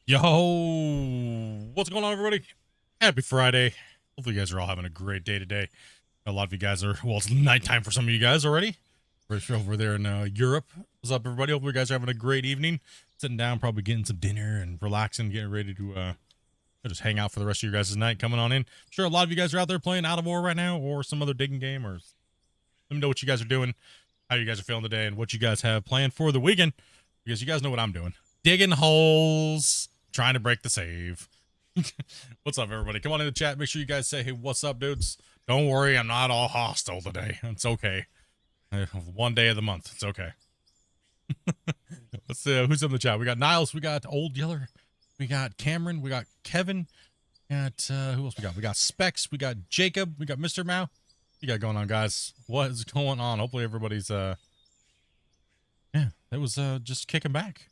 Yo, what's going on, everybody? Happy Friday. Hopefully you guys are all having a great day today. A lot of you guys are, well, it's nighttime for some of you guys already. We're over there in Europe. What's up, everybody? Hopefully you guys are having a great evening. Sitting down, probably getting some dinner and relaxing, getting ready to just hang out for the rest of your guys' night coming on in. I'm sure a lot of you guys are out there playing Out of War right now or some other digging game, or let me know what you guys are doing, how you guys are feeling today, and what you guys have planned for the weekend, because you guys know what I'm doing. Digging holes, trying to break the save. What's up, everybody? Come on in the chat. Make sure you guys say, hey, what's up, dudes? Don't worry, I'm not all hostile today. It's okay. One day of the month. It's okay. Let's see who's in the chat. We got Niles. We got Old Yeller. We got Cameron. We got Kevin. We got who else we got? We got Specs. We got Jacob. We got Mr. Mao. What you got going on, guys? What is going on? Hopefully everybody's yeah, it was just kicking back.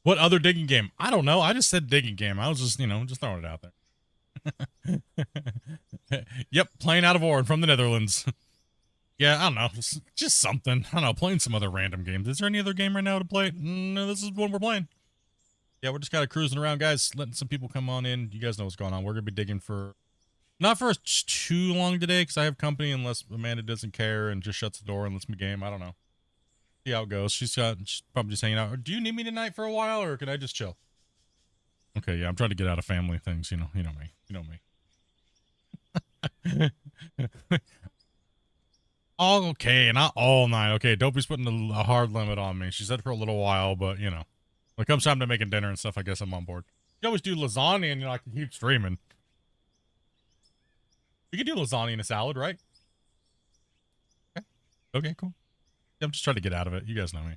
What other digging game? I don't know. I just said digging game. I was just, you know, just throwing it out there. Yep, playing Out of War from the Netherlands. Yeah, I don't know. Just something. I don't know, playing some other random games. Is there any other game right now to play? No, this is one we're playing. Yeah, we're just kind of cruising around, guys, letting some people come on in. You guys know what's going on. We're going to be digging for, not for too long today, because I have company, unless Amanda doesn't care and just shuts the door and lets me game. I don't know. See how it goes. She's probably just hanging out. Do you need me tonight for a while, or can I just chill? Okay, yeah, I'm trying to get out of family things. You know me. You know me. Oh, okay, not all night. Okay, Dopey's putting a hard limit on me. She said for a little while, but you know, when it comes time to making dinner and stuff, I guess I'm on board. You always do lasagna, and you know, I can keep streaming. You can do lasagna in a salad, right? Okay, okay, cool. I'm just trying to get out of it. You guys know me.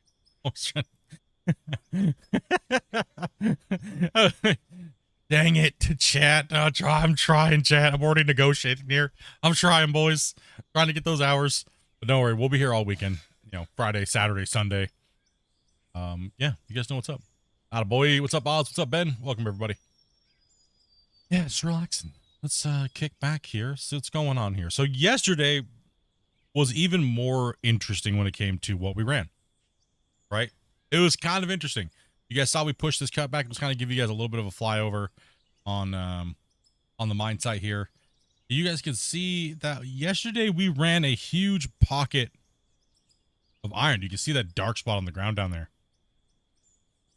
Dang it, chat. I'm trying, chat. I'm already negotiating here. I'm trying, boys. Trying to get those hours. But don't worry, we'll be here all weekend. You know, Friday, Saturday, Sunday. Yeah, you guys know what's up. Attaboy. What's up, Oz? What's up, Ben? Welcome, everybody. Yeah, just relaxing. Let's kick back here. See what's going on here. So yesterday was even more interesting when it came to what we ran. Right? It was kind of interesting. You guys saw we pushed this cut back. It was kind of give you guys a little bit of a flyover on the mine site here. You guys can see that yesterday we ran a huge pocket of iron. You can see that dark spot on the ground down there.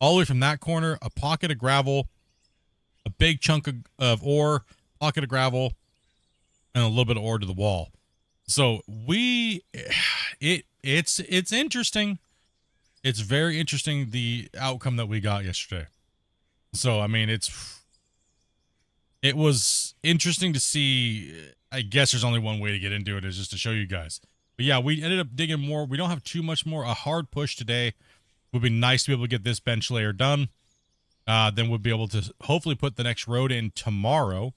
All the way from that corner, a pocket of gravel, a big chunk of ore, pocket of gravel, and a little bit of ore to the wall. So it's interesting. It's very interesting, the outcome that we got yesterday. So, I mean, it was interesting to see. I guess there's only one way to get into it, is just to show you guys. But yeah, we ended up digging more. We don't have too much more. A hard push today would be nice to be able to get this bench layer done. Then we'll be able to hopefully put the next road in tomorrow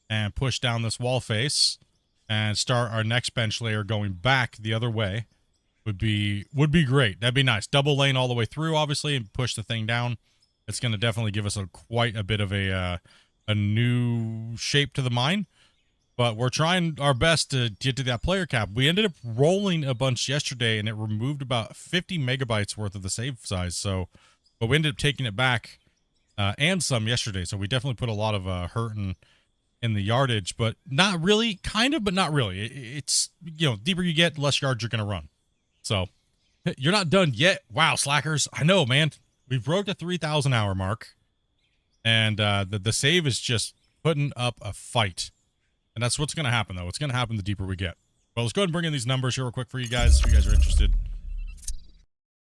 and push down this wall face and start our next bench layer going back the other way. Would be great. That'd be nice. Double lane all the way through, obviously, and push the thing down. It's going to definitely give us quite a bit of a new shape to the mine. But we're trying our best to get to that player cap. We ended up rolling a bunch yesterday, and it removed about 50 megabytes worth of the save size. So, but we ended up taking it back and some yesterday. So we definitely put a lot of hurt in the yardage, but not really. Kind of, but not really. It's, you know, deeper you get, less yards you're going to run. So, you're not done yet. Wow, slackers. I know, man. We broke the 3,000 hour mark. And the save is just putting up a fight. And that's what's going to happen, though. It's going to happen the deeper we get. Well, let's go ahead and bring in these numbers here real quick for you guys, if you guys are interested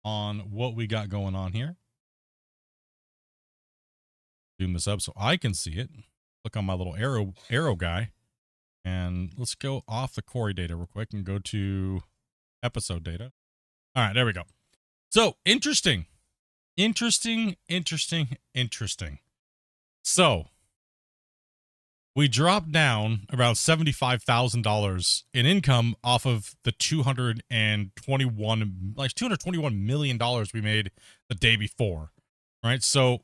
on what we got going on here. Zoom this up so I can see it. Click on my little arrow guy. And let's go off the quarry data real quick and go to episode data. All right, there we go. So, interesting. So, we dropped down around $75,000 in income off of the $221 million we made the day before, right? So,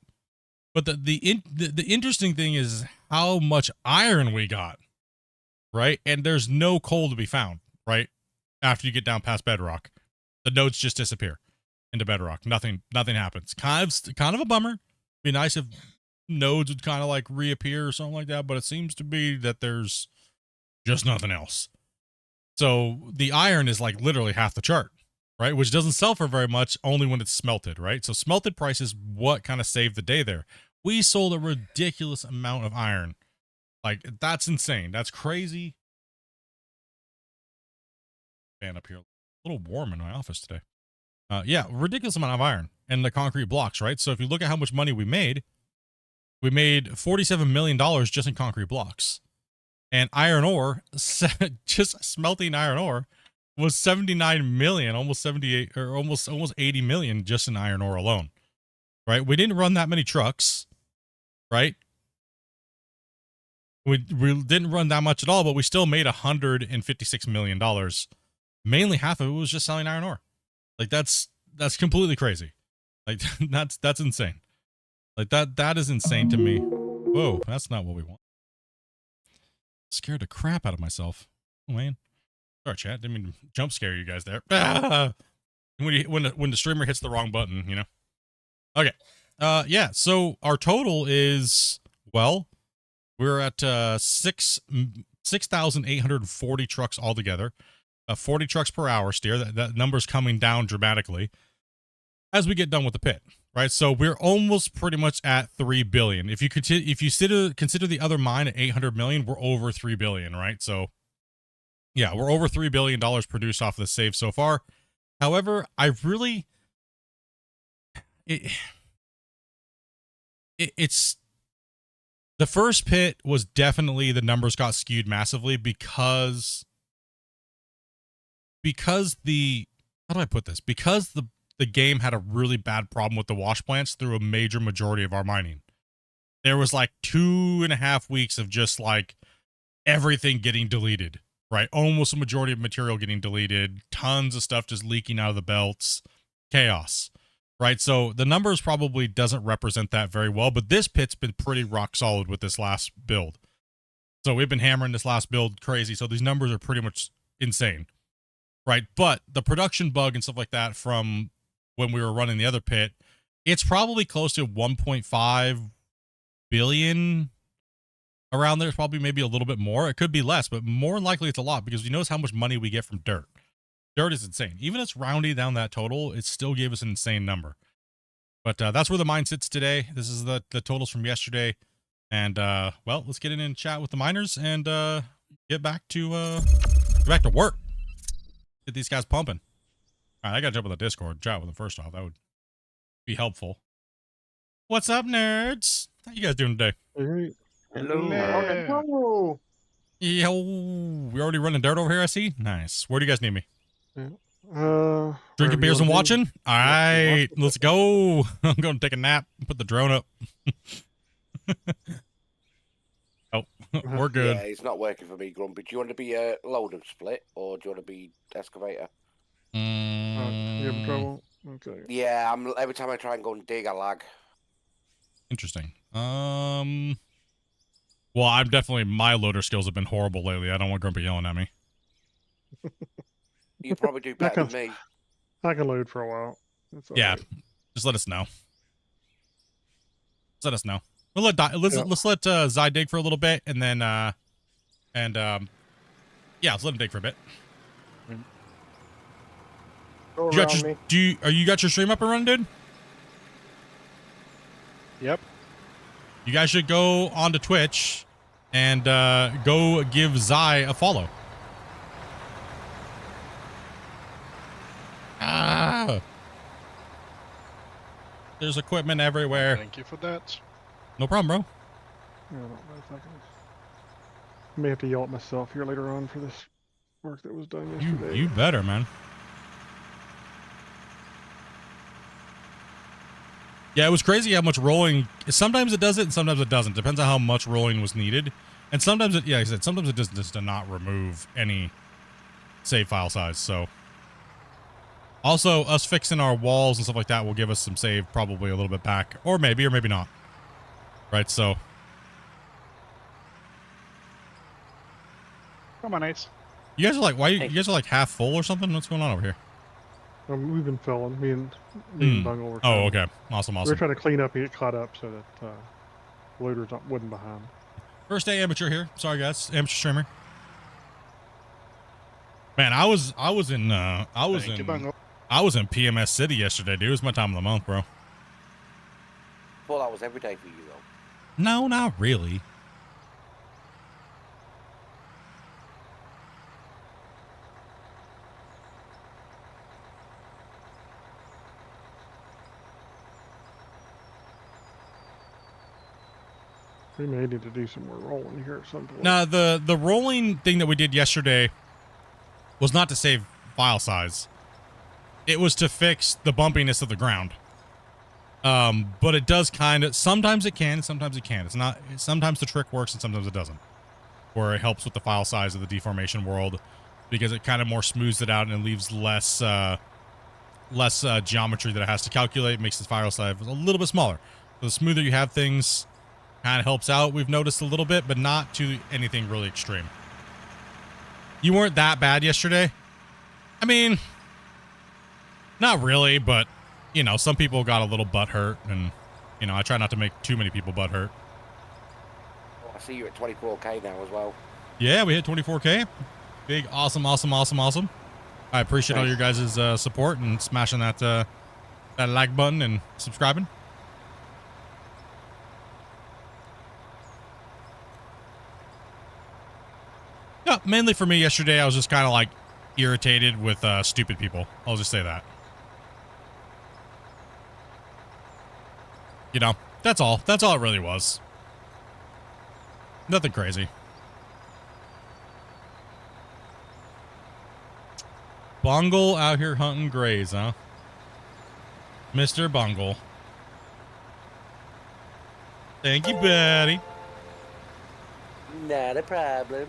but the interesting thing is how much iron we got, right? And there's no coal to be found, right? After you get down past bedrock, the nodes just disappear into bedrock. Nothing happens. Kind of a bummer. Be nice if nodes would kind of like reappear or something like that, but it seems to be that there's just nothing else. So the iron is like literally half the chart, right? Which doesn't sell for very much, only when it's smelted, right? So smelted price is what kind of saved the day there. We sold a ridiculous amount of iron. Like, that's insane. That's crazy. Fan up here. A little warm in my office today. Yeah, ridiculous amount of iron and the concrete blocks, right? So if you look at how much money we made $47 million just in concrete blocks. And iron ore, just smelting iron ore, was 79 million, almost 78, or almost 80 million just in iron ore alone, right? We didn't run that many trucks, right? We didn't run that much at all, but we still made $156 million. Mainly half of it was just selling iron ore. Like, that's completely crazy. Like, that's insane. Like, that is insane to me. Whoa, that's not what we want. Scared the crap out of myself. Oh, man. Sorry, chat. Didn't mean to jump scare you guys there. Ah! When the streamer hits the wrong button, you know? Okay. Yeah, so our total is, well, we're at 6,840 trucks altogether. 40 trucks per hour steer. That number's coming down dramatically as we get done with the pit, right? So we're almost pretty much at 3 billion. If you consider the other mine at 800 million, we're over 3 billion, right? So Yeah, we're over $3 billion produced off the save so far. However, I really, it's the first pit was definitely the numbers got skewed massively because the, how do I put this? Because the game had a really bad problem with the wash plants through a major majority of our mining. There was like 2.5 weeks of just like everything getting deleted, right? Almost a majority of material getting deleted, tons of stuff just leaking out of the belts, chaos, right? So the numbers probably doesn't represent that very well, but this pit's been pretty rock solid with this last build. So we've been hammering this last build crazy. So these numbers are pretty much insane, right? But the production bug and stuff like that from when we were running the other pit, it's probably close to 1.5 billion around there. It's probably maybe a little bit more. It could be less, but more than likely it's a lot because you notice how much money we get from dirt. Dirt is insane. Even if it's rounding down that total, it still gave us an insane number. But that's where the mine sits today. This is the totals from yesterday. And well, let's get in and chat with the miners and get back to work. Get these guys pumping. All right, I gotta jump on the Discord, chat with them first off. That would be helpful. What's up, nerds? How you guys doing today? Hello. Hello. Yo, we already running dirt over here, I see. Nice. Where do you guys need me? Drinking beers and watching? All right, let's go. I'm going to take a nap and put the drone up. Oh, we're good. Yeah, it's not working for me, Grumpy. Do you want to be a load and split, or do you want to be excavator? You have trouble? Okay. Yeah, every time I try and go and dig, I lag. Interesting. Well, I'm definitely, my loader skills have been horrible lately. I don't want Grumpy yelling at me. You probably do better than me. I can load for a while. Yeah, right. Just let us know. Just let us know. We'll let's let Zai dig for a little bit, and then yeah, let's let him dig for a bit. You got your stream up and running, dude? Yep. You guys should go onto Twitch and go give Zai a follow. There's equipment everywhere. Thank you for that. No problem, bro. I don't know if I can. I may have to yell at myself here later on for this work that was done yesterday. You better, man. Yeah, it was crazy how much rolling. Sometimes it does it, and sometimes it doesn't. Depends on how much rolling was needed. And sometimes it, yeah, like I said, sometimes it just does not remove any save file size. So, also us fixing our walls and stuff like that will give us some save probably a little bit back, or maybe not. Right. So, Come on, Ace. you guys are like, why? You guys are like half full or something? What's going on over here? We've been filling. Me and Bungle were. Oh, okay. Awesome. We're trying to clean up and get caught up so that loaders wasn't behind. First day amateur here. Sorry, guys. Amateur streamer. Man, I was in PMS City yesterday, dude. It was my time of the month, bro. Well, that was every day for you, though. No, not really. We may need to do some more rolling here at some point. Now, the rolling thing that we did yesterday was not to save file size. It was to fix the bumpiness of the ground. But it does kind of, sometimes it can, sometimes it can't. It's not, sometimes the trick works and sometimes it doesn't. Where it helps with the file size of the deformation world because it kind of more smooths it out and it leaves less geometry that it has to calculate, makes the file size a little bit smaller. So the smoother you have things, kind of helps out. We've noticed a little bit, but not to anything really extreme. You weren't that bad yesterday. I mean, not really, but you know, some people got a little butt hurt, and you know, I try not to make too many people butt hurt. I see you at 24K now as well. Yeah, we hit 24K. Big, awesome. I appreciate all your guys' support and smashing that like button and subscribing. Mainly for me yesterday, I was just kind of like irritated with stupid people. I'll just say that. You know, that's all. That's all it really was. Nothing crazy. Bungle out here hunting grays, huh? Mr. Bungle. Thank you, buddy. Not a problem.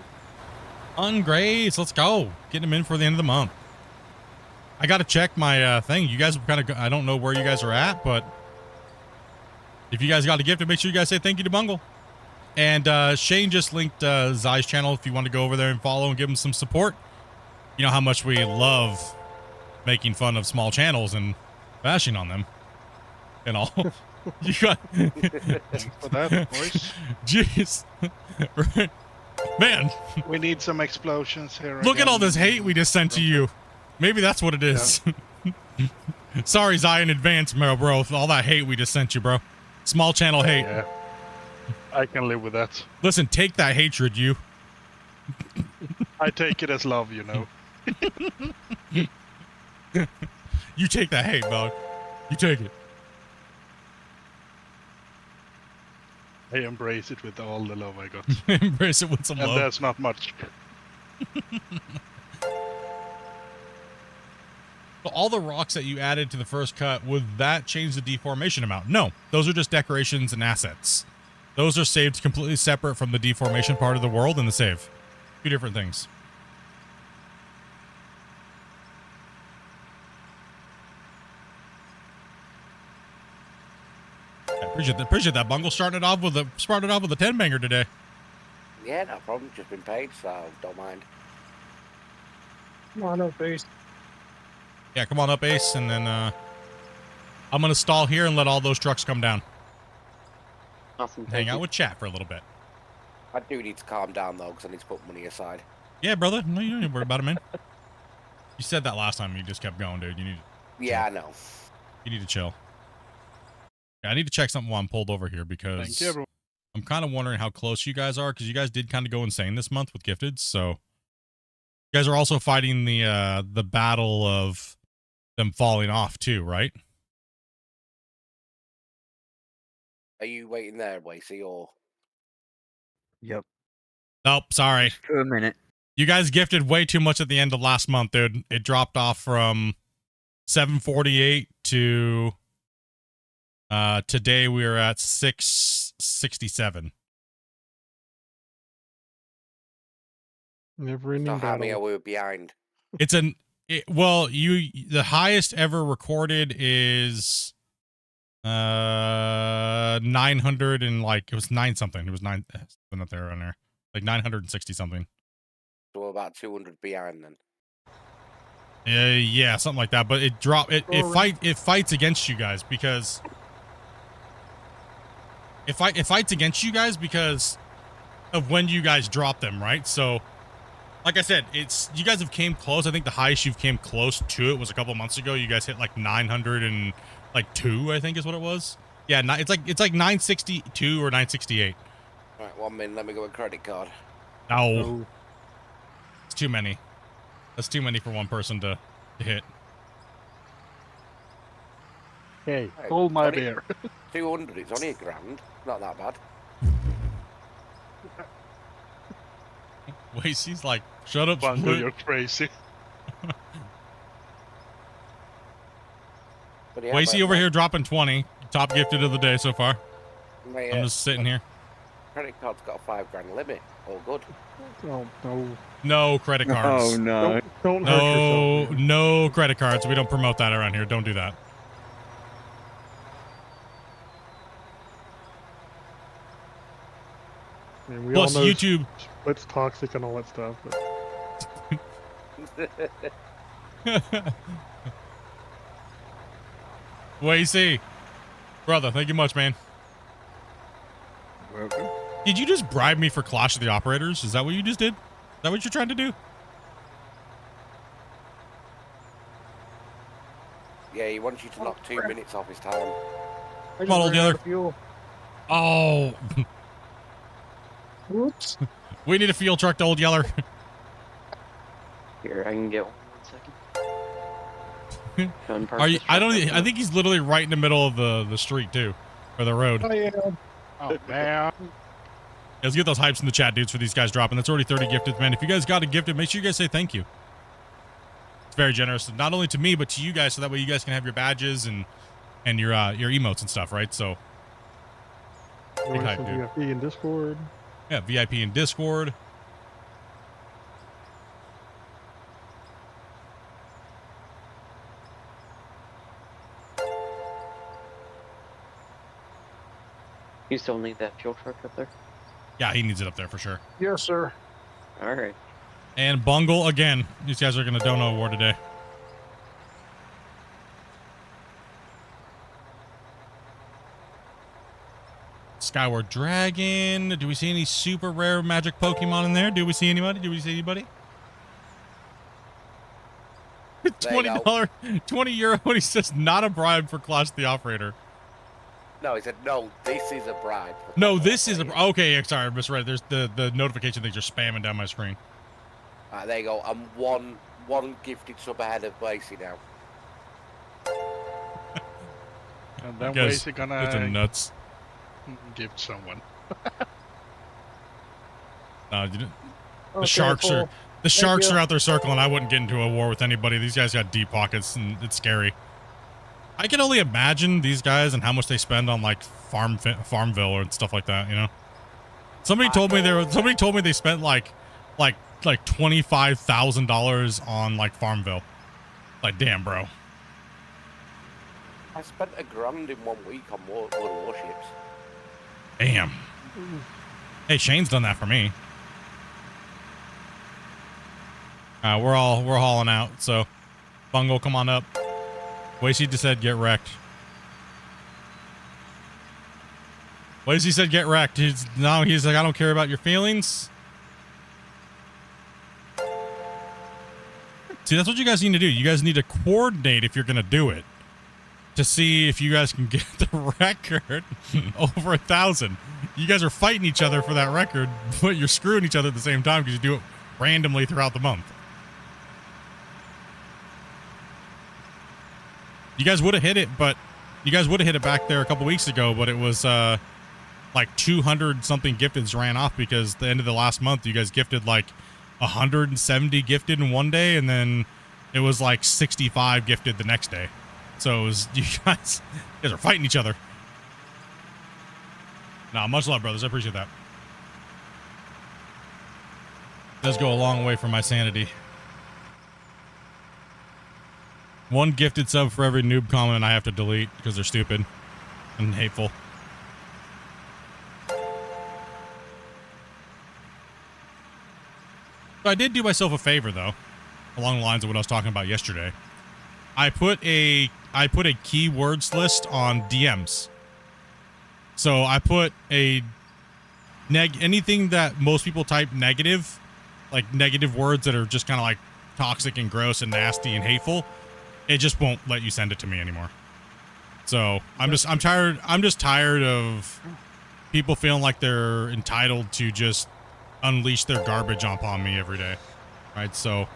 Hunting grays. Let's go. Getting them in for the end of the month. I got to check my thing. You guys kind of, I don't know where you guys are at, but if you guys got a gift, make sure you guys say thank you to Bungle. And Shane just linked Zai's channel if you want to go over there and follow and give him some support. You know how much we love making fun of small channels and bashing on them and all. You got For that, boys. jeez. Man, We need some explosions here. look at again. all this hate we just sent to you. Maybe that's what it is. Sorry, Zai, in advance, bro. All that hate we just sent you, bro. Small channel hate. Yeah. I can live with that. Listen, take that hatred, you. I take it as love, you know. You take that hate, dog. You take it. I embrace it with all the love I got. Embrace it with some And love. that's not much. So all the rocks that you added to the first cut, would that change the deformation amount? No, those are just decorations and assets. Those are saved completely separate from the deformation part of the world and the save. Two different things. Yeah, appreciate that, Bungle. Started off with a 10 banger today. Yeah, no problem. Just been paid, so don't mind. Come on up, Ace. Yeah, come on up, Ace, and then I'm gonna stall here and let all those trucks come down. Awesome. Hang out with chat for a little bit. I do need to calm down though, because I need to put money aside. Yeah, brother. No, you don't need to worry about it, man. You said that last time. You just kept going, dude. Yeah, I know. You need to chill. Yeah, I need to check something while I'm pulled over here Thank because you, everyone. I'm kind of wondering how close you guys are because you guys did kind of go insane this month with gifted. So you guys are also fighting the battle of them falling off too, right? Are you waiting there, Wasey, or? Yep. Nope, sorry. For a minute. You guys gifted way too much at the end of last month, dude. It dropped off from 748 to today we are at 667. Never ending So how many are battle. we behind? It's the highest ever recorded is 900 and like it was 9 something. It was 9 something up there on there. Like 960 something. So we're about 200 behind then. Yeah, something like that. But it dropped. It fights against you guys because it fights against you guys because of when you guys drop them, right? So, like I said, you guys have came close. I think the highest you've came close to it was a couple months ago. You guys hit like 902, I think is what it was. Yeah, it's like 962 or 968. Right, 1 minute. Let me go with credit card. No, it's too many. That's too many for one person to hit. Hey, Hey, Hold my only beer. 200. It's only $1,000. Not that bad. Wait, she's like, shut up, Bungle, Split. you're crazy. But yeah, Wasey over here dropping 20. Top gifted of the day so far. My, I'm just sitting here. credit card's got a $5,000 limit. All good. oh no. No credit cards. Oh no. Don't hurt No, yourself. no credit cards. We don't promote that around here. Don't do that. I mean, we Plus, all know YouTube. Split's toxic and all that stuff, but Wasey. Brother, thank you much, man. Welcome. Did you just bribe me for Clash of the Operators? Is that what you just did? Is that what you're trying to do? Yeah, he wants you to knock 2 minutes off his time. Come on, old dealer. Fuel. Oh, Whoops. we need a fuel truck to Old Yeller. Here, I can get one second. Gun park Are you? this I truck don't. up I think he's literally right in the middle of the street too, or the road. Oh, yeah. Oh, man. Let's get those hypes in the chat, dudes, for these guys dropping. That's already 30 gifted, man. If you guys got a gifted, make sure you guys say thank you. It's very generous, not only to me but to you guys, so that way you guys can have your badges and your emotes and stuff, right? So big hype, dude. VIP in Discord. Yeah, VIP in Discord. You still need that fuel truck up there? Yeah, he needs it up there for sure. Yes, sir. All right. And Bungle again. These guys are gonna dono award today. Skyward Dragon. Do we see any super rare magic Pokemon in there? Do we see anybody? Do we see anybody? $20, €20. And he says not a bribe for Clash the Operator. No, he said, no, this is a bribe. No, this is a... Okay, sorry, I misread. There's the notification things are spamming down my screen. There you go. I'm one gifted sub ahead of Lacey now. And then Guys, where's he it's gonna nuts. give someone? No, you didn't. The sharks are... The sharks are out there circling. I wouldn't get into a war with anybody. These guys got deep pockets, and it's scary. I can only imagine these guys and how much they spend on like Farmville or stuff like that. You know, somebody told me they spent like $25,000 on like Farmville. Like, damn, bro. I spent $1,000 in 1 week on World Warships. Damn. Hey, Shane's done that for me. We're hauling out. So, Bungle, come on up. Wasey just said get wrecked. Wasey said get wrecked. He's like, I don't care about your feelings. See, that's what you guys need to do. You guys need to coordinate if you're going to do it. To see if you guys can get the record over 1,000. You guys are fighting each other for that record, but you're screwing each other at the same time because you do it randomly throughout the month. You guys would have hit it, but you guys would have hit it back there a couple weeks ago, but it was like 200 something gifteds ran off because the end of the last month you guys gifted like 170 gifted in one day, and then it was like 65 gifted the next day. So it was, you guys are fighting each other. Nah, much love, brothers. I appreciate that. It does go a long way for my sanity. One gifted sub for every noob comment I have to delete because they're stupid and hateful. So I did do myself a favor though, along the lines of what I was talking about yesterday. I put a keywords list on DMs. So I put anything that most people type negative, like negative words that are just kind of like toxic and gross and nasty and hateful. It just won't let you send it to me anymore. So I'm just tired of people feeling like they're entitled to just unleash their garbage upon me every day. Right? So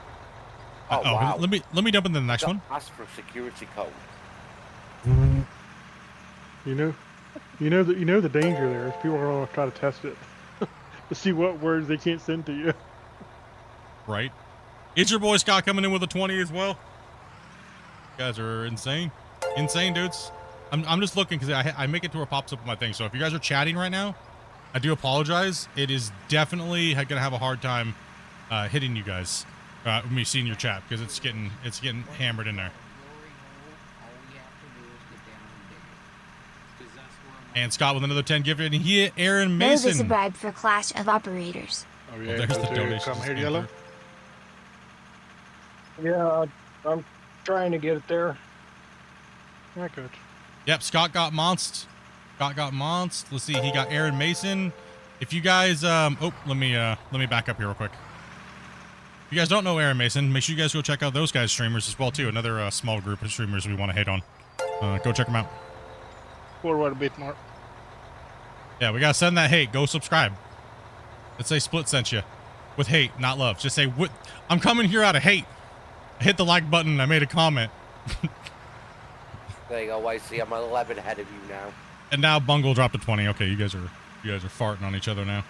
Wow. let me jump into the next one. Ask for a security code. You know the danger there is people are going to try to test it to see what words they can't send to you. Right? Is your boy Scott coming in with a 20 as well? You guys are insane. Insane, dudes. I'm just looking because I make it to where it pops up on my thing. So if you guys are chatting right now, I do apologize. It is definitely going to have a hard time hitting you guys. Me seeing your chat because it's getting hammered in there. And Scott with another 10 gifted, and he hit Aaron Mason. There is a bribe for Clash of Operators. Are we Well, able there's the to donation. come here, Yellow? Yeah, I'm trying to get it there. Yeah, good. Yep, Scott got monst. Let's see, he got Aaron Mason. If you guys, let me back up here real quick. If you guys don't know Aaron Mason, make sure you guys go check out those guys' streamers as well too. Another small group of streamers we want to hate on. Go check them out. Forward a bit more. Yeah, we gotta send that hate. Go subscribe. Let's say Split sent you. with hate, not love. Just say, I'm coming here out of hate. I hit the like button. I made a comment. There you go, Wasey. I'm 11 ahead of you now. And now Bungle dropped to 20. Okay, you guys are farting on each other now.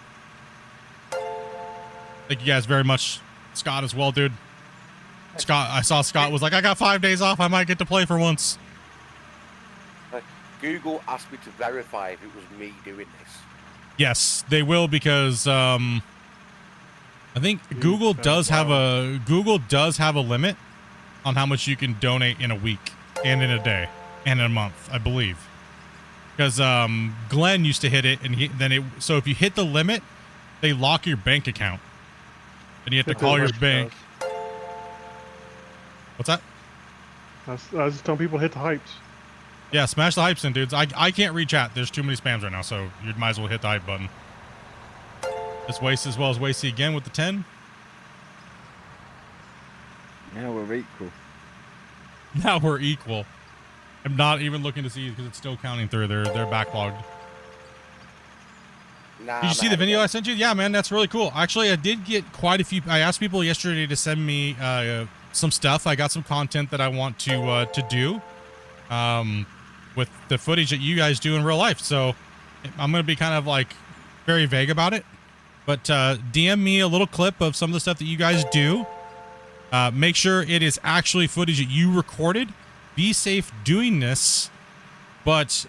Thank you guys very much. Scott as well, dude. Scott, I saw Scott was like, I got 5 days off. I might get to play for once. Google asked me to verify if it was me doing this. Yes, they will, because I think Google does have a limit on how much you can donate in a week and in a day and in a month, I believe. Because Glenn used to hit it, and so if you hit the limit, they lock your bank account, and you have to call your bank. What's that? I was just telling people to hit the hypes. Yeah, smash the hypes in, dudes. I can't read chat. There's too many spams right now, so you might as well hit the hype button. This Waste as well as Wasey again with the 10. Now we're equal. Now we're equal. I'm not even looking to see because it's still counting through. They're backlogged. Nah, Did you see the video I sent you? Yeah, man, that's really cool. Actually, I did get quite a few. I asked people yesterday to send me some stuff. I got some content that I want to do with the footage that you guys do in real life. So I'm going to be kind of like very vague about it. But DM me a little clip of some of the stuff that you guys do. Make sure it is actually footage that you recorded. Be safe doing this. But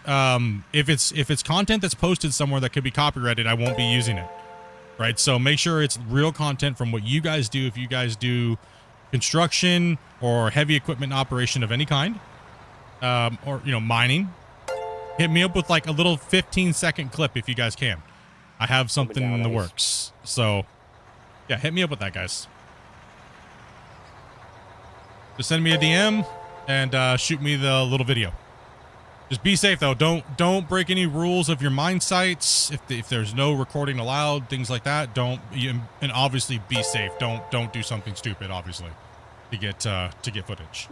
if it's content that's posted somewhere that could be copyrighted, I won't be using it. Right? So make sure it's real content from what you guys do. If you guys do construction or heavy equipment operation of any kind, or mining, hit me up with like a little 15-second clip if you guys can. I have something in the works. So yeah, hit me up with that, guys. Just send me a DM and shoot me the little video. Just be safe though. Don't break any rules of your mine sites. If there's no recording allowed, things like that. And obviously be safe. Don't do something stupid, obviously, to get footage.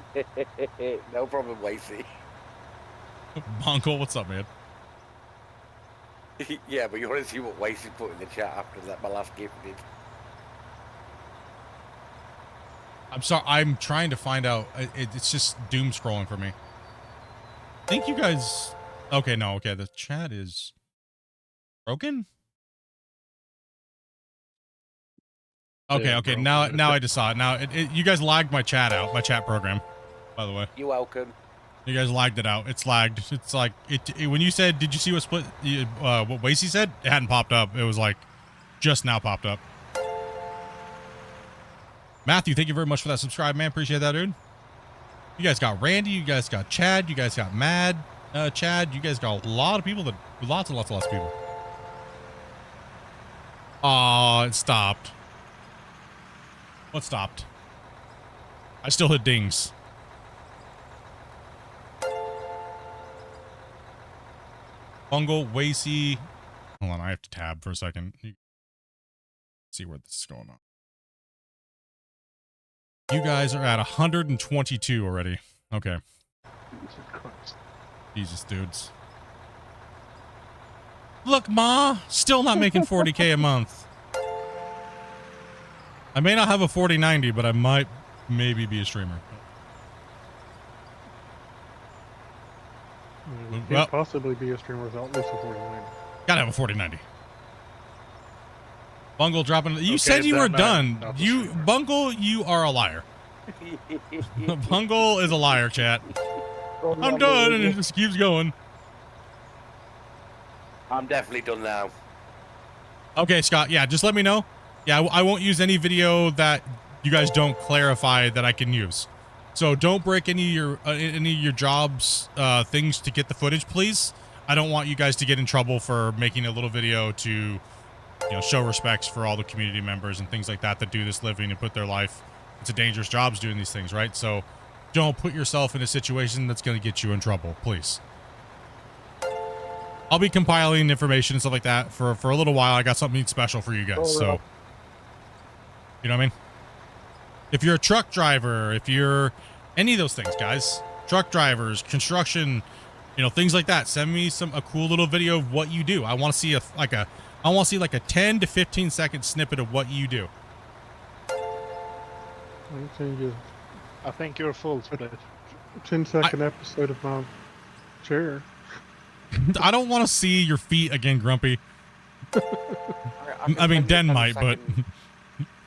No problem, Wasey. Bonko, what's up, man? Yeah, but you want to see what Wasey put in the chat after that my last gift did. I'm sorry. I'm trying to find out. It's just doom scrolling for me. I think you guys. Okay, no. Okay, the chat is broken. Okay. Now I just saw it. Now you guys lagged my chat out. My chat program. By the way. You're welcome. You guys lagged it out. It's lagged. It's like when you said, "Did you see what what Wasey said?" It hadn't popped up. It was like just now popped up. Matthew, thank you very much for that subscribe, man. Appreciate that, dude. You guys got Randy. You guys got Chad. You guys got Mad Chad. You guys got a lot of people. Lots of people. Oh, it stopped. What stopped? I still hit dings. Bungle, Wasey. Hold on, I have to tab for a second. See where this is going on. You guys are at 122 already. Okay. Jesus, dudes. Look, Ma, still not making 40K a month. I may not have a 4090, but I might maybe be a streamer. You can't possibly be a streamer without at least a 49. Gotta have a 4090. Bungle dropping. You said you were done. Bungle, you are a liar. Bungle is a liar, chat. I'm done, and it just keeps going. I'm definitely done now. Okay, Scott. Yeah, just let me know. Yeah, I won't use any video that you guys don't clarify that I can use. So don't break any of your jobs things to get the footage, please. I don't want you guys to get in trouble for making a little video to show respects for all the community members and things like that do this living and put their life into dangerous jobs doing these things, right? So don't put yourself in a situation that's going to get you in trouble, please. I'll be compiling information and stuff like that for a little while. I got something special for you guys, so you know what I mean? If you're a truck driver, if you're any of those things, guys, truck drivers, construction, things like that, send me a cool little video of what you do. I want to see like a 10 to 15 second snippet of what you do. can send you I think you're full, Split. a 10-second episode of my chair. I don't want to see your feet again, Grumpy. I mean, Den might, but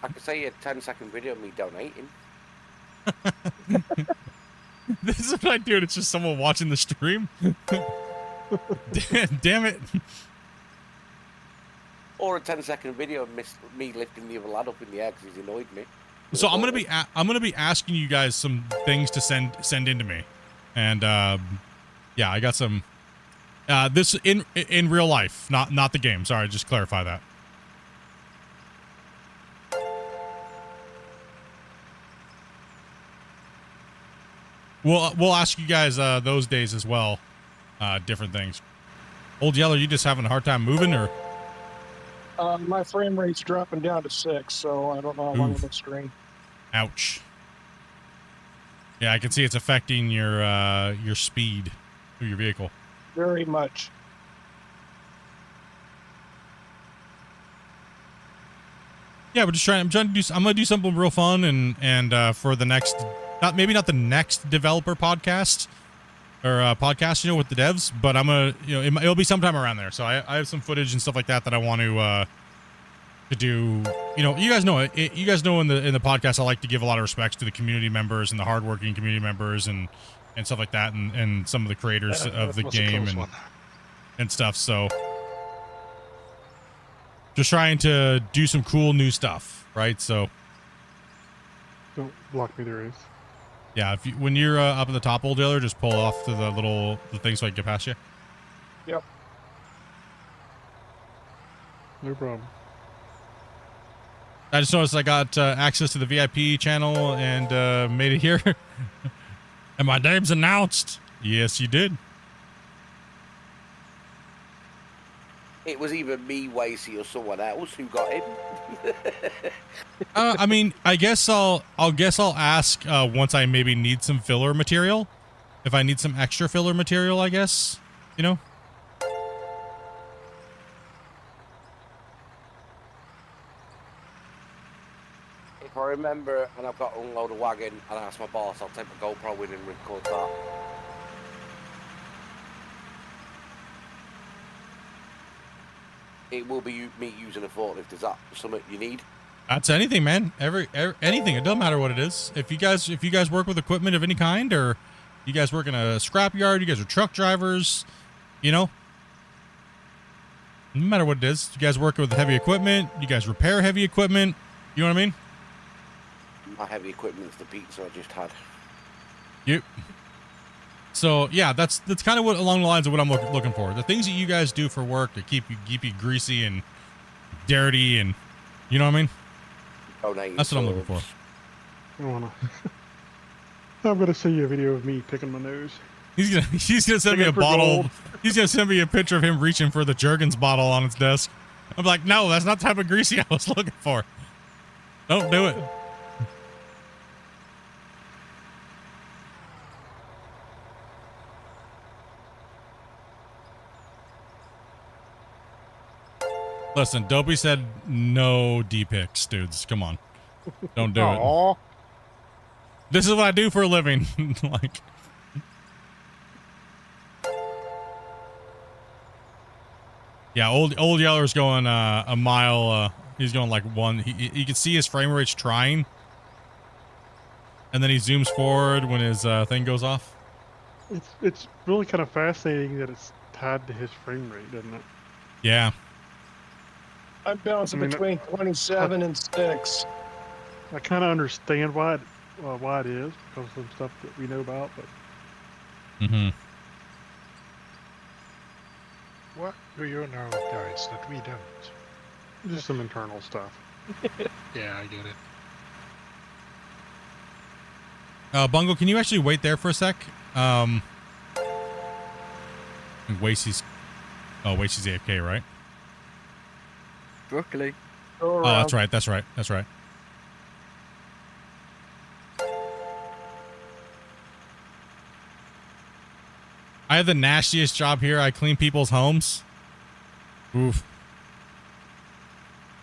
I could say a 10-second video of me donating. this is what I do. It's just someone watching the stream. Damn it. Or a 10-second video of me lifting the other lad up in the air because he's annoyed me. So I'm gonna be asking you guys some things to send in to me, and yeah, I got some. This in real life, not the game. Sorry, just clarify that. We'll ask you guys those days as well, different things. Old Yeller, you just having a hard time moving, or? My frame rate's dropping down to 6, so I don't know how long I'm stream. Ouch. Yeah, I can see it's affecting your speed of your vehicle. Very much. Yeah, we're just trying. I'm gonna do something real fun, and for the next, maybe not the next developer podcast or podcast, with the devs, but I'm gonna, it'll be sometime around there. So I have some footage and stuff like that I want to do. You guys know it. You guys know in the podcast I like to give a lot of respects to the community members and the hardworking community members and stuff like that, and some of the creators of the game and stuff. So just trying to do some cool new stuff, right? So Don't block me, there is. yeah, when you're up at the top, Old Yeller, just pull off to the thing so I can get past you. Yep. No problem. I just noticed I got access to the VIP channel and made it here. And my name's announced. Yes, you did. It was either me, Wasey, or someone else who got him. I mean, I guess I'll ask once I maybe need some filler material. If I need some extra filler material, I guess, If I remember and I've got to unload a wagon and I ask my boss, I'll take my GoPro in and record that. It will be me using a forklift. Is that something you need? That's anything, man. Anything. It doesn't matter what it is. If you guys work with equipment of any kind, or you guys work in a scrapyard, you guys are truck drivers, no matter what it is. You guys work with heavy equipment. You guys repair heavy equipment. You know what I mean? My heavy equipment's the pizza I just had. Yep. So yeah, that's kind of what along the lines of what I'm looking for. The things that you guys do for work to keep you greasy and dirty, and you know what I mean. That's what I'm looking for. I'm gonna send you a video of me picking my nose. He's gonna send me a bottle. He's gonna send me a picture of him reaching for the Jergens bottle on his desk. I'm like, no, that's not the type of greasy I was looking for. Don't do it. Listen, Dopey said no D-pics, dudes. Come on. Don't do it. This is what I do for a living. Like, yeah, old Yeller's going a mile. He's going like one. You can see his frame rate's trying, and then he zooms forward when his thing goes off. It's really kind of fascinating that it's tied to his frame rate, isn't it? Yeah. I'm bouncing between 27 and 6. I kind of understand why it is, because of some stuff that we know about, but Mm-hmm. What do you know, guys, that we don't? just some internal stuff. Yeah, I get it. Bungo, can you actually wait there for a sec? Wasey's AFK, right? Broccoli. Oh, that's right. That's right. I have the nastiest job here. I clean people's homes. Oof.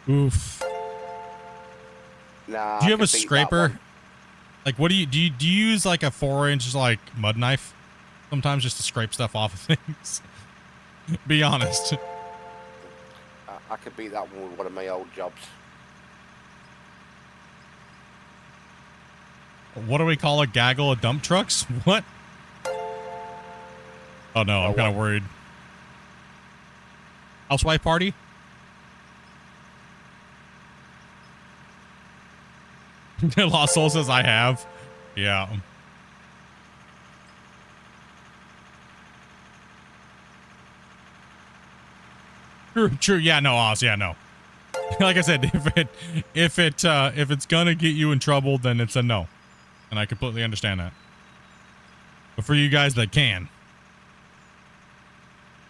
Nah. Do you I have a can beat that scraper? one. Like, what do you use like a 4-inch like mud knife sometimes just to scrape stuff off of things? Be honest. I could beat that one with one of my old jobs. What do we call a gaggle of dump trucks? What? Oh no, I'm kind of worried. Housewife party? Lost Soul says I have. Yeah. True. Yeah, no, Oz. Yeah, no. Like I said, if it's gonna get you in trouble, then it's a no. And I completely understand that. But for you guys that can,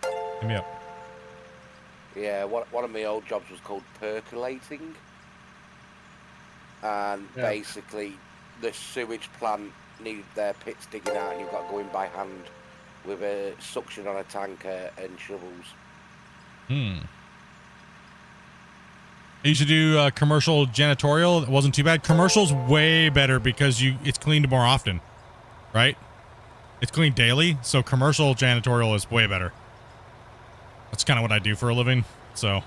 hit me up. Yeah, one of my old jobs was called percolating. And basically, the sewage plant needed their pits digging out, and you've got to go in by hand with a suction on a tanker and shovels. I used to do commercial janitorial. It wasn't too bad. Commercial's way better because it's cleaned more often, right? It's cleaned daily, so commercial janitorial is way better. That's kind of what I do for a living, so.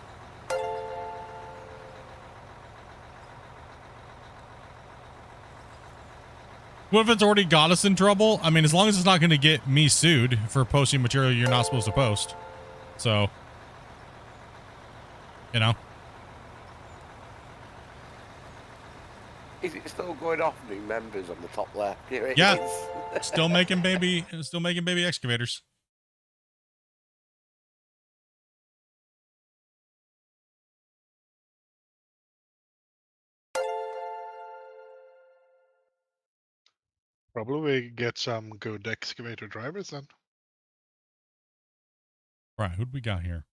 What if it's already got us in trouble? I mean, as long as it's not going to get me sued for posting material you're not supposed to post. So, you know. Is it still going off new members on the top left? Here it Yeah. is. Still making baby excavators. Probably get some good excavator drivers then. Right, who'd we got here?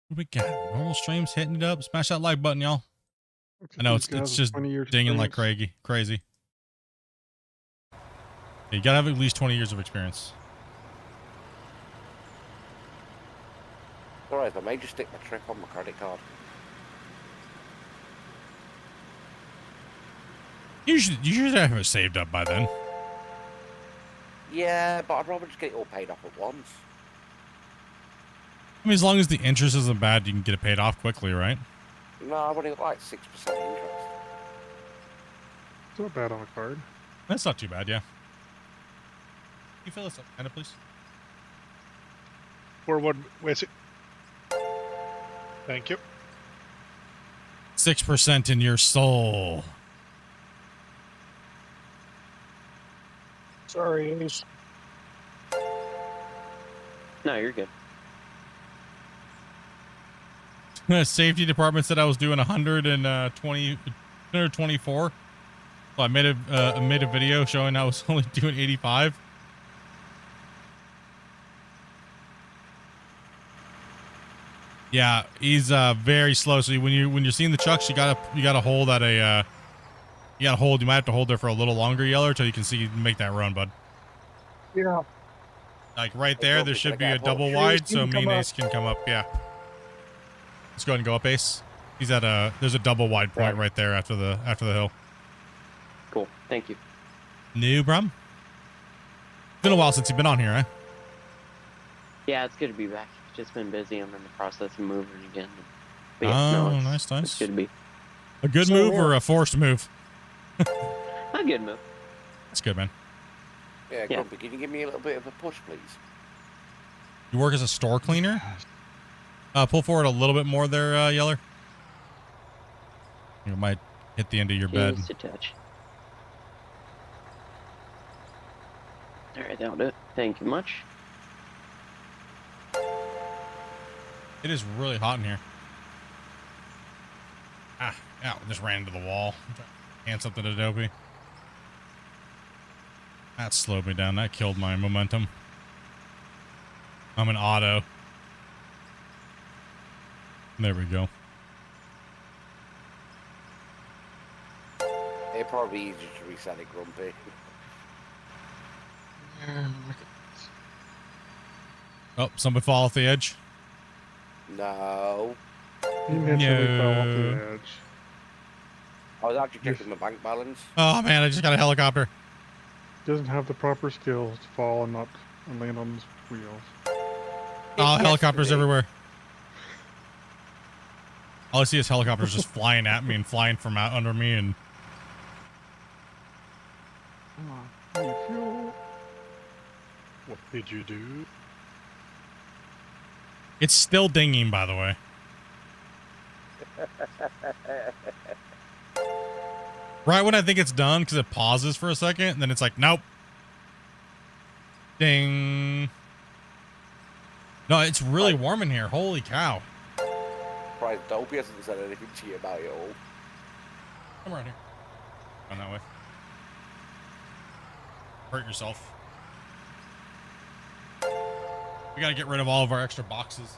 Who'd we got? Normal streams, hitting it up. Smash that like button, y'all. I know it's just dinging like crazy. Yeah, you gotta have at least 20 years of experience. Alright, I may just stick my trip on my credit card. You should have it saved up by then. Yeah, but I'd rather just get it all paid off at once. I mean, as long as the interest isn't bad, you can get it paid off quickly, right? No, I've only got like 6% interest. It's not bad on a card. That's not too bad, yeah. Can you fill this up, kind of, please? Where's it? Thank you. 6% in your soul. Sorry, Ace. No, you're good. Safety department said I was doing 124. Well, I made a video showing I was only doing 85. Yeah, he's very slow. So when you're seeing the chucks, you gotta hold at a you might have to hold there for a little longer, Yeller, till you can see make that run, bud. Yeah. Like right there, there should be a double wide, so me and Ace can come up. Yeah. Let's go ahead and go up, Ace. He's at there's a double wide point right there after the hill. Cool. Thank you. New Brum. Been a while since you've been on here, huh? Yeah, it's good to be back. Just been busy. I'm in the process of moving again. But yeah, no, nice. It's good to be. A good move or a forced move? A good move. That's good, man. Yeah, Grumpy, can you give me a little bit of a push, please? You work as a store cleaner? Pull forward a little bit more there, Yeller. You might hit the end of your bed. Just a touch. All right, that'll do it. Thank you much. It is really hot in here. Ow, just ran into the wall. Hand something to Dopey. That slowed me down. That killed my momentum. I'm an auto. There we go. It'd probably be easier to reset it, Grumpy. Oh, somebody fall off the edge. No. He mentally fell off the edge. I was actually checking my bank balance. Oh man, I just got a helicopter. Doesn't have the proper skills to fall and land on his wheels. Oh, helicopters Yesterday- everywhere. All I see is helicopters just flying at me and flying from out under me, and Need fuel. What did you do? it's still dinging, by the way. Right when I think it's done, because it pauses for a second, and then it's like, nope. Ding. No, it's really warm in here. Holy cow. Surprised Dopey hasn't said anything to you about it all. Come around here. Go that way. Hurt yourself. We gotta get rid of all of our extra boxes.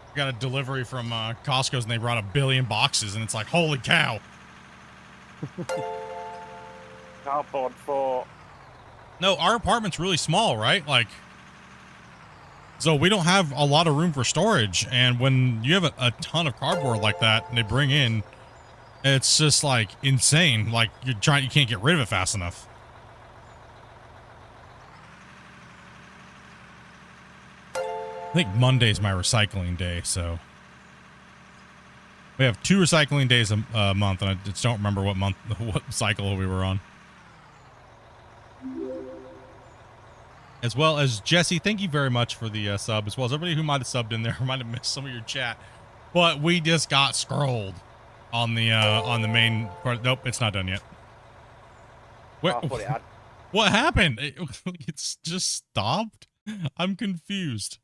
We got a delivery from Costco's, and they brought 1 billion boxes, and it's like, holy cow. Cardboard for No, our apartment's really small, right? Like, so we don't have a lot of room for storage, and when you have a ton of cardboard like that, and they bring in, it's just like insane. Like you can't get rid of it fast enough. I think Monday's my recycling day, so we have 2 recycling days a month, and I just don't remember what cycle we were on. As well as Jesse, thank you very much for the sub, as well as everybody who might have subbed in there, might have missed some of your chat, but we just got scrolled on the main part. Nope, it's not done yet. I'll put it on. What happened? It's just stopped. I'm confused.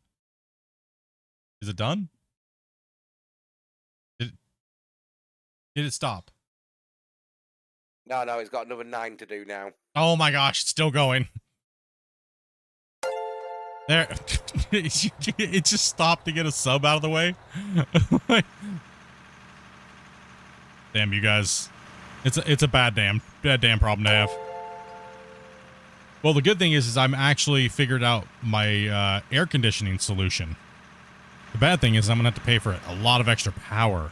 Is it done? Did it stop? No, he's got another 9 to do now. Oh my gosh, it's still going. There, it just stopped to get a sub out of the way. Damn, you guys, it's a bad damn problem to have. Well, the good thing is I'm actually figured out my air conditioning solution. The bad thing is I'm gonna have to pay for a lot of extra power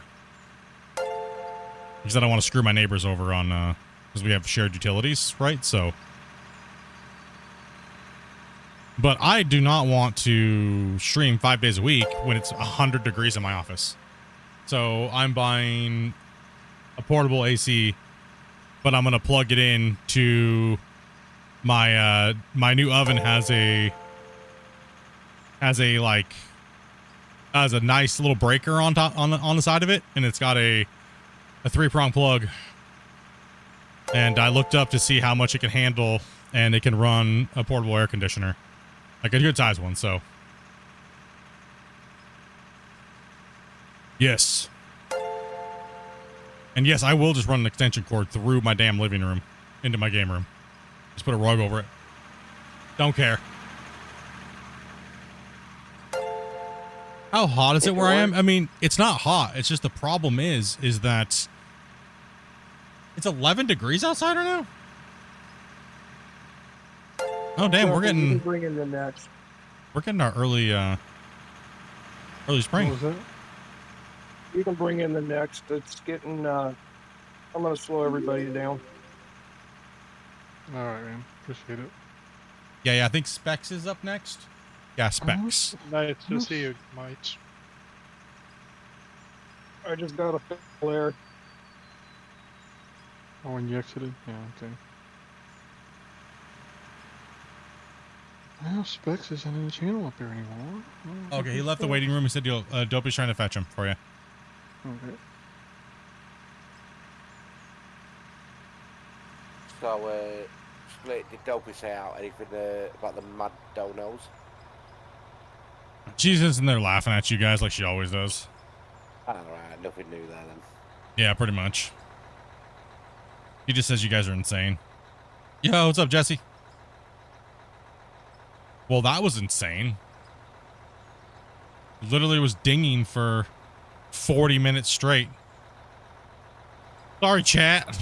because I don't want to screw my neighbors over on because we have shared utilities, right? So. But I do not want to stream 5 days a week when it's 100 degrees in my office. So I'm buying a portable AC, but I'm going to plug it in to my my new oven has a nice little breaker on top on the side of it, and it's got a 3-prong plug. And I looked up to see how much it can handle, and it can run a portable air conditioner. Like a good size one, so. Yes. And yes, I will just run an extension cord through my damn living room into my game room. Just put a rug over it. Don't care. How hot is it where I am? I mean, it's not hot. It's just the problem is that it's 11 degrees outside right now. Oh damn, we're getting bring in the next. We're getting our early spring. What was that? You can bring in the next. It's getting. I'm gonna slow everybody down. All right, man. Appreciate it. Yeah, I think Specs is up next. Yeah, Specs. Nice to see you, mate. I just got a flare. Oh, when you exited? Yeah, okay. Well, Specs isn't in the channel up there anymore. Oh, Okay, he left the waiting room. He said Dopey's trying to fetch him for you. Okay. So, Split, did Dopey say out anything about the mad donos? She's just in there laughing at you guys like she always does. Alright, nothing new there then. Yeah, pretty much. He just says you guys are insane. Yo, what's up, Jesse? Well, that was insane. Literally was dinging for 40 minutes straight. Sorry, chat.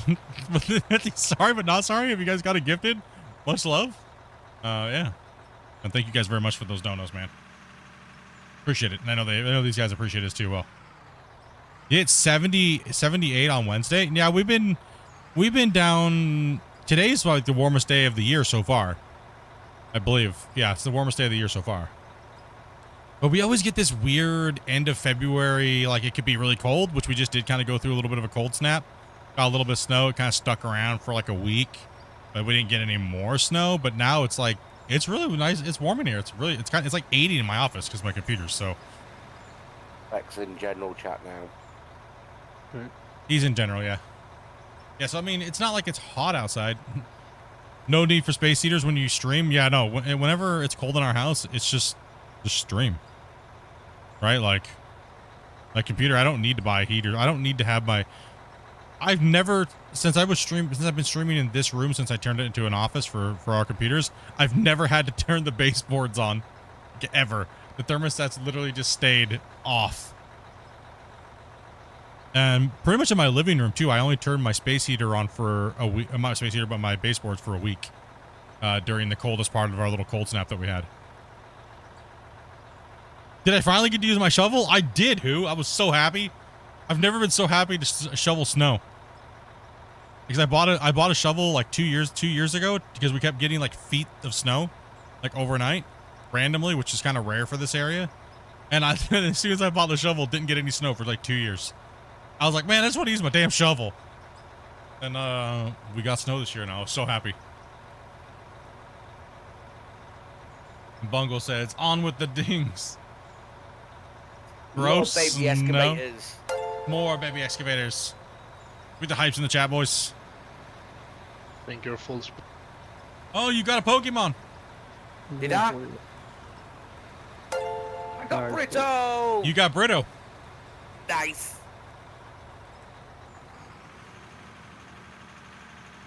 Sorry, but not sorry. Have you guys got it gifted? Much love. Yeah. And thank you guys very much for those donos, man. Appreciate it. And I know these guys appreciate us too well. Yeah, it's 78 on Wednesday. Yeah, we've been down. Today's like the warmest day of the year so far, I believe. Yeah, it's the warmest day of the year so far. But we always get this weird end of February, like it could be really cold, which we just did kind of go through a little bit of a cold snap. Got a little bit of snow. It kind of stuck around for like a week, but we didn't get any more snow. But now it's like, it's really nice. It's warm in here. It's like 80 in my office because my computer's so. X in general chat now. Right. He's in general, yeah. Yeah, so I mean, it's not like it's hot outside. No need for space heaters when you stream. Yeah, no. Whenever it's cold in our house, it's just stream. Right? Like, my computer, I don't need to buy a heater. I don't need to have my. I've never, since I've been streaming in this room, since I turned it into an office for our computers, I've never had to turn the baseboards on, ever. The thermostat's literally just stayed off. And pretty much in my living room too, I only turned my space heater on for a week. Not space heater, but my baseboards for a week during the coldest part of our little cold snap that we had. Did I finally get to use my shovel? I did. I was so happy. I've never been so happy to shovel snow. Because I bought a shovel like 2 years ago because we kept getting like feet of snow, like overnight, randomly, which is kind of rare for this area. And as soon as I bought the shovel, didn't get any snow for like 2 years. I was like, man, I just want to use my damn shovel. And we got snow this year, and I was so happy. And Bungle says, "On with the dings." Gross. More baby excavators. More baby excavators. Read the hypes in the chat, boys. I think you're full. Oh, you got a Pokemon. Did I? I got Brito. You got Brito. Nice.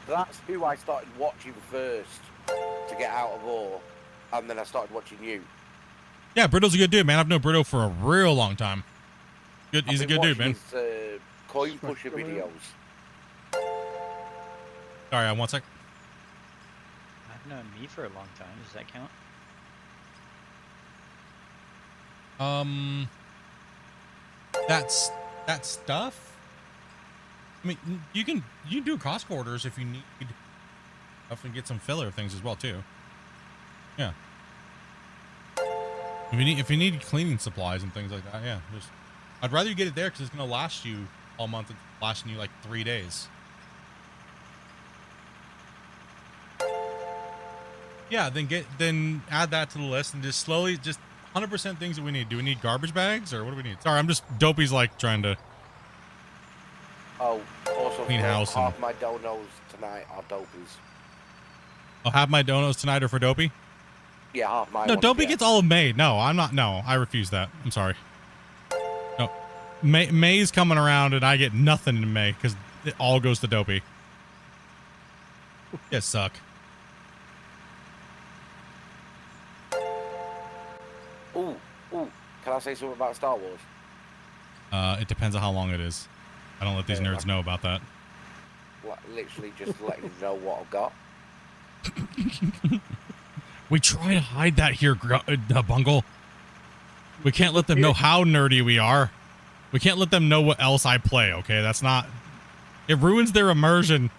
That's who I started watching first to get out of awe, and then I started watching you. Yeah, Brito's a good dude, man. I've known Brito for a real long time. Good, he's a good dude, man. His, coin pusher videos. Sorry, one sec. I've known me for a long time. Does that count? That stuff. I mean, you can do cost orders if you need stuff and get some filler things as well too. Yeah. If you need cleaning supplies and things like that, yeah. I'd rather you get it there because it's gonna last you all month. It's lasting you like 3 days. Yeah, then add that to the list and just slowly 100% things that we need. Do we need garbage bags or what do we need? Sorry, I'm just Dopey's like trying to. Oh, also Clean house half and- my donos tonight are Dopies. I'll have my donuts tonight or for Dopey. Yeah, half my. No, ones, Dopey yeah. gets all of May. No, I'm not. No, I refuse that. I'm sorry. No, May's coming around and I get nothing in May because it all goes to Dopey. You suck. Ooh, can I say something about Star Wars? It depends on how long it is. I don't let these nerds know about that. Literally just letting you know what I've got. We try to hide that here, Bungle. We can't let them know how nerdy we are. We can't let them know what else I play, okay? That's not... It ruins their immersion.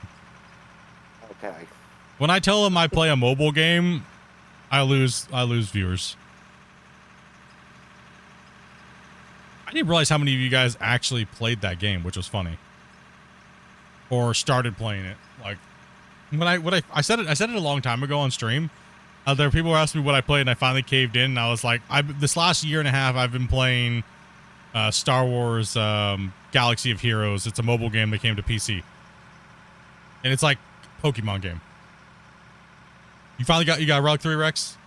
Okay. When I tell them I play a mobile game, I lose viewers. I didn't realize how many of you guys actually played that game, which was funny. Or started playing it. Like, I said it a long time ago on stream. There were people who asked me what I played, and I finally caved in. And I was like, this last year and a half, I've been playing Star Wars Galaxy of Heroes. It's a mobile game that came to PC, and it's like Pokemon game. You got Relic 3, Rex?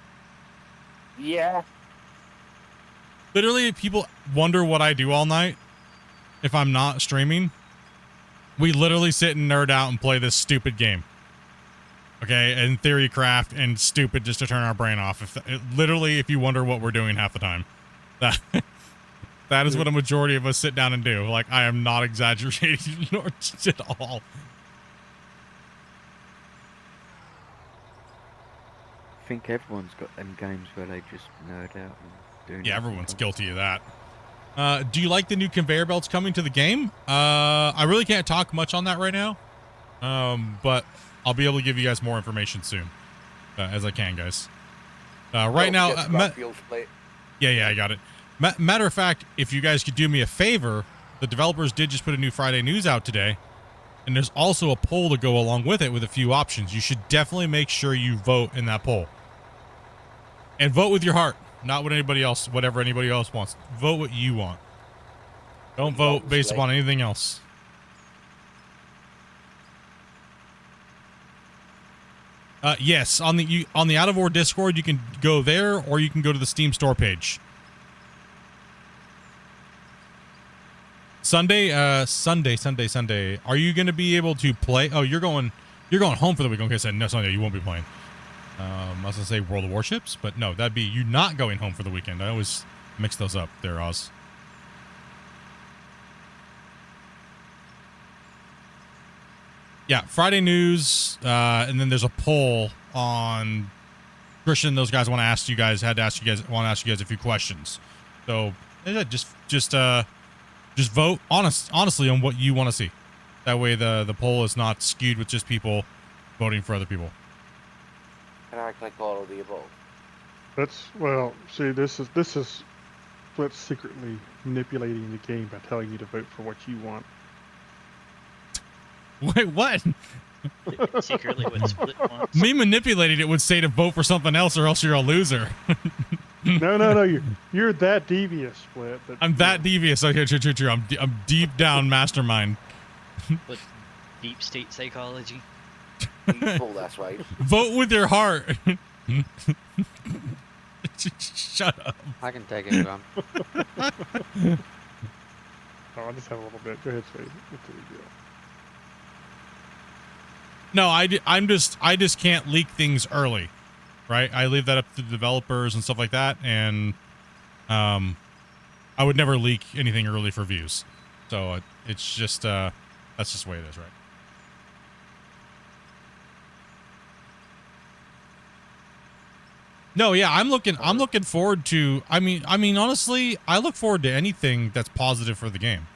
Yeah. Literally, people wonder what I do all night if I'm not streaming. We literally sit and nerd out and play this stupid game. Okay, and theory craft and stupid just to turn our brain off. If you wonder what we're doing half the time, that is what a majority of us sit down and do. Like, I am not exaggerating at all. I think everyone's got them games where they just nerd out and doing. Yeah, everyone's guilty of that. Do you like the new conveyor belts coming to the game? I really can't talk much on that right now. But I'll be able to give you guys more information soon, as I can, guys. Right now, yeah, I got it. Matter of fact, if you guys could do me a favor, the developers did just put a new Friday news out today, and there's also a poll to go along with it with a few options. You should definitely make sure you vote in that poll, and vote with your heart, not what anybody else, whatever anybody else wants. Vote what you want. Don't vote based upon anything else. Yes, on the Out of War Discord, you can go there, or you can go to the Steam store page. Sunday. Are you going to be able to play? Oh, you're going home for the weekend. Okay, so no, Sunday you won't be playing. I was gonna say World of Warships, but no, that'd be you not going home for the weekend. I always mix those up there, Oz. Yeah, Friday news, and then there's a poll on Christian. Those guys want to ask you guys a few questions. So yeah, just vote honestly on what you want to see. That way the poll is not skewed with just people voting for other people. Can I click all of the above? See, this is Split secretly manipulating the game by telling you to vote for what you want. Wait, what? Secretly what Split wants. Me manipulating it would say to vote for something else or else you're a loser. No, you're that devious, Split. I'm that devious. Okay, true. I'm deep down mastermind. What deep state psychology? Pull that way. Vote with your heart. Shut up. I can take it, John. I'll just have a little bit. Go ahead, Spade. No, I just can't leak things early, right? I leave that up to the developers and stuff like that, and I would never leak anything early for views. So it's just that's just the way it is, right? No, yeah, I'm looking forward to. I mean, honestly, I look forward to anything that's positive for the game,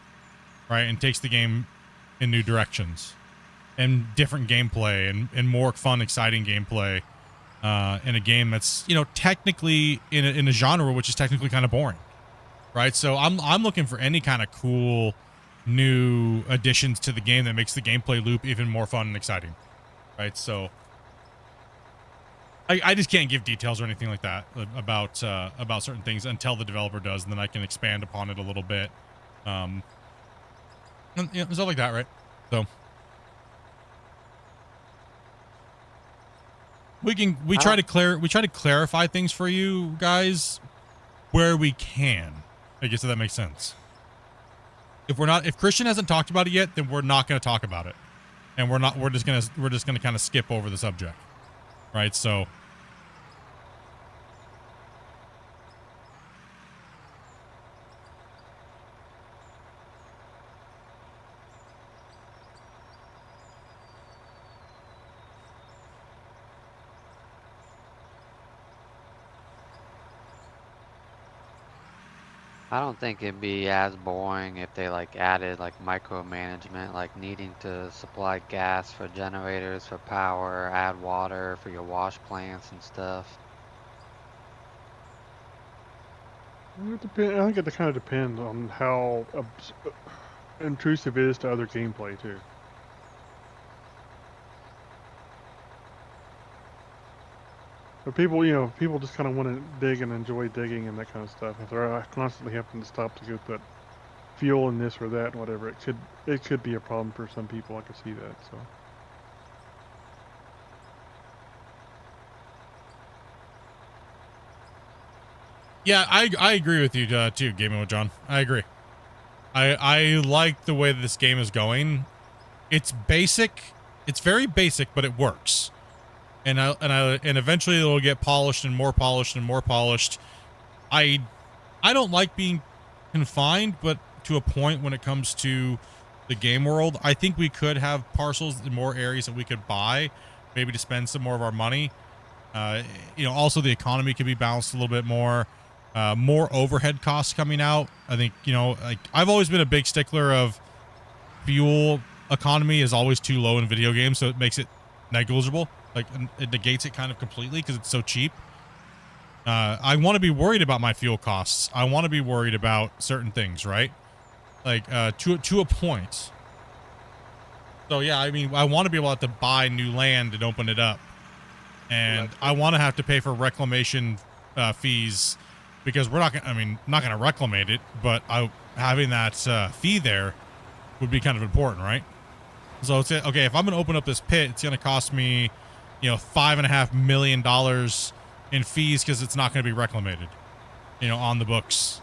right? And takes the game in new directions. And different gameplay and more fun, exciting gameplay in a game that's, technically in a genre which is technically kind of boring, right? So I'm looking for any kind of cool new additions to the game that makes the gameplay loop even more fun and exciting, right? So I just can't give details or anything like that about certain things until the developer does, and then I can expand upon it a little bit, and, stuff like that, right? So. We try to clarify things for you guys where we can. I guess if that makes sense. If Christian hasn't talked about it yet, then we're not going to talk about it, and we're just gonna kind of skip over the subject, right? So. I don't think it'd be as boring if they added micromanagement, like needing to supply gas for generators for power, add water for your wash plants and stuff. I think it kind of depends on how intrusive it is to other gameplay too. But people just kind of want to dig and enjoy digging and that kind of stuff. If they're constantly having to stop to go put fuel in this or that and whatever, it could be a problem for some people. I could see that. So. Yeah, I agree with you too, Gaming with John. I agree. I like the way that this game is going. It's basic. It's very basic, but it works. And eventually it'll get polished and more polished and more polished. I don't like being confined, but to a point when it comes to the game world, I think we could have parcels in more areas that we could buy, maybe to spend some more of our money. Also the economy could be balanced a little bit more. more overhead costs coming out. I think, you know, like I've always been a big stickler of fuel economy is always too low in video games, so it makes it negligible. Like it negates it kind of completely because it's so cheap. I want to be worried about my fuel costs. I want to be worried about certain things, right? Like to a point. So yeah, I mean, I want to be able to buy new land and open it up, and I want to have to pay for reclamation fees because we're not gonna. I mean, not gonna reclamate it, but having that fee there would be kind of important, right? So it's okay. If I'm gonna open up this pit, it's gonna cost me, you know, $5.5 million in fees because it's not gonna be reclamated, you know, on the books.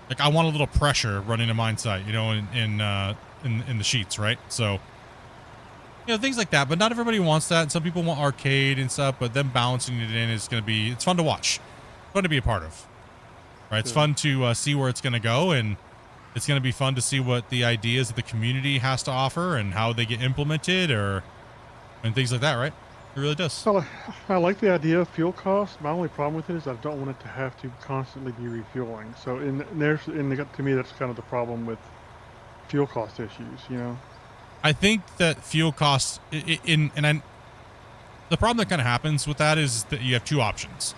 Like I want a little pressure running a mine site, you know, in the sheets, right? So, you know, things like that. But not everybody wants that. Some people want arcade and stuff, but them balancing it in is it's fun to watch, fun to be a part of, right? It's fun to see where it's gonna go, and it's gonna be fun to see what the ideas that the community has to offer and how they get implemented, and things like that, right? It really does. Well, I like the idea of fuel costs. My only problem with it is I don't want it to have to constantly be refueling. So to me, that's kind of the problem with fuel cost issues, you know? I think that fuel costs the problem that kind of happens with that is that you have two options.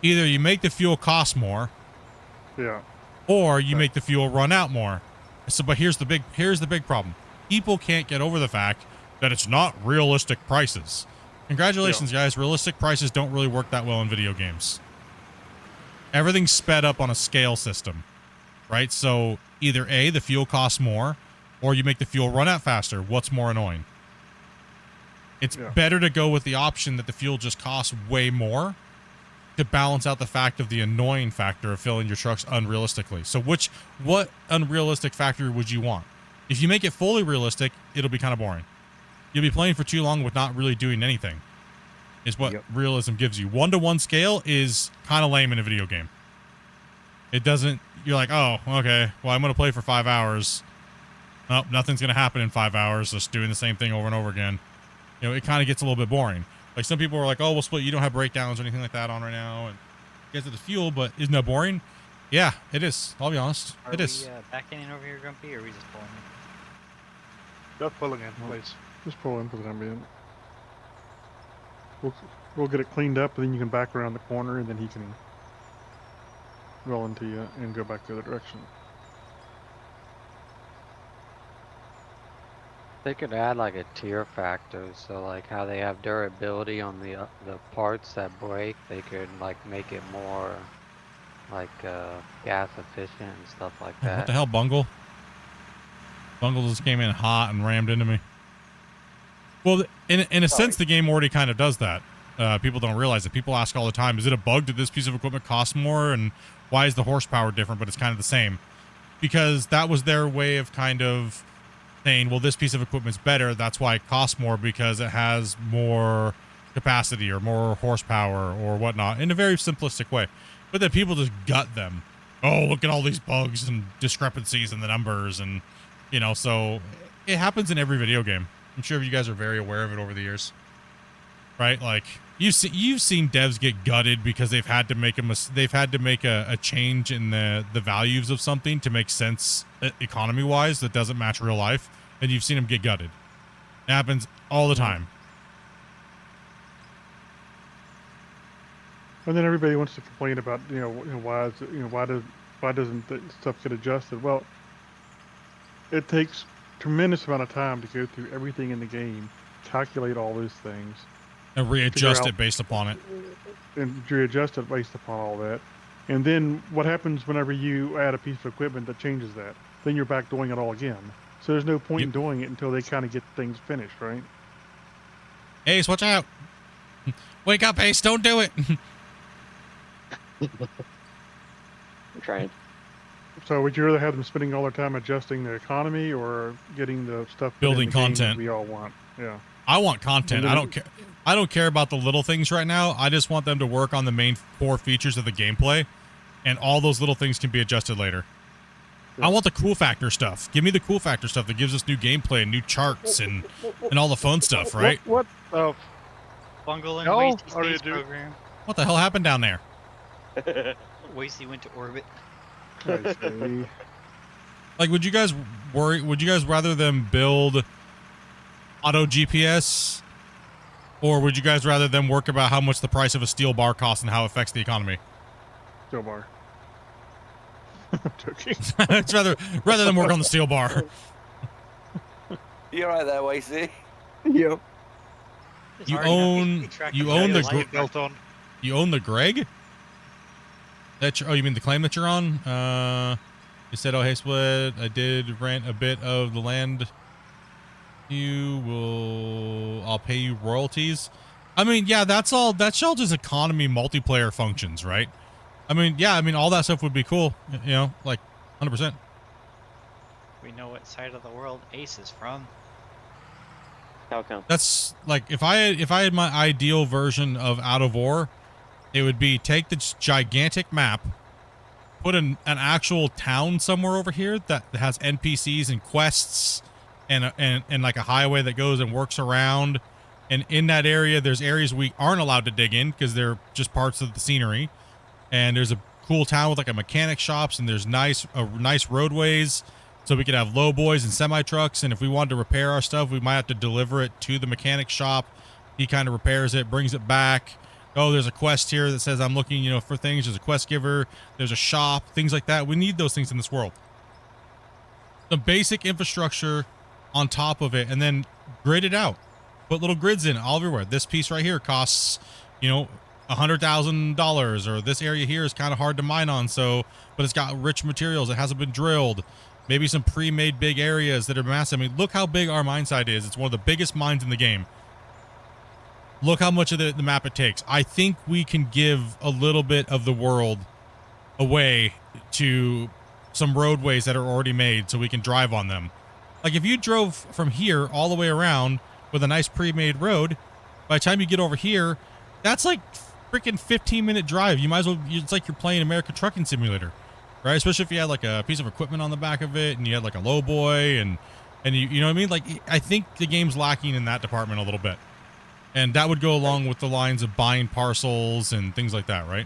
Either you make the fuel cost more, yeah, or you make the fuel run out more. So, but here's the big problem. People can't get over the fact that it's not realistic prices. Congratulations, guys. Realistic prices don't really work that well in video games. Everything's sped up on a scale system, right? So either A, the fuel costs more, or you make the fuel run out faster. What's more annoying? It's better to go with the option that the fuel just costs way more to balance out the fact of the annoying factor of filling your trucks unrealistically. So what unrealistic factor would you want? If you make it fully realistic, it'll be kind of boring. You'll be playing for too long with not really doing anything, is what realism gives you. 1-to-1 scale is kind of lame in a video game. It doesn't, you're like, oh, okay, well, I'm going to play for 5 hours. Oh, nothing's going to happen in 5 hours, just doing the same thing over and over again. You know, it kind of gets a little bit boring. Like some people are like, oh, well, Split, you don't have breakdowns or anything like that on right now. And you get to the fuel, but isn't that boring? Yeah, it is. I'll be honest. It is. Are we backing in over here, Grumpy, or are we just pulling in? Just pulling in, please. Just pull in for the time being. We'll get it cleaned up, and then you can back around the corner, and then he can roll into you and go back the other direction. They could add like a tier factor, so like how they have durability on the parts that break, they could like make it more like gas efficient and stuff like that. What the hell, Bungle? Bungle just came in hot and rammed into me. Well, in a sense, the game already kind of does that. People don't realize it. People ask all the time, is it a bug? Did this piece of equipment cost more? And why is the horsepower different? But it's kind of the same. Because that was their way of kind of saying, well, this piece of equipment's better. That's why it costs more, because it has more capacity or more horsepower or whatnot, in a very simplistic way. But then people just gut them. Oh, look at all these bugs and discrepancies in the numbers. And, you know, so it happens in every video game. I'm sure you guys are very aware of it over the years, right? Like you've seen devs get gutted because they've had to make a change in the values of something to make sense economy wise that doesn't match real life, and you've seen them get gutted. It happens all the time. And then everybody wants to complain about why doesn't the stuff get adjusted? Well, it takes tremendous amount of time to go through everything in the game, calculate all those things, and readjust it based upon it. And readjust it based upon all that. And then what happens whenever you add a piece of equipment that changes that? Then you're back doing it all again. So there's no point in doing it until they kind of get things finished, right? Ace, watch out! Wake up, Ace! Don't do it! I'm trying. So would you rather have them spending all their time adjusting the economy or getting the stuff building in the game content that we all want? Yeah. I want content. I don't care. I don't care about the little things right now. I just want them to work on the main core features of the gameplay, and all those little things can be adjusted later. I want the cool factor stuff. Give me the cool factor stuff that gives us new gameplay and new charts and all the fun stuff, right? What the Bungle and hell Wasty are you Space doing? program. What the hell happened down there? Wasey went to orbit. I see. Like, would you guys rather them build auto GPS, or would you guys rather them work about how much the price of a steel bar costs and how it affects the economy? Steel bar. I'm joking. It's rather than work on the steel bar. You're right there, Wasey. Yep. There's You already enough own track you of own the life. Gre- Built on. you own the Greg? Oh, you mean the claim that you're on? You said, oh hey Split, I did rent a bit of the land. I'll pay you royalties. I mean, yeah, that's all just economy multiplayer functions, right? I mean, yeah, all that stuff would be cool, you know, like 100%. We know what side of the world Ace is from. How come? That's like if I had my ideal version of Out of War, it would be take this gigantic map, put an actual town somewhere over here that has NPCs and quests and like a highway that goes and works around, and in that area there's areas we aren't allowed to dig in because they're just parts of the scenery, and there's a cool town with like a mechanic shops, and there's nice roadways. So we could have low boys and semi trucks, and if we wanted to repair our stuff, we might have to deliver it to the mechanic shop. He kind of repairs it, brings it back. Oh, there's a quest here that says I'm looking, you know, for things. There's a quest giver. There's a shop, things like that. We need those things in this world. The basic infrastructure on top of it, and then grid it out. Put little grids in all everywhere. This piece right here costs, you know, $100,000, or this area here is kind of hard to mine on, so, but it's got rich materials. It hasn't been drilled. Maybe some pre-made big areas that are massive. I mean, look how big our mine site is. It's one of the biggest mines in the game. Look how much of the map it takes. I think we can give a little bit of the world away to some roadways that are already made so we can drive on them. Like if you drove from here all the way around with a nice pre-made road, by the time you get over here, that's like freaking 15-minute drive. You might as well, it's like you're playing American Trucking Simulator. Right, especially if you had like a piece of equipment on the back of it, and you had like a low boy, and you know what I mean. Like I think the game's lacking in that department a little bit, and that would go along with the lines of buying parcels and things like that, right?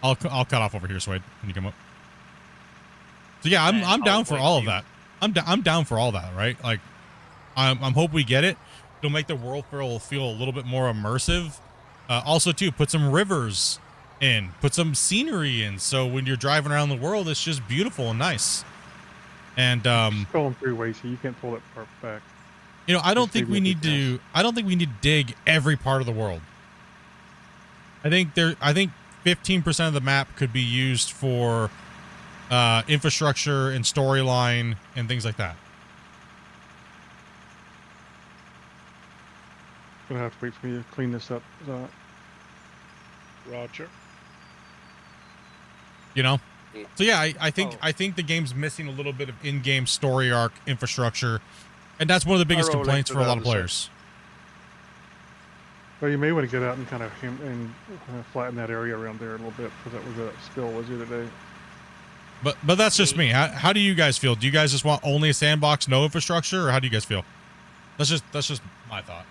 I'll cut off over here, Swade, when you come up. So yeah, I'm down for all of that. I'm down for all that, right? Like I'm hope we get it. It'll make the world feel a little bit more immersive. Also, too, put some rivers in, put some scenery in, so when you're driving around the world, it's just beautiful and nice. And Going through Wasey, you can't pull that part back. you know, I don't think we need to dig every part of the world. I think 15% of the map could be used for infrastructure and storyline and things like that. Gonna have to wait for me to clean this up. Roger. You know? Yeah. So yeah, I think the game's missing a little bit of in-game story arc infrastructure, and that's one of the biggest roll complaints into for a lot that of in a sec. players. Well, you may want to get out and kind of flatten that area around there a little bit, because that was a spill was the other day. But that's just me. How do you guys feel? Do you guys just want only a sandbox, no infrastructure, or how do you guys feel? That's just my thought.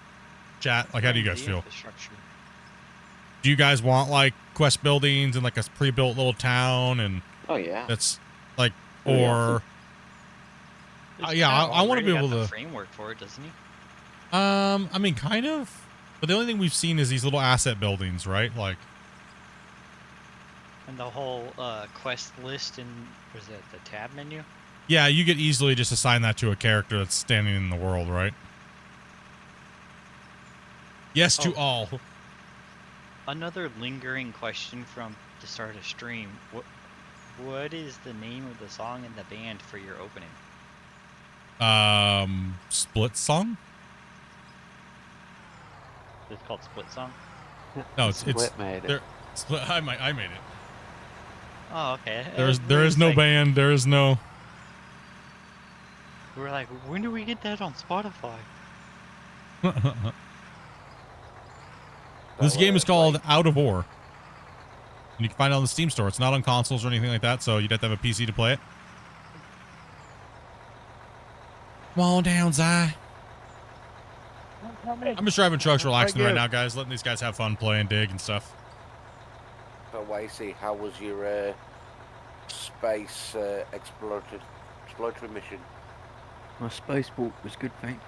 Chat, like, how do you guys feel? Infrastructure. Do you guys want like quest buildings and like a pre-built little town, and Oh yeah. that's like, Oh, yeah. or There's yeah, kinda I want to be already able got the to. framework for it, doesn't he? I mean, kind of. But the only thing we've seen is these little asset buildings, right? Like, And the whole quest list in, was it the tab menu? yeah, you could easily just assign that to a character that's standing in the world, right? Yes to all. Another lingering question from the start of stream. What is the name of the song and the band for your opening? Split song? It's called Split Song? No, it's Split made it. there- Split. I made it. Oh, okay. There is no band. There is no. We're like, when do we get that on Spotify? This game is called Out of War. And you can find it on the Steam store. It's not on consoles or anything like that, so you'd have to have a PC to play it. Come on down, Zai. I'm just driving trucks, relaxing right now, guys. Letting these guys have fun, play, and dig and stuff. But Wasey, how was your space exploratory mission? My spaceport was good, thanks.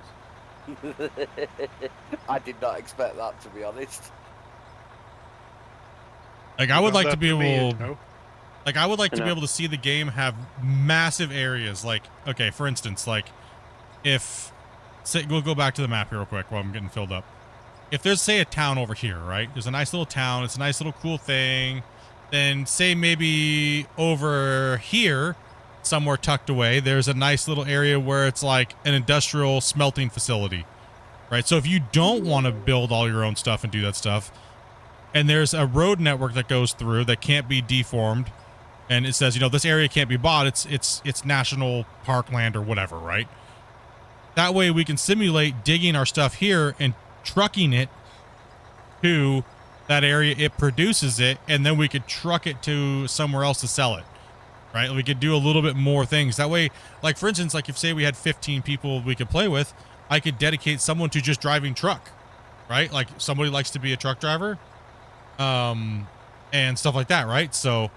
I did not expect that, to be honest. Like I would like to be able, No. like I would like to be No. able to see the game have massive areas. Like, okay, for instance, like if, say, we'll go back to the map here real quick while I'm getting filled up. If there's, say, a town over here, right? There's a nice little town. It's a nice little cool thing. Then say maybe over here, somewhere tucked away, there's a nice little area where it's like an industrial smelting facility, right? So if you don't want to build all your own stuff and do that stuff, and there's a road network that goes through that can't be deformed, and it says, you know, this area can't be bought. It's national park land or whatever, right? That way we can simulate digging our stuff here and trucking it to that area. It produces it, and then we could truck it to somewhere else to sell it, right? We could do a little bit more things. That way, like for instance, like if say we had 15 people we could play with, I could dedicate someone to just driving truck, right? Like somebody likes to be a truck driver, and stuff like that, right? So,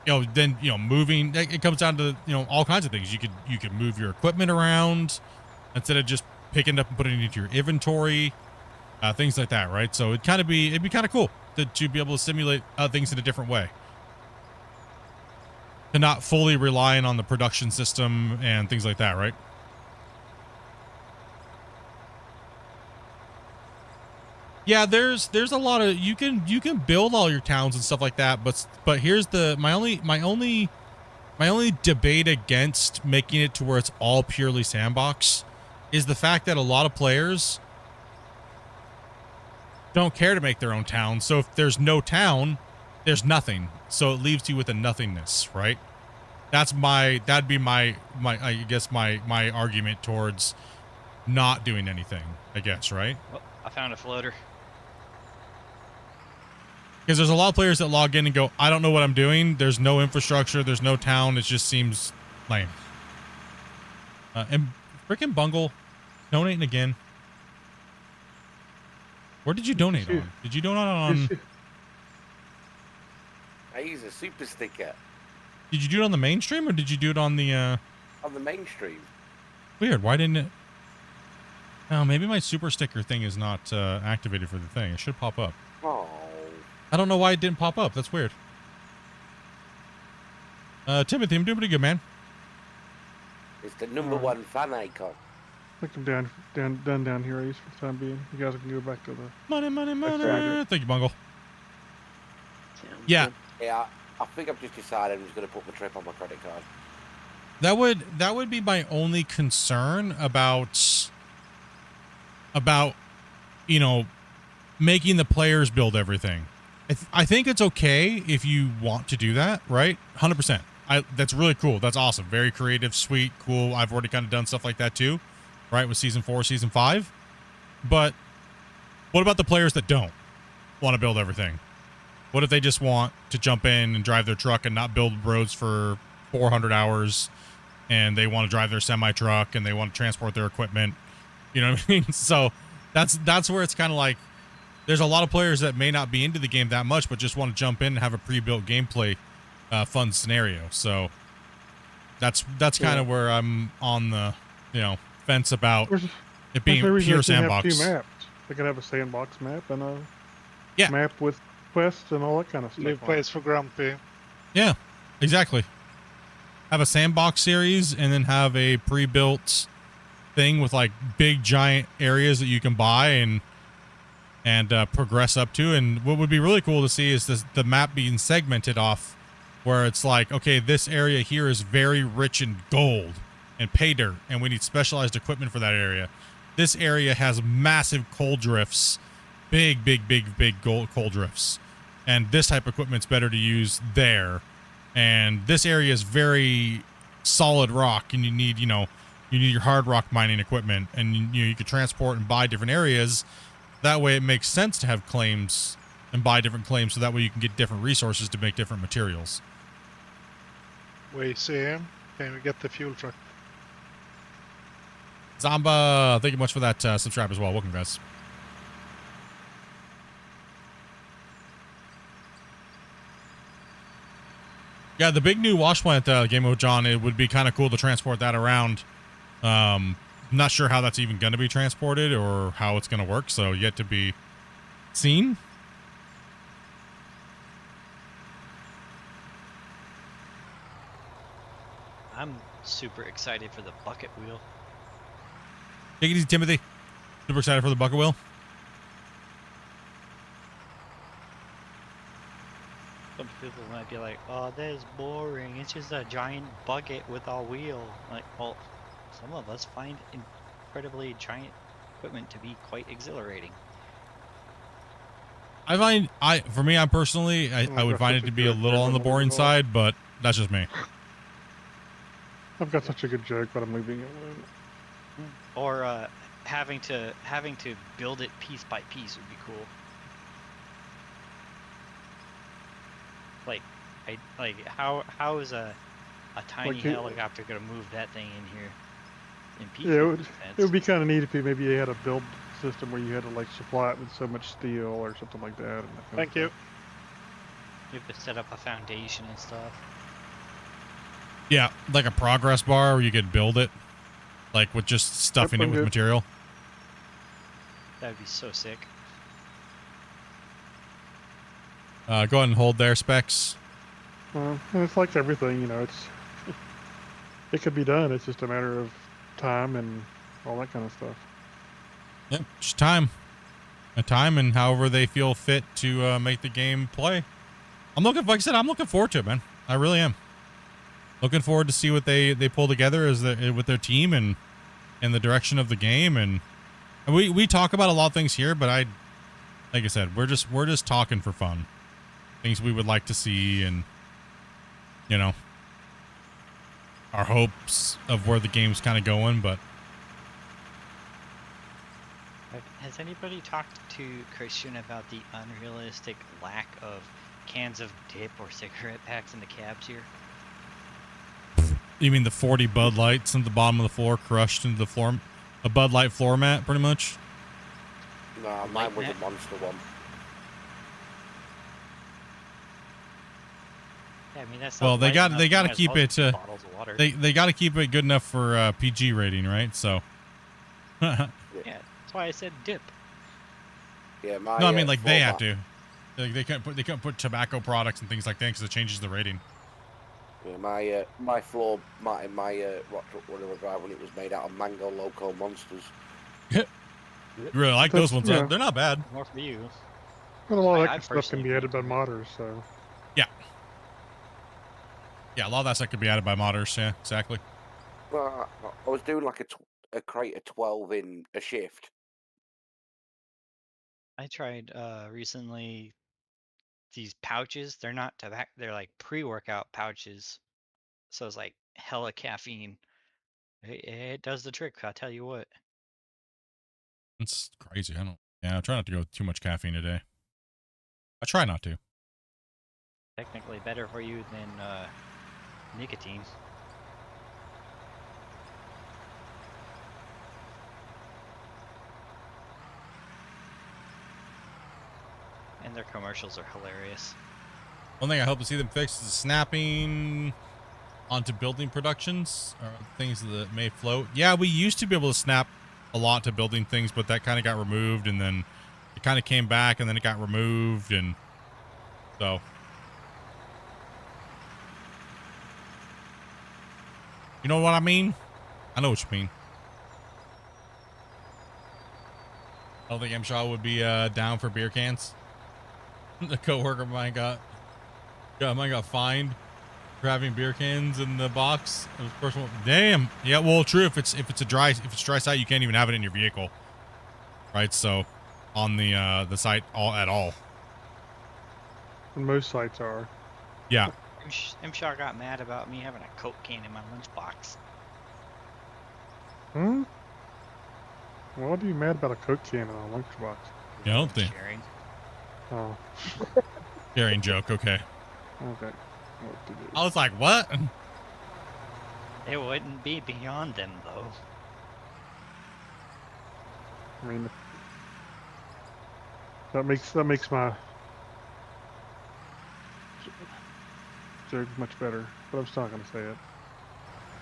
you know, then, you know, moving, it comes down to, you know, all kinds of things. You could move your equipment around instead of just picking it up and putting it into your inventory, things like that, right? So it'd be kind of cool to be able to simulate things in a different way, to not fully relying on the production system and things like that, right? Yeah, there's a lot of, you can build all your towns and stuff like that, but here's my only debate against making it to where it's all purely sandbox is the fact that a lot of players don't care to make their own town. So if there's no town, there's nothing. So it leaves you with a nothingness, right? That'd be my I guess my argument towards not doing anything, I guess, right? Oh, I found a floater. Because there's a lot of players that log in and go, I don't know what I'm doing. There's no infrastructure. There's no town. It just seems lame. And freaking Bungle, donating again. Where did you donate on? Did you donate on? I use a super sticker Did you do it on the mainstream or did you do it on the? on the mainstream. Weird. Why didn't it? Oh, maybe my super sticker thing is not activated for the thing. It should pop up. Oh. I don't know why it didn't pop up. That's weird. Timothy, I'm doing pretty good, man. It's the number one fan icon. I think I'm done down here, Ace, for the time being. You guys can go back to the... Money. Right. Thank you, Bungle. Sounds Yeah. good. Yeah, I think I've just decided I'm just going to put my trip on my credit card. That would be my only concern about you know, making the players build everything. I think it's okay if you want to do that, right? 100%. That's really cool. That's awesome. Very creative, sweet, cool. I've already kind of done stuff like that too, right? With season 4, season 5. But what about the players that don't want to build everything? What if they just want to jump in and drive their truck and not build roads for 400 hours, and they want to drive their semi truck and they want to transport their equipment? You know what I mean? So that's where it's kind of like, there's a lot of players that may not be into the game that much, but just want to jump in and have a pre-built gameplay fun scenario. So that's kind of where I'm on the, you know, fence about it being pure sandbox. Have 2 maps. They could have a sandbox map and a Yeah. map with quests and all that kind of stuff. Leave on place for Grumpy. Yeah, exactly. Have a sandbox series and then have a pre-built thing with like big giant areas that you can buy and progress up to. And what would be really cool to see is the map being segmented off, where it's like, okay, this area here is very rich in gold and pay dirt, and we need specialized equipment for that area. This area has massive coal drifts, big gold coal drifts, and this type of equipment's better to use there. And this area is very solid rock, and you need your hard rock mining equipment, and you could transport and buy different areas. That way it makes sense to have claims and buy different claims, so that way you can get different resources to make different materials. We see him. Can we get the fuel truck? Zamba, thank you much for that subscribe as well. Welcome, guys. Yeah, the big new wash plant game mode, John, it would be kind of cool to transport that around. Not sure how that's even going to be transported or how it's going to work, so yet to be seen. I'm super excited for the bucket wheel. Take it easy, Timothy. Super excited for the bucket wheel. Some people might be like, "Oh, that is boring. It's just a giant bucket with a wheel." Like, well, some of us find incredibly giant equipment to be quite exhilarating. I find for me, I personally, I I've would got find such it a to be a joke little there, on the but I'm boring leaving it alone. side, but that's just me. I've got such a good joke, but I'm leaving it alone. Or having to build it piece by piece would be cool. Like how is a tiny Like it- helicopter gonna move that thing in here in pieces? Yeah, makes it would sense. be kind of neat if maybe you had a build system where you had to like supply it with so much steel or something like that. And that kind of Thank you. stuff. You have to set up a foundation and stuff. Yeah, like a progress bar where you could build it, like with just stuffing I'm it with good. material. That would be so sick. Go ahead and hold there, Specs. And it's like everything, it could be done. It's just a matter of time and all that kind of stuff. Yep, just time. A time and however they feel fit to make the game play. Like I said, I'm looking forward to it, man. I really am. Looking forward to see what they pull together with their team and the direction of the game. And we talk about a lot of things here, but like I said, we're just talking for fun. Things we would like to see, and our hopes of where the game's kind of going. But Has anybody talked to Christian about the unrealistic lack of cans of dip or cigarette packs in the cabs here? you mean the 40 Bud Lights at the bottom of the floor, crushed into the floor, a Bud Light floor mat, pretty much? No, mine was a monster one. Yeah, I mean that's Well, they got to to keep it. bottles of water. They got to keep it good enough for PG rating, right? So. Yeah, that's why I said dip. Yeah, my. No, I mean like they have floor to. Like, they can't put tobacco products and things like that because it changes the rating. mat- Yeah, my floor mat in my whatever drive when it was made out of Mango Loco Monsters. You really like those ones? Yeah. They're not bad. More for you. But a lot of I that stuff can personally be added by think- modders, so. Yeah, a lot of that stuff could be added by modders. Yeah, exactly. Well, I was doing like a crate of 12 in a shift. I tried recently these pouches. They're not tobacco. They're like pre-workout pouches. So it's like hella caffeine. It does the trick. I'll tell you what. It's crazy. I try not to go with too much caffeine today. I try not to. Technically better for you than nicotine. And their commercials are hilarious. One thing I hope to see them fix is snapping onto building productions or things that may float. Yeah, we used to be able to snap a lot to building things, but that kind of got removed, and then it kind of came back, and then it got removed, and so. You know what I mean? I know what you mean. I don't think M. Shaw would be down for beer cans. A coworker of mine got fined for having beer cans in the box. It was the first one. Damn. Yeah. Well, true. If it's dry site, you can't even have it in your vehicle, right? So, on the site at all. And most sites are. Yeah. M. Shaw got mad about me having a Coke can in my lunchbox. Hmm? Well, what are you mad about a Coke can in a lunchbox? Yeah, I don't think. Sharing. Oh, Sharing joke. Okay. okay. What to do? I was like, what? It wouldn't be beyond them though. I mean, that makes my they're much better. But I'm still not gonna say it.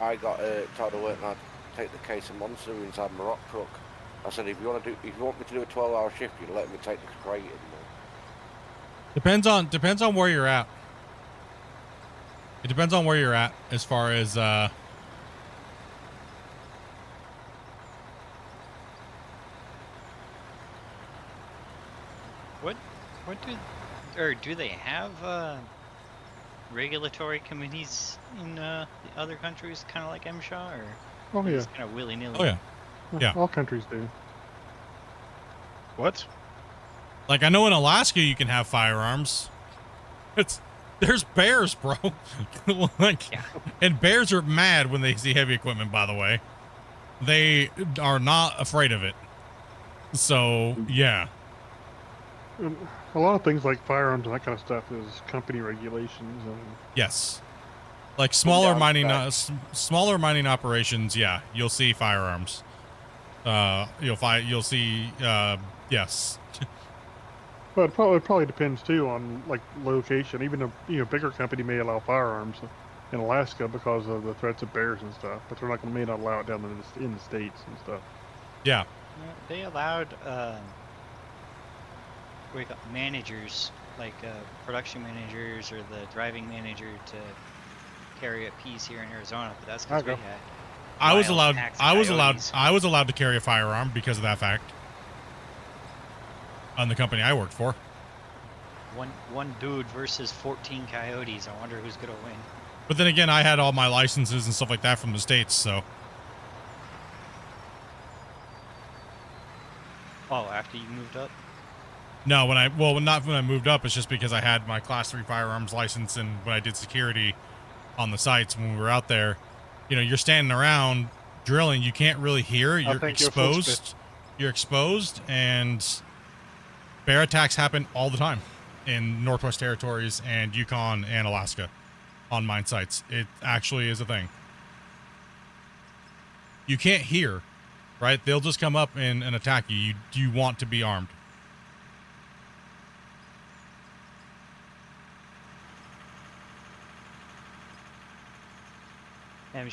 I got told I weren't allowed to take the case of monster inside my rock truck. I said, if you want me to do a 12-hour shift, you let me take the crate in there. Depends on where you're at. It depends on where you're at as far as do they have regulatory committees in the other countries, kind of like MSHA, or Oh yeah. just kind of willy nilly? Oh yeah. Yeah. All countries do. What? Like I know in Alaska you can have firearms. There's bears, bro. Like, Yeah. and bears are mad when they see heavy equipment, by the way. They are not afraid of it. So, yeah. A lot of things like firearms and that kind of stuff is company regulations and Yes. Like smaller down smaller mining operations, yeah, you'll see firearms. You'll see yes. But it probably depends too on like location. Even a bigger company may allow firearms in Alaska because of the threats of bears and stuff, but they're not may not allow it down in the states and stuff. Yeah. They allowed managers, like production managers or the driving manager, to carry a piece here in Arizona, but that's because we had I was wild allowed packs of coyotes. I was allowed to carry a firearm because of that fact. On the company I worked for. One dude versus 14 coyotes. I wonder who's gonna win. But then again, I had all my licenses and stuff like that from the States, so. Oh, after you moved up? No, not when I moved up. It's just because I had my Class 3 firearms license, and when I did security on the sites when we were out there, you're standing around drilling. You can't really hear. You're exposed. You're exposed, and bear attacks happen all the time in Northwest Territories and Yukon and Alaska on mine sites. It actually is a thing. You can't hear, right? They'll just come up and attack you. You want to be armed.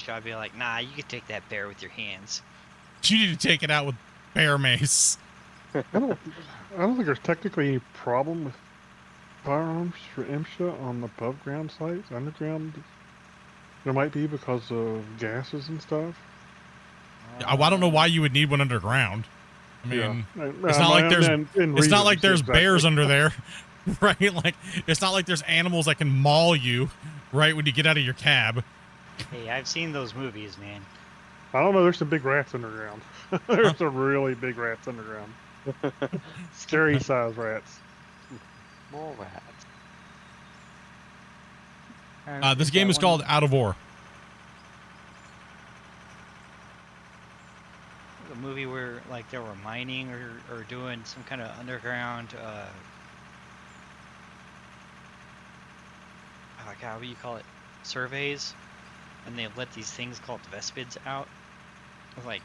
I'd be like, nah, you can take that bear with your hands. You need to take it out with bear mace. I don't think there's technically any problem with firearms for MSHA on above ground sites. Underground, there might be because of gases and stuff. I don't know why you would need one underground. I mean, yeah. It's not like there's bears under there, right? Like it's not like there's animals that can maul you, right, when you get out of your cab. Hey, I've seen those movies, man. I don't know. There's some big rats underground. There's some really big rats underground. Scary size rats. More rats. This game is called Out of War. The movie where like they were mining or doing some kind of underground like how do you call it, surveys, and they let these things called Vespids out, like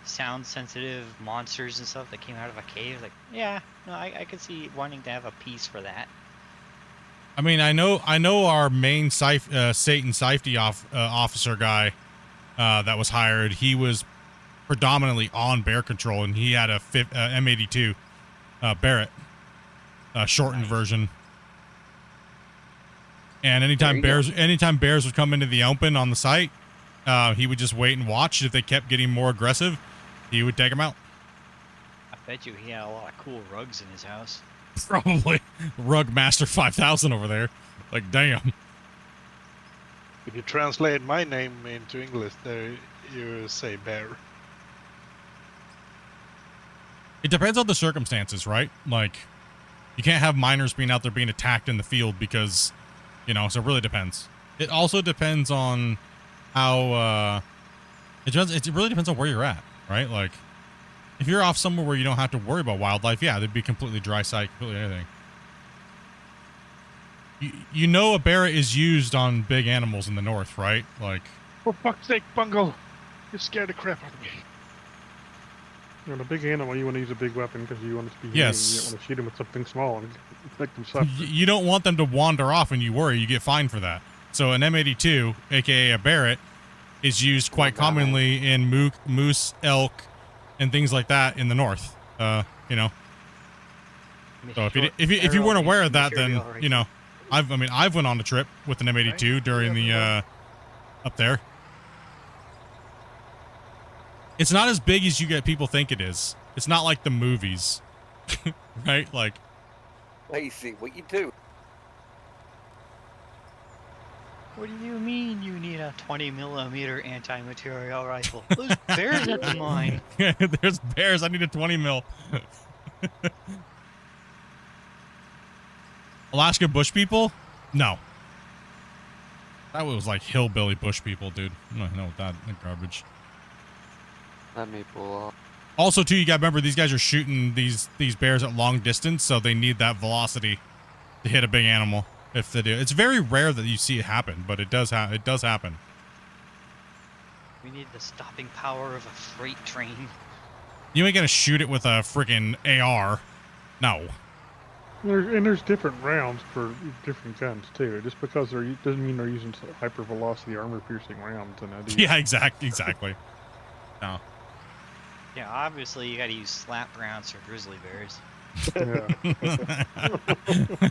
sound sensitive monsters and stuff that came out of a cave. Like, yeah, no, I could see wanting to have a piece for that. I mean, I know our main Satan safety officer guy that was hired. He was predominantly on bear control, and he had a M82 Barrett shortened version. And anytime bears would come into the open on the site, he would just wait and watch. If they kept getting more aggressive, he would take them out. I bet you he had a lot of cool rugs in his house. Probably Rug Master 5000 over there. Like, damn. If you translate my name into English, there you say bear. It depends on the circumstances, right? Like, you can't have miners being out there being attacked in the field because, so it really depends. It also depends on how, it really depends on where you're at, right? Like, if you're off somewhere where you don't have to worry about wildlife, yeah, there'd be completely dry site, completely anything. A bear is used on big animals in the north, right? Like, For fuck's sake, Bungle! You scared the crap out of me. You know, a big animal, you want to use a big weapon because you want it to be humane. Yes. You don't want to shoot them with something small and make them suffer. You don't want them to wander off and you worry. You get fined for that. So an M82, aka a Barrett, is used quite commonly in moose, elk, and things like that in the north. You know. So if you weren't aware of that, then you know, I've went on a trip with an M82 during the up there. It's not as big as you get people think it is. It's not like the movies, right? Like, Basic, what you do? What do you mean you need a 20mm anti-material rifle? There's bears at the mine. There's bears. I need a 20 mil. Alaska bush people? No. That was like hillbilly bush people, dude. I don't know that garbage. Let me pull off. Also, too, you got to remember these guys are shooting these bears at long distance, so they need that velocity to hit a big animal. If they do, it's very rare that you see it happen, but it does happen. We need the stopping power of a freight train. You ain't gonna shoot it with a freaking AR. No. There's different rounds for different guns too. Just because doesn't mean they're using hyper velocity armor piercing rounds. Yeah, exactly. No. Yeah, obviously you gotta use slap rounds for grizzly bears. Yeah.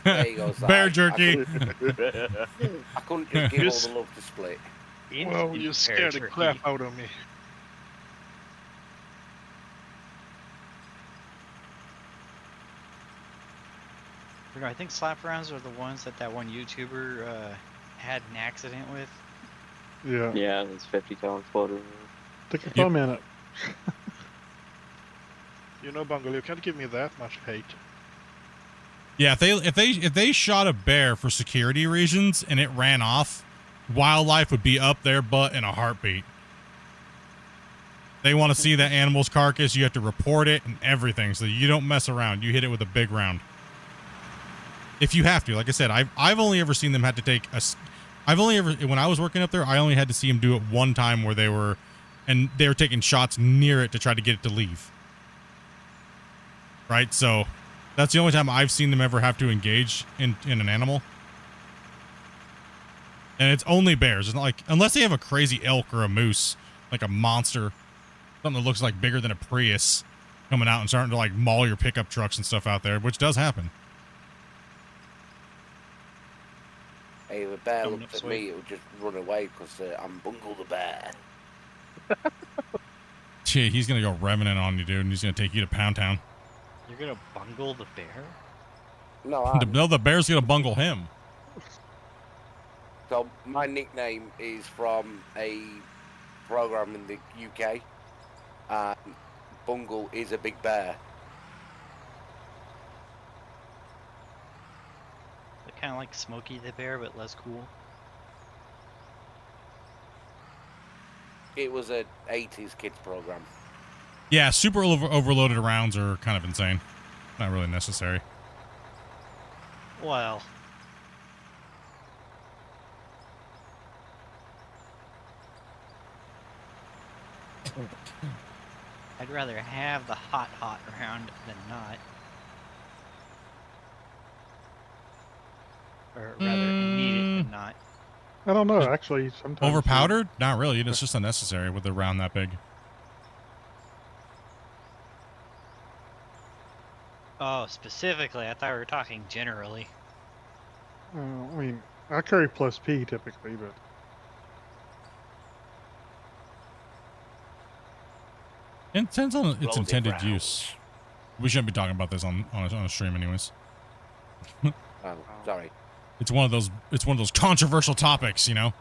There you go, Si. Bear jerky. I couldn't just give all the love to Split. Well, you scared the crap out of me. You know, I think slap rounds are the ones that one YouTuber had an accident with. Yeah. Yeah, it's 50 cal exploder. Stick your thumb in it. You know, Bungle, you can't give me that much hate. Yeah, if they shot a bear for security reasons and it ran off, wildlife would be up their butt in a heartbeat. They want to see that animal's carcass. You have to report it and everything, so you don't mess around. You hit it with a big round. If you have to, like I said, I've only ever seen them had to take a. When I was working up there, I only had to see them do it one time where they were taking shots near it to try to get it to leave. Right, so that's the only time I've seen them ever have to engage in an animal. And it's only bears. It's not like, unless they have a crazy elk or a moose, like a monster, something that looks like bigger than a Prius, coming out and starting to like maul your pickup trucks and stuff out there, which does happen. Hey, if a bear looked at me, it would just run away because I'm Bungle the Bear. Gee, he's gonna go revenant on you, dude, and he's gonna take you to Pound Town. You're gonna bungle the bear? No, the bear's gonna bungle him. So my nickname is from a program in the UK, and Bungle is a big bear. Kind of like Smokey the Bear, but less cool. It was a 80s kids program. Yeah, super overloaded rounds are kind of insane. Not really necessary. Well, I'd rather have the hot round than not. Or rather, need it than not. I don't know. Actually, sometimes Overpowdered? Not really. It's just unnecessary with a round that big. Oh, specifically, I thought we were talking generally. I mean, I carry plus P typically, but It depends on its Loaded intended rounds. use. We shouldn't be talking about this on a stream, anyways. Oh, sorry. It's one of those controversial topics, you know.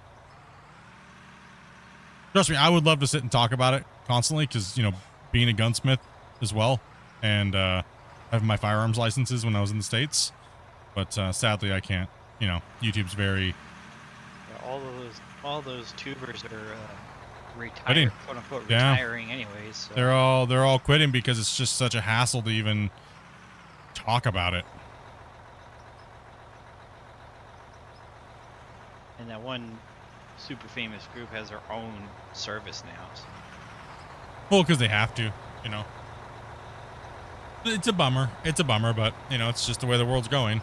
Trust me, I would love to sit and talk about it constantly because, you know, being a gunsmith as well and having my firearms licenses when I was in the States. But sadly, I can't. You know, YouTube's very... Yeah, all those tubers are Quitting. quote unquote Yeah. retiring anyways. So. They're all quitting because it's just such a hassle to even talk about it. And that one super famous group has their own service now. So. Well, because they have to, you know. It's a bummer. It's a bummer, but you know, it's just the way the world's going.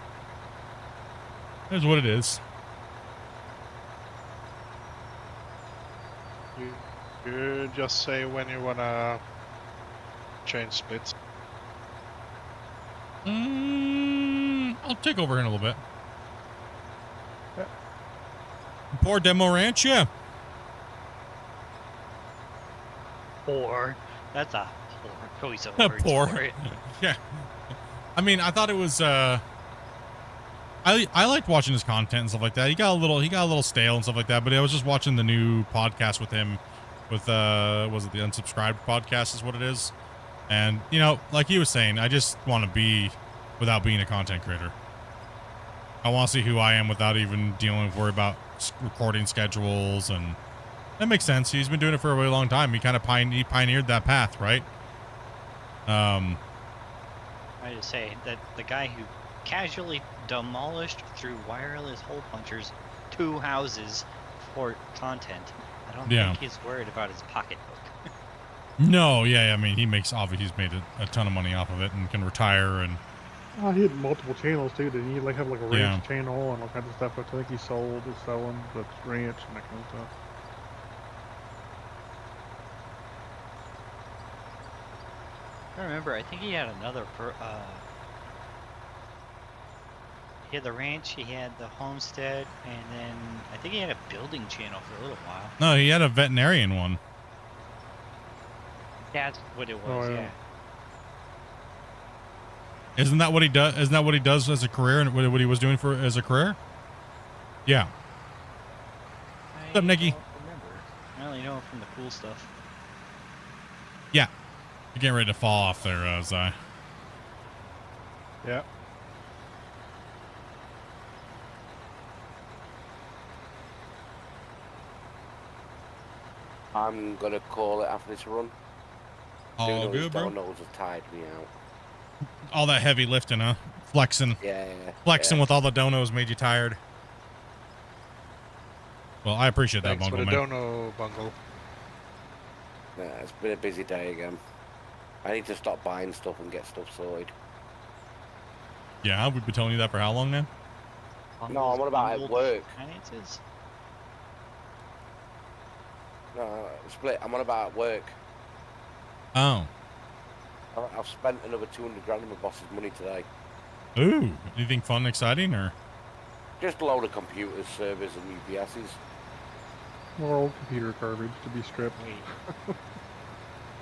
It's what it is. You just say when you wanna change splits. I'll take over here in a little bit. Yeah. Poor Demo Ranch, yeah. Or that's a poor choice of words Poor. for it. Yeah. I mean, I thought it was I liked watching his content and stuff like that. He got a little stale and stuff like that, but I was just watching the new podcast with him with was it the Unsubscribed podcast is what it is. And you know, like he was saying, I just want to be without being a content creator. I want to see who I am without even worry about recording schedules, and that makes sense. He's been doing it for a really long time. He kind of pioneered that path, right? I just say that the guy who casually demolished through wireless hole punchers 2 houses for content, I don't think he's worried about his pocketbook. No, yeah, I mean, he's made a ton of money off of it and can retire and. He had multiple channels too, didn't he? Like have like a ranch Yeah. channel and all kinds of stuff, which I think is selling the ranch and that kind of stuff. I remember, I think he had another he had the ranch, he had the homestead, and then I think he had a building channel for a little while. No, he had a veterinarian one. That's what it was, Oh, yeah. yeah. Isn't that what he does? Isn't that what he does as a career and what he was doing as a career? Yeah. What's up, Nikki? Don't remember. I only know him from the cool stuff. Yeah. You're getting ready to fall off there, Zai. Yeah. I'm gonna call it after this run. All good, bro. Donos have tired me out. All that heavy lifting, huh? Flexing. Yeah. Flexing yeah. with all the donos made you tired. Well, I appreciate that, Thanks for Bungle, the man. dono, Bungle. Yeah, it's been a busy day again. I need to stop buying stuff and get stuff sorted. Yeah, we've been telling you that for how long now? No, I'm on about at work. Finances? No, Split. I'm on about at work. Oh. I've spent another 200 grand of my boss's money today. Ooh. Anything fun and exciting, or? Just a load of computers, servers, and UPSs. More old computer garbage to be stripped. Wait.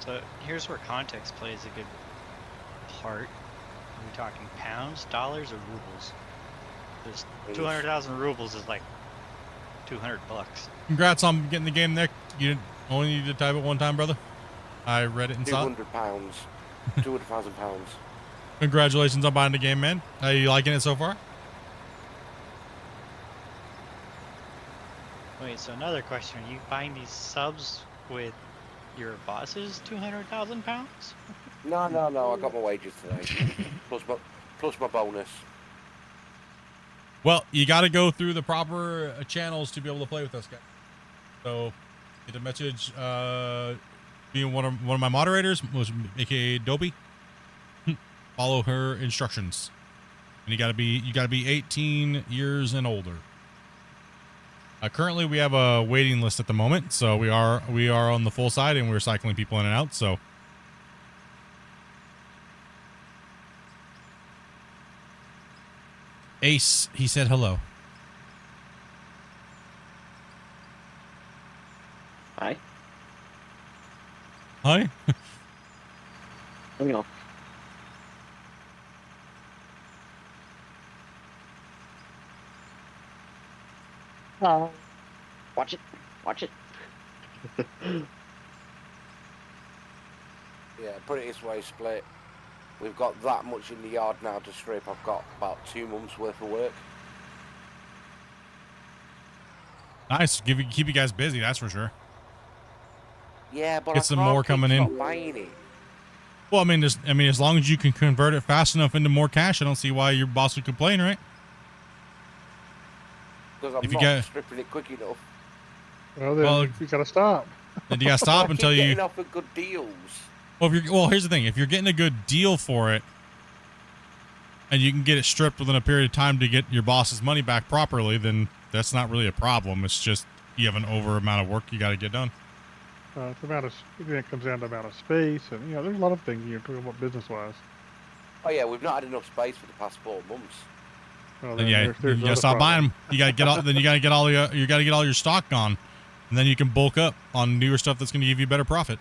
So here's where context plays a good part. Are we talking pounds, dollars, or rubles? Because 200,000 rubles is like 200 bucks. Congrats on getting the game, Nick. You only need to type it one time, brother. I read it and saw it. £200. £200,000. Congratulations on buying the game, man. Are you liking it so far? Wait, so another question. Are you buying these subs with your boss's 200,000 pounds? No, I got my wages today. plus my bonus. Well, you got to go through the proper channels to be able to play with us, guys. So, get a message. Being one of my moderators, aka Dopey. Follow her instructions, and you got to be 18 years and older. Currently, we have a waiting list at the moment, so we are on the full side, and we're cycling people in and out. So. Ace, he said hello. Hi. Hi. Let me know. Watch it. Watch it. Yeah, put it this way, Split. We've got that much in the yard now to strip. I've got about 2 months worth of work. Nice. Keep you guys busy, that's for sure. Yeah, but Get I some can't more keep coming in. stop buying it. Well, I mean, as long as you can convert it fast enough into more cash, I don't see why your boss would complain, right? Because I'm If you not get- stripping it quick enough. Well, then you gotta stop. Then you gotta stop I until keep you. getting offered good deals. Well, here's the thing: if you're getting a good deal for it, and you can get it stripped within a period of time to get your boss's money back properly, then that's not really a problem. It's just you have an over amount of work you got to get done. It's amount of, it comes down to amount of space, and you know, there's a lot of things you're talking about business-wise. Oh yeah, we've not had enough space for the past 4 months. Well, Then, then yeah, there's you other gotta stop buying problems. them. You gotta get all. Then you gotta get all your. You gotta get all your stock gone, and then you can bulk up on newer stuff that's gonna give you better profit.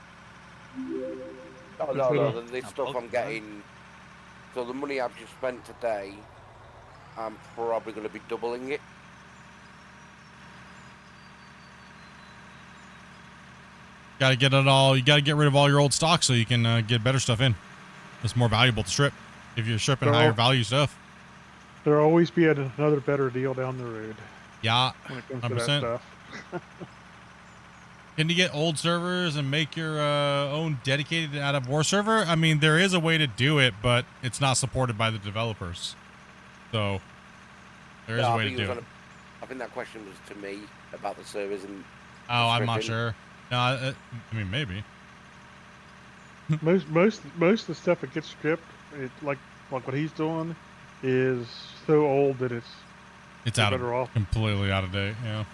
Oh no, this stuff I'm getting. So the money I've just spent today, I'm probably going to be doubling it. Gotta get it all. You gotta get rid of all your old stock so you can get better stuff in. It's more valuable to strip if you're stripping higher value stuff. There'll always be another better deal down the road. Yeah, when it comes 100%. to that stuff. Can you get old servers and make your own dedicated out of war server? I mean, there is a way to do it, but it's not supported by the developers. So there is a way to do it. I think that question was to me about the servers and. Oh, I'm not sure. No, I mean maybe. most of the stuff that gets stripped, like what he's doing, is so old that it's out better of off. completely out of date. Yeah.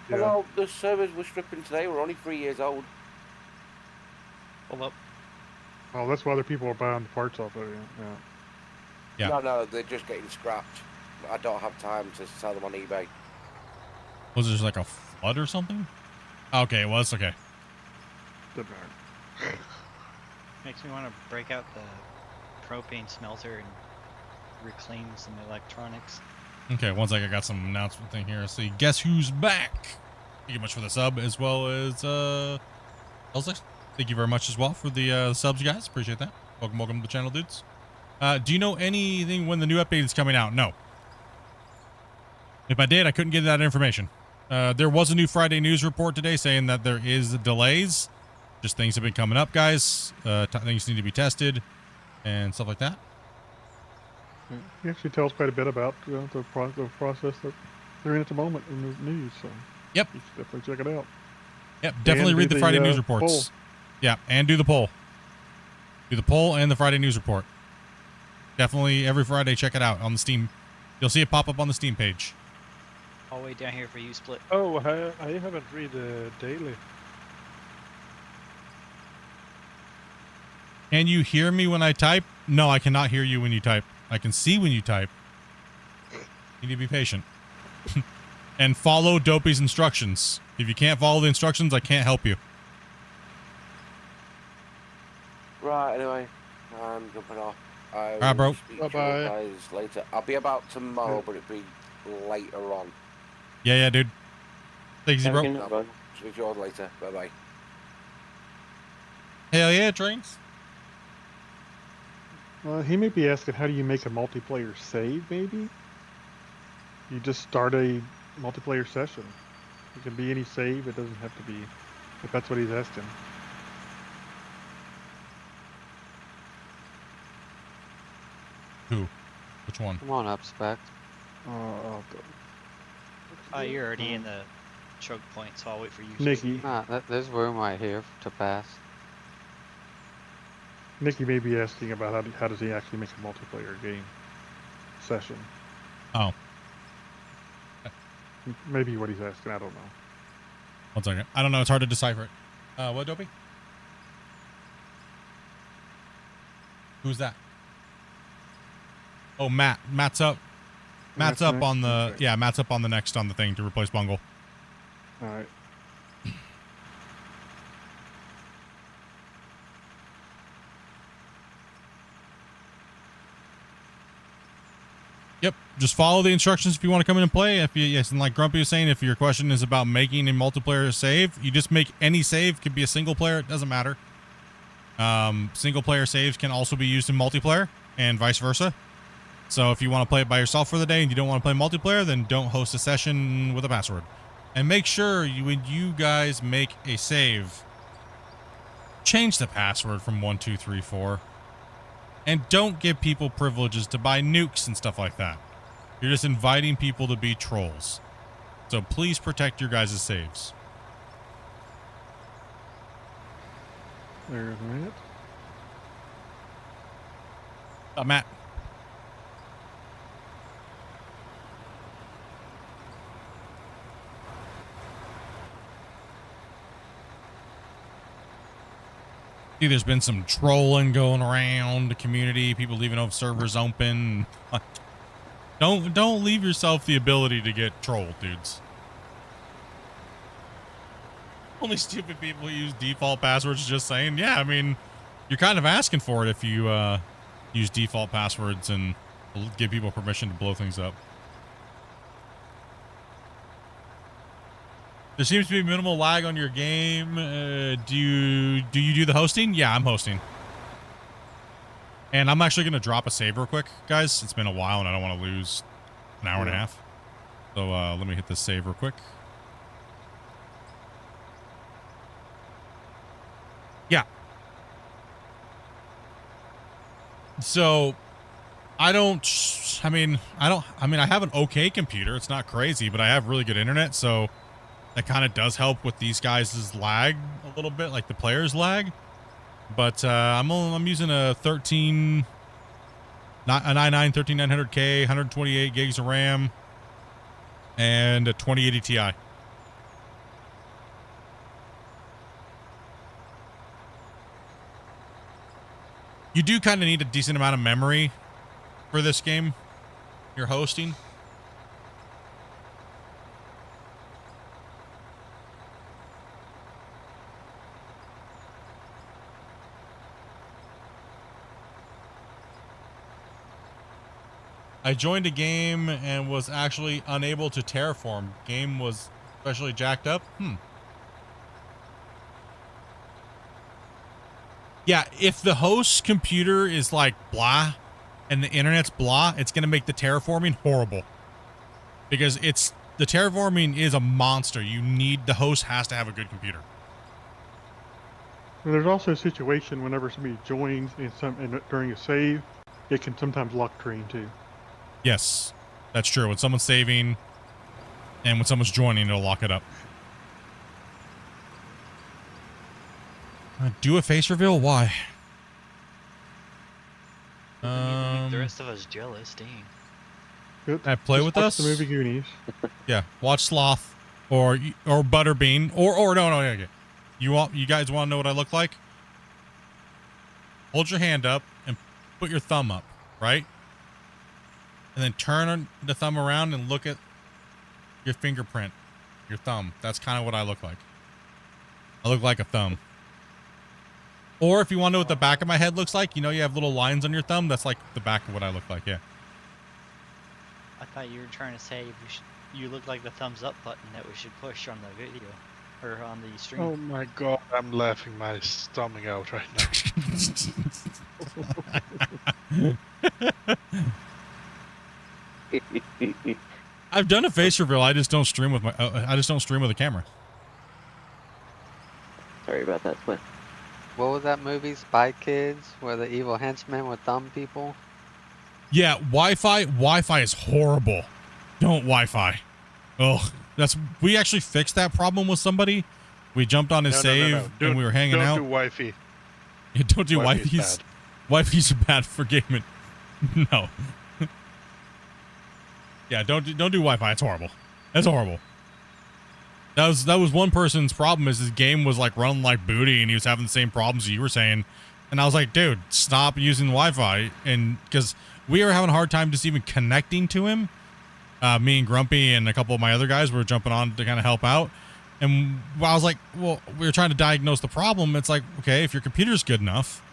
Yeah. Well, the servers we're stripping today were only 3 years old. Hold up. Well, that's why other people are buying the parts off of it. Yeah. Yeah. No, they're just getting scrapped. I don't have time to sell them on eBay. Was there like a flood or something? Okay, well, it's okay. Doesn't matter. Makes me want to break out the propane smelter and reclaim some electronics. Okay, one second, I got some announcement thing here. See, guess who's back? Thank you much for the sub, as well as Elsa. Thank you very much as well for the subs, guys. Appreciate that. Welcome to the channel, dudes. Do you know anything when the new update is coming out? No. If I did, I couldn't get that information. There was a new Friday news report today saying that there is delays. Just things have been coming up, guys. Things need to be tested and stuff like that. He actually tells quite a bit about the process that they're in at the moment in the news. So yep, you should definitely check it out. Yep, definitely read the Friday news reports. Poll. Yeah, and do the poll. Do the poll and the Friday news report. Definitely every Friday, check it out on the Steam. You'll see it pop up on the Steam page. All the way down here for you, Split. Oh, I haven't read the daily. Can you hear me when I type? No, I cannot hear you when you type. I can see when you type. You need to be patient. And follow Dopey's instructions. If you can't follow the instructions, I can't help you. Right, anyway, I'm jumping off. I Alright, bro. will speak to you guys later. I'll be about tomorrow, but it'll be later on. Yeah, dude. Take it easy, bro. No, speak to you all later. Bye-bye. Hell yeah, trains. He may be asking, how do you make a multiplayer save, maybe? You just start a multiplayer session. It can be any save. It doesn't have to be, if that's what he's asking. Who? Which one? Come on up, Spec. You're already in the choke point, so I'll wait for you. Nikki. There's room right here to pass. Nikki may be asking about how does he actually make a multiplayer game session. Oh. Maybe what he's asking, I don't know. One second. I don't know. It's hard to decipher it. What, Dopey? Who's that? Oh, Matt. Matt's up. Matt's up next? on the... Okay. Yeah, Matt's up on the next on the thing to replace Bungle. All right. Yep. Just follow the instructions if you want to come in and play. If you, yes, and like Grumpy was saying, if your question is about making a multiplayer save, you just make any save. Could be a single player. It doesn't matter. Single player saves can also be used in multiplayer and vice versa. So if you want to play it by yourself for the day and you don't want to play multiplayer, then don't host a session with a password. And make sure when you guys make a save, change the password from 1234. And don't give people privileges to buy nukes and stuff like that. You're just inviting people to be trolls. So please protect your guys' saves. There's that. Matt. See, there's been some trolling going around the community, people leaving off servers open. Don't leave yourself the ability to get trolled, dudes. Only stupid people use default passwords. Just saying. Yeah, I mean, you're kind of asking for it if you use default passwords and give people permission to blow things up. There seems to be minimal lag on your game. Do you do the hosting? Yeah, I'm hosting. And I'm actually going to drop a save real quick, guys. It's been a while and I don't want to lose an hour and a half. So let me hit this save real quick. Yeah. So I have an okay computer. It's not crazy, but I have really good internet. So that kind of does help with these guys' lag a little bit, like the players' lag. But I'm using a 13900K, 13900K, 128 gigs of RAM, and a 2080 Ti. You do kind of need a decent amount of memory for this game you're hosting. I joined a game and was actually unable to terraform. Game was especially jacked up. Yeah, if the host's computer is like blah and the internet's blah, it's going to make the terraforming horrible. Because the terraforming is a monster. The host has to have a good computer. And there's also a situation whenever somebody joins and during a save, it can sometimes lock train too. Yes, that's true. When someone's saving and when someone's joining, it'll lock it up. Do a face reveal? Why? Make the rest of us jealous, dang. Good. Play Just with watch us? the movie Goonies. Yeah, watch Sloth or Butterbean or no. Okay. You guys want to know what I look like? Hold your hand up and put your thumb up, right? And then turn the thumb around and look at your fingerprint, your thumb. That's kind of what I look like. I look like a thumb. Or if you want to know what the back of my head looks like, you have little lines on your thumb. That's like the back of what I look like, yeah. I thought you were trying to say you look like the thumbs up button that we should push on the video or on the stream. Oh my god, I'm laughing my stomach out right now. I've done a face reveal. I just don't stream with a camera. Sorry about that, Split. What was that movie, Spy Kids, where the evil henchmen would thumb people? Yeah, Wi-Fi is horrible. Don't Wi-Fi. Oh, we actually fixed that problem with somebody. We jumped on his save and we were hanging out. Don't do Wi-Fi. Yeah, don't do Wi-Fi's. Wi-Fi's are bad for gaming. No. Yeah, don't do Wi-Fi. It's horrible. That's horrible. That was one person's problem. Is his game was like running like booty, and he was having the same problems you were saying. And I was like, dude, stop using Wi-Fi. And because we were having a hard time just even connecting to him. Me and Grumpy and a couple of my other guys were jumping on to kind of help out. And I was like, well, we were trying to diagnose the problem. It's like, okay, if your computer's good enough,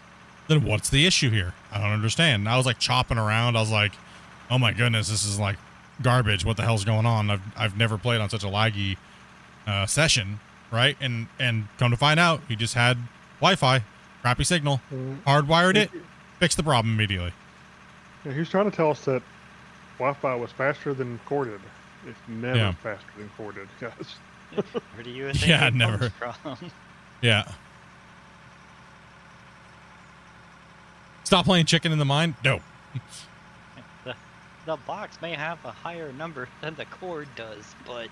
then what's the issue here? I don't understand. And I was like chopping around. I was like, oh my goodness, this is like garbage. What the hell's going on? I've never played on such a laggy session, right? And come to find out, he just had Wi-Fi, crappy signal, hardwired it, fixed the problem immediately. Yeah, he was trying to tell us that Wi-Fi was faster than corded. It's never faster than corded, guys. Where do you think Yeah, it never. comes from? Yeah. Stop playing chicken in the mine? No. The box may have a higher number than the cord does, but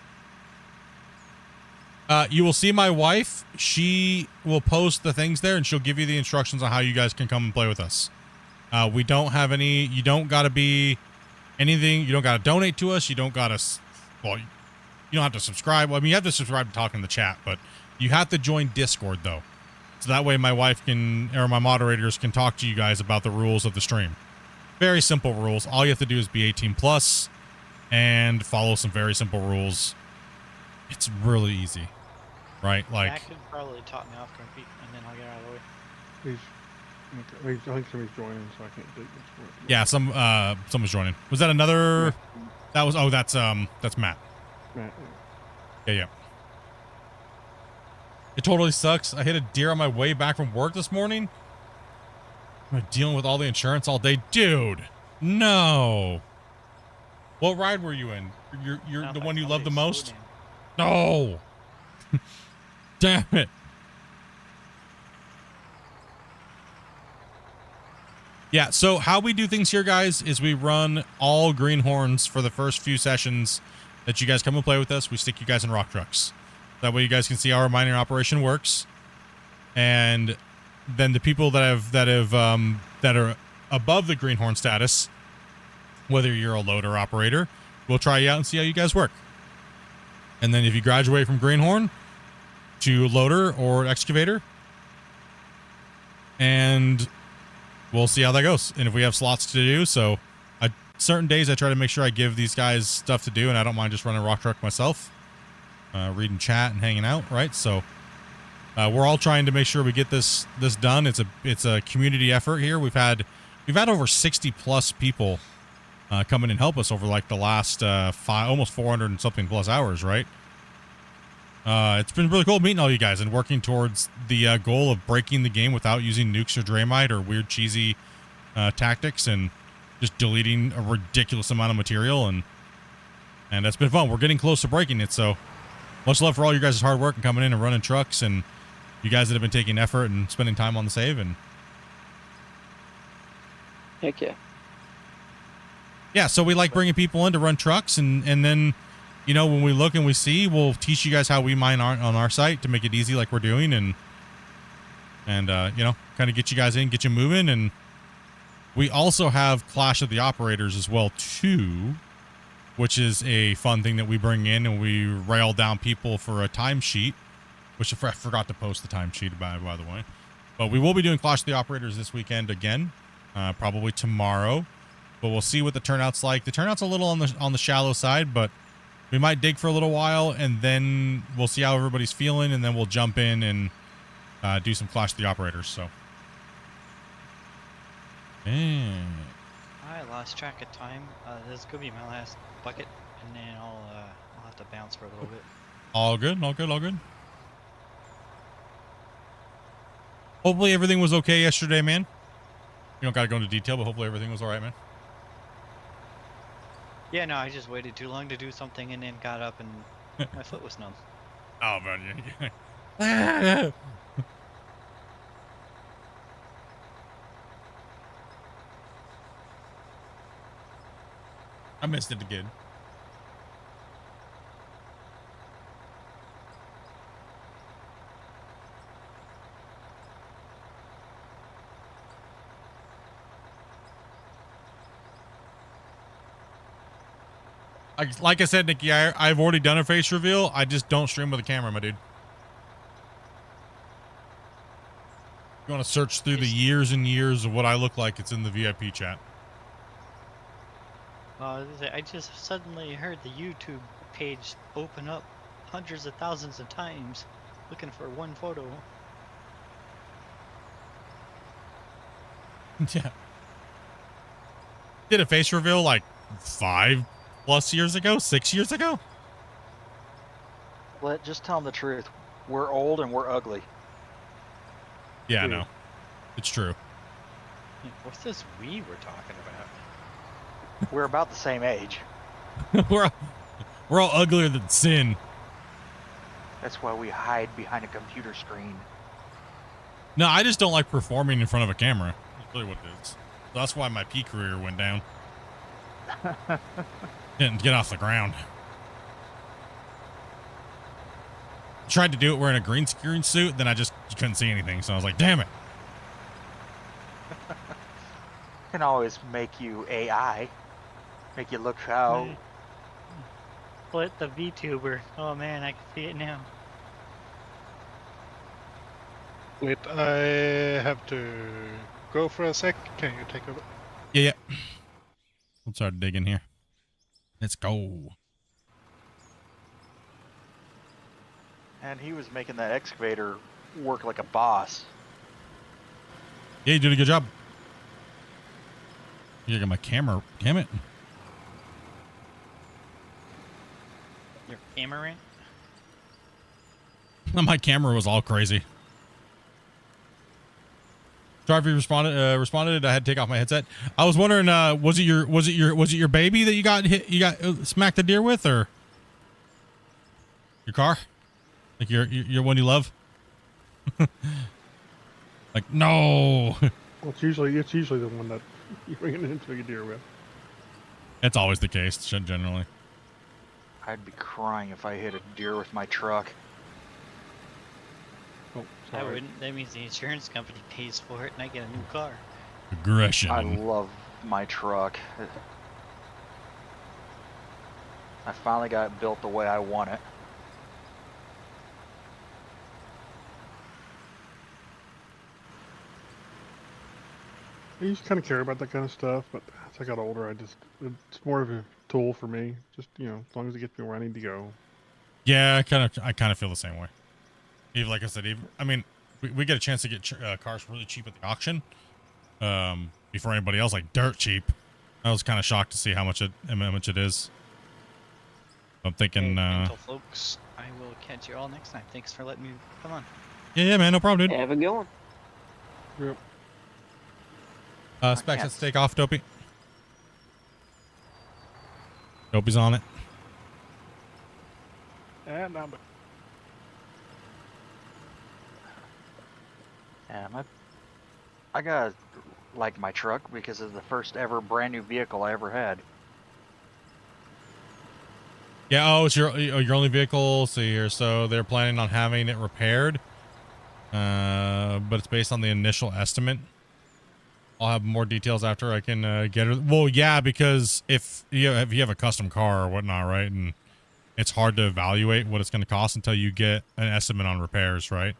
you will see my wife. She will post the things there, and she'll give you the instructions on how you guys can come and play with us. We don't have any. You don't got to be anything. You don't got to donate to us. You don't got to. Well, you don't have to subscribe. Well, I mean, you have to subscribe to talk in the chat, but you have to join Discord though, so that way my wife can or my moderators can talk to you guys about the rules of the stream. Very simple rules. All you have to do is be 18 plus and follow some very simple rules. It's really easy, right? Like, That could probably top me off, Grumpy, and then I'll get out of the way. I think somebody's joining, so I can't take this. yeah, someone's joining. Was that another? That was. Oh, that's Matt. Matt, Yeah. It totally sucks. I hit a deer on my way back from work this morning. I'm dealing with all the insurance all day, dude. No. What ride were you in? You're the one you love the most? No. Damn it. Yeah, so how we do things here, guys, is we run all greenhorns for the first few sessions that you guys come and play with us. We stick you guys in rock trucks. That way you guys can see how our mining operation works. And then the people that are above the greenhorn status, whether you're a loader operator, we'll try you out and see how you guys work. And then if you graduate from greenhorn to loader or excavator, and we'll see how that goes. And if we have slots to do, so certain days I try to make sure I give these guys stuff to do, and I don't mind just running rock truck myself, reading chat and hanging out, right? So we're all trying to make sure we get this done. It's a community effort here. We've had over 60 plus people come in and help us over like the last almost 400 and something plus hours, right? It's been really cool meeting all you guys and working towards the goal of breaking the game without using nukes or Draymite or weird cheesy tactics, and just deleting a ridiculous amount of material, and that's been fun. We're getting close to breaking it, so much love for all you guys' hard work and coming in and running trucks, and you guys that have been taking effort and spending time on the save. And Heck yeah. yeah, so we like bringing people in to run trucks, and then, you know, when we look and we see, we'll teach you guys how we mine on our site to make it easy like we're doing, and you know, kind of get you guys in, get you moving. And we also have Clash of the Operators as well too, which is a fun thing that we bring in, and we rail down people for a timesheet, which I forgot to post the timesheet by the way. But we will be doing Clash of the Operators this weekend again, probably tomorrow. But we'll see what the turnout's like. The turnout's a little on the shallow side, but we might dig for a little while, and then we'll see how everybody's feeling, and then we'll jump in and do some Clash of the Operators. So, I lost track of time. This could be my last bucket, and then I'll have to bounce for a little bit. All good. Hopefully everything was okay yesterday, man. You don't got to go into detail, but hopefully everything was all right, man. Yeah, no, I just waited too long to do something, and then got up, and my foot was numb. Oh, man. I missed it again. Like I said, Nikki, I've already done a face reveal. I just don't stream with a camera, my dude. If you want to search through the years and years of what I look like, it's in the VIP chat. I just suddenly heard the YouTube page open up hundreds of thousands of times looking for one photo. Yeah. Did a face reveal like 5+ years ago, 6 years ago. Just tell them the truth. We're old and we're ugly. Yeah, no, it's true. What's this we were talking about? We're about the same age. we're all uglier than sin. That's why we hide behind a computer screen. No, I just don't like performing in front of a camera. That's really what it is. That's why my P career went down. Didn't get off the ground. Tried to do it wearing a green screen suit, then I just couldn't see anything, so I was like, damn it. Can always make you AI. Make you look how. Split the VTuber. Oh man, I can see it now. Wait, I have to go for a sec. Can you take over? Yeah. We'll start digging here. Let's go. And he was making that excavator work like a boss. Yeah, you did a good job. You got my camera. Damn it. Your camera? My camera was all crazy. Driver responded. I had to take off my headset. I was wondering, was it your baby that you got hit? You got smacked the deer with, or your car? Like your one you love? Like no. Well, it's usually the one that you bring it into a deer with. That's always the case, generally. I'd be crying if I hit a deer with my truck. Oh, I sorry. wouldn't. That means the insurance company pays for it and I get a new car. Aggression. I love my truck. I finally got it built the way I want it. I used to kind of care about that kind of stuff, but as I got older, it's more of a tool for me. Just, as long as it gets me where I need to go. Yeah, I kind of feel the same way. Even like I said, we get a chance to get cars really cheap at the auction. Before anybody else, like dirt cheap. I was kind of shocked to see how much it is. I'm thinking, Gentle folks, I will catch you all next time. Thanks for letting me come on. yeah, man, no problem, dude. Have a good one. Yep. Specs, let's take off, Dopey. Dopey's on it. And I'm Yeah, I gotta like my truck because it's the first ever brand new vehicle I ever had. Yeah, it's your only vehicle. So they're planning on having it repaired. But it's based on the initial estimate. I'll have more details after I can get it. Well, yeah, because if you have a custom car or whatnot, right, and it's hard to evaluate what it's going to cost until you get an estimate on repairs, right?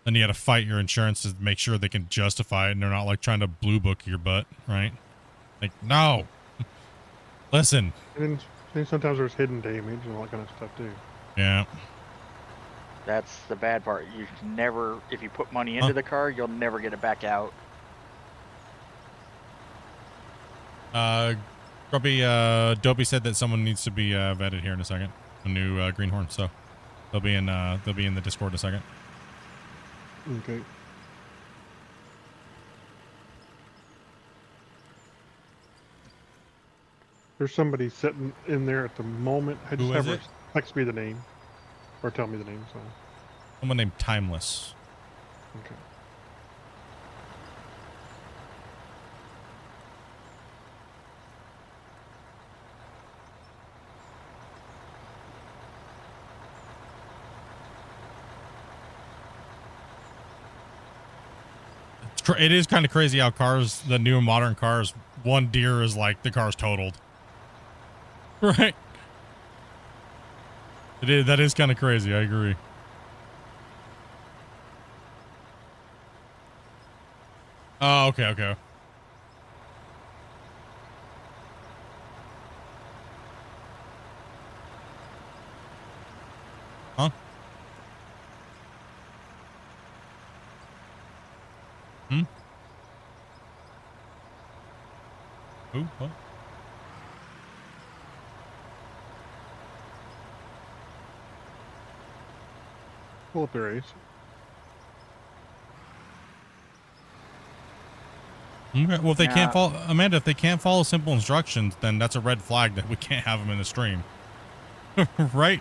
Then you got to fight your insurance to make sure they can justify it, and they're not like trying to blue book your butt, right? Like, no. Listen. And then sometimes there's hidden damage and all that kind of stuff too. Yeah. That's the bad part. You never, if you put money into the car, you'll never get it back out. Dopey said that someone needs to be vetted here in a second. A new greenhorn, so they'll be in the Discord in a second. Okay. There's somebody sitting in there at the moment. I just Who have is her it? text me the name, or tell me the name. So. Someone named Timeless. Okay. It is kind of crazy how cars, the new modern cars, one deer is like the car's totaled. Right. It is. That is kind of crazy. I agree. Oh, okay, okay. Huh? Hmm? Who? What? Pull up their ace. Okay, well, if they can't follow, Amanda, if they can't follow simple instructions, then that's a red flag that we can't have them in the stream. Right?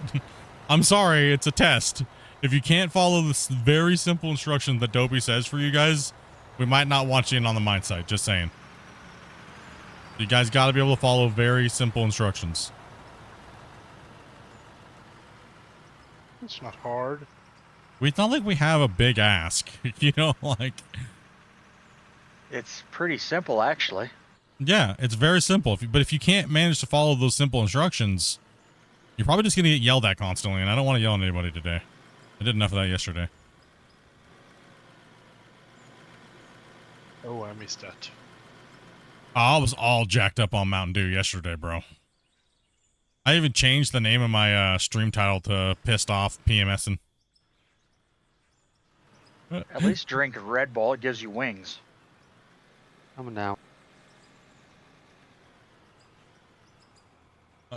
I'm sorry, it's a test. If you can't follow this very simple instructions that Dopey says for you guys, we might not want you in on the mine site. Just saying. You guys got to be able to follow very simple instructions. It's not hard. It's not like we have a big ask, you know, like. It's pretty simple, actually. Yeah, it's very simple. But if you can't manage to follow those simple instructions, you're probably just going to get yelled at constantly, and I don't want to yell at anybody today. I did enough of that yesterday. Oh, I missed that. I was all jacked up on Mountain Dew yesterday, bro. I even changed the name of my stream title to Pissed Off PMSing. At least drink Red Bull. It gives you wings. Coming down.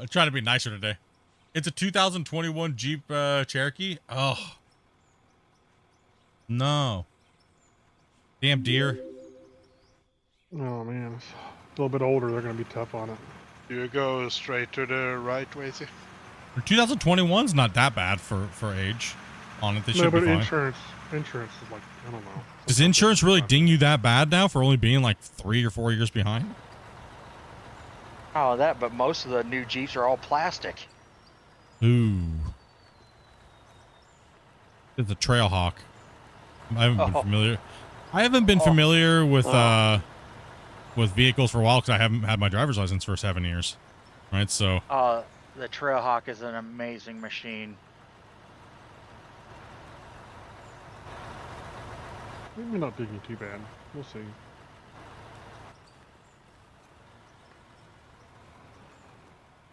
Trying to be nicer today. It's a 2021 Jeep Cherokee. Oh. No. Damn deer. Oh man, it's a little bit older. They're gonna be tough on it. Do you go straight to the right, Wazy? 2021's not that bad for age on it. They No, should be but fine. insurance is like, I don't know. Does insurance really ding you that bad now for only being like 3 or 4 years behind? Oh, that, but most of the new Jeeps are all plastic. Ooh. It's a Trailhawk. I haven't been familiar. I haven't been familiar with vehicles for a while because I haven't had my driver's license for 7 years. Right, so. The Trailhawk is an amazing machine. It may not dig you too bad. We'll see.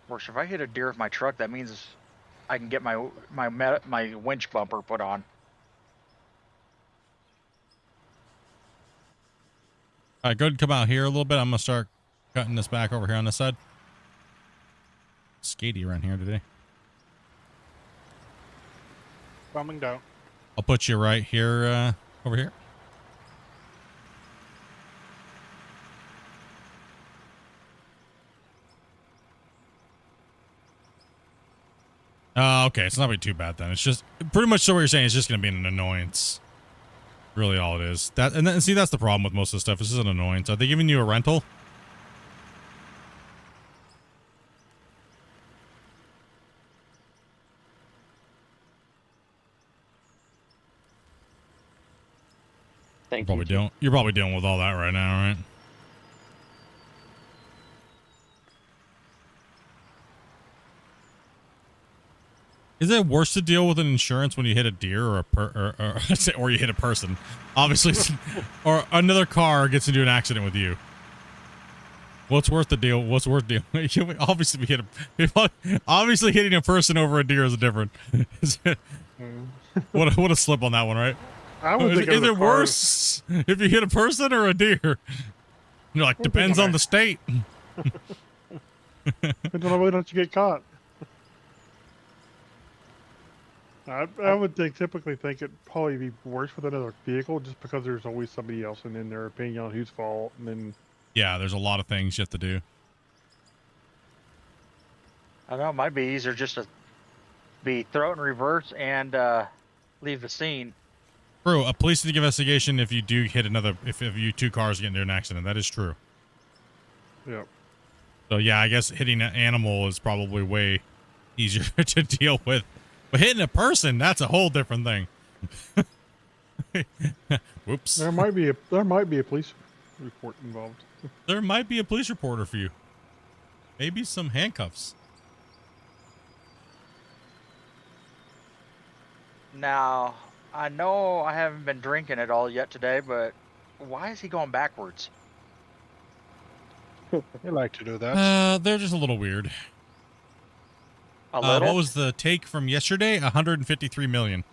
Worse, if I hit a deer with my truck, that means I can get my winch bumper put on. All right, go ahead and come out here a little bit. I'm going to start cutting this back over here on this side. Skatey around here today. Coming down. I'll put you right here, over here. Okay, it's not going to be too bad then. It's just pretty much so what you're saying. It's just going to be an annoyance. Really all it is. See, that's the problem with most of the stuff. This is an annoyance. Are they giving you a rental? You're probably dealing with all that right now, right? Is it worse to deal with an insurance when you hit a deer or or you hit a person? Obviously, or another car gets into an accident with you. What's worth the deal? What's worth dealing? Obviously, obviously hitting a person over a deer is different. What a slip on that one, right? I would think is it worse if you hit a person or a deer? You're like, depends on the state. Depends on whether or not you get caught. I would typically think it'd probably be worse with another vehicle just because there's always somebody else and then their opinion on whose fault. And then, yeah, there's a lot of things you have to do. I don't know. It might be easier just to throw it in reverse and leave the scene. True. A police investigation if you do hit if you two cars get into an accident. That is true. yeah. So yeah, I guess hitting an animal is probably way easier to deal with. But hitting a person, that's a whole different thing. Whoops. There might be a police report involved. There might be a police reporter for you. Maybe some handcuffs. Now, I know I haven't been drinking at all yet today, but why is he going backwards? They like to do that. They're just a little weird. A little? What was the take from yesterday? 153 million.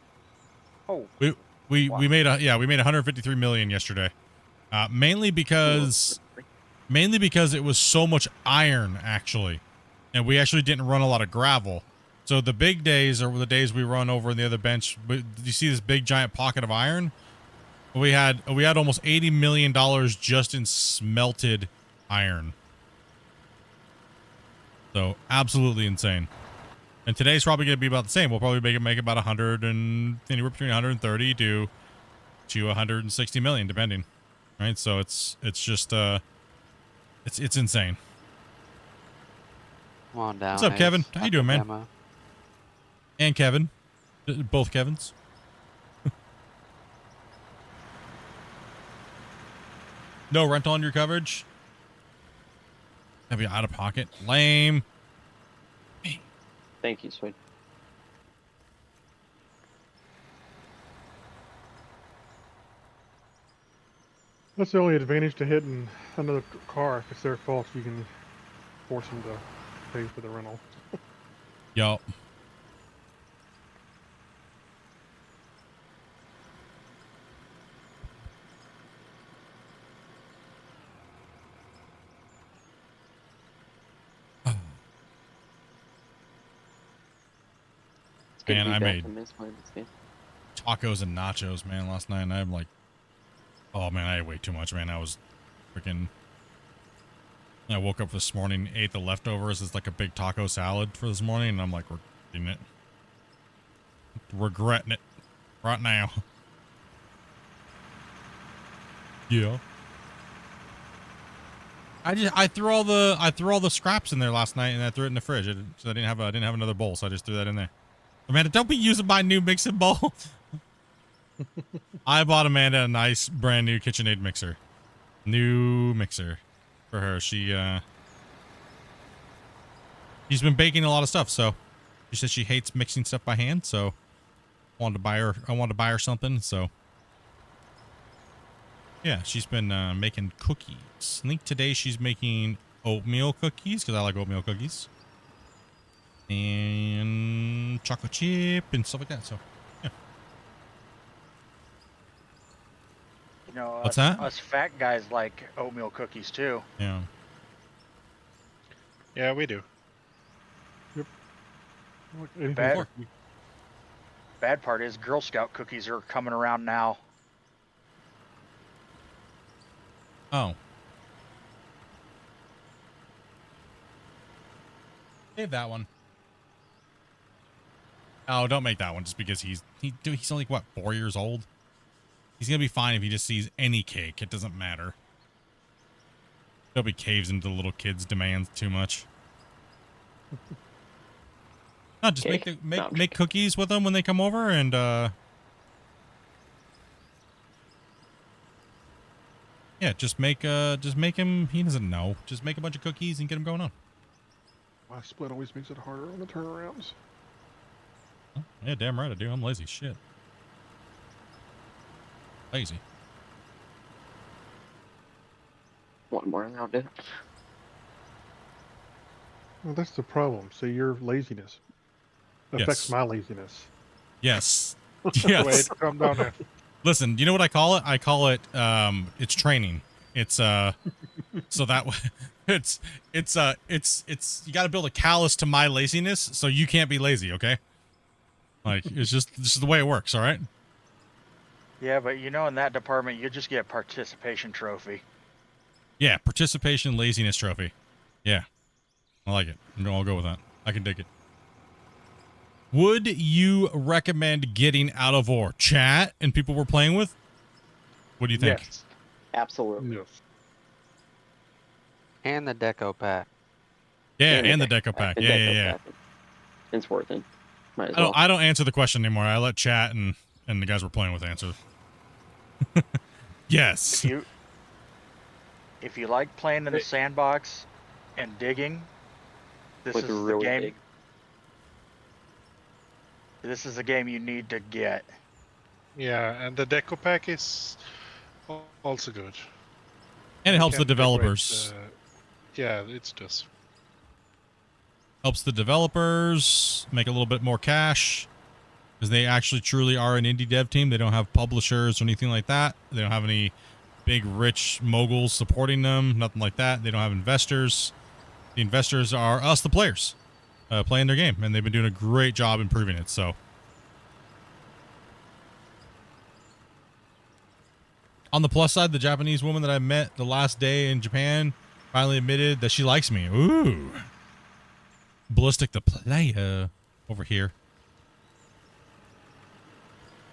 Oh. We made 153 million yesterday. Mainly because it was so much iron actually, and we actually didn't run a lot of gravel. So the big days are the days we run over in the other bench. But you see this big giant pocket of iron? We had almost $80 million just in smelted iron. So absolutely insane. And today's probably going to be about the same. We'll probably make about 100 and anywhere between 130 to 160 million, depending. Right? So it's just it's insane. Come on down. What's up, Kevin? How you doing, man? Ammo. And Kevin, both Kevins. No rental on your coverage? That'd be out of pocket. Lame. Thank you, Sweet. That's the only advantage to hitting another car. If it's their fault, you can force them to pay for the rental. Yup. Man, I made tacos and nachos, man, last night. And I'm like, oh man, I ate way too much, man. I was freaking. I woke up this morning, ate the leftovers as like a big taco salad for this morning, and I'm like, regretting it right now. Yeah. I threw all the scraps in there last night, and I threw it in the fridge. So I didn't have another bowl, so I just threw that in there. Amanda, don't be using my new mixing bowl. I bought Amanda a nice brand new KitchenAid mixer. New mixer for her. She's been baking a lot of stuff, so she says she hates mixing stuff by hand, so I wanted to buy her something, so yeah, she's been making cookies. I think today she's making oatmeal cookies because I like oatmeal cookies. And chocolate chip and stuff like that. So, yeah. You know, What's that? Us fat guys like oatmeal cookies too. Yeah. Yeah, we do. Bad, bad part is Girl Scout cookies are coming around now. Oh. Save that one. Oh, don't make that one just because he's only, what, 4 years old? He's going to be fine if he just sees any cake. It doesn't matter. Nobody caves into the little kid's demands too much. No, just make cookies with them when they come over, and yeah, just make him. He doesn't know. Just make a bunch of cookies and get him going on. My split always makes it harder on the turnarounds. Oh, yeah, damn right I do. I'm lazy as shit. Lazy. One more and I'll do it. Well, that's the problem. See, your laziness affects Yes. my laziness. Yes. Yes. Wait, calm down there. Listen, you know what I call it? I call it it's training. It's so that way it's you got to build a callus to my laziness so you can't be lazy, okay? Like it's just the way it works, all right? Yeah, but you know, in that department, you just get a participation trophy. Yeah, participation laziness trophy. Yeah. I like it. I'll go with that. I can dig it. Would you recommend getting out of war? Chat and people we're playing with? What do you think? Yes, absolutely. Yes. And the deco pack. Yeah, and the deco pack. Yeah. It's worth it. Might as well. I don't answer the question anymore. I let chat and the guys we're playing with answer. Yes. If you like playing in the sandbox and digging, this Like is the really game. big. This is a game you need to get. Yeah, and the deco pack is also good. And it You helps the can decorate, developers. yeah, it's just. Helps the developers make a little bit more cash because they actually truly are an indie dev team. They don't have publishers or anything like that. They don't have any big rich moguls supporting them, nothing like that. They don't have investors. The investors are us, the players, playing their game, and they've been doing a great job improving it. So on the plus side, the Japanese woman that I met the last day in Japan finally admitted that she likes me. Ooh. Ballistic the player over here.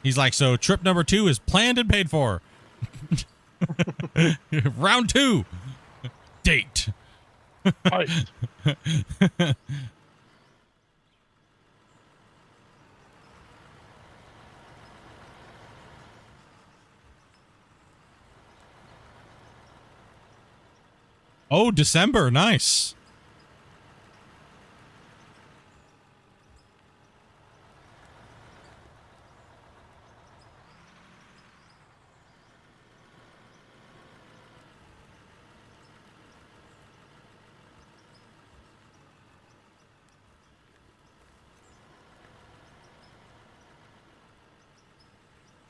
He's like, so trip number 2 is planned and paid for. Round 2. Date. Right. Oh, December. Nice.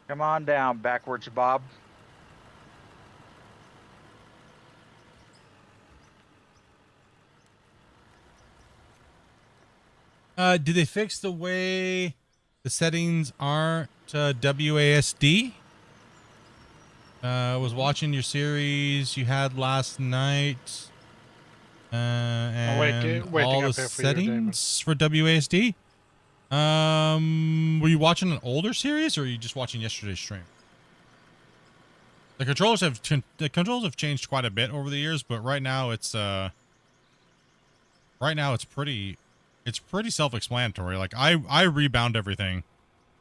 Come on down, backwards, Bob. Did they fix the way the settings aren't WASD? Was watching your series you had last night. And waiting all up the here for you, Damon. settings for WASD. Were you watching an older series, or are you just watching yesterday's stream? The controllers have changed quite a bit over the years, but right now it's pretty self-explanatory. Like I rebound everything.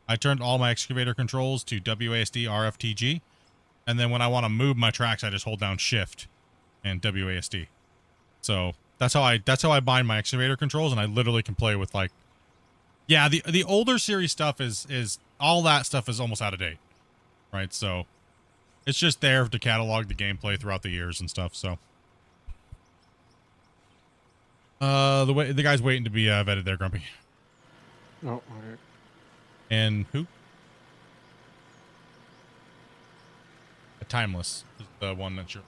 I turned all my excavator controls to WASD RFTG, and then when I want to move my tracks, I just hold down Shift and WASD. So that's how I bind my excavator controls, and I literally can play with, like, yeah, the older series stuff is all that stuff is almost out of date, right? So it's just there to catalog the gameplay throughout the years and stuff. So the guy's waiting to be vetted there, Grumpy. Oh, all right. And who? A Timeless is the one that you're.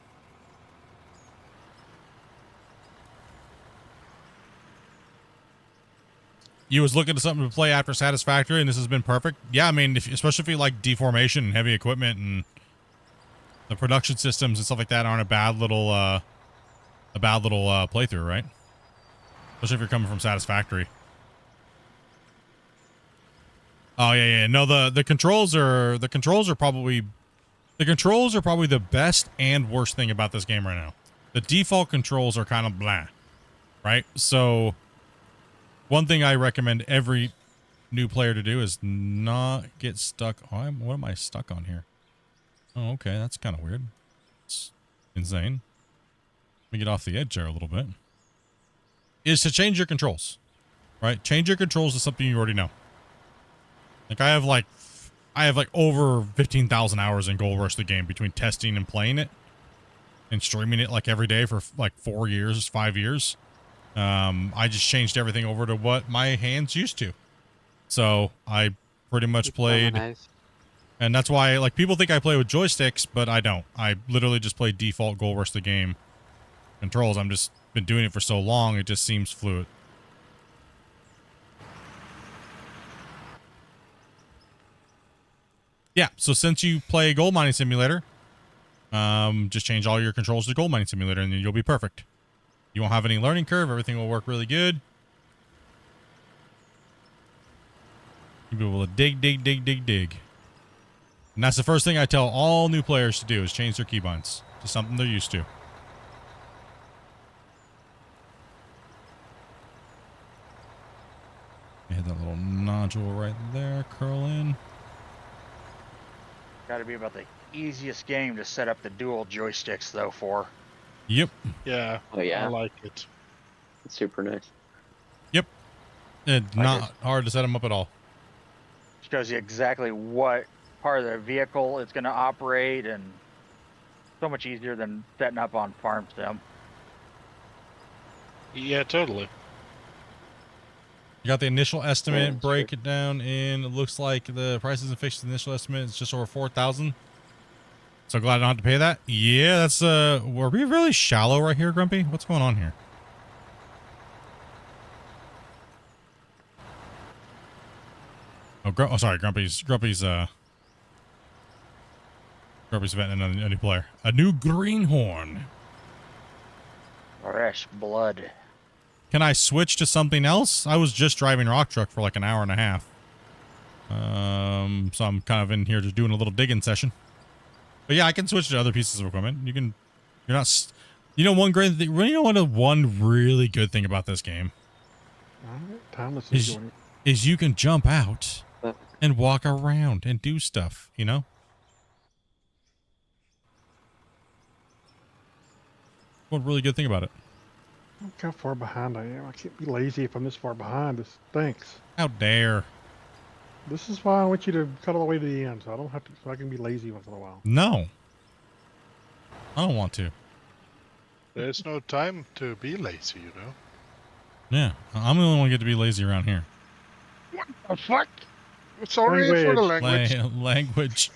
You was looking to something to play after Satisfactory, and this has been perfect. Yeah, I mean, especially if you like deformation and heavy equipment, and the production systems and stuff like that aren't a bad little playthrough, right? Especially if you're coming from Satisfactory. Oh yeah. No, the controls are probably the best and worst thing about this game right now. The default controls are kind of blah, right? So one thing I recommend every new player to do is not get stuck. Oh, what am I stuck on here? Oh, okay, that's kind of weird. It's insane. Let me get off the edge there a little bit. Is to change your controls, right? Change your controls to something you already know. Like I have like over 15,000 hours in Gold Rush the game between testing and playing it and streaming it like every day for like 5 years. I just changed everything over to what my hands used to. So I pretty much played, and that's why like people think I play with joysticks, but I don't. I literally just play default Gold Rush the game controls. I'm just been doing it for so long, it just seems fluid. Yeah, so since you play Gold Mining Simulator, just change all your controls to Gold Mining Simulator, and then you'll be perfect. You won't have any learning curve. Everything will work really good. You'll be able to dig. And that's the first thing I tell all new players to do is change their keybinds to something they're used to. You hit that little nodule right there, curl in. Got to be about the easiest game to set up the dual joysticks, though, for. Yep. Yeah. Oh yeah. I like it. It's super nice. Yep. It's not hard to set them up at all. Shows you exactly what part of the vehicle it's going to operate, and so much easier than setting up on Farm Sim. Yeah, totally. You got the initial estimate, Yeah, break it down in, it looks like the price isn't fixed. The initial estimate is just over 4,000. So glad I don't have to pay that. Yeah, that's, were we really shallow right here, Grumpy? What's going on here? Oh, sorry, Grumpy's vetting a new player. A new greenhorn. Fresh blood. Can I switch to something else? I was just driving rock truck for like an hour and a half. So I'm kind of in here just doing a little digging session. But yeah, I can switch to other pieces of equipment. You're not, one great thing, one really good thing about this game Timeless is you can jump out and walk around and do stuff, you know? one really good thing about it. Look how far behind I am. I can't be lazy if I'm this far behind. This stinks. How dare. This is why I want you to cut all the way to the end, so I don't have to. So I can be lazy once in a while. No. I don't want to. There's no time to be lazy, you know. Yeah. I'm the only one who get to be lazy around here. What the fuck? Sorry for the language. Language.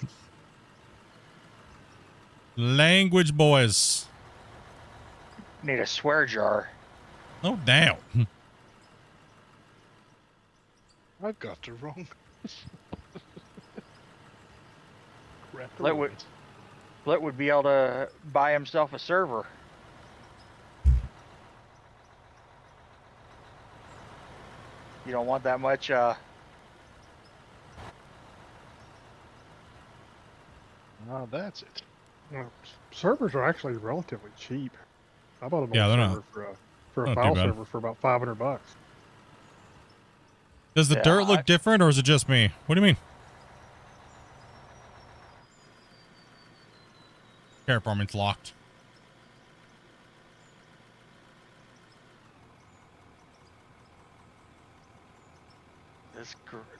Language, boys. Need a swear jar. No doubt. I got the wrong. Split would be able to buy himself a server. You don't want that much, No, that's it. Servers are actually relatively cheap. I bought an Yeah, old they're server for a not file too bad. server for about $500. Does the Yeah, dirt look different, or is it just me? What do you mean? Terraforming's locked.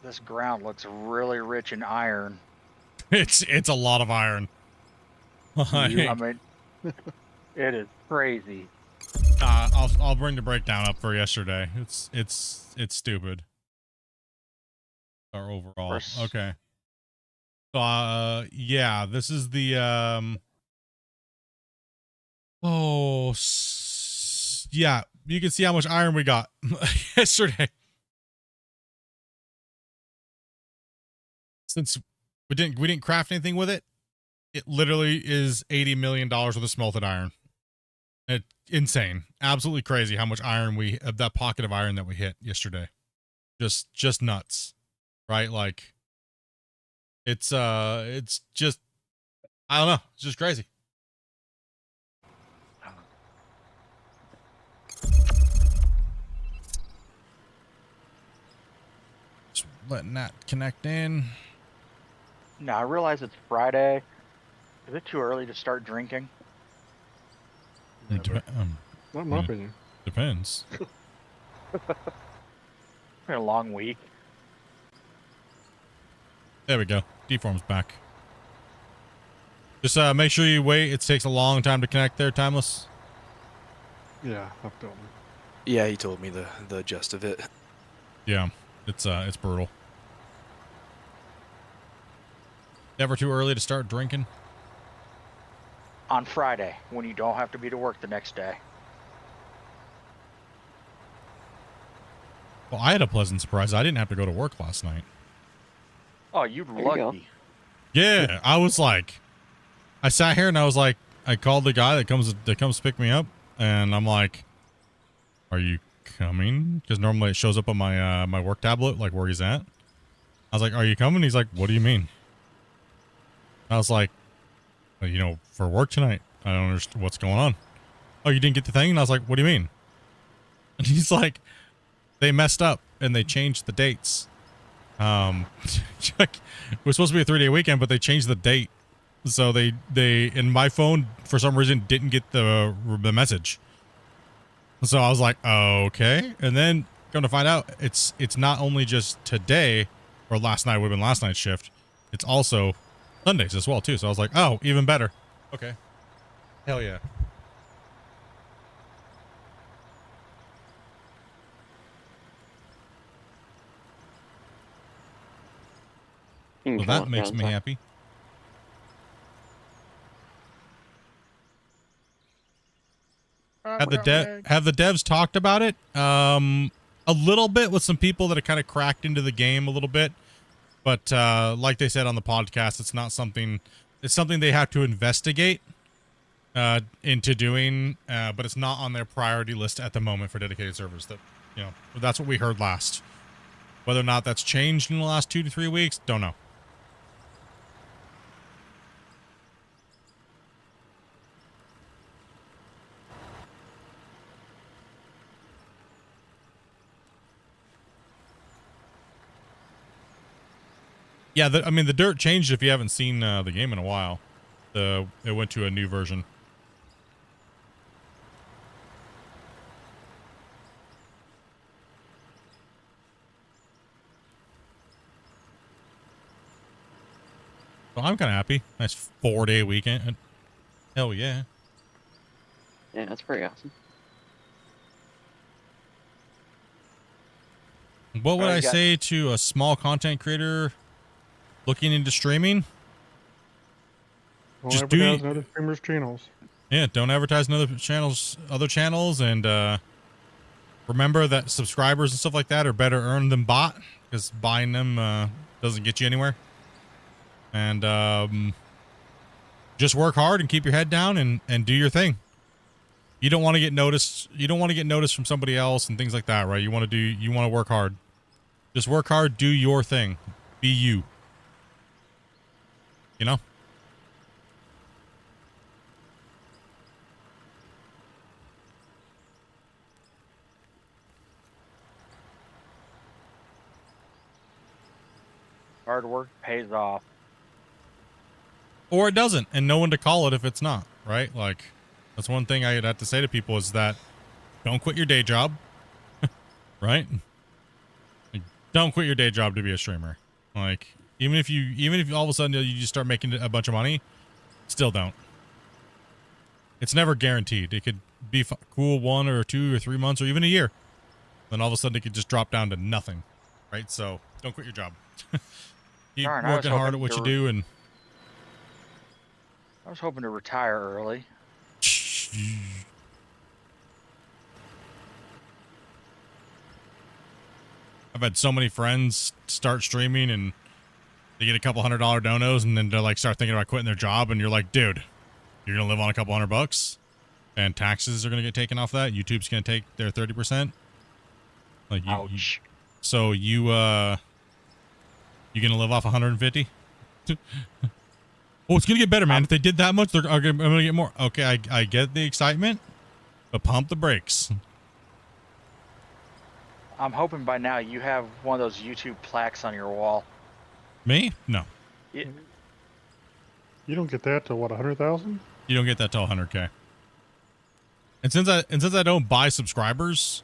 this ground looks really rich in iron. It's a lot of iron. I mean, it is crazy. I'll bring the breakdown up for yesterday. It's stupid. Or overall. Okay. So yeah, this is the yeah, you can see how much iron we got yesterday. Since we didn't craft anything with it, it literally is $80 million worth of smelted iron. It's insane, absolutely crazy how much iron that pocket of iron that we hit yesterday. Just nuts, right? Like it's just, I don't know, it's just crazy. Just letting that connect in. Now I realize it's Friday. Is it too early to start drinking? Not in my opinion. Depends. Been a long week. There we go. Deform's back. Just make sure you wait. It takes a long time to connect there, Timeless. Yeah, I've told me. Yeah, he told me the gist of it. Yeah, it's brutal. Never too early to start drinking. On Friday, when you don't have to be to work the next day. Well, I had a pleasant surprise. I didn't have to go to work last night. Oh, you're lucky. Yeah, I was like, I sat here and I was like, I called the guy that comes pick me up, and I'm like, "Are you coming?" Because normally it shows up on my my work tablet, like where he's at. I was like, "Are you coming?" He's like, "What do you mean?" I was like, well, you know, for work tonight. I don't understand what's going on. Oh, you didn't get the thing? And I was like, what do you mean? And he's like, they messed up and they changed the dates. It was supposed to be a 3-day weekend, but they changed the date. So they in my phone for some reason didn't get the message. So I was like, okay. And then come to find out, it's not only just today or last night would have been last night's shift. It's also Sundays as well too. So I was like, oh, even better. Okay. Hell yeah. Well, that makes me happy. Have the devs talked about it? A little bit with some people that have kind of cracked into the game a little bit. But like they said on the podcast, it's not something. It's something they have to investigate into doing, but it's not on their priority list at the moment for dedicated servers. That, you know, that's what we heard last. Whether or not that's changed in the last 2 to 3 weeks, don't know. Yeah, I mean, the dirt changed if you haven't seen the game in a while. It went to a new version. So I'm kind of happy. Nice 4-day weekend. Hell yeah. Yeah, that's pretty awesome. What would Well, you I got- say to a small content creator looking into streaming? Don't Just advertise on other streamers' channels. Yeah, don't advertise in other channels, and remember that subscribers and stuff like that are better earned than bought, because buying them doesn't get you anywhere. And just work hard and keep your head down and do your thing. You don't want to get noticed. You don't want to get noticed from somebody else and things like that, right? You want to work hard. Just work hard, do your thing. Be you. You know? Hard work pays off. Or it doesn't, and no one to call it if it's not, right? Like, that's one thing I'd have to say to people is that don't quit your day job, right? Like, don't quit your day job to be a streamer. Like, even if all of a sudden you just start making a bunch of money, still don't. It's never guaranteed. It could be cool 1 or 2 or 3 months or even a year. Then all of a sudden it could just drop down to nothing, right? So don't quit your job. Keep Darn, I was working hard at hoping what to you do, and I was hoping to retire early. I've had so many friends start streaming and they get a couple $100 donos and then they like start thinking about quitting their job, and you're like, dude, you're gonna live on a couple $100 and taxes are gonna get taken off that. YouTube's gonna take their 30%. Like, Ouch. So you gonna live off 150? Oh, it's gonna get better, man. If they did that much, I'm gonna get more. Okay, I get the excitement, but pump the brakes. I'm hoping by now you have one of those YouTube plaques on your wall. Me? No. Yeah. You don't get that till what, 100,000? You don't get that till 100K. And since I don't buy subscribers,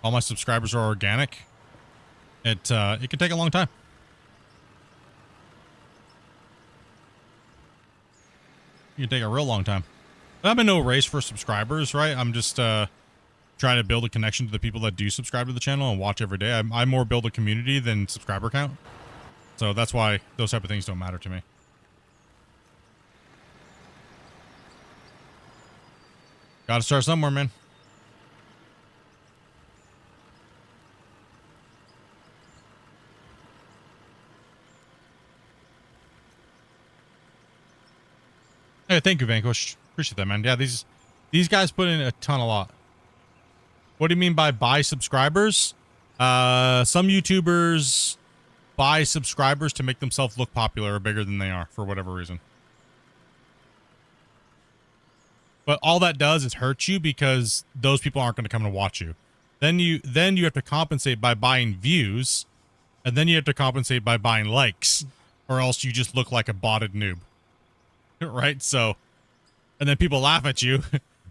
all my subscribers are organic. It can take a long time. It can take a real long time. I'm in no race for subscribers, right? I'm just trying to build a connection to the people that do subscribe to the channel and watch every day. I more build a community than subscriber count. So that's why those type of things don't matter to me. Gotta start somewhere, man. Hey, thank you, Vanquish. Appreciate that, man. Yeah, these guys put in a ton of lot. What do you mean by buy subscribers? Some YouTubers buy subscribers to make themselves look popular or bigger than they are for whatever reason. But all that does is hurt you because those people aren't going to come and watch you. Then you have to compensate by buying views, and then you have to compensate by buying likes, or else you just look like a botted noob. Right? So, and then people laugh at you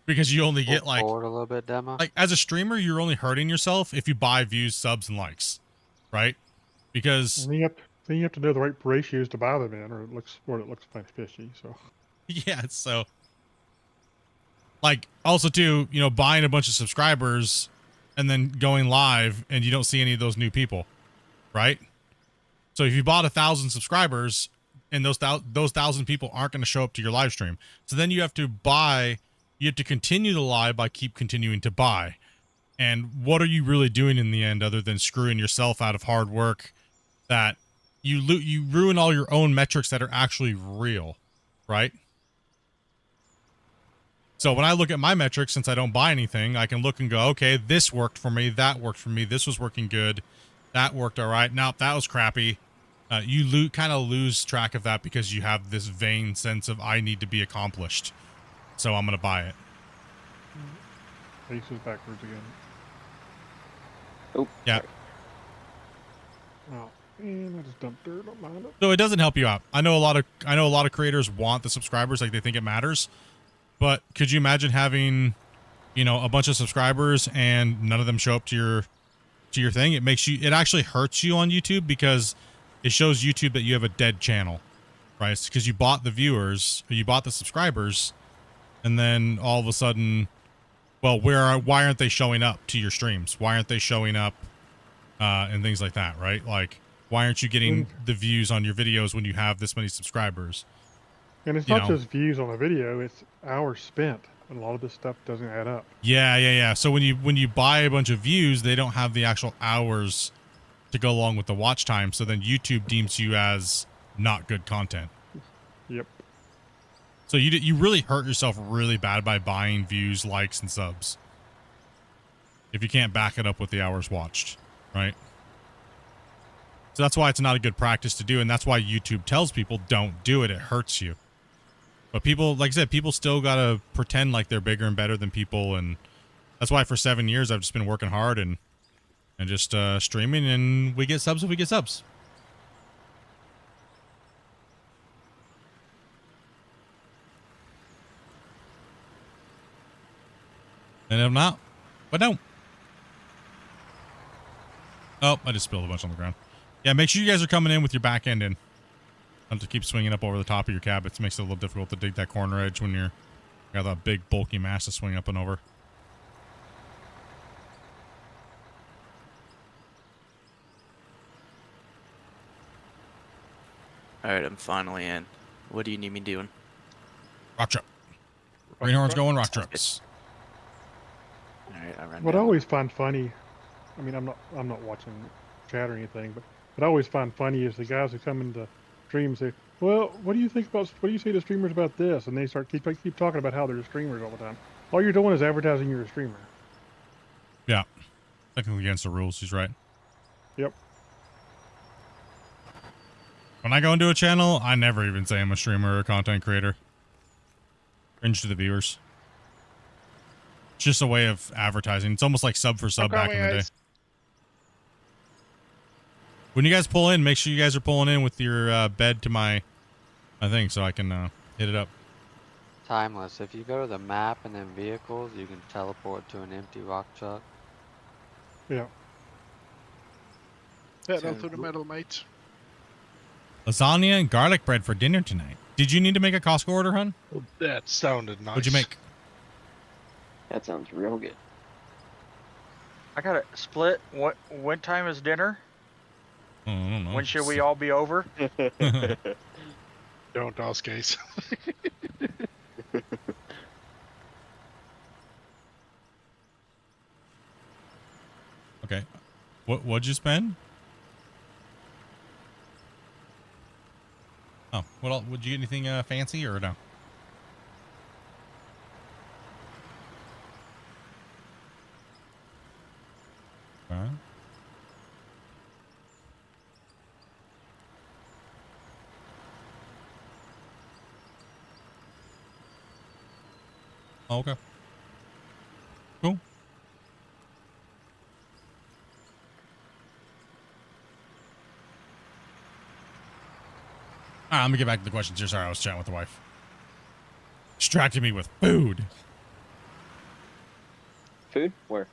because you only get like, forward a little bit, Demo. like as a streamer, you're only hurting yourself if you buy views, subs, and likes, right? Because And then you have to know the right ratios to buy them in, or it looks kind of fishy. So yeah, so like also too, you know, buying a bunch of subscribers and then going live and you don't see any of those new people, right? So if you bought 1,000 subscribers and those 1,000 people aren't going to show up to your live stream, so then you have to continue the live by continuing to buy. And what are you really doing in the end other than screwing yourself out of hard work that you ruin all your own metrics that are actually real, right? So when I look at my metrics, since I don't buy anything, I can look and go, okay, this worked for me, that worked for me, this was working good, that worked all right, nope, that was crappy. You kind of lose track of that because you have this vain sense of I need to be accomplished, so I'm going to buy it. face is backwards again. Oh. Yeah. Oh, and I just dumped dirt on mine. So it doesn't help you out. I know a lot of creators want the subscribers, like they think it matters. But could you imagine having, you know, a bunch of subscribers and none of them show up to your thing? It actually hurts you on YouTube because it shows YouTube that you have a dead channel, right? Because you bought the viewers, you bought the subscribers, and then all of a sudden, well, why aren't they showing up to your streams? Why aren't they showing up and things like that, right? Like, why aren't you getting the views on your videos when you have this many subscribers? And it's not just views on a video; it's hours spent, and a lot of this stuff doesn't add up. Yeah. So when you buy a bunch of views, they don't have the actual hours to go along with the watch time. So then YouTube deems you as not good content. Yep. So you really hurt yourself really bad by buying views, likes, and subs if you can't back it up with the hours watched, right? So that's why it's not a good practice to do, and that's why YouTube tells people don't do it. It hurts you. But people, like I said, people still gotta pretend like they're bigger and better than people, and that's why for 7 years I've just been working hard and just streaming, and we get subs if we get subs. And if not, but don't. Oh, I just spilled a bunch on the ground. Yeah, make sure you guys are coming in with your back end in. Not to keep swinging up over the top of your cab. It makes it a little difficult to dig that corner edge when you're got that big bulky mass to swing up and over. Alright, I'm finally in. What do you need me doing? Rock truck. Greenhorn's going rock trucks. Alright, I run What I down. always find funny, I mean, I'm not watching chat or anything, but what I always find funny is the guys who come into streams say, "Well, what do you think about? What do you say to streamers about this?" And they keep talking about how they're streamers all the time. All you're doing is advertising you're a streamer. Yeah, technically against the rules. He's right. Yep. When I go into a channel, I never even say I'm a streamer or a content creator. Cringe to the viewers. It's just a way of advertising. It's almost like sub for sub back in the day. When you guys pull in, make sure you guys are pulling in with your bed to my thing so I can hit it up. Timeless. If you go to the map and then vehicles, you can teleport to an empty rock truck. Yeah. Head on through the middle, mate. Lasagna and garlic bread for dinner tonight. Did you need to make a Costco order, hun? Well, that sounded nice. What'd you make? That sounds real good. I got to split. What time is dinner? Oh, I don't know. When should we all be over? Don't ask, Ace. Okay. What'd you spend? Oh, what else? Would you get anything fancy or no? Okay. Oh, okay. Cool. All right, let me get back to the questions here. Sorry, I was chatting with the wife. Distracted me with food. Food? Where?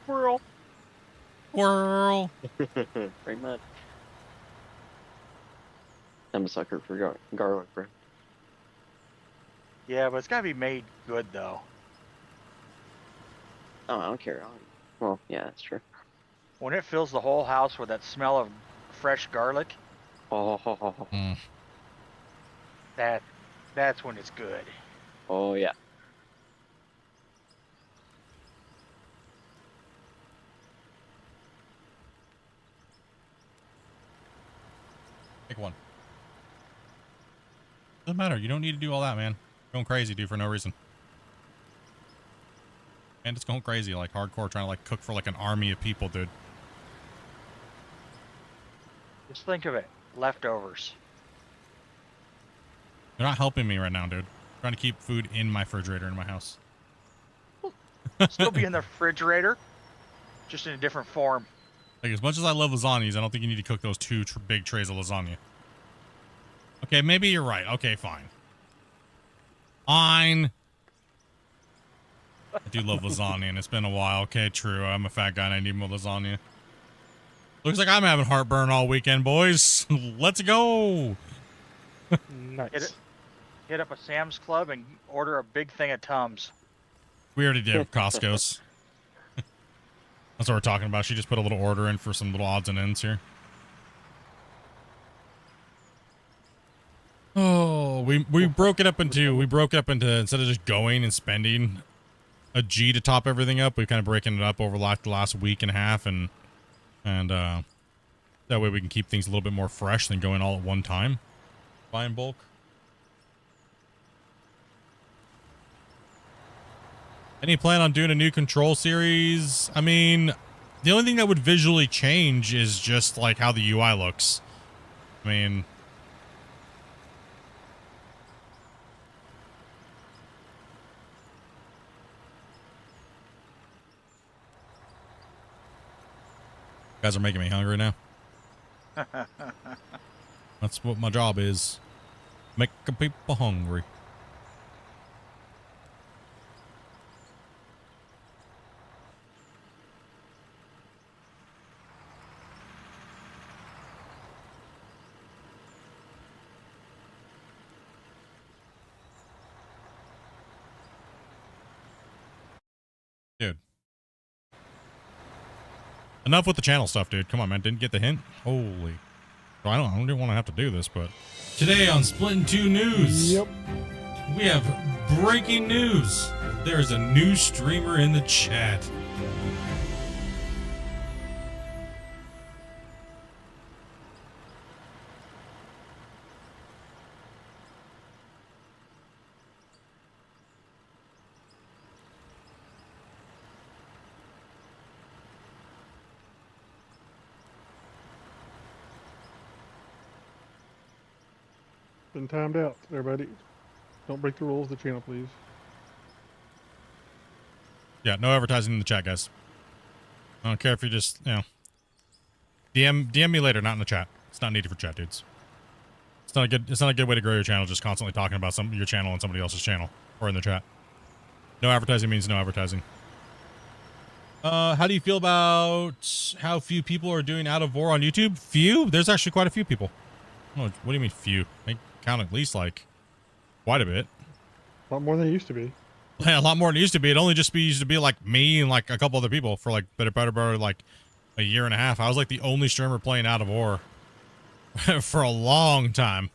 Squirrel. Squirrel. Pretty much. I'm a sucker for garlic bread. Yeah, but it's got to be made good, though. Oh, I don't care. Well, yeah, that's true. When it fills the whole house with that smell of fresh garlic, Mm. that's when it's good. Oh, yeah. Take one. Doesn't matter. You don't need to do all that, man. Going crazy, dude, for no reason. And it's going crazy, like hardcore, trying to like cook for like an army of people, dude. Just think of it. Leftovers. You're not helping me right now, dude. I'm trying to keep food in my refrigerator in my house. Still be in the refrigerator, just in a different form. Like, as much as I love lasagnas, I don't think you need to cook those two big trays of lasagna. Okay, maybe you're right. Okay, fine. Fine. I do love lasagna, and it's been a while. Okay, true. I'm a fat guy, and I need more lasagna. Looks like I'm having heartburn all weekend, boys. Let's go. Nice. Hit up a Sam's Club and order a big thing of Tums. We already did Costco's. That's what we're talking about. She just put a little order in for some little odds and ends here. Oh, we broke it up into instead of just going and spending a G to top everything up, we're kind of breaking it up over like the last week and a half, and that way we can keep things a little bit more fresh than going all at one time, buying bulk. Any plan on doing a new control series? I mean, the only thing that would visually change is just like how the UI looks. I mean, you guys are making me hungry now. That's what my job is. Making people hungry. Dude. Enough with the channel stuff, dude. Come on, man. Didn't get the hint? Holy. I don't even want to have to do this, but... Today on Splitintwo News. Yep. We have breaking news. There's a new streamer in the chat. Been timed out, everybody. Don't break the rules of the channel, please. Yeah, no advertising in the chat, guys. I don't care if you just, you know, DM me later, not in the chat. It's not needed for chat, dudes. It's not a good way to grow your channel, just constantly talking about your channel and somebody else's channel or in the chat. No advertising means no advertising. How do you feel about how few people are doing Out of War on YouTube? Few? There's actually quite a few people. Oh, what do you mean few? I count at least like quite a bit. A lot more than it used to be. Yeah, a lot more than it used to be. It only just used to be like me and like a couple other people for like better like a year and a half. I was like the only streamer playing Out of War for a long time.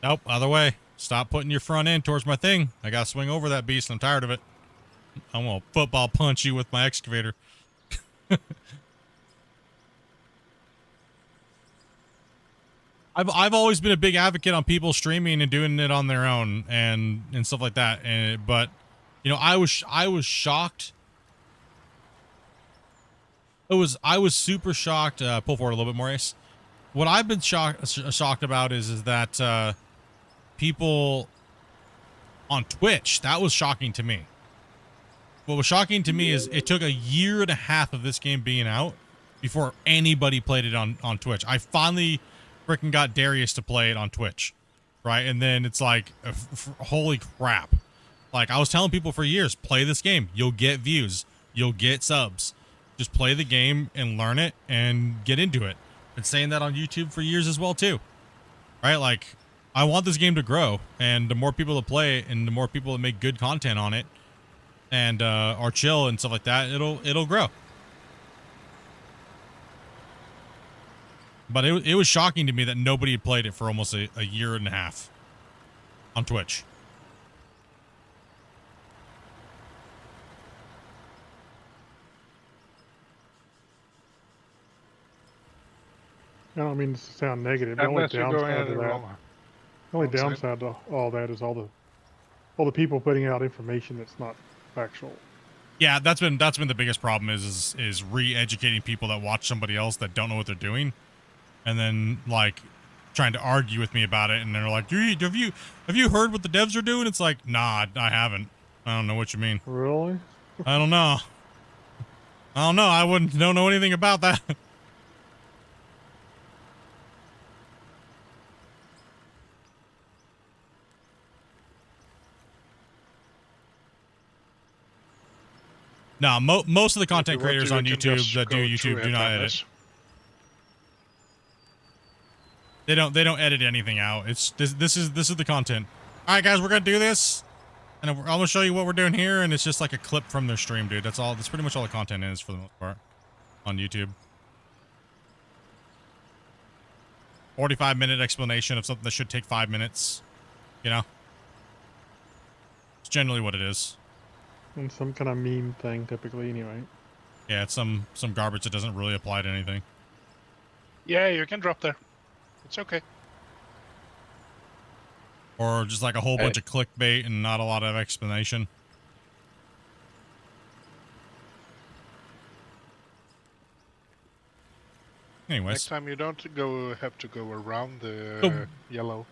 Nope, other way. Stop putting your front end towards my thing. I gotta swing over that beast. I'm tired of it. I'm gonna football punch you with my excavator. I've always been a big advocate on people streaming and doing it on their own and stuff like that. But you know, I was shocked. I was super shocked. Pull forward a little bit more, Ace. What I've been shocked about is that people on Twitch, that was shocking to me. What was shocking to me is it took a year and a half of this game being out before anybody played it on Twitch. I finally freaking got Darius to play it on Twitch, right? And then it's like, holy crap. Like, I was telling people for years, play this game. You'll get views. You'll get subs. Just play the game and learn it and get into it. Been saying that on YouTube for years as well, too. Right? Like, I want this game to grow, and the more people that play it and the more people that make good content on it and are chill and stuff like that, it'll grow. But it was shocking to me that nobody had played it for almost a year and a half on Twitch. I don't mean to sound negative. The Unless you're going at it wrong. The only downside to all that is all the people putting out information that's not factual. Yeah, that's been the biggest problem is re-educating people that watch somebody else that don't know what they're doing, and then like trying to argue with me about it, and they're like, have you heard what the devs are doing? It's like, nah, I haven't. I don't know what you mean. Really? I don't know. I don't know anything about that. No, most of the If you content want creators to, on you can YouTube just that do go through YouTube do it not and edit. They don't edit anything out. It's this is the content. All right, guys, we're gonna do this, and I'm gonna show you what we're doing here, and it's just like a clip from their stream, dude. That's all. That's pretty much all the content is for the most part on YouTube. 45-minute explanation of something that should take 5 minutes. You know, it's generally what it is. And some kind of meme thing, typically, anyway. Yeah, it's some garbage that doesn't really apply to anything. Yeah, you can drop there. It's okay. Or just like a whole bunch of clickbait and not a lot of explanation. Anyways. Next time you don't have to go around the yellow.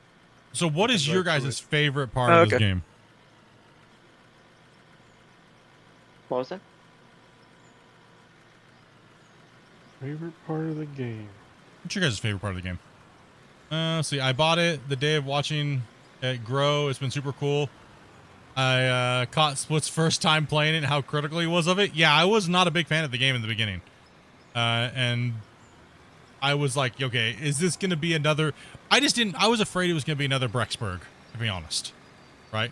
So what You is can your drive through guys' it. favorite part of this game? What was that? Favorite part of the game? What's your guys' favorite part of the game? See, I bought it the day of watching it grow. It's been super cool. I caught Split's first time playing it and how critical he was of it. Yeah, I was not a big fan of the game in the beginning. And I was like, okay, is this going to be another... I was afraid it was going to be another Brexburg, to be honest. Right?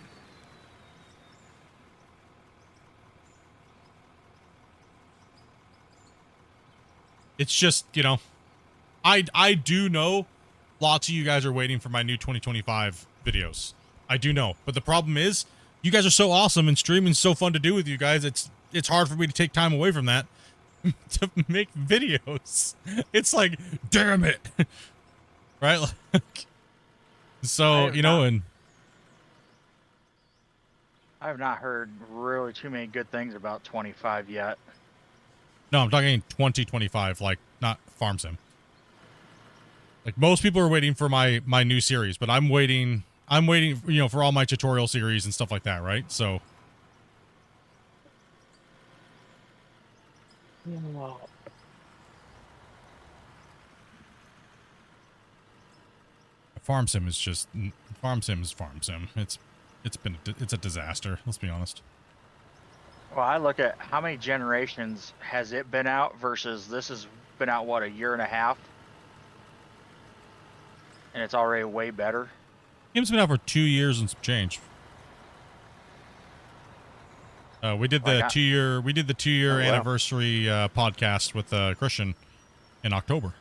It's just, you know, I do know lots of you guys are waiting for my new 2025 videos. I do know. But the problem is, you guys are so awesome and streaming's so fun to do with you guys. It's hard for me to take time away from that to make videos. It's like, damn it. Right? So, you know, and I have not heard really too many good things about 25 yet. no, I'm talking 2025, like not Farm Sim. Like most people are waiting for my new series, but I'm waiting, you know, for all my tutorial series and stuff like that, right? So Farm Sim is just Farm Sim is Farm Sim. It's a disaster, let's be honest. Well, I look at how many generations has it been out versus this has been out, what, a year and a half? And it's already way better. Game's been out for 2 years and some change. We did the 2-year wow. anniversary podcast with Christian in October.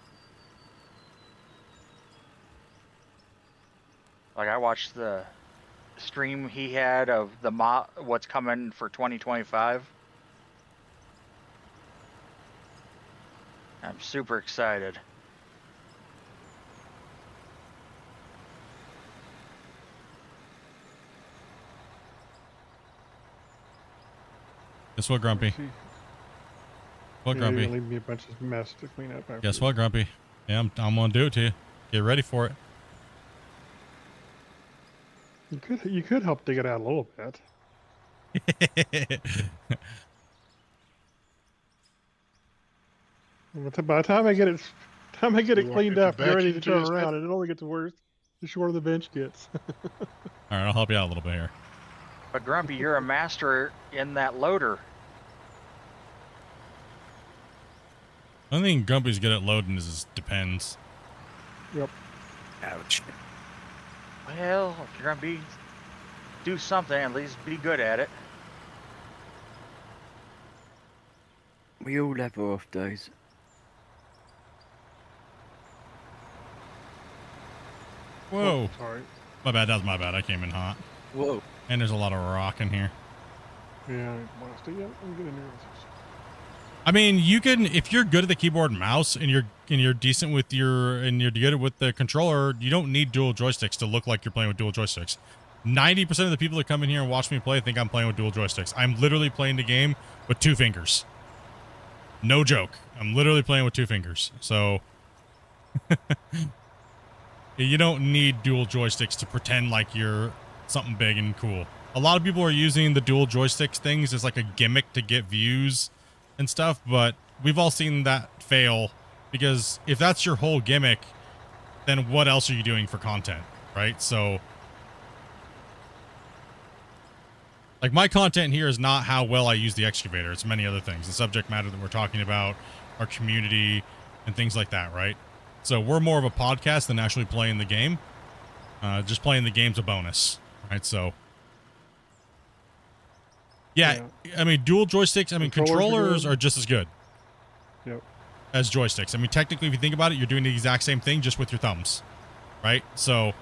Like, I watched the stream he had of the what's coming for 2025. I'm super excited. Guess what, Grumpy? What, Yeah, Grumpy? you're gonna leave me a bunch of mess to clean up after. Guess what, Grumpy? Yeah, I'm gonna do it to you. Get ready for it. You could help dig it out a little bit. But by the time I get it You want cleaned me to up, you're ready to vacuum to turn this around, bit? and it only gets worse the shorter the bench gets. All right, I'll help you out a little bit here. But Grumpy, you're a master in that loader. The only thing Grumpy's good at loading is depends. Yep. Ouch. Well, if you're gonna do something, at least be good at it. We all have our off days. Whoa. Sorry. My bad, that was my bad. I came in hot. Whoa. And there's a lot of rock in here. Yeah, I'm getting nervous. I mean, you can, if you're good at the keyboard and mouse and you're decent with you're good with the controller, you don't need dual joysticks to look like you're playing with dual joysticks. 90% of the people that come in here and watch me play think I'm playing with dual joysticks. I'm literally playing the game with 2 fingers. No joke. I'm literally playing with 2 fingers. So you don't need dual joysticks to pretend like you're something big and cool. A lot of people are using the dual joysticks things as like a gimmick to get views and stuff, but we've all seen that fail, because if that's your whole gimmick, then what else are you doing for content, right? So Like, my content here is not how well I use the excavator. It's many other things. The subject matter that we're talking about, our community, and things like that, right? So we're more of a podcast than actually playing the game. Just playing the game's a bonus, right? So, yeah, I mean, dual joysticks, I mean, controllers are just as good as joysticks. I mean, technically, if you think about it, you're doing the exact same thing just with your thumbs, right? So,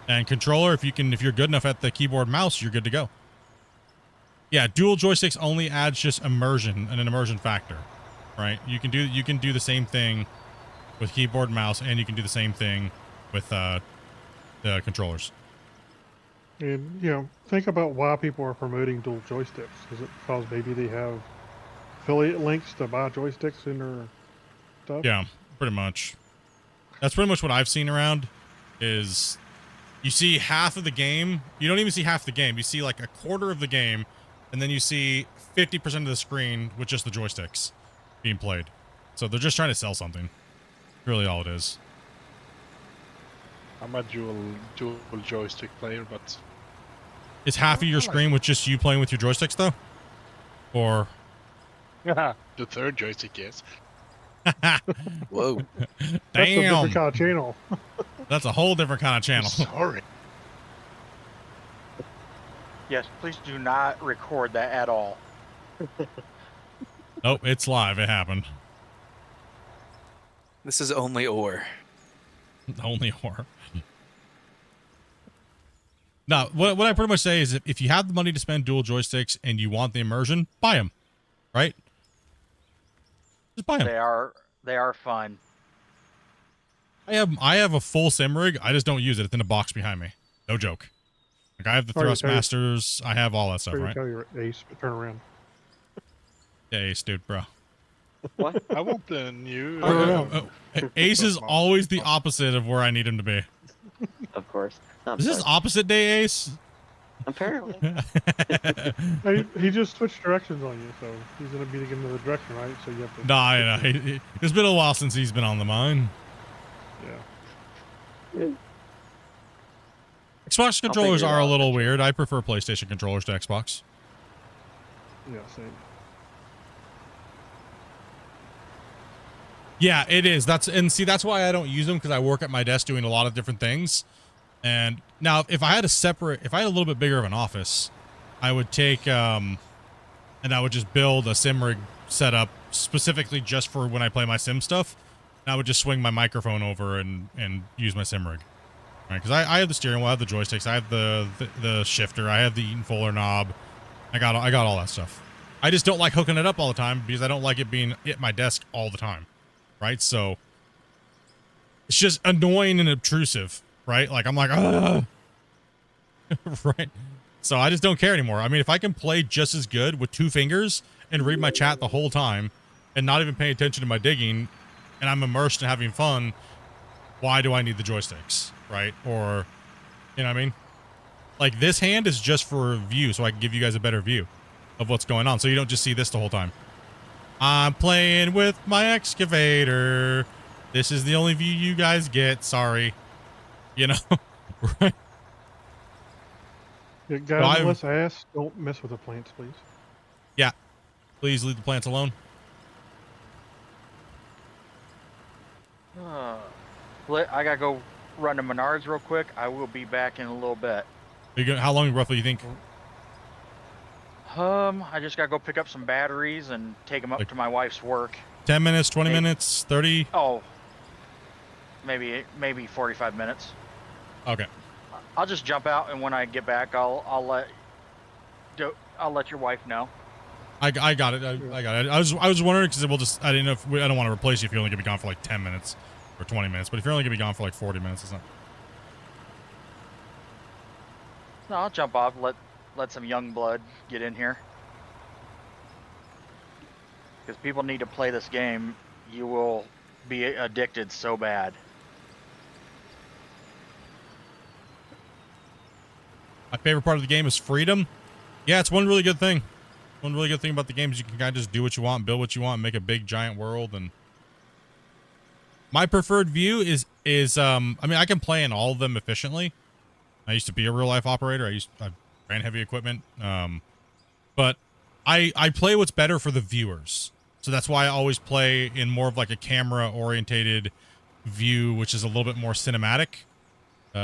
and controller, if you're good enough at the keyboard mouse, you're good to go. Yeah, dual joysticks only adds just immersion and an immersion factor, right? You can do the same thing with keyboard and mouse, and you can do the same thing with the controllers. And, you know, think about why people are promoting dual joysticks. Is it because maybe they have affiliate links to buy joysticks in their stuff? Yeah, pretty much. That's pretty much what I've seen around, is you see half of the game. You don't even see half the game. You see like a quarter of the game, and then you see 50% of the screen with just the joysticks being played. So they're just trying to sell something. Really all it is. I'm a dual joystick player, but Is half of your screen with just you playing with your joysticks, though? Or... the third joystick, yes. Whoa. Damn. That's a different kind of channel. That's a whole different kind of channel. Sorry. Yes, please do not record that at all. Nope, it's live. It happened. This is only or. Only or. No, what I pretty much say is if you have the money to spend dual joysticks and you want the immersion, buy them. Right? Just buy them. They are fun. I have a full sim rig. I just don't use it. It's in a box behind me. No joke. Like, I have the Thrustmasters. I have all that stuff, right? Tell your ace, but turn around. Yeah, Ace, dude, bro. What? I want the new. Ace is always the opposite of where I need him to be. Of course. I'm Is this sorry. opposite day, Ace? Apparently. He just switched directions on you, so he's going to be in another direction, right? So you have to... Nah, it's been a while since he's been on the mine. Yeah. Xbox controllers figure it are a out little weird. I prefer PlayStation controllers to Xbox. Yeah, same. Yeah, it is. That's why I don't use them, because I work at my desk doing a lot of different things. And now if I had a little bit bigger of an office, I would take and I would just build a sim rig setup specifically just for when I play my sim stuff. And I would just swing my microphone over and use my sim rig. Right? Because I have the steering wheel, I have the joysticks, I have the shifter, I have the Eaton Fuller knob. I got all that stuff. I just don't like hooking it up all the time because I don't like it being at my desk all the time. Right? So it's just annoying and obtrusive, right? Like, I'm like, right? So I just don't care anymore. I mean, if I can play just as good with 2 fingers and read my chat the whole time and not even pay attention to my digging, and I'm immersed in having fun, why do I need the joysticks, right? Or, you know what I mean? Like, this hand is just for view, so I can give you guys a better view of what's going on, so you don't just see this the whole time. I'm playing with my excavator. This is the only view you guys get. Sorry. You know? Right? Yeah, guys, unless I ask, don't mess with the plants, please. Yeah. Please leave the plants alone. I gotta go run to Menards real quick. I will be back in a little bit. How long roughly you think? I just gotta go pick up some batteries and take them up to my wife's work. 10 minutes, 20 minutes, 30? Oh, maybe 45 minutes. Okay. I'll just jump out, and when I get back, I'll let your wife know. I got it. I got it. I was wondering because I didn't know if I don't want to replace you if you're only gonna be gone for like 10 minutes or 20 minutes. But if you're only gonna be gone for like 40 minutes, it's not. No, I'll jump off. Let some young blood get in here. Because people need to play this game. You will be addicted so bad. My favorite part of the game is freedom. Yeah, it's one really good thing. One really good thing about the game is you can kind of just do what you want, build what you want, make a big giant world. And my preferred view is I mean, I can play in all of them efficiently. I used to be a real life operator. and heavy equipment. But I play what's better for the viewers. So that's why I always play in more of like a camera orientated view, which is a little bit more cinematic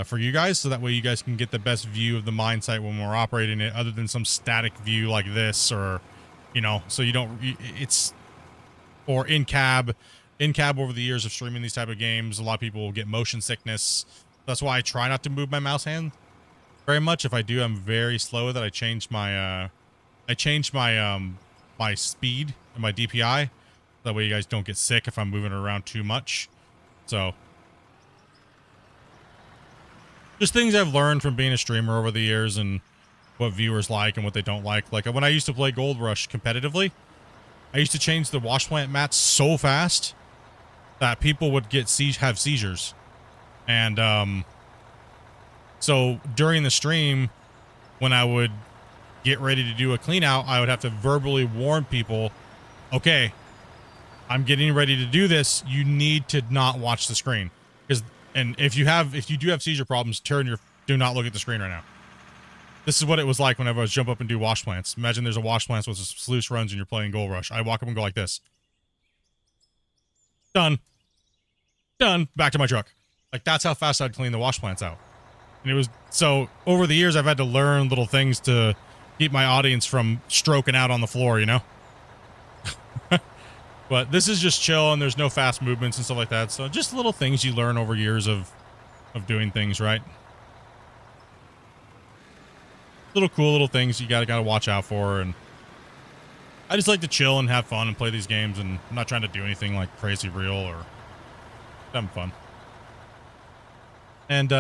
for you guys. So that way you guys can get the best view of the mine site when we're operating it, other than some static view like this, or, you know, so you don't, it's, or in cab over the years of streaming these type of games, a lot of people will get motion sickness. That's why I try not to move my mouse hand very much. If I do, I'm very slow with it. I changed my my speed and my DPI. That way you guys don't get sick if I'm moving it around too much. So just things I've learned from being a streamer over the years and what viewers like and what they don't like. Like when I used to play Gold Rush competitively, I used to change the wash plant mats so fast that people would have seizures. And so during the stream, when I would get ready to do a clean out, I would have to verbally warn people, okay, I'm getting ready to do this. You need to not watch the screen. And if you do have seizure problems, do not look at the screen right now. This is what it was like whenever I was jump up and do wash plants. Imagine there's a wash plants with sluice runs and you're playing Gold Rush. I walk up and go like this. Done. Back to my truck. Like, that's how fast I'd clean the wash plants out. And it was, so over the years, I've had to learn little things to keep my audience from stroking out on the floor, you know? But this is just chill and there's no fast movements and stuff like that. So just little things you learn over years of doing things, right? Little cool little things you gotta watch out for. And I just like to chill and have fun and play these games, and I'm not trying to do anything like crazy real or having fun. And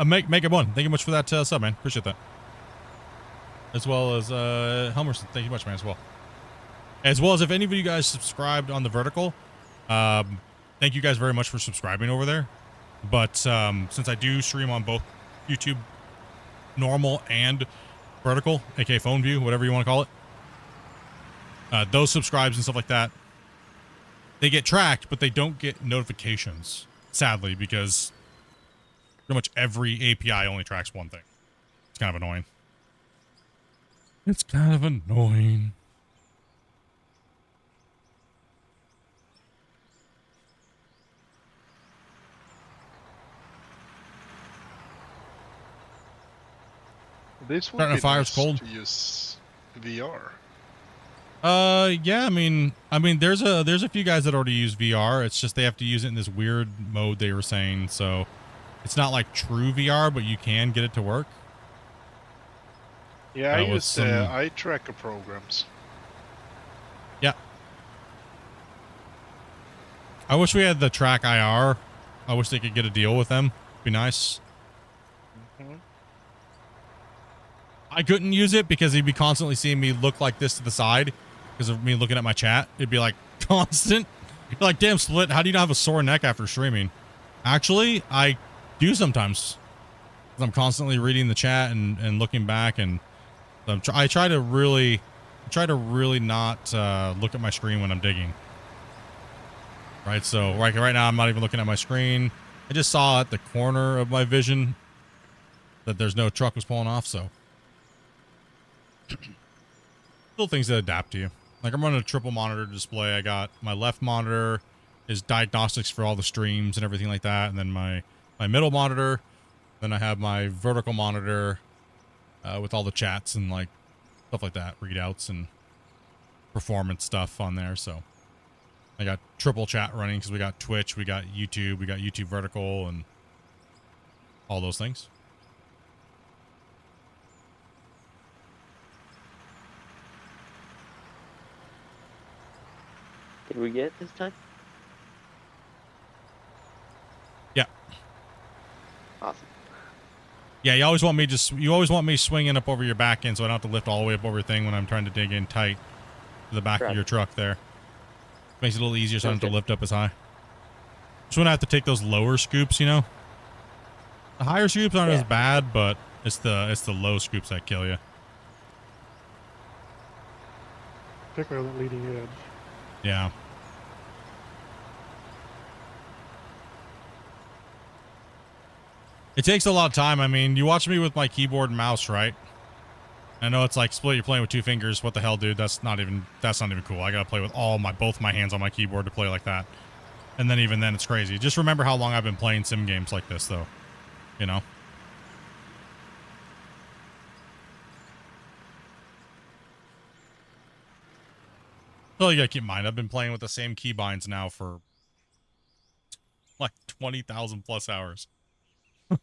make it one. Thank you much for that sub, man. Appreciate that. As well as Helmerson, thank you much, man, as well. As well as if any of you guys subscribed on the vertical, thank you guys very much for subscribing over there. But since I do stream on both YouTube normal and vertical, aka phone view, whatever you want to call it, those subscribes and stuff like that, they get tracked, but they don't get notifications, sadly, because pretty much every API only tracks one thing. It's kind of annoying. It's kind of annoying. This would Starting be a fire, nice it's cold. to use VR. Yeah, I mean, there's a few guys that already use VR. It's just they have to use it in this weird mode they were saying. So it's not like true VR, but you can get it to work. Yeah, I with use some- eye tracker programs. Yeah. I wish we had the track IR. I wish they could get a deal with them. Be nice. I couldn't use it because he'd be constantly seeing me look like this to the side because of me looking at my chat. It'd be like constant. You're like, damn, Split, how do you not have a sore neck after streaming? Actually, I do sometimes. I'm constantly reading the chat and looking back, and I try to really not look at my screen when I'm digging. Right, so right now I'm not even looking at my screen. I just saw at the corner of my vision that there's no truck was pulling off, so. Little things that adapt to you. Like I'm running a triple monitor display. I got my left monitor is diagnostics for all the streams and everything like that, and then my middle monitor. Then I have my vertical monitor with all the chats and like stuff like that, readouts and performance stuff on there. So I got triple chat running because we got Twitch, we got YouTube vertical, and all those things. Did we get it this time? Yeah. Awesome. Yeah, you always want me swinging up over your back end so I don't have to lift all the way up over your thing when I'm trying to dig in tight to the back of your truck there. Makes it a little easier so I don't have to lift up as high. Just when I have to take those lower scoops, you know? The higher scoops aren't as bad, but it's the low scoops that kill you. Particularly on the leading edge. Yeah. It takes a lot of time. I mean, you watch me with my keyboard and mouse, right? I know it's like split. You're playing with 2 fingers. What the hell, dude? That's not even cool. I gotta play with both my hands on my keyboard to play like that. And then even then, it's crazy. Just remember how long I've been playing sim games like this, though. You know. Well, you gotta keep in mind, I've been playing with the same keybinds now for like 20,000 plus hours.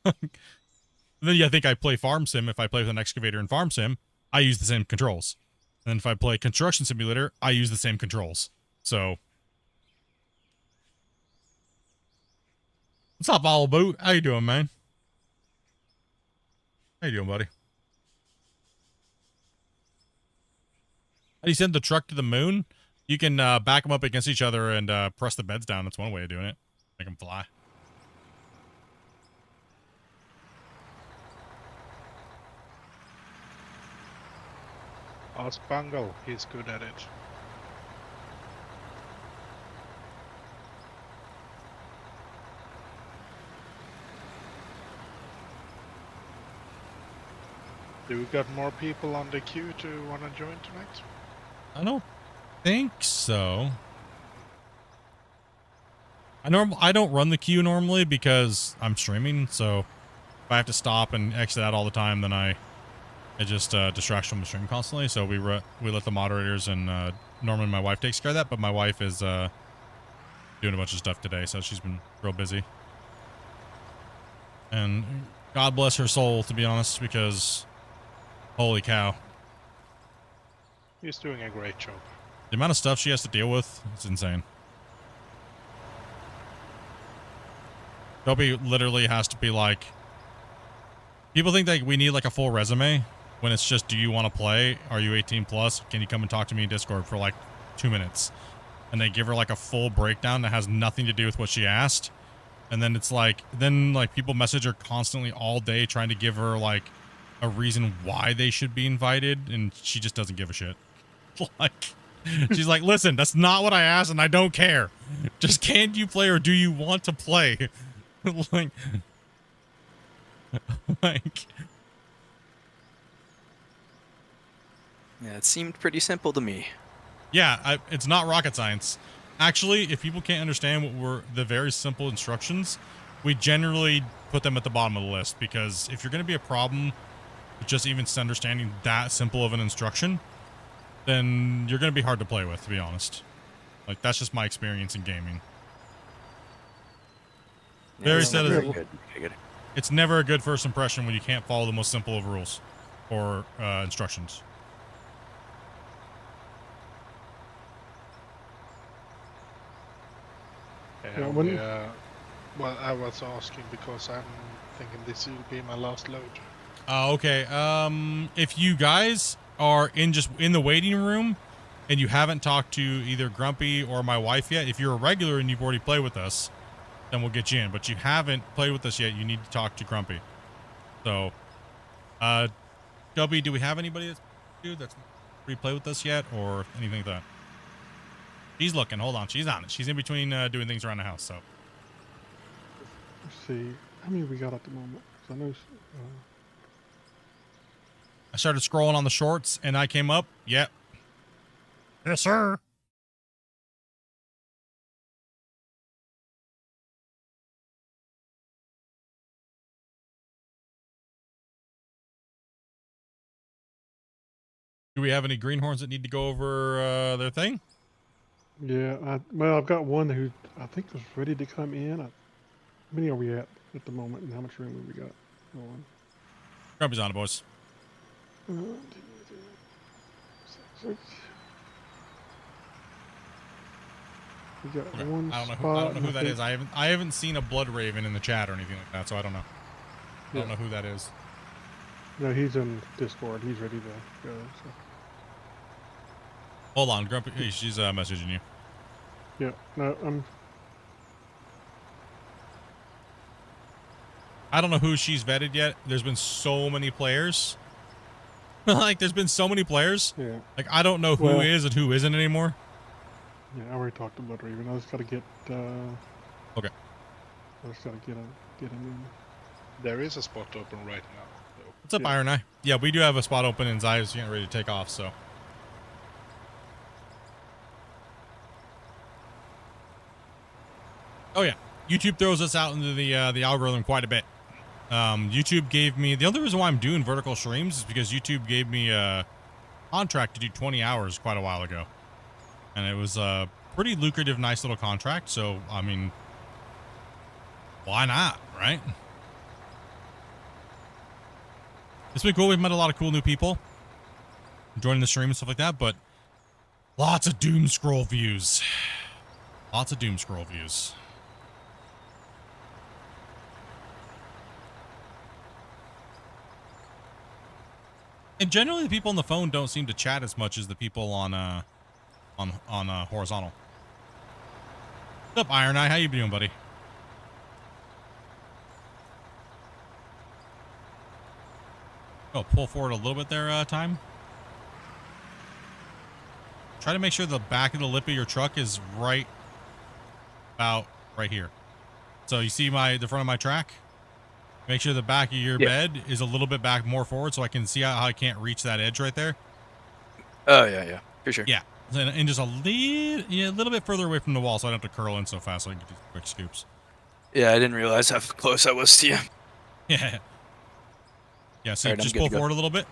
Then you think I play farm sim. If I play with an excavator in farm sim, I use the same controls. And then if I play construction simulator, I use the same controls. So, what's up, All Boot? How you doing, man? How you doing, buddy? How do you send the truck to the moon? You can back them up against each other and press the beds down. That's one way of doing it. Make them fly. Ask Bungle, he's good at it. Do we got more people on the queue to want to join tonight? I don't think so. I don't run the queue normally because I'm streaming, so if I have to stop and exit out all the time, then it just distracts from the stream constantly. So we let the moderators and normally my wife takes care of that, but my wife is doing a bunch of stuff today, so she's been real busy. And God bless her soul, to be honest, because holy cow. He's doing a great job. The amount of stuff she has to deal with, it's insane. Dobby literally has to be like, people think that we need like a full resume when it's just, do you want to play? Are you 18 plus? Can you come and talk to me in Discord for like 2 minutes? And they give her like a full breakdown that has nothing to do with what she asked. And then it's like, people message her constantly all day trying to give her like a reason why they should be invited. And she just doesn't give a shit. Like, she's like, listen, that's not what I asked and I don't care. Just can you play or do you want to play? like, Yeah, it seemed pretty simple to me. Yeah, it's not rocket science. Actually, if people can't understand what were the very simple instructions, we generally put them at the bottom of the list, because if you're going to be a problem with just even understanding that simple of an instruction, then you're going to be hard to play with, to be honest. Like, that's just my experience in gaming. Yeah, it's never a good first impression when you can't follow the most simple of rules or instructions. Well, I was asking because I'm thinking this will be my last load. Okay. If you guys are in the waiting room and you haven't talked to either Grumpy or my wife yet, if you're a regular and you've already played with us, then we'll get you in. But you haven't played with us yet, you need to talk to Grumpy. So, Gubby, do we have anybody that's pre-played with us yet or anything like that? She's looking. Hold on. She's on it. She's in between doing things around the house, so. Let's see. How many we got at the moment? I know. I started scrolling on the shorts and I came up. Yep. Yes, sir. Do we have any greenhorns that need to go over their thing? Yeah, well, I've got one who I think was ready to come in. How many are we at the moment, and how much room have we got? Hold on. Grumpy's on it, boys. We got Okay. one I don't know spot, who that is. I haven't seen a blood raven in the chat or anything like that, so I don't know. I don't know who that is. No, he's in Discord. He's ready to go. So. Hold on, Grumpy. Hey, she's messaging you. Yeah. No, I don't know who she's vetted yet. There's been so many players. Like, there's been so many players. Yeah. Like, I don't know who is and who isn't anymore. Yeah, I already talked to Blood Raven. I just gotta get. Okay. I just gotta get him in. There is a spot open right now. So. What's up, Iron Eye? Yeah, we do have a spot open, and Zaya's getting ready to take off, so. Oh yeah, YouTube throws us out into the algorithm quite a bit. YouTube gave me, the only reason why I'm doing vertical streams is because YouTube gave me a contract to do 20 hours quite a while ago. And it was a pretty lucrative, nice little contract. So, I mean, why not, right? It's been cool. We've met a lot of cool new people joining the stream and stuff like that, but lots of doom scroll views. Lots of doom scroll views. And generally, the people on the phone don't seem to chat as much as the people on horizontal. What's up, Iron Eye? How you doing, buddy? Oh, pull forward a little bit there, time. Try to make sure the back of the lip of your truck is right about right here. So you see the front of my track? Make sure the back of your bed is a little bit back more forward so I can see how I can't reach that edge right there. Oh, yeah, for sure. Yeah. And just a little bit further away from the wall so I don't have to curl in so fast so I can do quick scoops. Yeah, I didn't realize how close I was to you. Yeah. Yeah, so Right, just pull forward a little bit.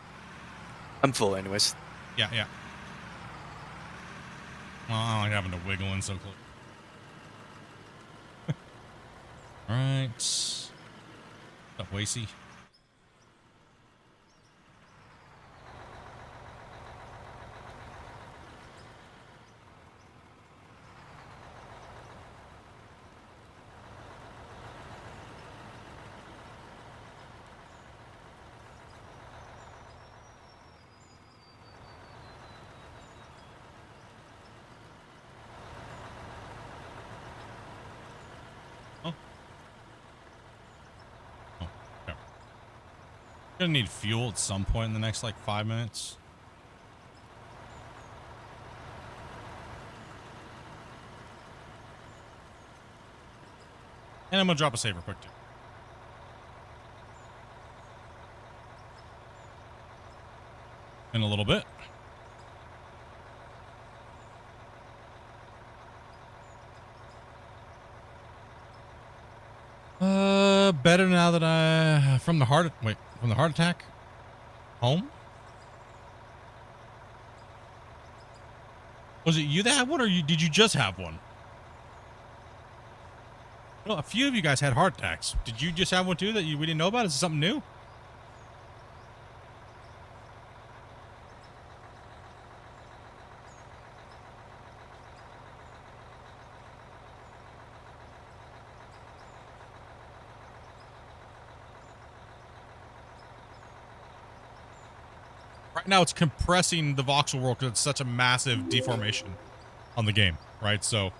I'm full anyways. Yeah. Well, I don't like having to wiggle in so close. All right. What's up, Wasey? Gonna need fuel at some point in the next like 5 minutes. And I'm gonna drop a saver quick too. In a little bit. Better now that from the heart attack home. Was it you that had one, or did you just have one? Well, a few of you guys had heart attacks. Did you just have one too that we didn't know about? Is it something new? Right now it's compressing the voxel world because it's such a massive deformation on the game, right? So,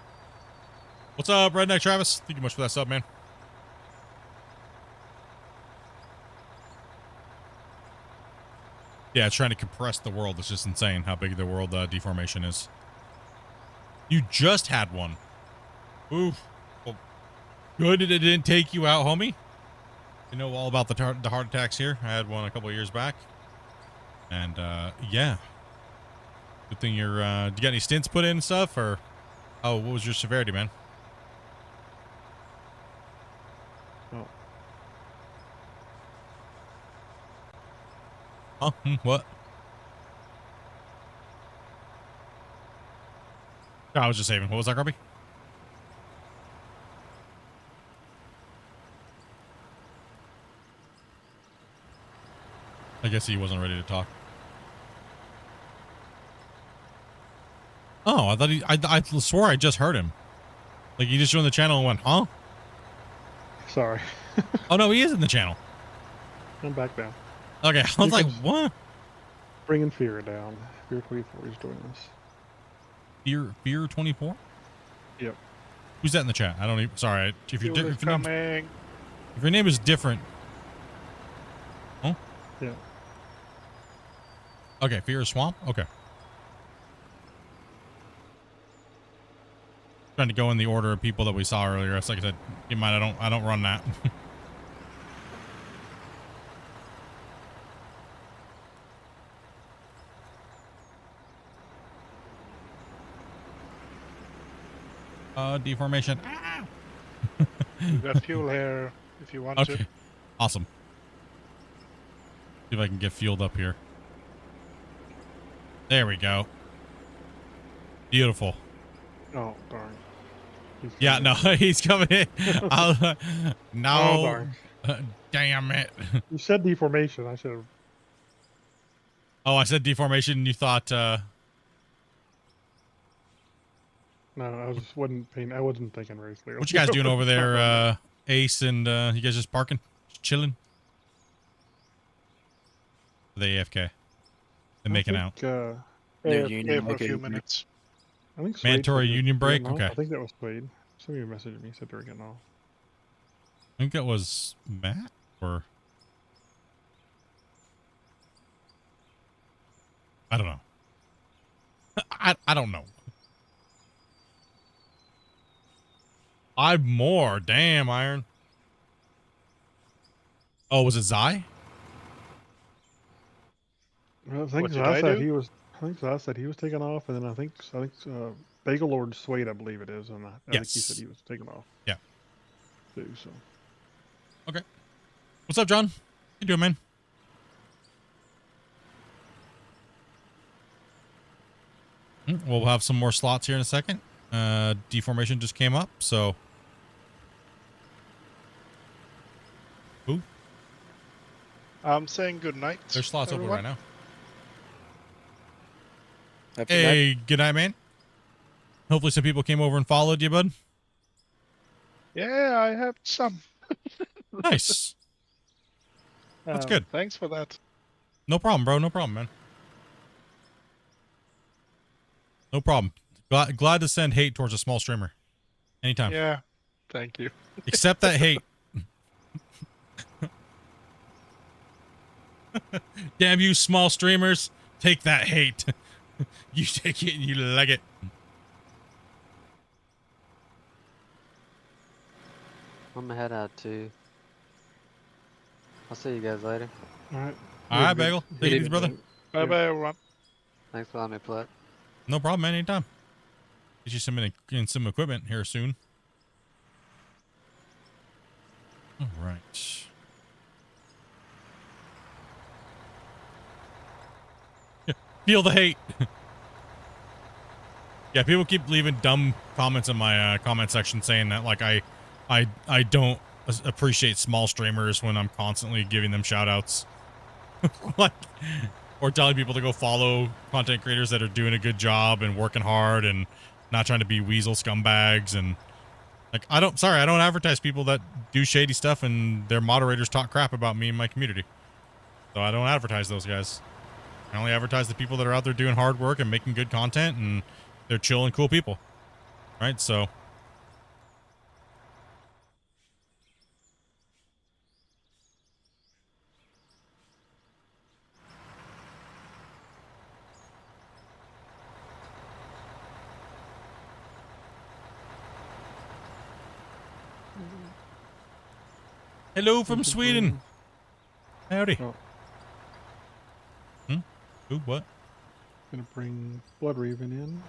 what's up, Redneck Travis? Thank you much for that sub, man. Yeah, it's trying to compress the world. It's just insane how big the world deformation is. You just had one. Oof. Well, good that it didn't take you out, homie. You know all about the heart attacks here. I had one a couple of years back. And, yeah. Good thing you're, do you got any stints put in and stuff, or, oh, what was your severity, man? Oh. Huh? What? No, I was just saving. What was that, Grubby? I guess he wasn't ready to talk. Oh, I thought I swore I just heard him. Like he just joined the channel and went, huh? Sorry. Oh no, he is in the channel. I'm back down. Okay, I was like, what? Bringing Fear down. Fear 24 is joining us. Fear 24? Yep. Who's that in the chat? I don't even, sorry. If your name is different. Huh? Yeah. Okay, Fear is Swamp? Okay. Trying to go in the order of people that we saw earlier. It's like I said, keep in mind I don't run that. Deformation. Ah! You got fuel here if you want Okay. to. Awesome. See if I can get fueled up here. There we go. Beautiful. Oh darn. He's Yeah, coming no, in. he's coming in. No. Oh, darn. Damn it. You said deformation. I should have. Oh, I said deformation. And you thought, No, I just wasn't paying. I wasn't thinking very clearly. what you guys doing over there, Ace and you guys just parking? Just chilling? The AFK. And making out. Yeah, Yeah, for a few minutes. I think Suede Mandatory said he was union break? getting off. Okay. I think that was Suede. Somebody messaged me, said they were getting off. I think that was Matt or I don't know. I don't know. I'm more. Damn, Iron. Oh, was it Zai? Well, I think What did Zai I said do? he was. I think Zai said he was taking off, and then I think Bagel Lord Suede, I believe it is, and I think he said Yes. he was taking off. Yeah. Too, so. Okay. What's up, John? How you doing, man? We'll have some more slots here in a second. Deformation just came up, so. Who? I'm saying good night. There's slots open everyone. right now. Happy Hey, good night, man. Hopefully some people came over and followed you, bud. Yeah, I have some. Nice. That's good. Thanks for that. No problem, bro. No problem, man. No problem. Glad to send hate towards a small streamer. Anytime. Yeah, thank you. Accept that hate. Damn you, small streamers. Take that hate. You take it and you like it. I'm gonna head out too. I'll see you guys later. All right. All right, Bagel. Take it easy, brother. Bye bye, everyone. Thanks for letting me play. No problem, man. Anytime. Get you some equipment here soon. All right. Feel the hate. Yeah, people keep leaving dumb comments in my comment section saying that like I don't appreciate small streamers when I'm constantly giving them shout outs. Like, or telling people to go follow content creators that are doing a good job and working hard and not trying to be weasel scumbags. And like, I don't advertise people that do shady stuff and their moderators talk crap about me and my community. So I don't advertise those guys. I only advertise the people that are out there doing hard work and making good content, and they're chill and cool people. Right? So. Hello from Sweden. Howdy. Oh. Ooh, what? Gonna bring Blood Raven in.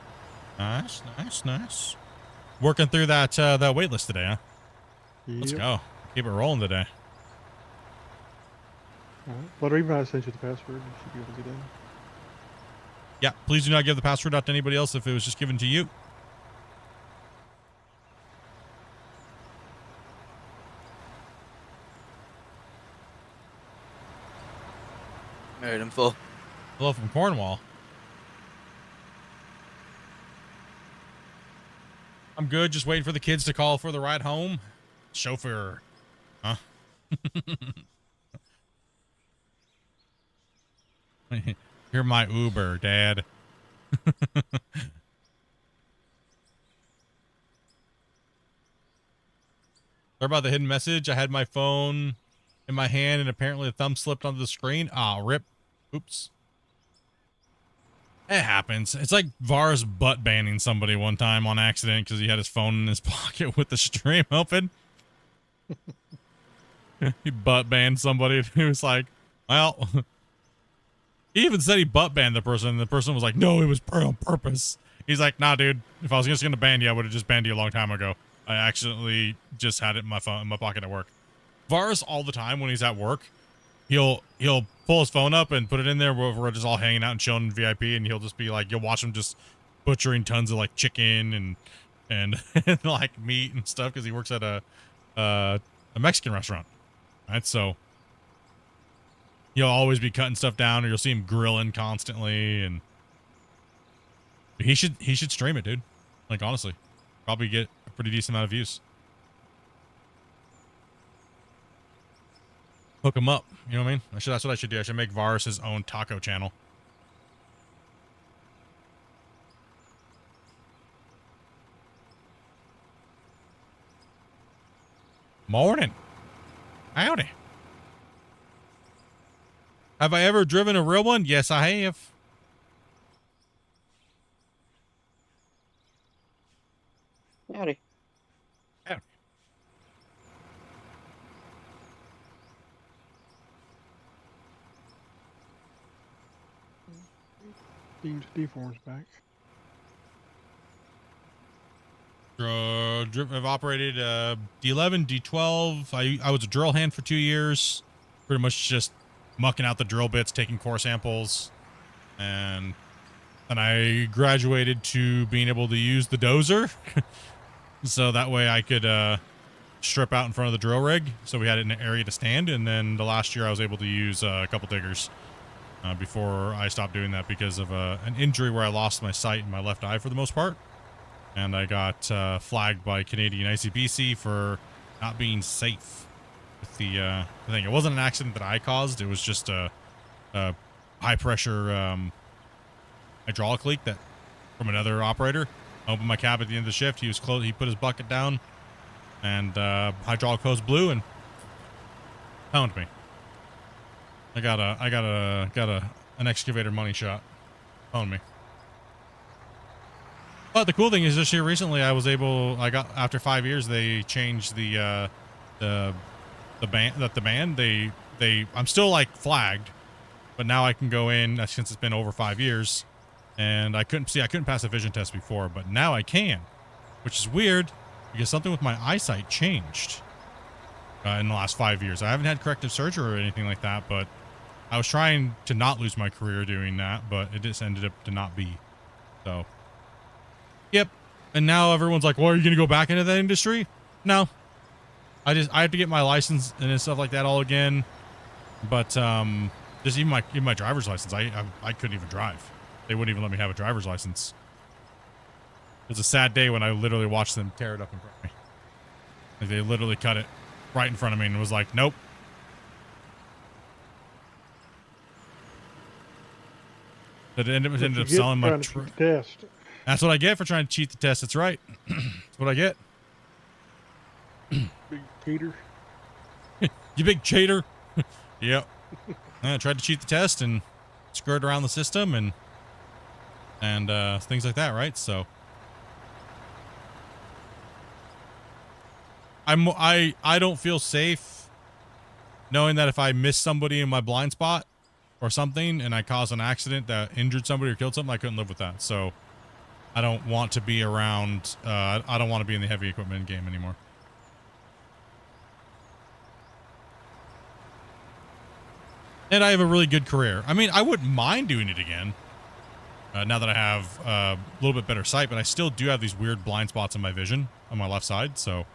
Nice, nice, nice. Working through that wait list today, huh? Let's Yep. go. Keep it rolling today. All right. Blood Raven, I sent you the password. You should be able to get in. Yeah, please do not give the password out to anybody else if it was just given to you. All right, I'm full. Hello from Cornwall. I'm good, just waiting for the kids to call for the ride home. Chauffeur. Huh? You're my Uber, Dad. Sorry about the hidden message. I had my phone in my hand and apparently the thumb slipped onto the screen. Ah, rip. Oops. It happens. It's like Vars butt banning somebody one time on accident because he had his phone in his pocket with the stream open. He butt banned somebody who was like, well, he even said he butt banned the person, and the person was like, no, it was on purpose. He's like, nah, dude. If I was just gonna ban you, I would have just banned you a long time ago. I accidentally just had it in my phone, in my pocket at work. Varus all the time when he's at work, he'll pull his phone up and put it in there where we're just all hanging out and chilling in VIP, and he'll just be like, you'll watch him just butchering tons of like chicken and like meat and stuff because he works at a Mexican restaurant, right? So he'll always be cutting stuff down, or you'll see him grilling constantly, and he should stream it, dude. Like honestly, probably get a pretty decent amount of views. Hook him up, you know what I mean? That's what I should do. I should make Varus his own taco channel. Morning. Howdy. Have I ever driven a real one? Yes, I have. Howdy. Howdy. Seems D4's back. I've operated D11, D12. I was a drill hand for 2 years. Pretty much just mucking out the drill bits, taking core samples. And I graduated to being able to use the dozer. So that way I could strip out in front of the drill rig. So we had an area to stand. And then the last year I was able to use a couple diggers before I stopped doing that because of an injury where I lost my sight in my left eye for the most part. And I got flagged by Canadian ICBC for not being safe with the thing. It wasn't an accident that I caused. It was just a high pressure hydraulic leak that from another operator. I opened my cab at the end of the shift. He was close. He put his bucket down, and hydraulic hose blew and found me. I got an excavator money shot. Found me. But the cool thing is this year recently I got after 5 years they changed the ban. I'm still like flagged, but now I can go in since it's been over 5 years, and I couldn't pass a vision test before, but now I can, which is weird because something with my eyesight changed in the last 5 years. I haven't had corrective surgery or anything like that, but I was trying to not lose my career doing that, but it just ended up to not be. So. Yep. And now everyone's like, well, are you going to go back into that industry? No. I have to get my license and stuff like that all again. But just even my driver's license, I couldn't even drive. They wouldn't even let me have a driver's license. It was a sad day when I literally watched them tear it up in front of me. Like they literally cut it right in front of me and was like, nope. It ended up selling my test. That's what I get for trying to cheat the test. That's right. That's what I get. Big cheater. You big cheater. Yep. I tried to cheat the test and skirt around the system and things like that, right? So I don't feel safe knowing that if I miss somebody in my blind spot or something and I cause an accident that injured somebody or killed something, I couldn't live with that. So I don't want to be around, I don't want to be in the heavy equipment game anymore. And I have a really good career. I mean, I wouldn't mind doing it again now that I have a little bit better sight, but I still do have these weird blind spots in my vision on my left side, so.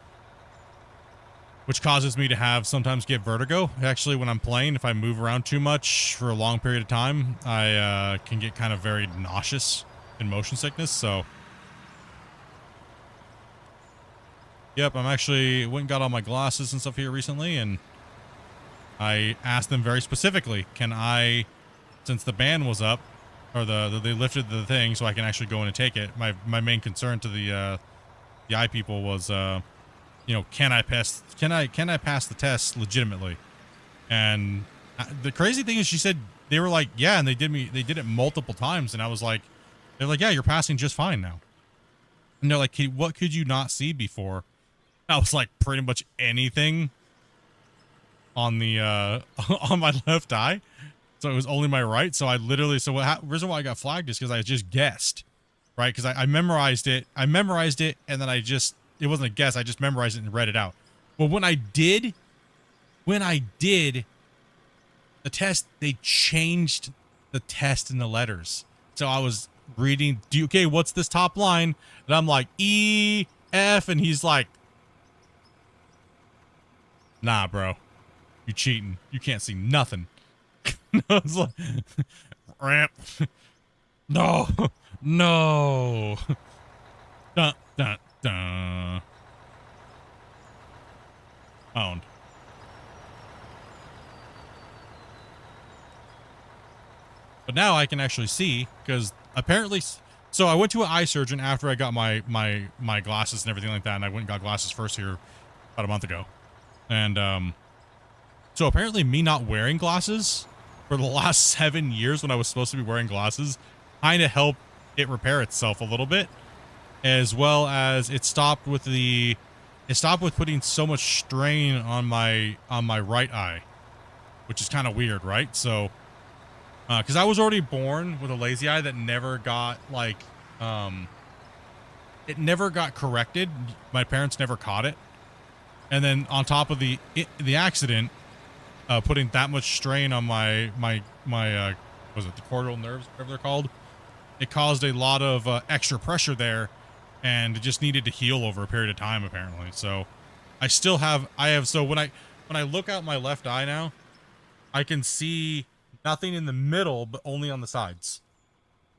Which causes me to sometimes get vertigo. Actually, when I'm playing, if I move around too much for a long period of time, I can get kind of very nauseous. In motion sickness, so yep, I'm actually went and got all my glasses and stuff here recently, and I asked them very specifically, can I, since the ban was up, or they lifted the thing so I can actually go in and take it. My main concern to the eye people was you know, can I pass the test legitimately? And the crazy thing is she said they were like, yeah, and they did it multiple times, and I was like, they're like, yeah, you're passing just fine now. And they're like, hey, what could you not see before? I was like, pretty much anything on the on my left eye. So it was only my right. So I literally, reason why I got flagged is because I just guessed. right? Because I memorized it. I memorized it, and then it wasn't a guess. I just memorized it and read it out. But when I did the test, they changed the test in the letters. So I was reading, okay, what's this top line? And I'm like, E, F, and he's like, nah, bro, you cheating. You can't see nothing. I was like, ramp. No, no. Dun, dun, dun. Owned. But now I can actually see, because apparently, so I went to an eye surgeon after I got my glasses and everything like that, and I went and got glasses first here about a month ago. And so apparently me not wearing glasses for the last 7 years when I was supposed to be wearing glasses kind of helped it repair itself a little bit, as well as it stopped with putting so much strain on my right eye, which is kind of weird, right? So because I was already born with a lazy eye that never got it never got corrected. My parents never caught it, and then on top of the accident, putting that much strain on my was it the cortical nerves, whatever they're called, it caused a lot of extra pressure there, and it just needed to heal over a period of time apparently. So so when I look out my left eye now, I can see nothing in the middle, but only on the sides,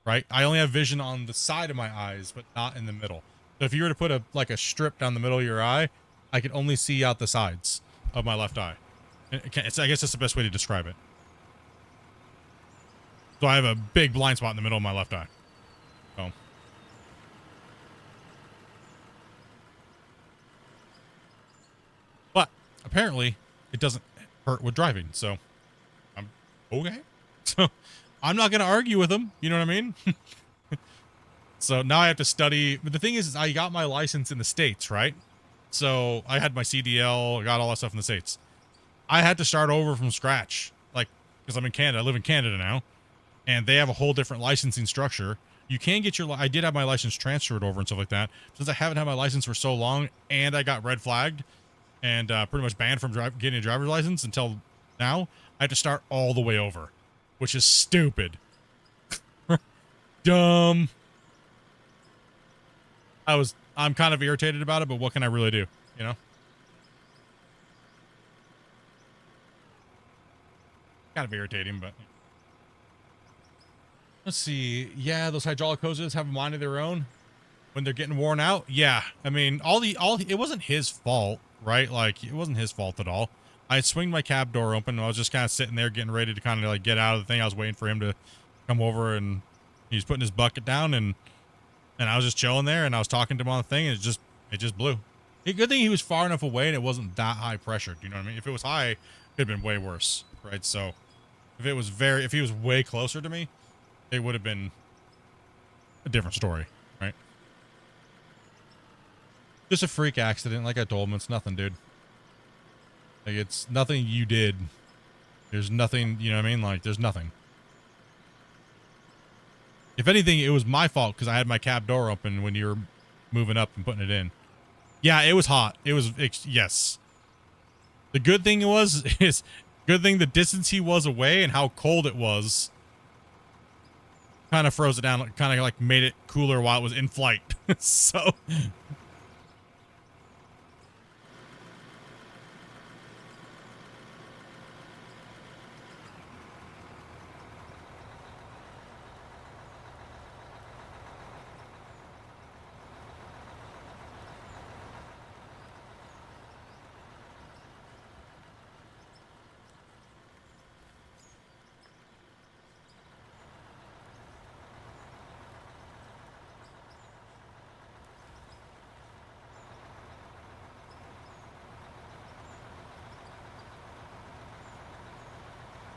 right? I only have vision on the side of my eyes, but not in the middle. So if you were to put a strip down the middle of your eye, I could only see out the sides of my left eye. I guess that's the best way to describe it. So I have a big blind spot in the middle of my left eye. So. But apparently it doesn't hurt with driving, so I'm okay. So I'm not going to argue with him. You know what I mean? So now I have to study. But the thing is I got my license in the States, right? So I had my CDL, I got all that stuff in the States. I had to start over from scratch, like, because I'm in Canada. I live in Canada now, and they have a whole different licensing structure. You can get I did have my license transferred over and stuff like that. Since I haven't had my license for so long, and I got red flagged and pretty much banned from getting a driver's license until now, I have to start all the way over, which is stupid. Dumb. I'm kind of irritated about it, but what can I really do, you know? Kind of irritating, but let's see. Yeah, those hydraulic hoses have a mind of their own when they're getting worn out. Yeah, I mean, it wasn't his fault, right? Like, it wasn't his fault at all. I swinged my cab door open, and I was just kind of sitting there getting ready to kind of like get out of the thing. I was waiting for him to come over, and he was putting his bucket down, and I was just chilling there, and I was talking to him on the thing, and it just blew. Good thing he was far enough away, and it wasn't that high pressure. Do you know what I mean? If it was high, it could have been way worse, right? So if he was way closer to me, it would have been a different story, right? Just a freak accident, like I told him. It's nothing, dude. Like, it's nothing you did. There's nothing, you know what I mean? Like, there's nothing. If anything, it was my fault because I had my cab door open when you were moving up and putting it in. Yeah, it was hot. Yes. The good thing the distance he was away and how cold it was kind of froze it down, kind of like made it cooler while it was in flight. So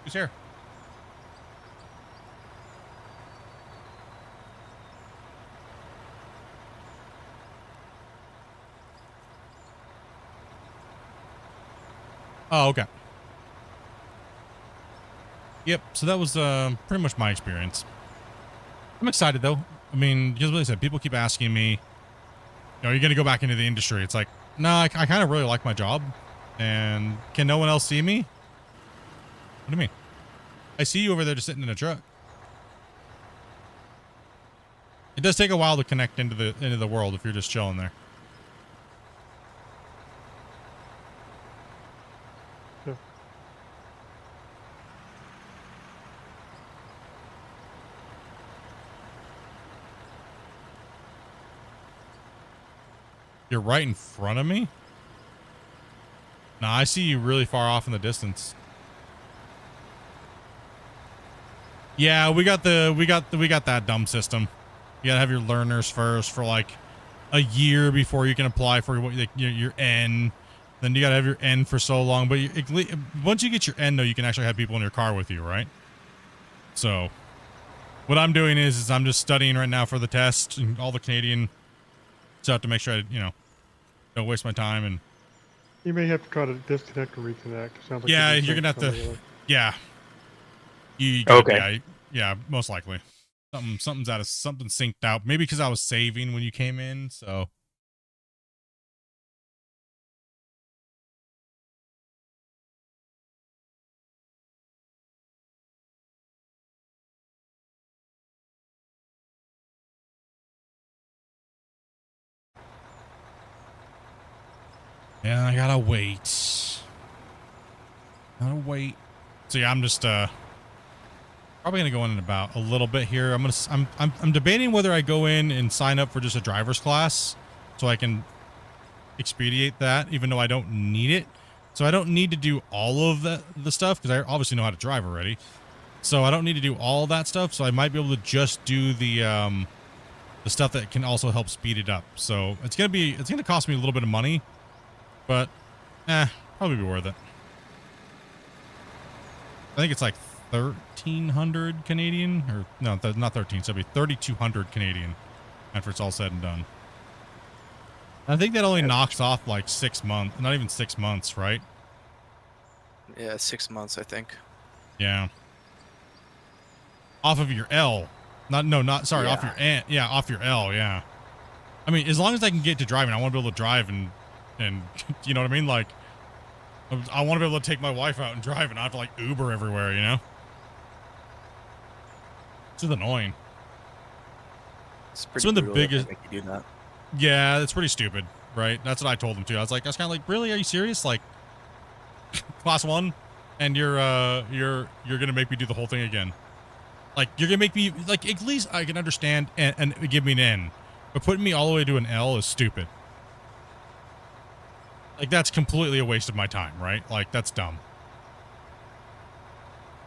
who's here? Oh, okay. Yep, so that was pretty much my experience. I'm excited though. I mean, because like I said, people keep asking me, you know, are you going to go back into the industry? It's like, no, I kind of really like my job. And can no one else see me? What do you mean? I see you over there just sitting in a truck. It does take a while to connect into the world if you're just chilling there. Yeah. You're right in front of me? No, I see you really far off in the distance. Yeah, we got that dumb system. You gotta have your learners first for like a year before you can apply for your N. Then you gotta have your N for so long. But once you get your N, though, you can actually have people in your car with you, right? So, what I'm doing is I'm just studying right now for the test and all the Canadian stuff to make sure I, don't waste my time. And You may have to try to disconnect or reconnect. Sounds like yeah, you're gonna have to. Yeah. You gotta, Okay. Yeah, most likely. Something's something synced out. Maybe because I was saving when you came in, so. Yeah, I gotta wait. So yeah, I'm just probably gonna go in about a little bit here. I'm debating whether I go in and sign up for just a driver's class so I can expedite that, even though I don't need it. So I don't need to do all of the stuff because I obviously know how to drive already. So I don't need to do all that stuff. So I might be able to just do the stuff that can also help speed it up. So it's gonna cost me a little bit of money, but probably be worth it. I think it's like 1,300 Canadian, or no, not 13. So it'd be 3,200 Canadian after it's all said and done. I think that only knocks off like 6 months, not even 6 months, right? Yeah, 6 months, I think. Yeah. Off of your L, sorry, off your N. Yeah, off your L. Yeah. I mean, as long as I can get to driving, I want to be able to drive and you know what I mean? Like, I want to be able to take my wife out and drive and not have to like Uber everywhere, you know? It's just annoying. It's one of the brutal that they biggest. make you do that. Yeah, it's pretty stupid, right? That's what I told him too. I was kind of like, really? Are you serious? Like, class 1, and you're gonna make me do the whole thing again? Like, you're gonna make me like, at least I can understand and give me an N, but putting me all the way to an L is stupid. Like, that's completely a waste of my time, right? Like, that's dumb.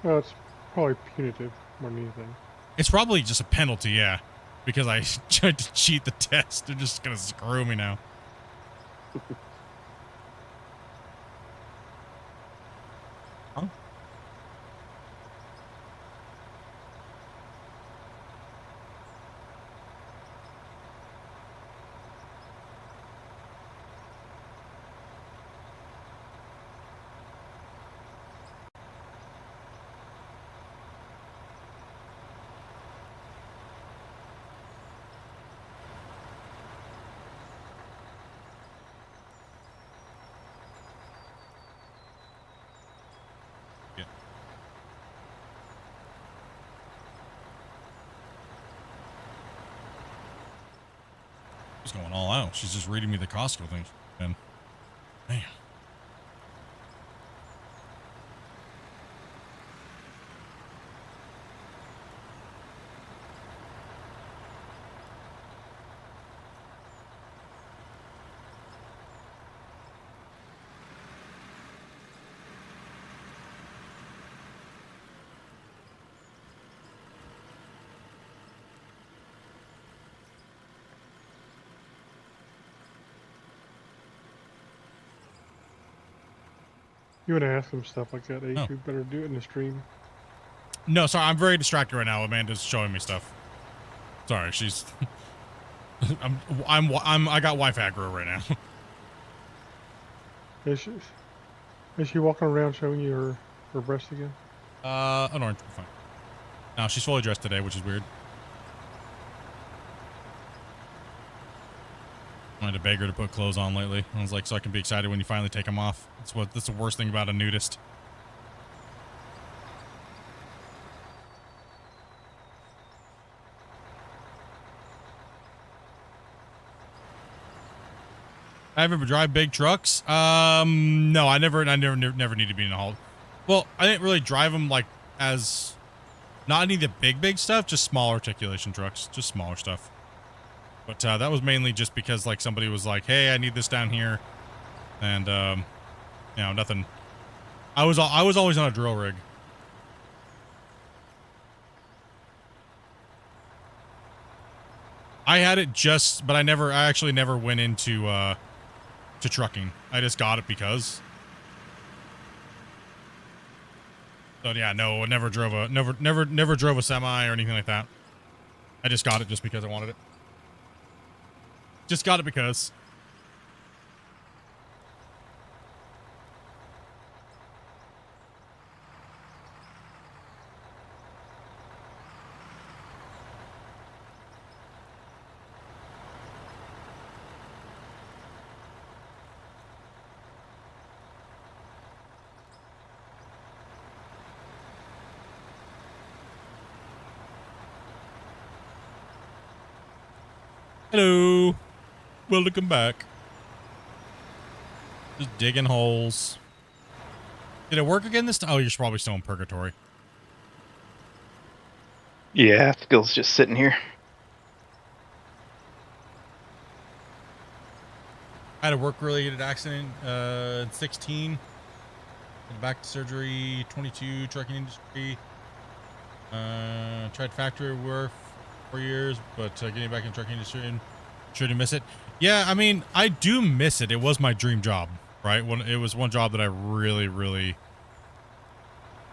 Well, it's probably punitive more than anything. It's probably just a penalty, yeah. Because I tried to cheat the test. They're just gonna screw me now. Huh? Yeah. She's going all out. She's just reading me the Costco things. And man. You want to ask them stuff like that, Ace? Oh. You better do it in the stream. No, sorry, I'm very distracted right now. Amanda's showing me stuff. Sorry, she's. I got wife aggro right now. Is she walking around showing you her breast again? An orange. Fine. No, she's fully dressed today, which is weird. Trying to beg her to put clothes on lately. I was like, so I can be excited when you finally take them off. That's the worst thing about a nudist. I ever drive big trucks? No, I never need to be in a halt. Well, I didn't really drive them like as, not any of the big stuff, just small articulation trucks, just smaller stuff. But that was mainly just because like somebody was like, hey, I need this down here. And, you know, nothing. I was always on a drill rig. I had it just, but I actually never went into, to trucking. I just got it because. So yeah, no, never drove a semi or anything like that. I just got it just because I wanted it. Just got it because. Hello. Welcome back. Just digging holes. Did it work again this time? Oh, you're probably still in purgatory. Yeah, Skill's just sitting here. I had a work-related accident, 16. Went back to surgery, 22, trucking industry. Tried factory work for 4 years, but getting back in trucking industry and sure to miss it. Yeah, I mean, I do miss it. It was my dream job, right? It was one job that I really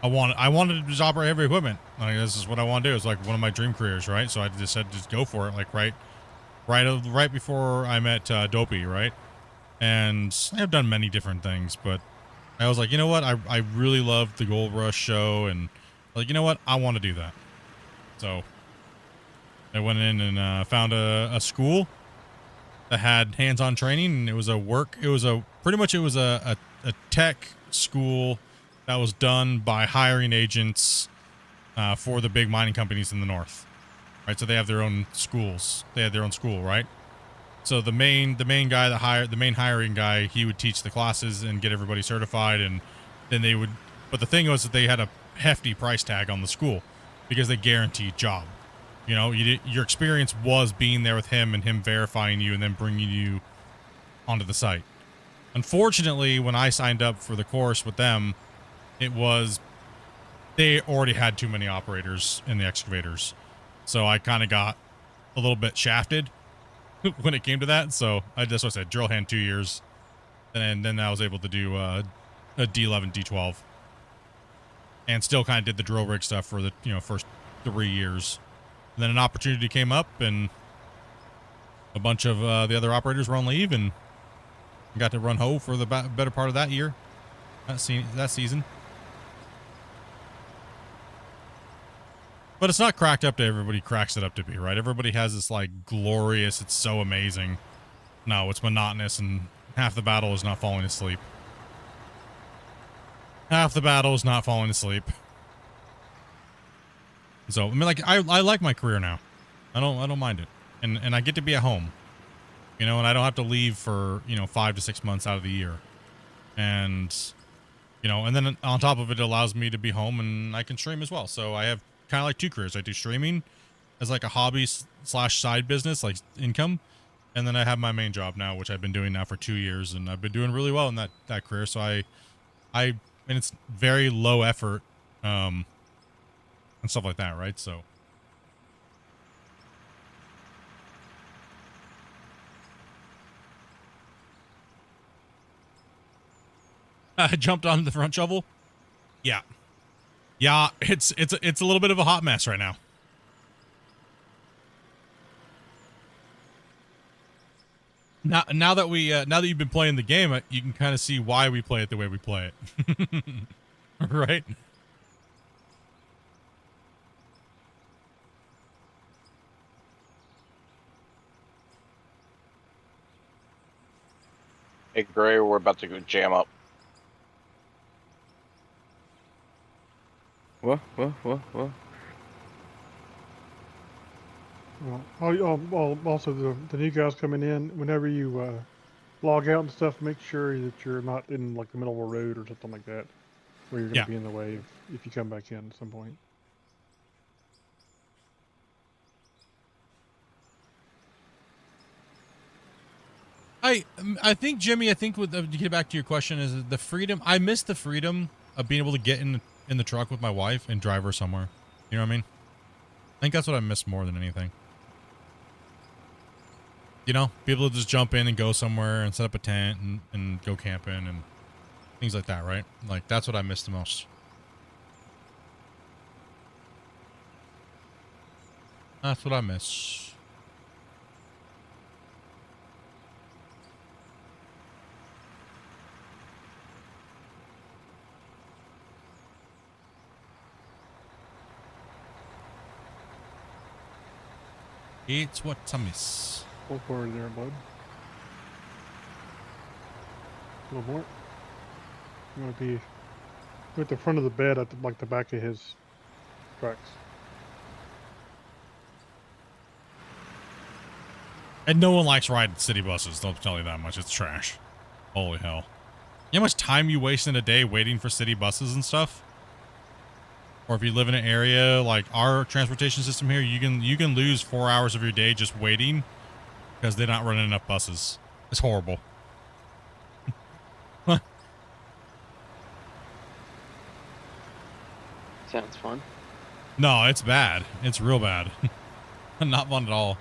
I wanted to just operate heavy equipment. Like, this is what I want to do. It's like one of my dream careers, right? So I just said, just go for it. Like right before I met Dopey, right? And I've done many different things, but I was like, you know what? I really loved the Gold Rush show, and like, you know what? I want to do that. So I went in and found a school that had hands-on training, and it was a tech school that was done by hiring agents for the big mining companies in the north, right? So they have their own schools. They had their own school, right? So the main guy the main hiring guy, he would teach the classes and get everybody certified, and then they would. But the thing was that they had a hefty price tag on the school because they guaranteed job. You know, your experience was being there with him and him verifying you and then bringing you onto the site. Unfortunately, when I signed up for the course with them, they already had too many operators in the excavators. So I kind of got a little bit shafted when it came to that. So that's what I said, drill hand 2 years. And then I was able to do a D11, D12. And still kind of did the drill rig stuff for the first 3 years. And then an opportunity came up, and a bunch of the other operators were on leave, and got to run hoe for the better part of that year, that season. But it's not cracked up to everybody cracks it up to be, right? Everybody has this like glorious, it's so amazing. No, it's monotonous, and half the battle is not falling asleep. Half the battle is not falling asleep. So I mean, like I like my career now. I don't mind it, and I get to be at home, and I don't have to leave for 5 to 6 months out of the year, and and then on top of it, it allows me to be home and I can stream as well. So I have kind of like 2 careers. I do streaming as like a hobby / side business, like income, and then I have my main job now, which I've been doing now for 2 years, and I've been doing really well in that career. So and it's very low effort, and stuff like that, right? So I jumped on the front shovel. Yeah, it's a little bit of a hot mess right now. Now that you've been playing the game, you can kind of see why we play it the way we play it. Right? Hey, Gray, we're about to go jam up. What? Well, also the new guys coming in. Whenever you log out and stuff, make sure that you're not in like the middle of a road or something like that, where you're going to be in the way if you come back in at some point. I think, Jimmy, I think with to get back to your question, is the freedom. I miss the freedom of being able to get in the truck with my wife and drive her somewhere. You know what I mean? I think that's what I miss more than anything. You know, be able to just jump in and go somewhere and set up a tent and go camping and things like that, right? Like, that's what I miss the most. That's what I miss. It's what I miss. Pull forward there, bud. A little more. You want to be with the front of the bed at like the back of his tracks. And no one likes riding city buses, don't tell you that much. It's trash. Holy hell. You know how much time you waste in a day waiting for city buses and stuff? Or if you live in an area like our transportation system here, you can lose 4 hours of your day just waiting because they're not running enough buses. It's horrible. Sounds fun. No, it's bad. It's real bad. Not fun at all.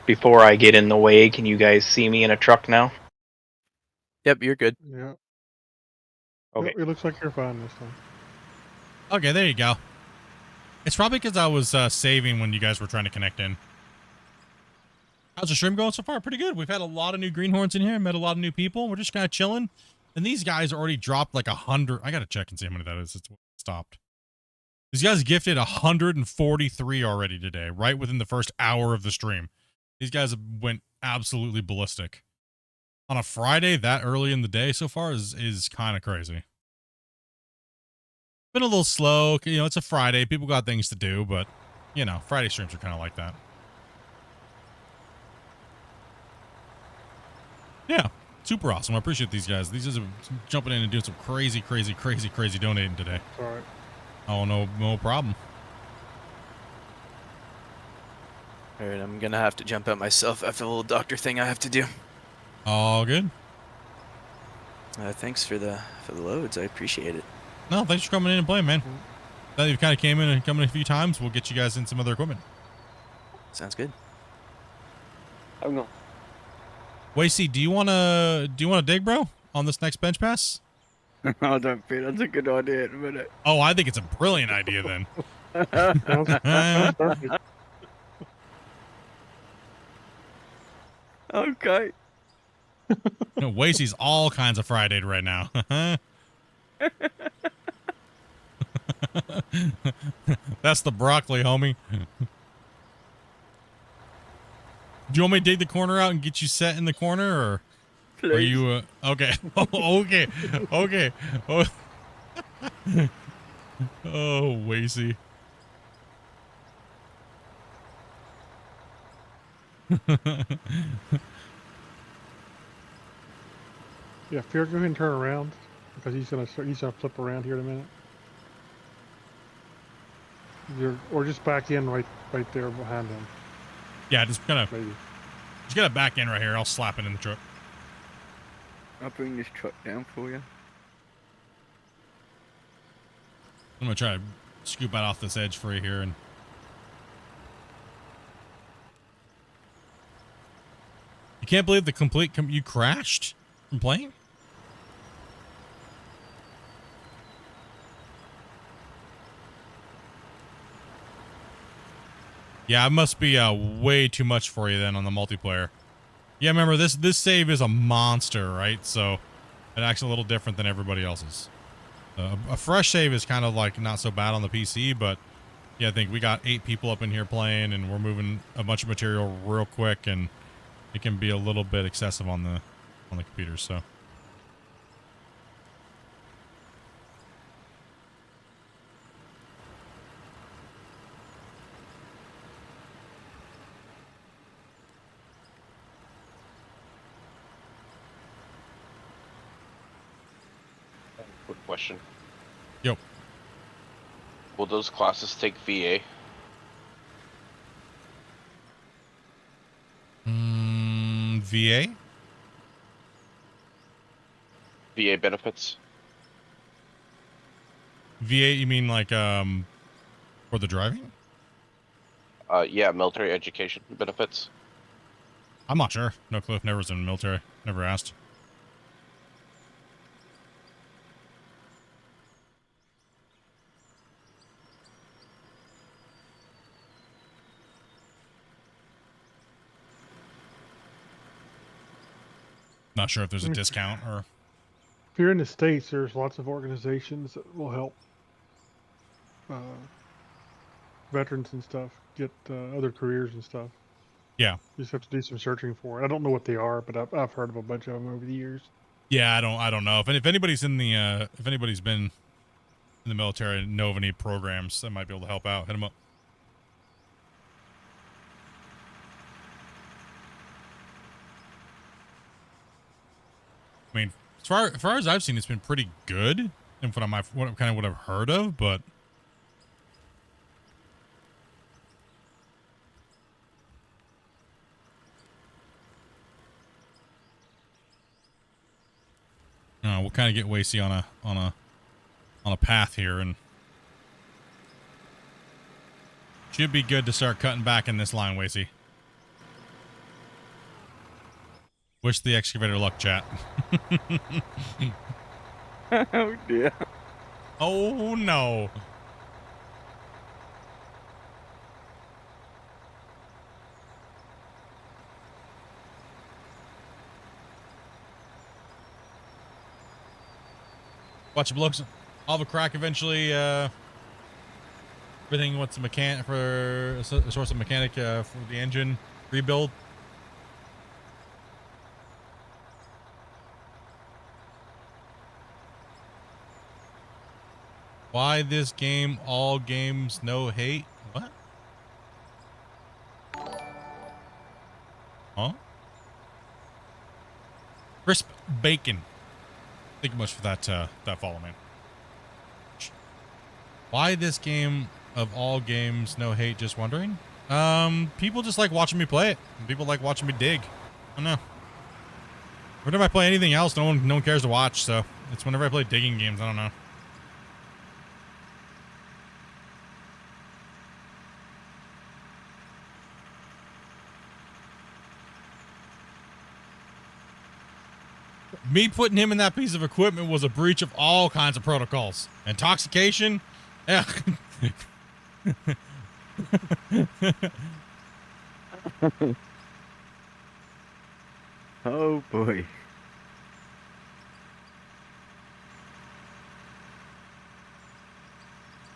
Before I get in the way, can you guys see me in a truck now? Yep, you're good. Yeah. Okay. It looks like you're fine this time. Okay, there you go. It's probably because I was saving when you guys were trying to connect in. How's the stream going so far? Pretty good. We've had a lot of new greenhorns in here. Met a lot of new people. We're just kind of chilling. And these guys already dropped like 100. I got to check and see how many that is. It's stopped. These guys gifted 143 already today, right within the first hour of the stream. These guys went absolutely ballistic. On a Friday that early in the day so far is kind of crazy. Been a little slow. You know, it's a Friday. People got things to do, but, you know, Friday streams are kind of like that. Yeah, super awesome. I appreciate these guys. These guys are jumping in and doing some crazy donating today. All right. Oh, no problem. All right, I'm gonna have to jump out myself after the little doctor thing I have to do. All good. Thanks for the loads. I appreciate it. No, thanks for coming in and playing, man. Now that you've kind of came in and come in a few times, we'll get you guys in some other equipment. Sounds good. I'm going. Wasey, do you wanna dig, bro, on this next bench pass? I don't think that's a good idea at the minute. Oh, I think it's a brilliant idea then. Sounds perfect. Okay. You know, Wasey's all kinds of Friday'd right now. That's the broccoli, homie. Do you want me to dig the corner out and get you set in the corner, or Please. are you okay? Okay. Oh, oh, Wasey. Yeah, Fear, go ahead and turn around because he's gonna flip around here in a minute. Or just back in right there behind him. Yeah, just kind of Maybe. just get it back in right here. I'll slap it in the truck. I'll bring this truck down for you. I'm gonna try to scoop out off this edge for you here, and you can't believe the complete you crashed from playing. Yeah, it must be way too much for you then on the multiplayer. Yeah, remember this save is a monster, right? So it acts a little different than everybody else's. A fresh save is kind of like not so bad on the PC, but yeah, I think we got 8 people up in here playing, and we're moving a bunch of material real quick, and it can be a little bit excessive on the computers. So. Quick question. Yo. Will those classes take VA? VA? VA benefits? VA, you mean like, for the driving? Yeah, military education benefits. I'm not sure. No clue. Never was in the military. Never asked. Not sure if there's a discount or. If you're in the States, there's lots of organizations that will help veterans and stuff get other careers and stuff. Yeah. You just have to do some searching for it. I don't know what they are, but I've heard of a bunch of them over the years. Yeah, I don't know if anybody's in the if anybody's been in the military and know of any programs that might be able to help out, hit them up. I mean, as far as I've seen, it's been pretty good, and what I've heard of, but. We'll kind of get Wasey on a path here, and should be good to start cutting back in this line, Wasey. Wish the excavator luck, chat. Oh dear. Oh no. Watch the looks. I'll have a crack eventually. Everything. What's the mechanic for a source of mechanic for the engine rebuild? Why this game? All games, no hate. What? Huh? Crisp bacon. Thank you much for that that follow, man. Why this game of all games, no hate, just wondering? People just like watching me play it. People like watching me dig. I don't know. Whenever I play anything else, no one cares to watch, so it's whenever I play digging games, I don't know. Me putting him in that piece of equipment was a breach of all kinds of protocols. Intoxication? Yeah. Oh boy.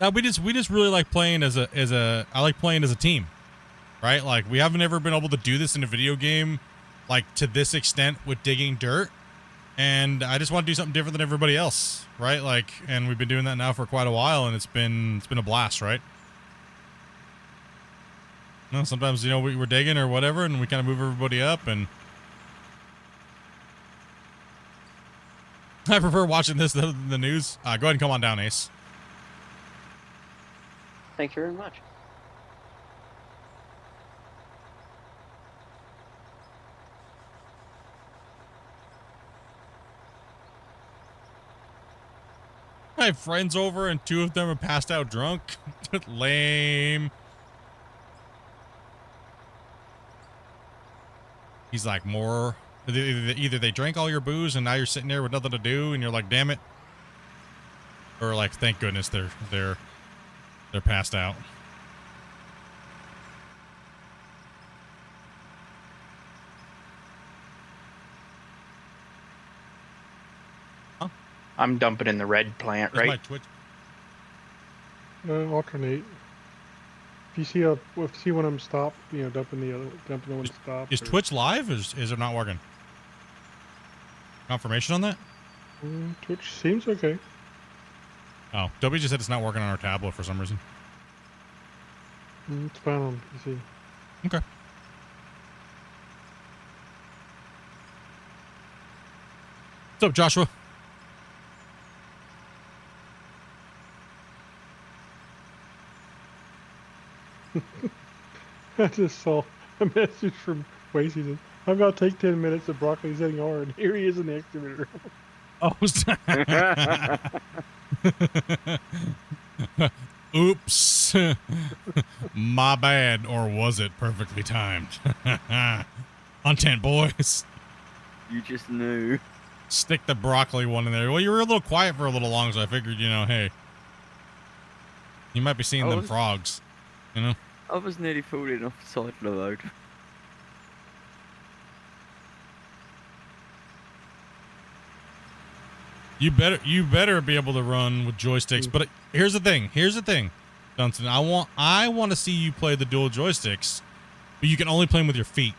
Now we just really like playing I like playing as a team. Right? Like we haven't ever been able to do this in a video game like to this extent with digging dirt. And I just want to do something different than everybody else, right? Like, and we've been doing that now for quite a while, and it's been a blast, right? You know, sometimes, you know, we're digging or whatever, and we kind of move everybody up, and I prefer watching this than the news. Go ahead and come on down, Ace. Thank you very much. I have friends over, and 2 of them are passed out drunk. Lame. He's like, more. Either they drank all your booze, and now you're sitting there with nothing to do, and you're like, damn it. Or like, thank goodness they're passed out. I'm dumping in the red plant, Where's my right? Twitch? Alternate. If you see one of them stop, dumping the one stop. Is Twitch live? Is it not working? Confirmation on that? Twitch seems okay. Oh, Dobie just said it's not working on our tablet for some reason. It's fine on PC. Okay. What's up, Joshua? I just saw a message from Wacy. He said, I'm about to take 10 minutes of broccoli's hitting hard. Here he is in the excavator. Oh, oops. My bad, or was it perfectly timed? Content, boys. You just knew. Stick the broccoli one in there. Well, you were a little quiet for a little long, so I figured, hey, you might be seeing them frogs, I was nearly falling off the side of the road. You better be able to run with joysticks. But here's the thing, Dunstan. I want to see you play the dual joysticks, but you can only play them with your feet.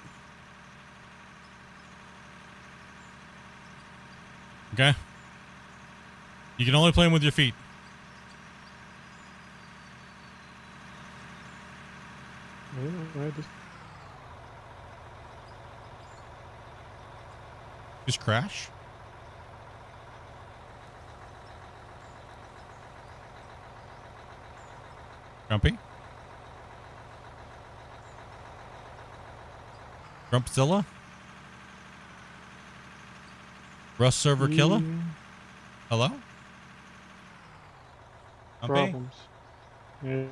Okay? You can only play them with your feet. Just crash? Grumpy? Grumpzilla? Rust server killer? Hello? Grumpy? Problems. Yeah.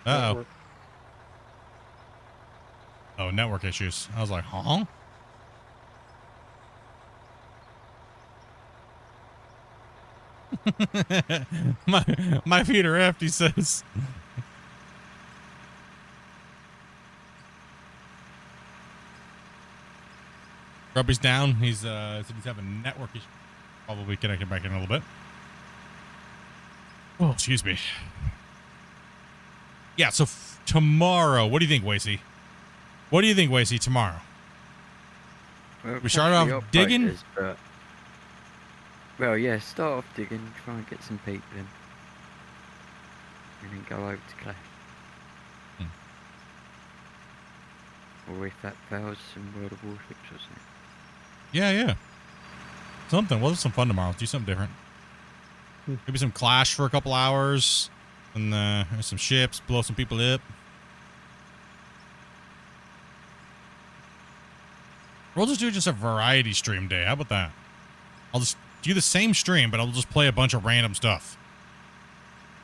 Uh-oh. Oh, network issues. I was like, huh? my feet are empty, says. Grubby's down. He's having network issues. Probably connected back in a little bit. Oh, excuse me. Yeah, so tomorrow, what do you think, Wacy? What do you think, Wacy, tomorrow? Well, We start off digging? Well, yeah, start off digging, try and get some people in. And then go over to Clash. Or if that fails, some World of Warships or something. Yeah. Something. We'll have some fun tomorrow. Do something different. Maybe some Clash for a couple hours. And some ships, blow some people up. We'll just do just a variety stream day. How about that? I'll just do the same stream, but I'll just play a bunch of random stuff.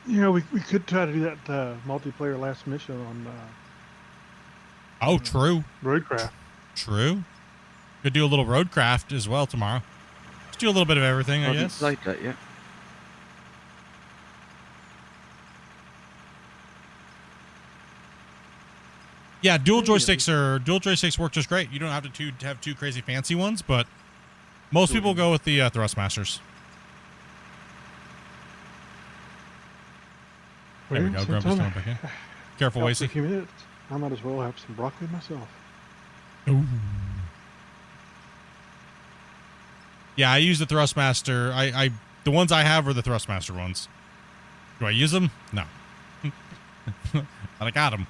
Yeah, we could try to do that multiplayer last mission on. Oh, true. Roadcraft. True. Could do a little roadcraft as well tomorrow. Just do a little bit of everything, I guess. I haven't played that yet. Yeah, dual joysticks work just great. You don't have to have two crazy fancy ones, but most people go with the Thrustmasters. There we go. Grumpy's coming back in. Careful, Wacy. A few minutes. I might as well have some broccoli myself. Ooh. Yeah, I use the Thrustmaster. The ones I have are the Thrustmaster ones. Do I use them? No. But I got them.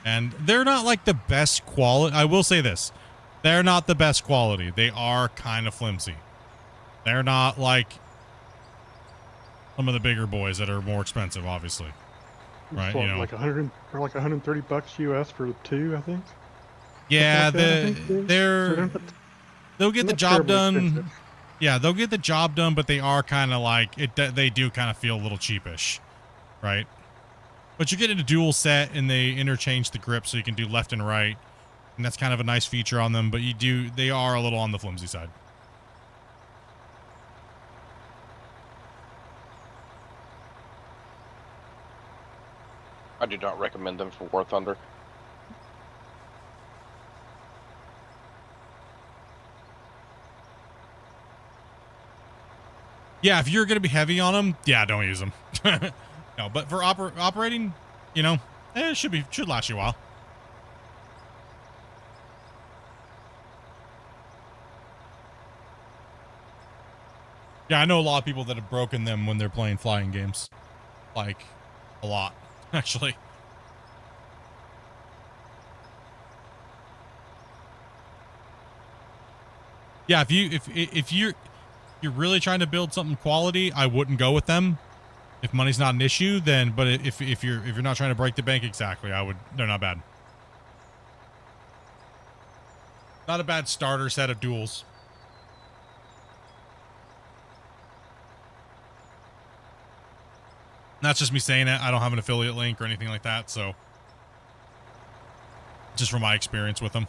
And they're not like the best quality. I will say this. They're not the best quality. They are kind of flimsy. They're not like some of the bigger boys that are more expensive, obviously. Right? What, like 100 or like $130 US for two, I think. Yeah, like they'll get the job done. Expensive. Yeah, they'll get the job done, but they are kind of like it. They do kind of feel a little cheapish, right? But you get a dual set, and they interchange the grip, so you can do left and right, and that's kind of a nice feature on them. But they are a little on the flimsy side. I do not recommend them for War Thunder. Yeah, if you're gonna be heavy on them, yeah, don't use them. No, but for operating, you know, it should last you a while. Yeah, I know a lot of people that have broken them when they're playing flying games, like a lot, actually. Yeah, if you're really trying to build something quality, I wouldn't go with them. If money's not an issue, then but if you're not trying to break the bank, exactly, I would. They're not bad. Not a bad starter set of duels. That's just me saying it. I don't have an affiliate link or anything like that, so just from my experience with them.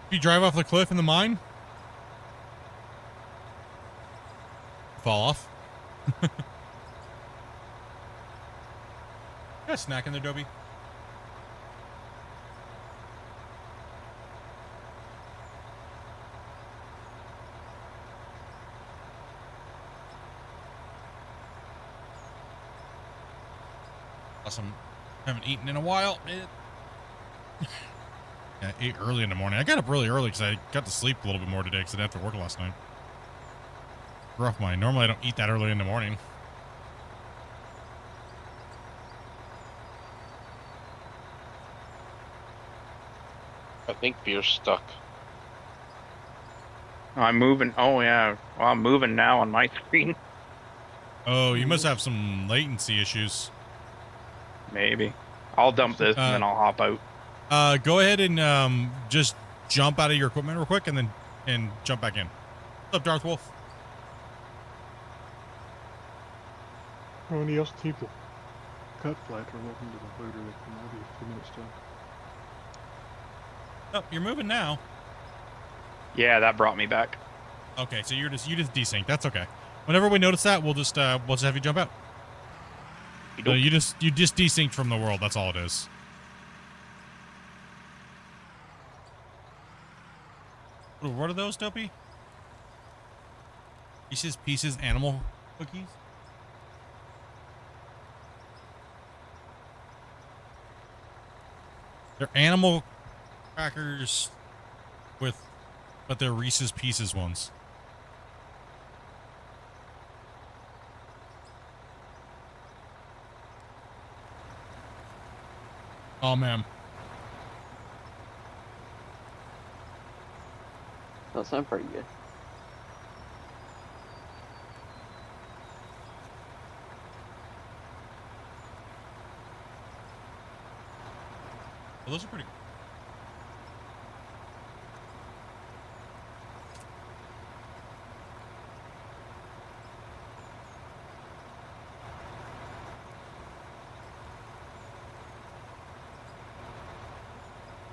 If you drive off the cliff in the mine, fall off. Got a snack in there, Dobie. Awesome. Haven't eaten in a while. I ate early in the morning. I got up really early because I got to sleep a little bit more today because I didn't have to work last night. Rough mind. Normally I don't eat that early in the morning. I think beer's stuck. I'm moving. Oh yeah, well, I'm moving now on my screen. Oh, you must have some latency issues. Maybe. I'll dump this and then I'll hop out. Go ahead and just jump out of your equipment real quick and jump back in. What's up, Darth Wolf? Oh, any else people? Cut flight or welcome to the booter. That can be a few minutes still. Oh, you're moving now. Yeah, that brought me back. Okay, so you just desync. That's okay. Whenever we notice that, we'll just have you jump out. So you just desynced from the world. That's all it is. What are those, Dopey? Pieces, animal cookies? They're animal crackers but they're Reese's Pieces ones. Oh, man. That sounds pretty good. Well, those are pretty good.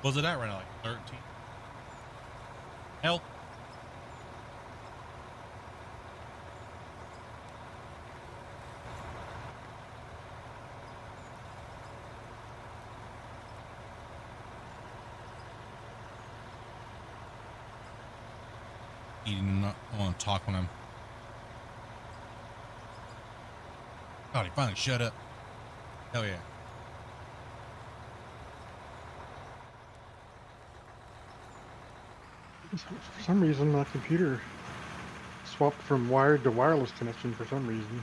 Was it at right now, like 13? Hell. Eating and not want to talk when I'm. God, he finally shut up. Hell yeah. For some reason, my computer swapped from wired to wireless connection for some reason.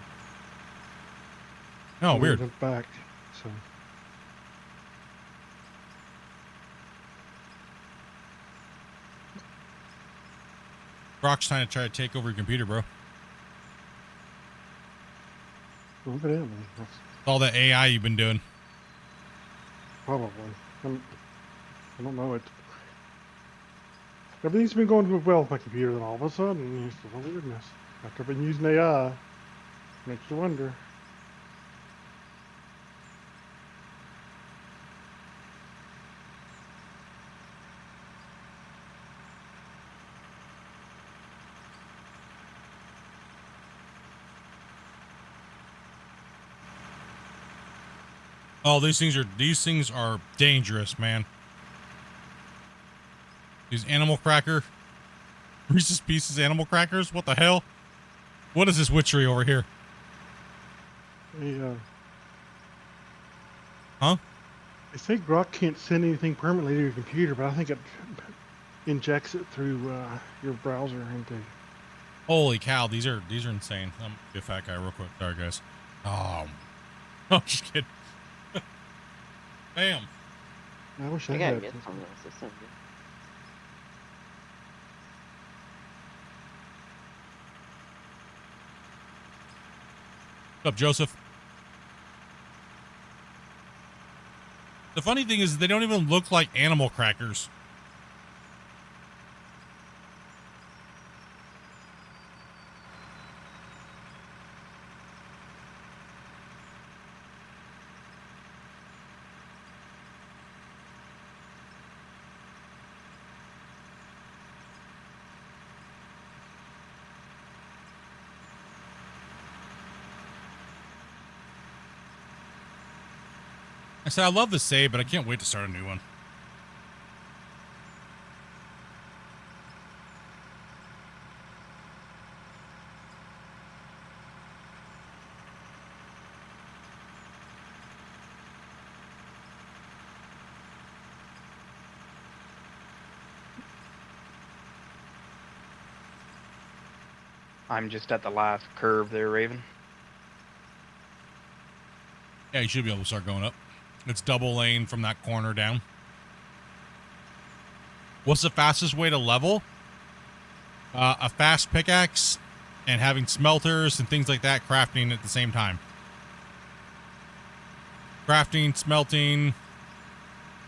Oh, and weird. Went back, so. Brock's trying to take over your computer, bro. Evidently. All that AI you've been doing. Probably. I don't know it. Everything's been going well with my computer, then all of a sudden, it's a weirdness. After I've been using AI, makes you wonder. Oh, these things are dangerous, man. These animal cracker Reese's Pieces animal crackers. What the hell? What is this witchery over here? Huh? I think Grok can't send anything permanently to your computer, but I think it injects it through your browser into. Holy cow, these are insane. I'm gonna be a fat guy real quick. Sorry, guys. I'm just kidding. Bam. I wish I I gotta had. get some of those. This sounds good. What's up, Joseph? The funny thing is they don't even look like animal crackers. I said I love the save, but I can't wait to start a new one. I'm just at the last curve there, Raven. Yeah, you should be able to start going up. It's double lane from that corner down. What's the fastest way to level? A fast pickaxe and having smelters and things like that crafting at the same time. Crafting, smelting,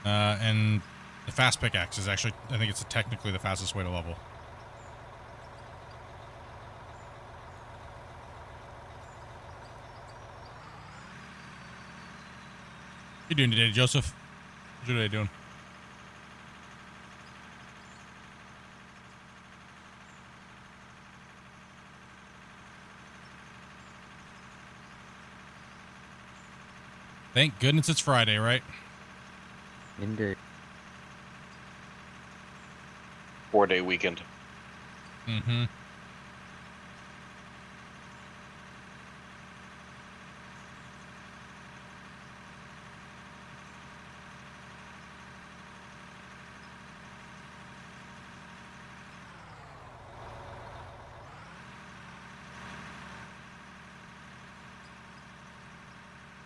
and the fast pickaxe is actually, I think it's technically the fastest way to level. What you doing today, Joseph? What's your day doing? Thank goodness it's Friday, right? Indeed. 4-day weekend. Mm-hmm.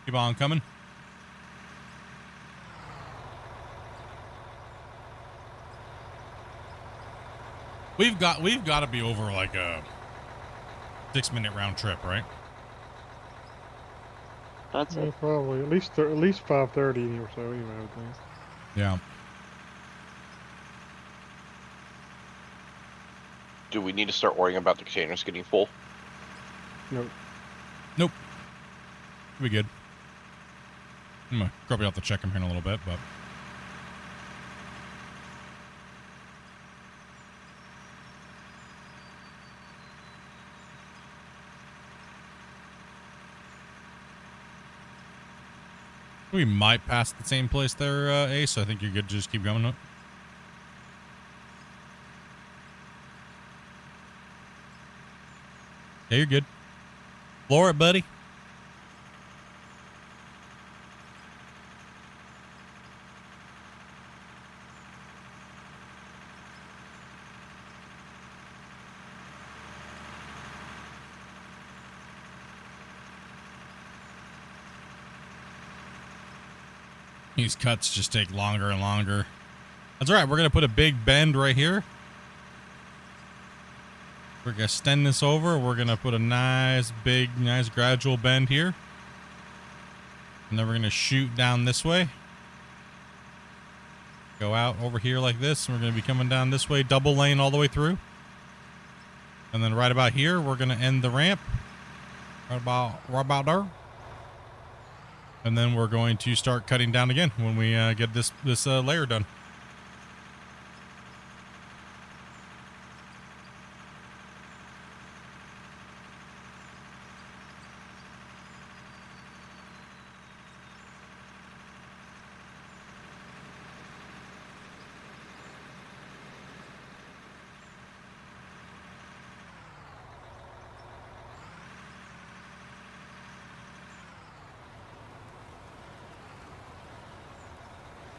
Keep on coming. We've got to be over like a 6-minute round trip, right? That's it. Probably at least 5:30 or so. You know, I would think. Yeah. Do we need to start worrying about the containers getting full? Nope. Nope. We good. I'm gonna probably have to check them here in a little bit, but we might pass the same place there, Ace. I think you're good to just keep going up. Yeah, you're good. Floor it, buddy. These cuts just take longer and longer. That's all right. We're going to put a big bend right here. We're going to extend this over. We're going to put a nice, big, nice gradual bend here. And then we're going to shoot down this way. Go out over here like this. And we're going to be coming down this way, double lane all the way through. And then right about here, we're going to end the ramp. Right about there. And then we're going to start cutting down again when we get this layer done.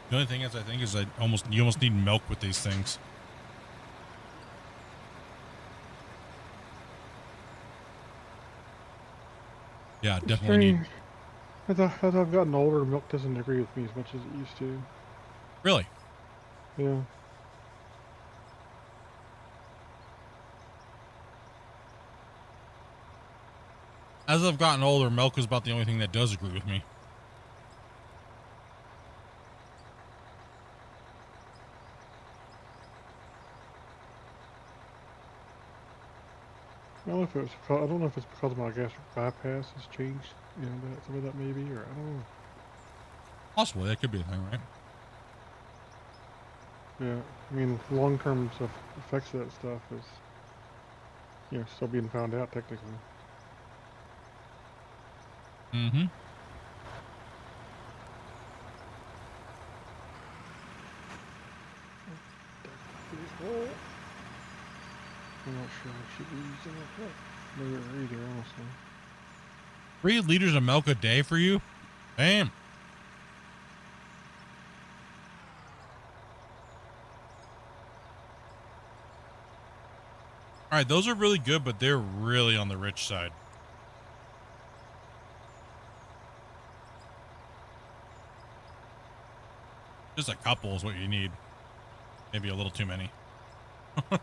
The only thing is, I think, is you almost need milk with these things. Yeah, definitely need. As I've gotten older, milk doesn't agree with me as much as it used to. Really? Yeah. As I've gotten older, milk is about the only thing that does agree with me. I don't know if it was. I don't know if it's because my gastric bypass has changed. You know, that some of that maybe, or I don't know. Possibly, that could be a thing, right? Yeah, I mean, long-term effects of that stuff is, you know, still being found out technically. Mm-hmm. I'm not sure I should be using that. Maybe either, honestly. 3 liters of milk a day for you? Damn. All right, those are really good, but they're really on the rich side. Just a couple is what you need. Maybe a little too many. I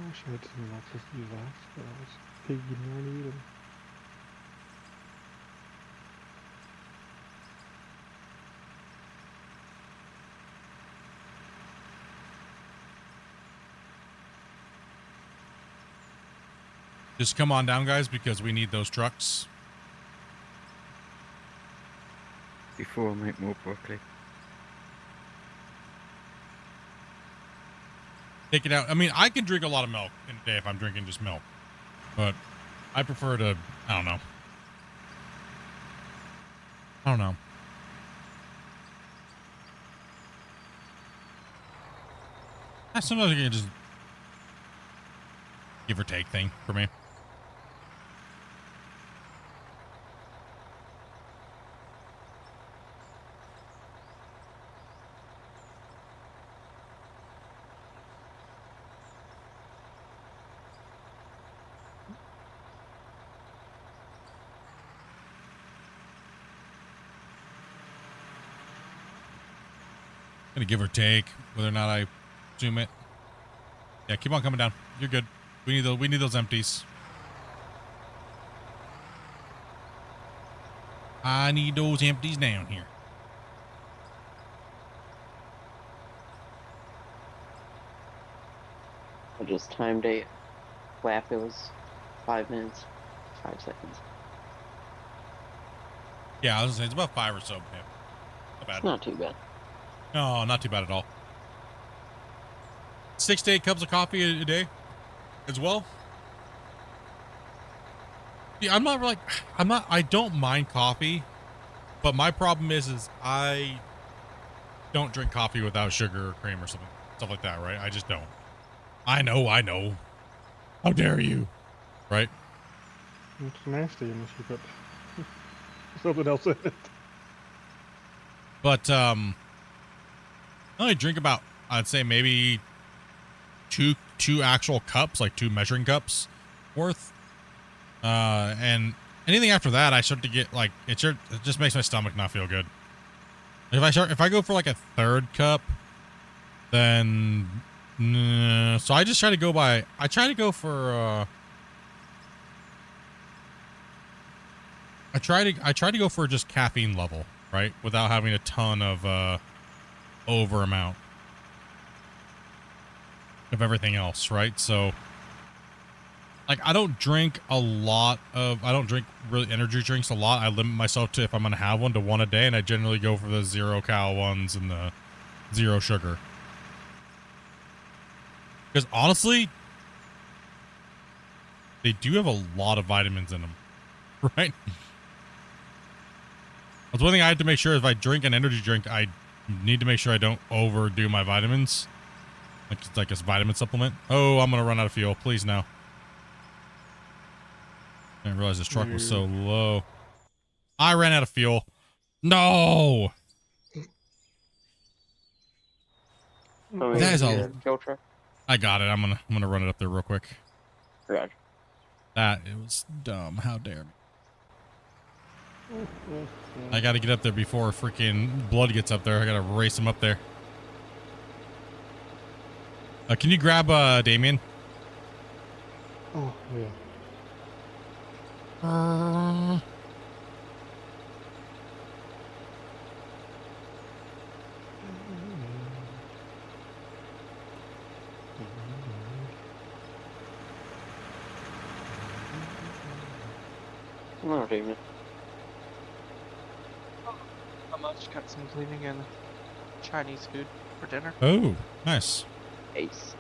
wish I had some electricity left, but I was piggy money and. Just come on down, guys, because we need those trucks. Before I make more broccoli. Take it out. I mean, I can drink a lot of milk in a day if I'm drinking just milk, but I prefer to, I don't know. Sometimes you can just give or take thing for me. Gonna give or take whether or not I zoom it. Yeah, keep on coming down. You're good. We need those empties. I need those empties down here. I just timed a lap. It was 5 minutes, 5 seconds. Yeah, I was gonna say it's about 5 or so. Yeah, not bad. It's not too bad. No, not too bad at all. 6 to 8 cups of coffee a day as well. Yeah, I don't mind coffee, but my problem is I don't drink coffee without sugar or cream or something, stuff like that, right? I just don't. I know. How dare you? Right? It's nasty unless you put something else in it. But I only drink about, I'd say maybe two actual cups, like 2 measuring cups worth. And anything after that, I start to get like it just makes my stomach not feel good. If I go for like a 3rd cup, then so I just try to go by. I try to go for. I try to go for just caffeine level, right, without having a ton of over amount of everything else, right? So, like, I don't drink really energy drinks a lot. I limit myself to, if I'm gonna have one, to 1 a day, and I generally go for the 0 cal ones and the 0 sugar. Because honestly, they do have a lot of vitamins in them, right? That's one thing I have to make sure. If I drink an energy drink, I need to make sure I don't overdo my vitamins. Like it's a vitamin supplement. Oh, I'm gonna run out of fuel. Please no. I didn't realize this truck was so low. I ran out of fuel. No! That is a fuel truck. I got it. I'm gonna run it up there real quick. Roger. That it was dumb. How dare me. I gotta get up there before freaking blood gets up there. I gotta race him up there. Can you grab Damien? Oh, yeah. No, Damien. Not much. Got some cleaning and Chinese food for dinner. Oh, nice. Ace.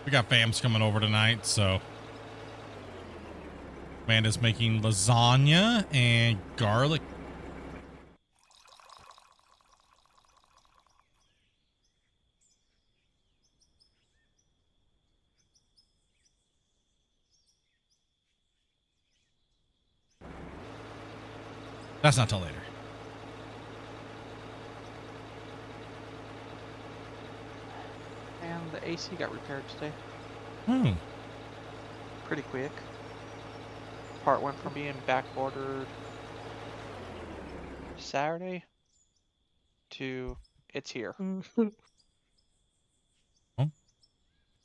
We got fams coming over tonight, so Amanda's making lasagna and garlic. That's not till later. And the AC got repaired today. Hmm. Pretty quick. Part went from being back-ordered Saturday to it's here. Oh.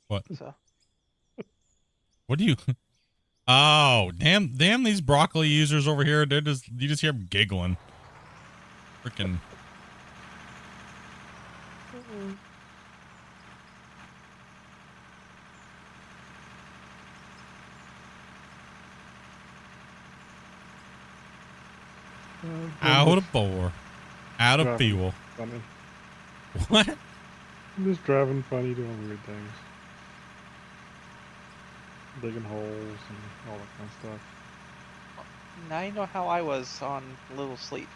What? So. What do you? Oh, damn! These broccoli users over here, you just hear them giggling. Freaking. Out of four. Out of fuel. Funny. What? I'm just driving funny, doing weird things. Digging holes and all that kind of stuff. Now you know how I was on Little Sleep.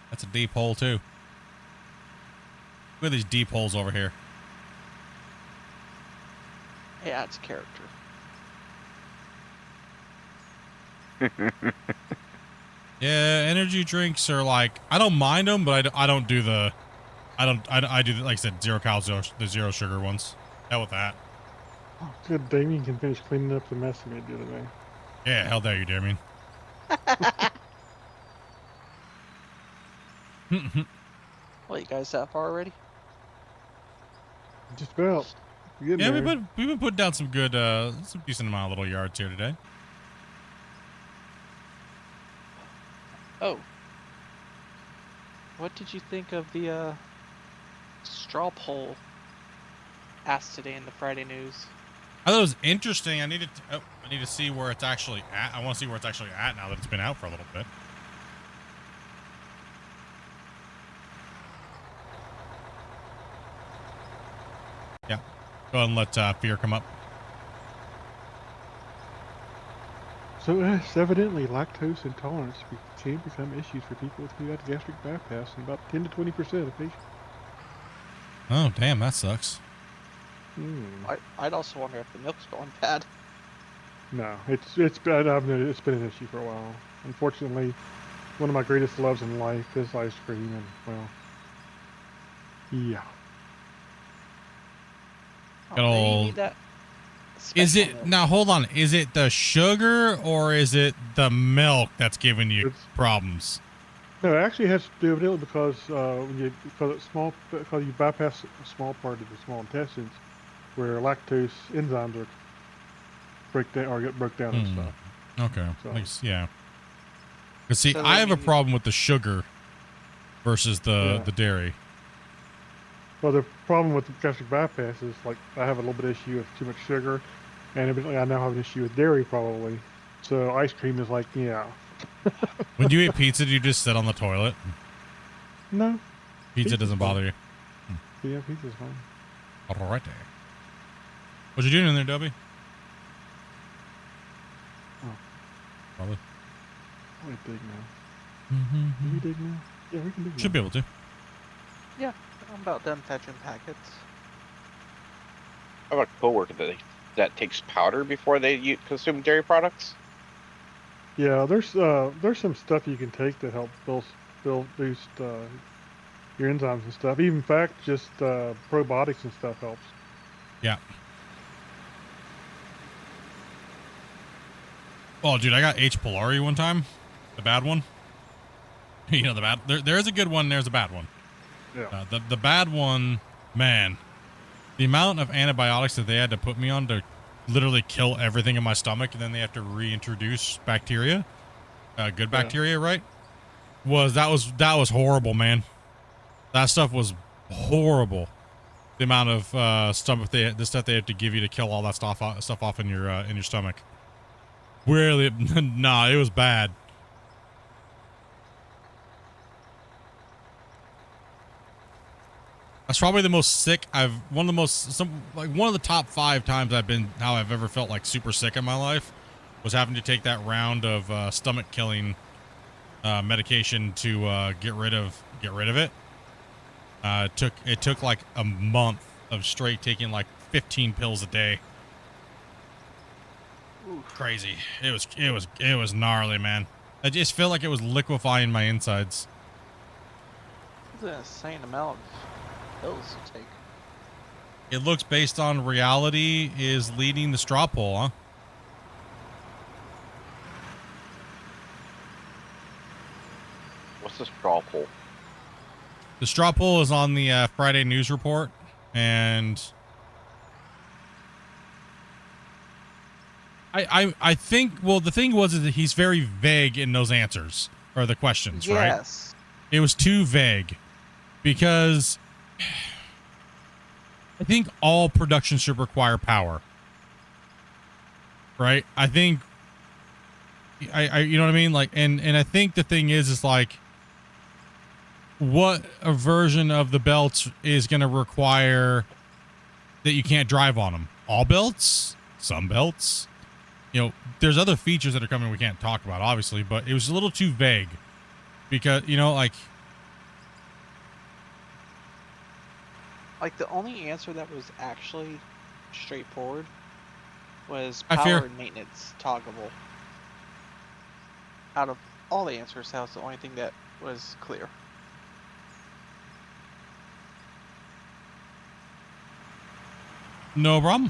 That's a deep hole too. Look at these deep holes over here. Yeah, it's character. Yeah, energy drinks are like, I don't mind them, but I don't do the, I do, like I said, zero calories, the zero sugar ones. Hell with that. Oh, good. Damien can finish cleaning up the mess he made the other day. Yeah, hell dare you, Damien. Well, you guys that far already? Just about. Yeah, we've been putting down some good, some decent amount of little yards here today. Oh. What did you think of the straw poll asked today in the Friday news? I thought it was interesting. I need to see where it's actually at. I want to see where it's actually at now that it's been out for a little bit. Yeah. Go ahead and let Fear come up. So evidently lactose intolerance can become issues for people who had gastric bypass in about 10 to 20% of patients. Oh, damn, that sucks. I'd also wonder if the milk's going bad. No, it's been an issue for a while. Unfortunately, one of my greatest loves in life is ice cream, and well, yeah. Good old. Is it milk. now? Hold on. Is it the sugar or is it the milk that's giving you problems? No, it actually has to do with it because because you bypass a small part of the small intestines, where lactose enzymes are get broke down and stuff. Okay. So. At least, yeah. Cause see, So I have a maybe- problem with the sugar versus the dairy. Well, the problem with the gastric bypass is like I have a little bit of issue with too much sugar, and evidently I now have an issue with dairy probably. So ice cream is like, yeah. When you eat pizza, do you just sit on the toilet? No. Pizza doesn't bother you. Yeah, pizza's fine. All right there. What you doing in there, Dubby? Oh. Probably. I dig now. Can we dig now? Yeah, we can dig now. Should be able to. Yeah, I'm about done fetching packets. I have a coworker that that takes powder before they consume dairy products? Yeah, there's some stuff you can take that help boost your enzymes and stuff. Even in fact, just probiotics and stuff helps. Yeah. Oh, dude, I got H. pylori one time, the bad one. You know the bad. There's a good one. There's a bad one. Yeah. The bad one, man. The amount of antibiotics that they had to put me on to literally kill everything in my stomach, and then they have to reintroduce bacteria, good bacteria, right? That was horrible, man. That stuff was horrible. The amount of the stuff they have to give you to kill all that stuff off in your stomach. Really, nah, it was bad. That's probably the most sick one of the top 5 times I've ever felt like super sick in my life was having to take that round of stomach killing medication to get rid of it. It took like a month of straight taking like 15 pills a day. Oof. Crazy. It was gnarly, man. I just felt like it was liquefying my insides. It's an insane amount of pills to take. It looks based on reality is leading the straw poll, huh? What's the straw poll? The straw poll is on the Friday news report, and I think, well, the thing was is that he's very vague in those answers or the questions, right? Yes. It was too vague because I think all production should require power, right? I think I you know what I mean? Like, and I think the thing is like, what a version of the belts is going to require that you can't drive on them? All belts? Some belts? You know, there's other features that are coming we can't talk about, obviously, but it was a little too vague because, you know, like the only answer that was actually straightforward was I power fear- and maintenance toggable. Out of all the answers, that was the only thing that was clear. no problem.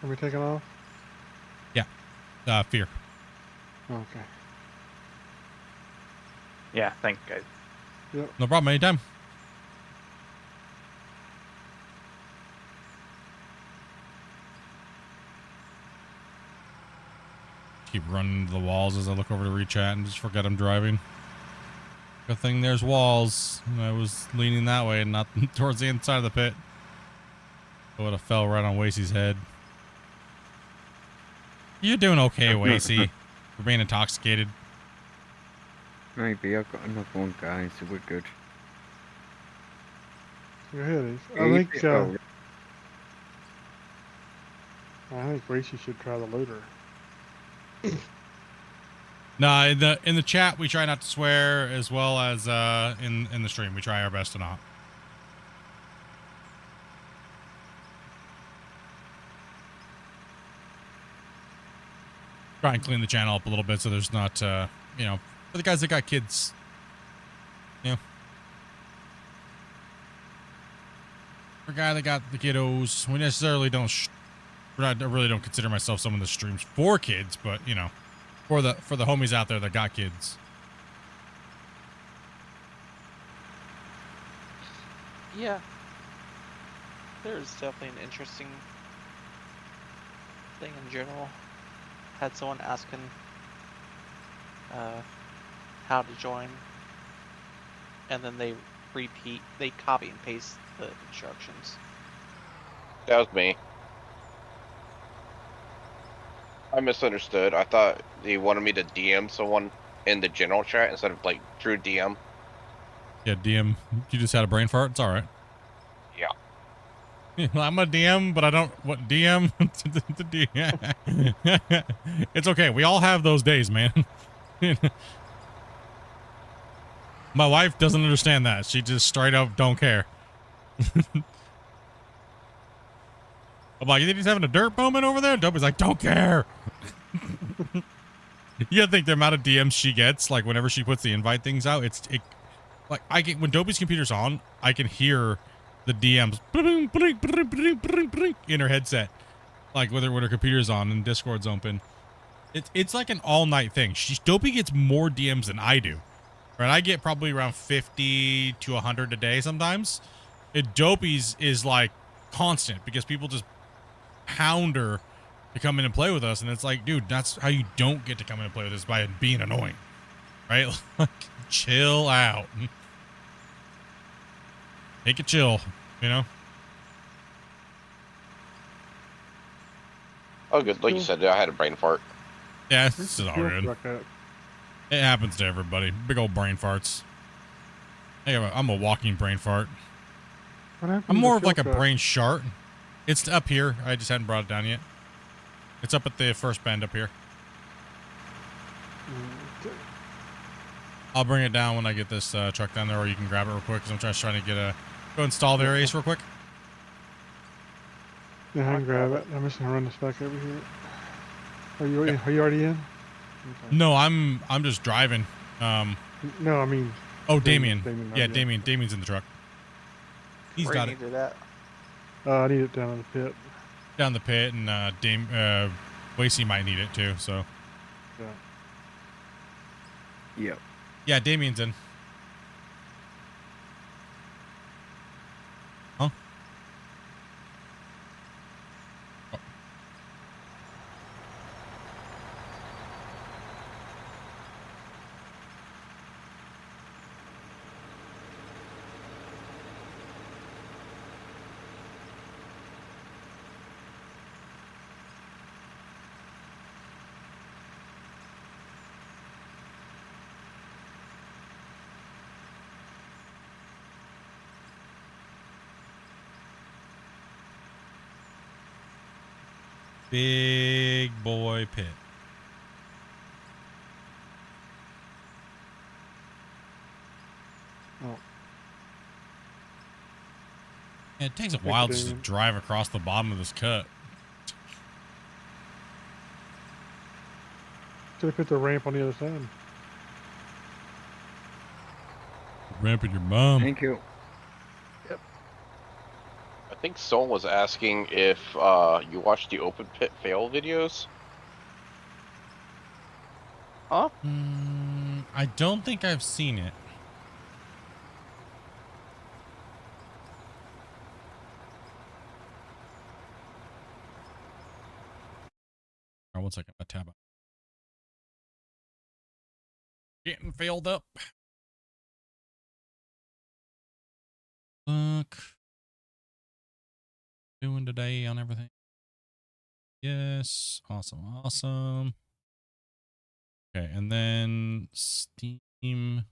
Are we taking off? Fear. Okay. Yeah, thanks, guys. Yep. No problem. Anytime. Keep running into the walls as I look over to rechat and just forget I'm driving. Good thing there's walls. And I was leaning that way and not towards the inside of the pit. I would have fell right on Wasey's head. You're doing okay, Wasey, for being intoxicated. Maybe I've got another one, guys, so we're good. Go ahead, Ace. I think Racy should try the loader. No, in the chat we try not to swear, as well as in the stream we try our best to not. Try and clean the channel up a little bit so there's not, you know, for the guys that got kids, you know. For a guy that got the kiddos, we necessarily don't, I really don't consider myself someone that streams for kids, but, you know, for the homies out there that got kids. Yeah. There's definitely an interesting thing in general. Had someone asking how to join, and then they copy and paste the instructions. That was me. I misunderstood. I thought they wanted me to DM someone in the general chat instead of like true DM. Yeah, DM. You just had a brain fart. It's all right. Yeah. I'm a DM, but I don't what DM. It's okay. We all have those days, man. My wife doesn't understand that. She just straight up don't care. I'm like, you think he's having a dirt moment over there? Dopey's like, don't care. You gotta think the amount of DMs she gets, like whenever she puts the invite things out, like I can when Dopey's computer's on, I can hear the DMs in her headset, like when her computer's on and Discord's open. It's like an all night thing. Dopey gets more DMs than I do. Right, I get probably around 50 to 100 a day sometimes. Dopey's is like constant because people just pound her to come in and play with us, and it's like, dude, that's how you don't get to come in and play with us, by being annoying, right? Like, chill out. Take a chill, you know? Oh, good. Like you said, I had a brain fart. Yeah, this is all good. It happens to everybody. Big old brain farts. Hey, I'm a walking brain fart. I'm more of like a brain shart. It's up here. I just hadn't brought it down yet. It's up at the first bend up here. I'll bring it down when I get this truck down there, or you can grab it real quick, because I'm just trying to get go install the Ace real quick. Yeah, I can grab it. I'm just gonna run this back over here. Are you already in? Okay. No, I'm just driving. No, I mean. Oh, Damien. Yeah, Damien's in the truck. He's got it. I need it down in the pit. Down the pit, and Wasey might need it too. So. Yeah. Yep. Yeah, Damien's in. Huh? Oh. Big boy pit. Oh. Yeah, it takes a while just to drive across the bottom of this cut. Should have put the ramp on the other side. Ramping your mom. Thank you. Yep. I think someone was asking if you watched the open pit fail videos. Huh? I don't think I've seen it. All right, 1 second. I tab out. Getting failed up. Look. Doing today on everything. Yes. Awesome. Okay, and then Steam.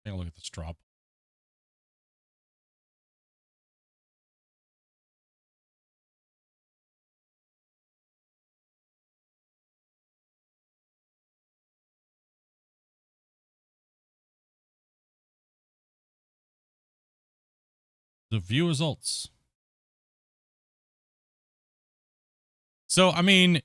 Take a look at this drop. The view results. So, I mean,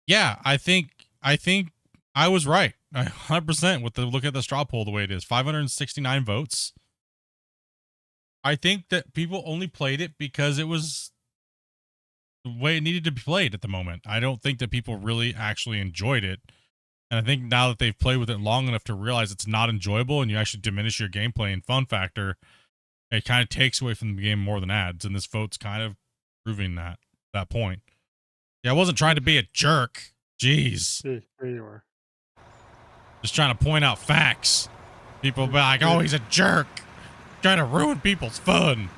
yeah, I think I was right. 100% with the look at the straw poll the way it is. 569 votes. I think that people only played it because it was the way it needed to be played at the moment. I don't think that people really actually enjoyed it. And I think now that they've played with it long enough to realize it's not enjoyable and you actually diminish your gameplay and fun factor, it kind of takes away from the game more than adds. And this vote's kind of proving that point. Yeah, I wasn't trying to be a jerk. Jeez. There you are. Just trying to point out facts. People be like, oh, he's a jerk. Trying to ruin people's fun.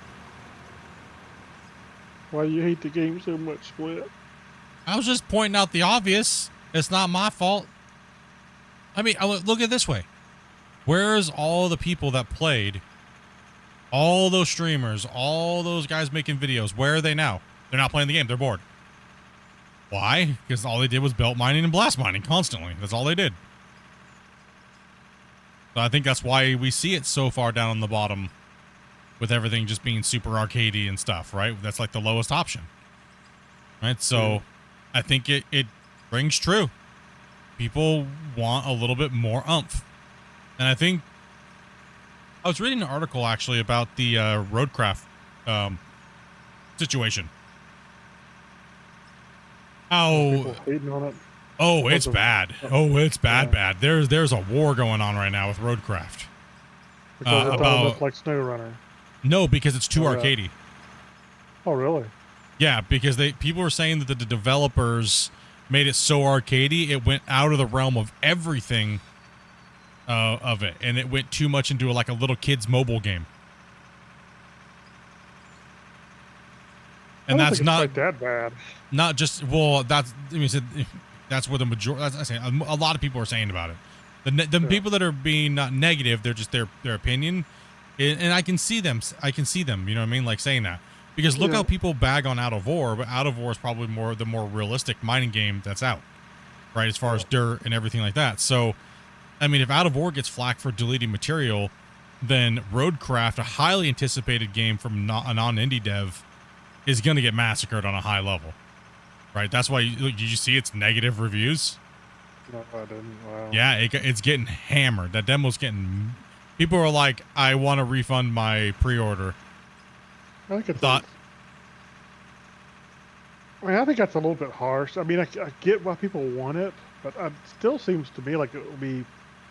Why you hate the game so much, Split? I was just pointing out the obvious. It's not my fault. I mean, look at it this way. Where's all the people that played? All those streamers, all those guys making videos, where are they now? They're not playing the game. They're bored. Why? Because all they did was belt mining and blast mining constantly. That's all they did. So I think that's why we see it so far down on the bottom with everything just being super arcadey and stuff, right? That's like the lowest option. Right? So I think it rings true. People want a little bit more oomph. And I think I was reading an article actually about the roadcraft situation. People hating on it. Oh, it's bad. Oh, it's bad. There's a war going on right now with roadcraft. Because it's almost like SnowRunner. No, because it's too arcadey. Oh, really? Yeah, because people were saying that the developers made it so arcadey, it went out of the realm of everything of it, and it went too much into like a little kid's mobile game. And that's not quite that bad. Not just that's that's where the majority. That's saying a lot of people are saying about it. The people that are being not negative, they're just their opinion, and I can see them. You know what I mean? Like saying that. Because look how people bag on Out of War, but Out of War is probably the more realistic mining game that's out, right? As far as dirt and everything like that. So, I mean, if Out of War gets flack for deleting material, then Roadcraft, a highly anticipated game from a non-indie dev, is going to get massacred on a high level, right? That's why you see its negative reviews. No, I didn't. Wow. Yeah, it's getting hammered. That demo's getting. People are like, I want to refund my pre-order. I think I think that's a little bit harsh. I mean, I get why people want it, but it still seems to me like it will be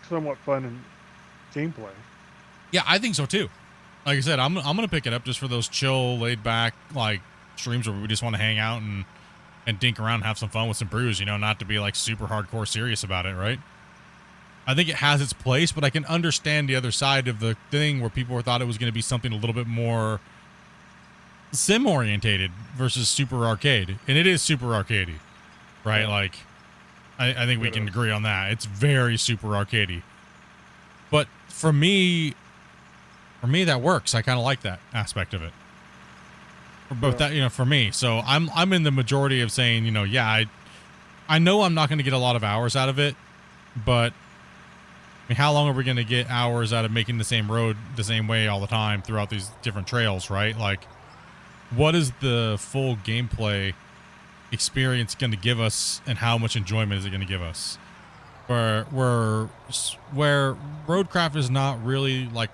somewhat fun in gameplay. Yeah, I think so too. Like I said, I'm gonna pick it up just for those chill, laid back like streams where we just want to hang out and dink around and have some fun with some brews. You know, not to be like super hardcore serious about it, right? I think it has its place, but I can understand the other side of the thing where people thought it was going to be something a little bit more sim orientated versus super arcade, and it is super arcadey, right? Like I think we can agree on that. It's very super arcadey, but for me that works. I kind of like that aspect of it, but that for me. So I'm in the majority of saying I know I'm not going to get a lot of hours out of it, but I mean, how long are we going to get hours out of making the same road the same way all the time throughout these different trails, right? Like, what is the full gameplay experience going to give us, and how much enjoyment is it going to give us? Where Roadcraft is not really like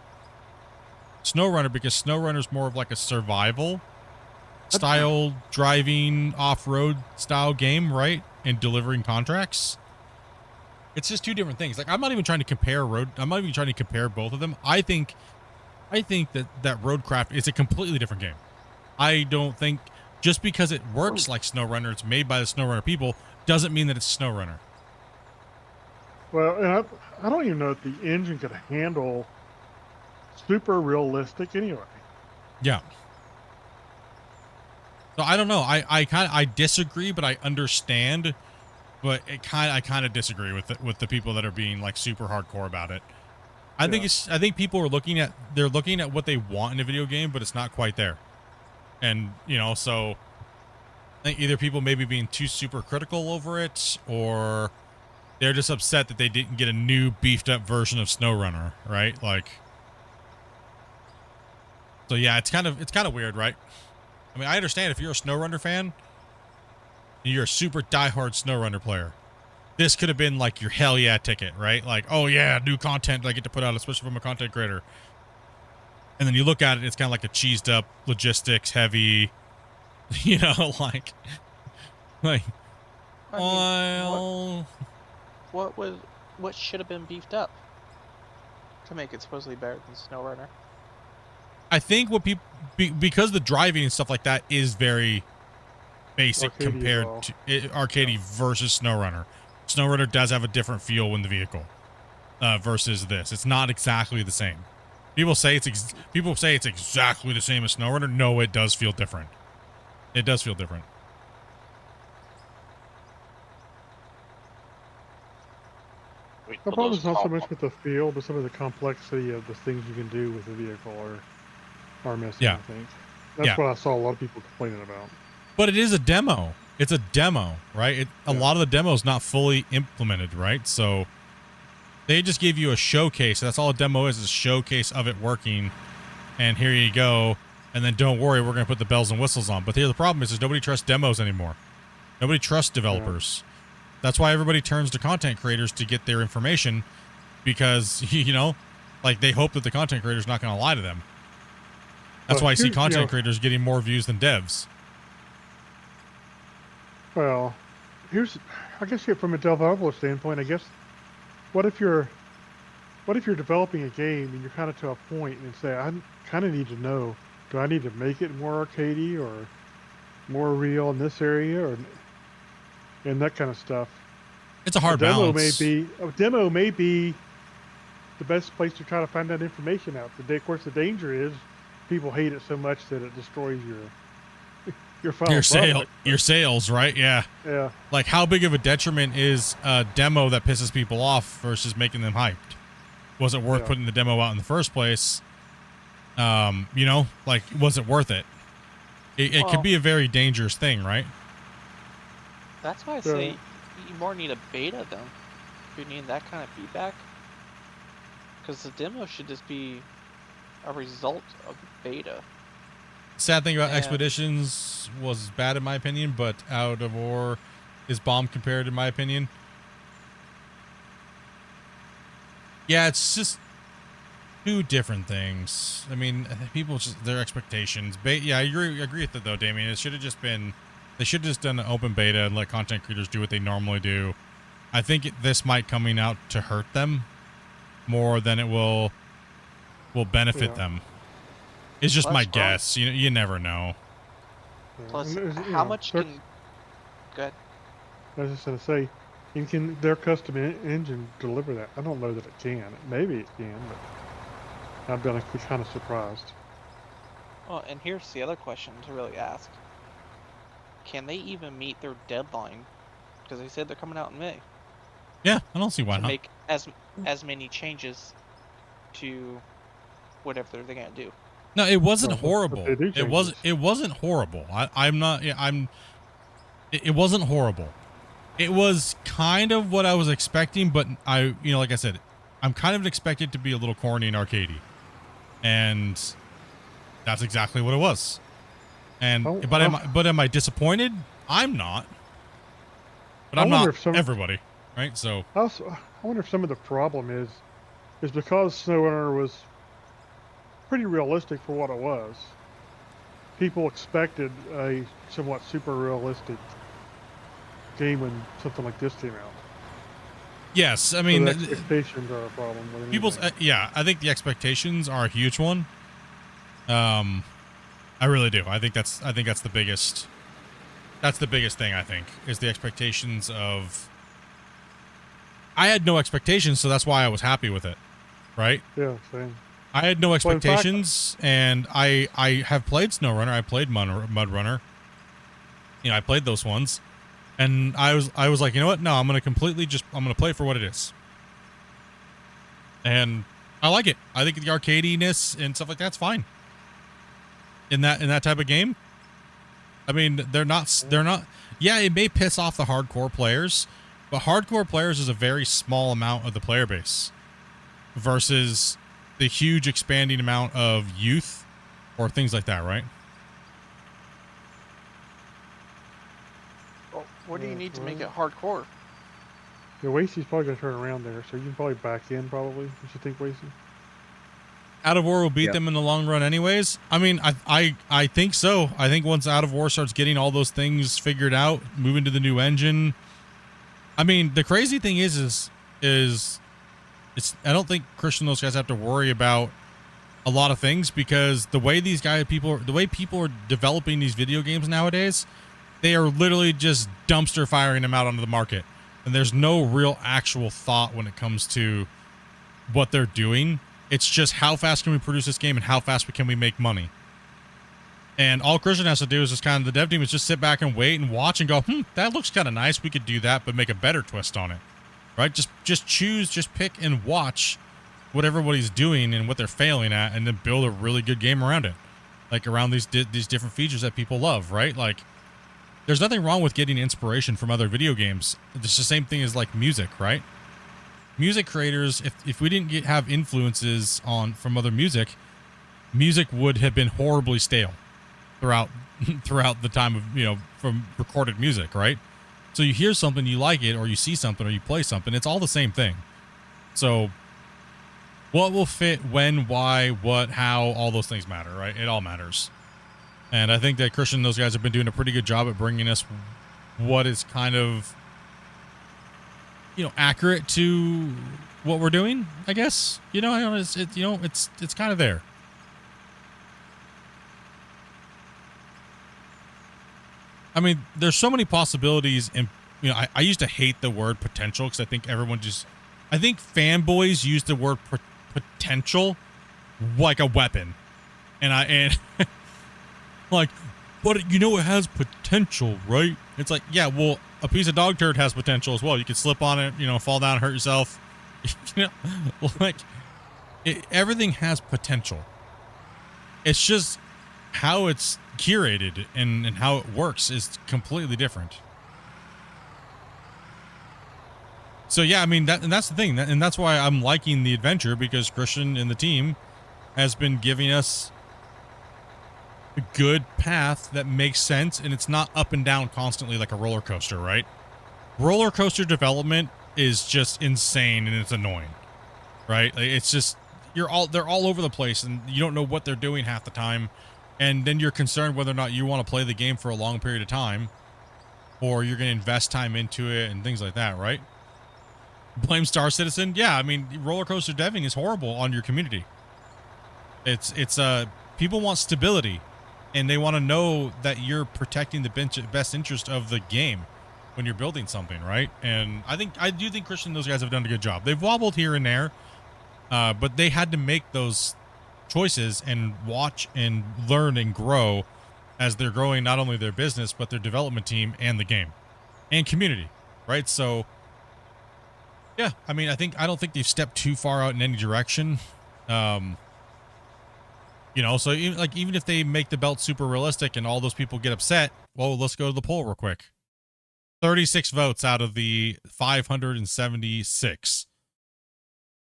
SnowRunner, because SnowRunner is more of like a survival style driving off-road style game, right? And delivering contracts. It's just two different things. Like, I'm not even trying to compare both of them. I think that Roadcraft is a completely different game. I don't think just because it works like SnowRunner, it's made by the SnowRunner people, doesn't mean that it's SnowRunner. Well, and I don't even know if the engine could handle super realistic anyway. Yeah. So I don't know. I disagree, but I understand. But I kind of disagree with the people that are being like super hardcore about it. I think people are looking at what they want in a video game, but it's not quite there. And so I think either people maybe being too super critical over it, or they're just upset that they didn't get a new beefed up version of SnowRunner, right? Like, so yeah, it's kind of weird, right? I mean, I understand if you're a SnowRunner fan, you're a super diehard SnowRunner player, this could have been like your hell yeah ticket, right? Like, oh yeah, new content I get to put out, especially from a content creator. And then you look at it, it's kind of like a cheesed up, logistics heavy, like, what should have been beefed up to make it supposedly better than SnowRunner? I think what people, because the driving and stuff like that is very basic arcadey compared to arcadey versus SnowRunner. SnowRunner does have a different feel in the vehicle versus this. It's not exactly the same. People say it's exactly the same as SnowRunner. No, it does feel different. It does feel different. The problem is not so much with the feel, but some of the complexity of the things you can do with the vehicle are missing. Yeah. I think that's what I saw a lot of people complaining about. But it is a demo. It's a demo, right? A lot of the demo is not fully implemented, right? So they just give you a showcase. That's all a demo is a showcase of it working. And here you go. And then don't worry, we're going to put the bells and whistles on. But here the problem is nobody trusts demos anymore. Nobody trusts developers. That's why everybody turns to content creators to get their information, because, you know, like they hope that the content creator is not going to lie to them. That's why I see content creators getting more views than devs. Well, I guess from a developer standpoint, I guess, what if you're developing a game and you're kind of to a point and say, I kind of need to know, do I need to make it more arcadey or more real in this area and that kind of stuff? It's a hard balance. A demo may be the best place to try to find that information out. Of course, the danger is people hate it so much that it destroys your final product. Your sales, right? Yeah. Yeah. Like, how big of a detriment is a demo that pisses people off versus making them hyped? Was it worth putting the demo out in the first place? You know, like, was it worth it? It could be a very dangerous thing, right? That's why I say you more need a beta, though. If you need that kind of feedback. Because the demo should just be a result of beta. Sad thing about Expeditions was bad in my opinion, but Out of War is bomb compared in my opinion. Yeah, it's just two different things. I mean, people just their expectations. Yeah, I agree with it though, Damien. It should have just been. They should have just done an open beta and let content creators do what they normally do. I think this might coming out to hurt them more than it will benefit them. It's just my guess. You never know. Plus, how much can... Go ahead. I was just going to say, can their custom engine deliver that? I don't know that it can. Maybe it can, but I'm going to be kind of surprised. Well, and here's the other question to really ask. Can they even meet their deadline? Because they said they're coming out in May. Yeah, I don't see why to not. Make as many changes to whatever they're gonna do. No, it wasn't horrible. It wasn't horrible. It wasn't horrible. It was kind of what I was expecting, but like I said, I'm kind of expected to be a little corny and arcadey. And that's exactly what it was. And but am I disappointed? I'm not. But I'm not everybody, right? So I wonder if some of the problem is because SnowRunner was pretty realistic for what it was. People expected a somewhat super realistic game when something like this came out. Yes, I mean, so the expectations are a problem. People's I think the expectations are a huge one. I really do. I think that's the biggest. That's the biggest thing, I think, is the expectations of. I had no expectations, so that's why I was happy with it, right? Yeah, same. I had no expectations, and I have played SnowRunner. I played Mud Runner. I played those ones, and I was like, you know what? No, I'm gonna play it for what it is, and I like it. I think the arcadiness and stuff like that's fine. In that type of game, I mean, they're not. Yeah, it may piss off the hardcore players, but hardcore players is a very small amount of the player base, versus the huge expanding amount of youth or things like that, right? Well, what do you need to make it hardcore? Yeah, Wasey's probably gonna turn around there, so you can probably back in. Probably, you should think, Wasey. Out of War will beat them in the long run anyways. I mean, I think so. I think once Out of War starts getting all those things figured out, moving to the new engine. I mean, the crazy thing is I don't think Christian and those guys have to worry about a lot of things, because the way people are developing these video games nowadays, they are literally just dumpster firing them out onto the market. And there's no real actual thought when it comes to what they're doing. It's just how fast can we produce this game and how fast can we make money. And all Christian has to do is just kind of, the dev team is just sit back and wait and watch and go, that looks kind of nice. We could do that, but make a better twist on it, right? Just choose, just pick and watch what everybody's doing and what they're failing at, and then build a really good game around it, like around these different features that people love, right? Like, there's nothing wrong with getting inspiration from other video games. It's the same thing as like music, right? Music creators, if we didn't have influences from other music would have been horribly stale throughout the time of, from recorded music, right? So you hear something, you like it, or you see something, or you play something, it's all the same thing. So what will fit, when, why, what, how, all those things matter, right? It all matters. And I think that Christian and those guys have been doing a pretty good job at bringing us what is kind of, accurate to what we're doing, I guess. It's kind of there. I mean, there's so many possibilities, and I used to hate the word potential because I think fanboys use the word potential like a weapon, and like, but it has potential, right? It's like, yeah, well, a piece of dog turd has potential as well. You could slip on it, fall down, hurt yourself. Everything has potential. It's just how it's curated and how it works is completely different. So yeah, I mean, that's the thing, and that's why I'm liking the adventure, because Christian and the team has been giving us a good path that makes sense, and it's not up and down constantly like a roller coaster, right? Roller coaster development is just insane, and it's annoying, right? Like, it's just, they're all over the place, and you don't know what they're doing half the time, and then you're concerned whether or not you want to play the game for a long period of time, or you're going to invest time into it and things like that, right? Blame Star Citizen? Yeah, I mean, roller coaster deving is horrible on your community. It's people want stability, and they want to know that you're protecting the best interest of the game when you're building something, right? And I do think Christian and those guys have done a good job. They've wobbled here and there, but they had to make those choices and watch and learn and grow as they're growing not only their business, but their development team and the game and community, right? So yeah, I mean, I don't think they've stepped too far out in any direction. So even if they make the belt super realistic and all those people get upset, well, let's go to the poll real quick. 36 votes out of the 576.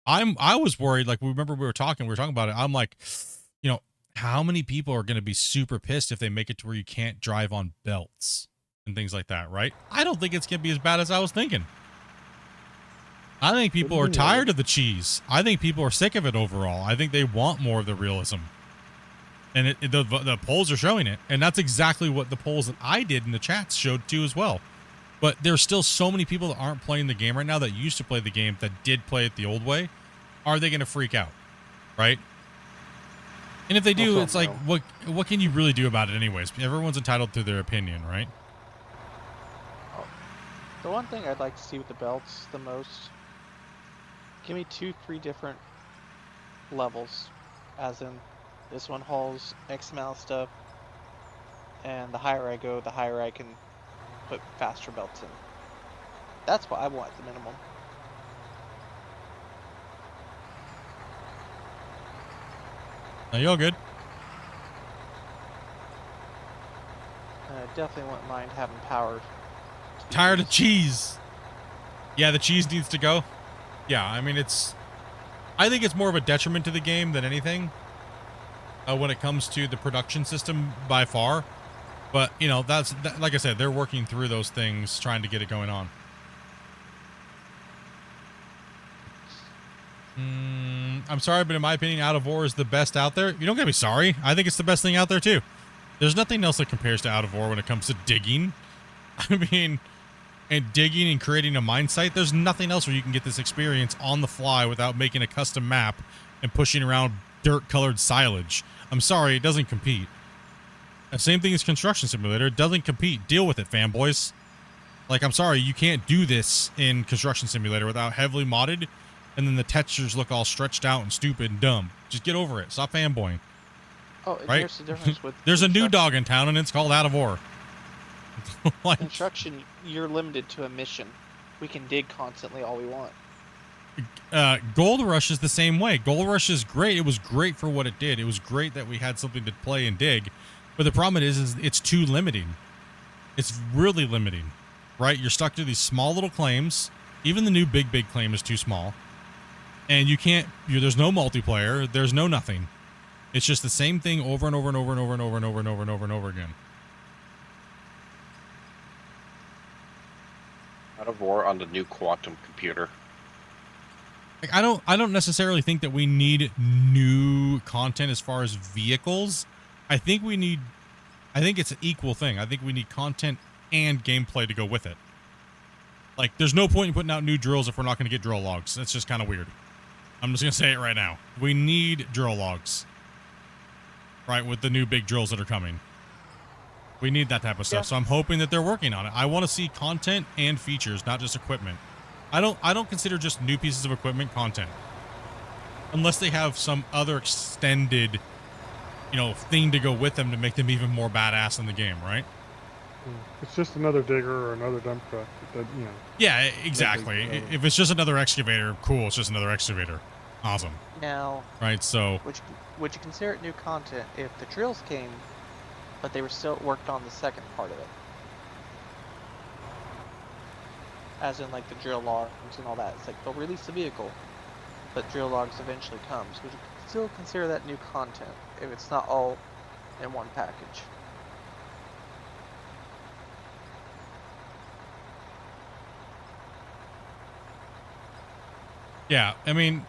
I was worried, like, we were talking about it. I'm like, how many people are going to be super pissed if they make it to where you can't drive on belts and things like that, right? I don't think it's going to be as bad as I was thinking. I think people are tired of the cheese. I think people are sick of it overall. I think they want more of the realism. And the polls are showing it. And that's exactly what the polls that I did in the chats showed too as well. But there's still so many people that aren't playing the game right now that used to play the game, that did play it the old way. Are they going to freak out? Right? And if they do, it's like, what can you really do about it anyways? Everyone's entitled to their opinion, right? The one thing I'd like to see with the belts the most, give me 2-3 different levels, as in this one hauls X amount of stuff, and the higher I go, the higher I can put faster belts in. That's what I want at the minimum. No, you're all good. I definitely wouldn't mind having power. Tired of cheese. Yeah, the cheese needs to go. Yeah, I mean, I think it's more of a detriment to the game than anything when it comes to the production system by far. But, like I said, they're working through those things, trying to get it going on. I'm sorry, but in my opinion, Out of War is the best out there. You don't gotta be sorry. I think it's the best thing out there, too. There's nothing else that compares to Out of War when it comes to digging. I mean, and digging and creating a mine site, there's nothing else where you can get this experience on the fly without making a custom map and pushing around dirt-colored silage. I'm sorry, it doesn't compete. The same thing as Construction Simulator. It doesn't compete. Deal with it, fanboys. Like, I'm sorry, you can't do this in Construction Simulator without heavily modded and then the textures look all stretched out and stupid and dumb. Just get over it. Stop fanboying. Oh, and Right? here's the difference with There's a new construction. dog in town, and it's called Out of War. Like, Construction, you're limited to a mission. We can dig constantly all we want. Gold Rush is the same way. Gold Rush is great. It was great for what it did. It was great that we had something to play and dig. But the problem is it's too limiting. It's really limiting, right? You're stuck to these small little claims. Even the new big claim is too small. And you can't, there's no multiplayer. There's no nothing. It's just the same thing over and over and over and over and over and over and over and over and over again. Out of War on the new quantum computer. Like, I don't necessarily think that we need new content as far as vehicles. I think it's an equal thing. I think we need content and gameplay to go with it. Like, there's no point in putting out new drills if we're not going to get drill logs. That's just kind of weird. I'm just going to say it right now. We need drill logs. Right, with the new big drills that are coming. We need that type of stuff. So I'm hoping that they're working on it. I want to see content and features, not just equipment. I don't consider just new pieces of equipment content. Unless they have some other extended, thing to go with them to make them even more badass in the game, right? It's just another digger or another dump truck. Yeah, exactly. If it's just another excavator, cool. It's just another excavator. Awesome. Now, right, so would you consider it new content if the drills came, but they were still worked on the second part of it? As in, like, the drill logs and all that. It's like, they'll release the vehicle, but drill logs eventually comes. Would you still consider that new content if it's not all in one package? yeah, I mean,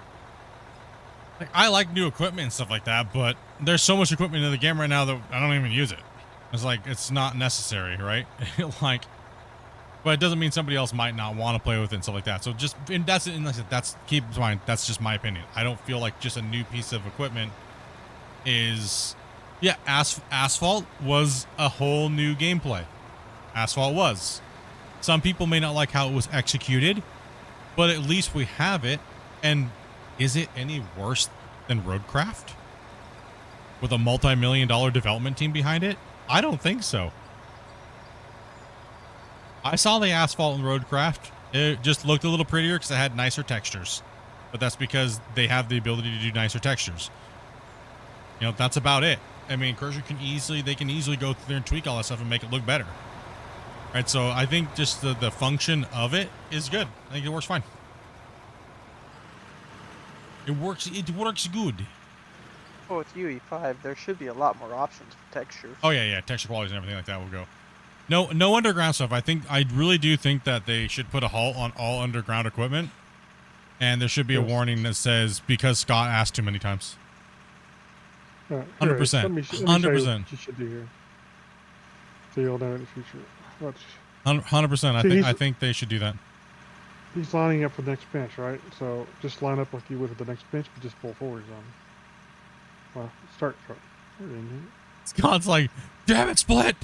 like, I like new equipment and stuff like that, but there's so much equipment in the game right now that I don't even use it. It's like, it's not necessary, right? Like, but it doesn't mean somebody else might not want to play with it and stuff like that. So just, and like I said, keep in mind, that's just my opinion. I don't feel like just a new piece of equipment is, yeah, Asphalt was a whole new gameplay. Asphalt was. Some people may not like how it was executed, but at least we have it. And is it any worse than Roadcraft? With a multi-million-dollar development team behind it? I don't think so. I saw the Asphalt in Roadcraft. It just looked a little prettier because it had nicer textures. But that's because they have the ability to do nicer textures. That's about it. I mean, Cursor can easily go through there and tweak all that stuff and make it look better. Right, so I think just the function of it is good. I think it works fine. It works good. Well, with UE5, there should be a lot more options for textures. Oh yeah, texture qualities and everything like that will go. No underground stuff. I really do think that they should put a halt on all underground equipment, and there should be a warning that says because Scott asked too many times. 100%. 100%. You should do here, so you'll know in the future. 100%. I think they should do that. He's lining up for the next bench, right? So just line up like you would with the next bench, but just pull forwards on him. Well, start. Scott's like, damn it, Split!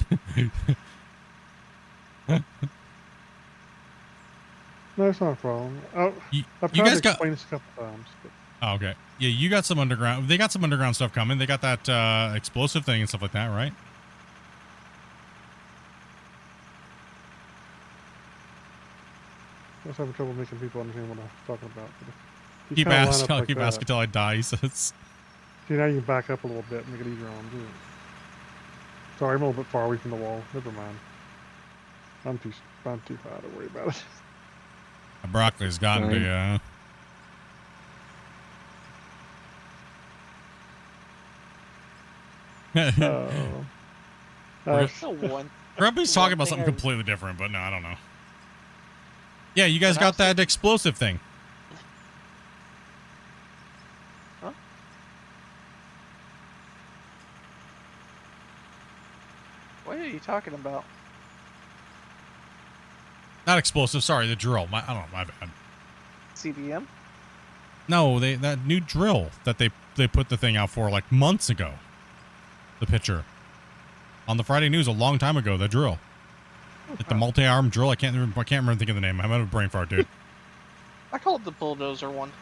No, it's not a problem. I've you tried guys to explain this a couple times. But... Oh, okay. Yeah, you got some underground. They got some underground stuff coming. They got that explosive thing and stuff like that, right? I was having trouble making people understand what I'm talking about. But keep asking until I die, he says. See, now you can back up a little bit and make it easier on you. Sorry, I'm a little bit far away from the wall. Never mind. I'm too far to worry about it. Broccoli's gotten to you. Grumpy's talking about something completely different, but no, I don't know. Yeah, you guys got that explosive thing. Huh? What are you talking about? Not explosive, sorry, the drill. I don't know, my bad. CDM? No, that new drill that they put the thing out for like months ago. The picture. On the Friday news a long time ago, the drill. Like the multi-arm drill. I can't remember thinking of the name. I'm having a brain fart, dude. I call it the bulldozer one.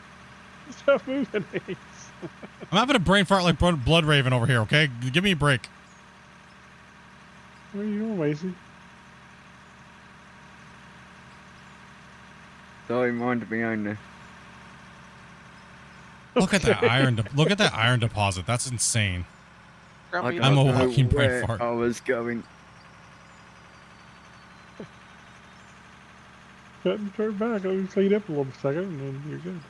Stop moving, Ace. I'm having a brain fart like Blood Raven over here, okay? Give me a break. What are you doing, Macy? Sorry, mind behind there. Look at that iron. Look at that iron deposit. That's insane. I I'm a don't know walking brain where fart. I was going. Cut and turn back. Let me clean up a little second, and then you're good.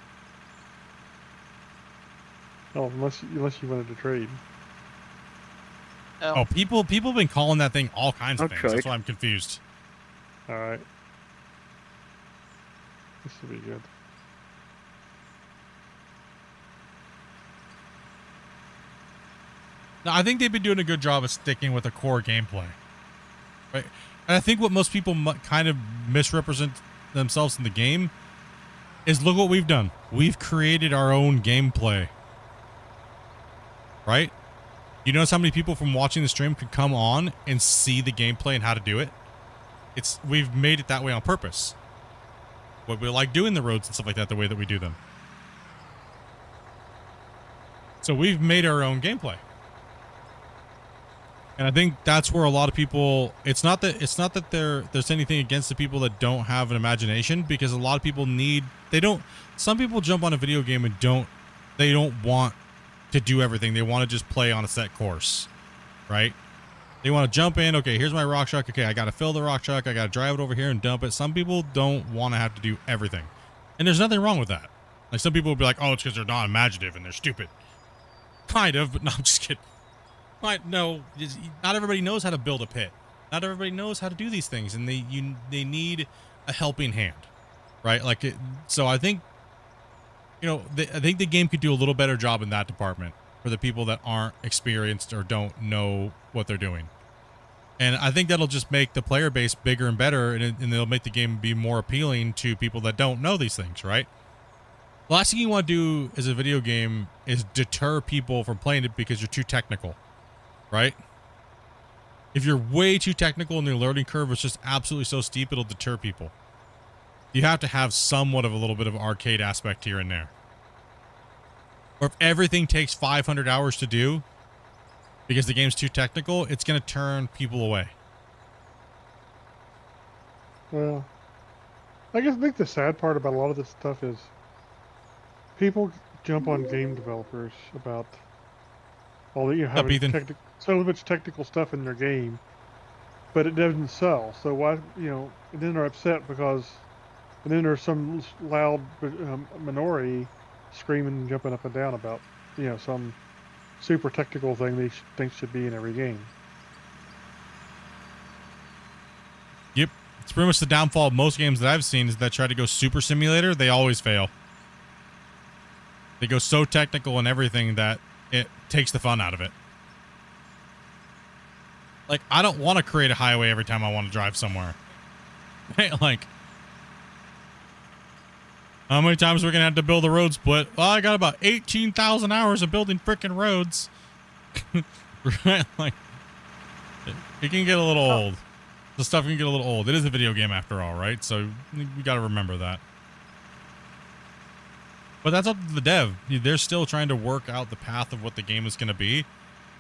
Oh, unless you wanted to trade. Oh, people have been calling that thing all kinds of things. Okay. That's why I'm confused. All right. This will be good. No, I think they've been doing a good job of sticking with the core gameplay. Right? And I think what most people kind of misrepresent themselves in the game is look what we've done. We've created our own gameplay. Right? You notice how many people from watching the stream could come on and see the gameplay and how to do it? We've made it that way on purpose. What we like doing the roads and stuff like that, the way that we do them. So we've made our own gameplay. And I think that's where a lot of people, it's not that there's anything against the people that don't have an imagination, because a lot of people some people jump on a video game and they don't want to do everything. They want to just play on a set course, right? They want to jump in. Okay, here's my rock truck. Okay, I got to fill the rock truck. I got to drive it over here and dump it. Some people don't want to have to do everything. And there's nothing wrong with that. Like, some people will be like, oh, it's because they're not imaginative and they're stupid. Kind of, but no, I'm just kidding. No, not everybody knows how to build a pit. Not everybody knows how to do these things, and they need a helping hand, right? So I think, I think the game could do a little better job in that department for the people that aren't experienced or don't know what they're doing. And I think that'll just make the player base bigger and better, and they'll make the game be more appealing to people that don't know these things, right? The last thing you want to do as a video game is deter people from playing it because you're too technical. Right? If you're way too technical and your learning curve is just absolutely so steep, it'll deter people. You have to have somewhat of a little bit of arcade aspect here and there. Or if everything takes 500 hours to do because the game's too technical, it's going to turn people away. Well, I think the sad part about a lot of this stuff is people jump on game developers about all the having so much technical stuff in their game, but it doesn't sell. So why, and then they're upset because, and then there's some loud minority screaming and jumping up and down about, some super technical thing they think should be in every game. Yep, it's pretty much the downfall of most games that I've seen is that try to go super simulator, they always fail. They go so technical and everything that it takes the fun out of it. Like, I don't want to create a highway every time I want to drive somewhere. Like, how many times are we going to have to build a road split? Well, I got about 18,000 hours of building frickin' roads. Right? Like, it can get a little old. The stuff can get a little old. It is a video game after all, right? So we got to remember that. But that's up to the dev. They're still trying to work out the path of what the game is going to be.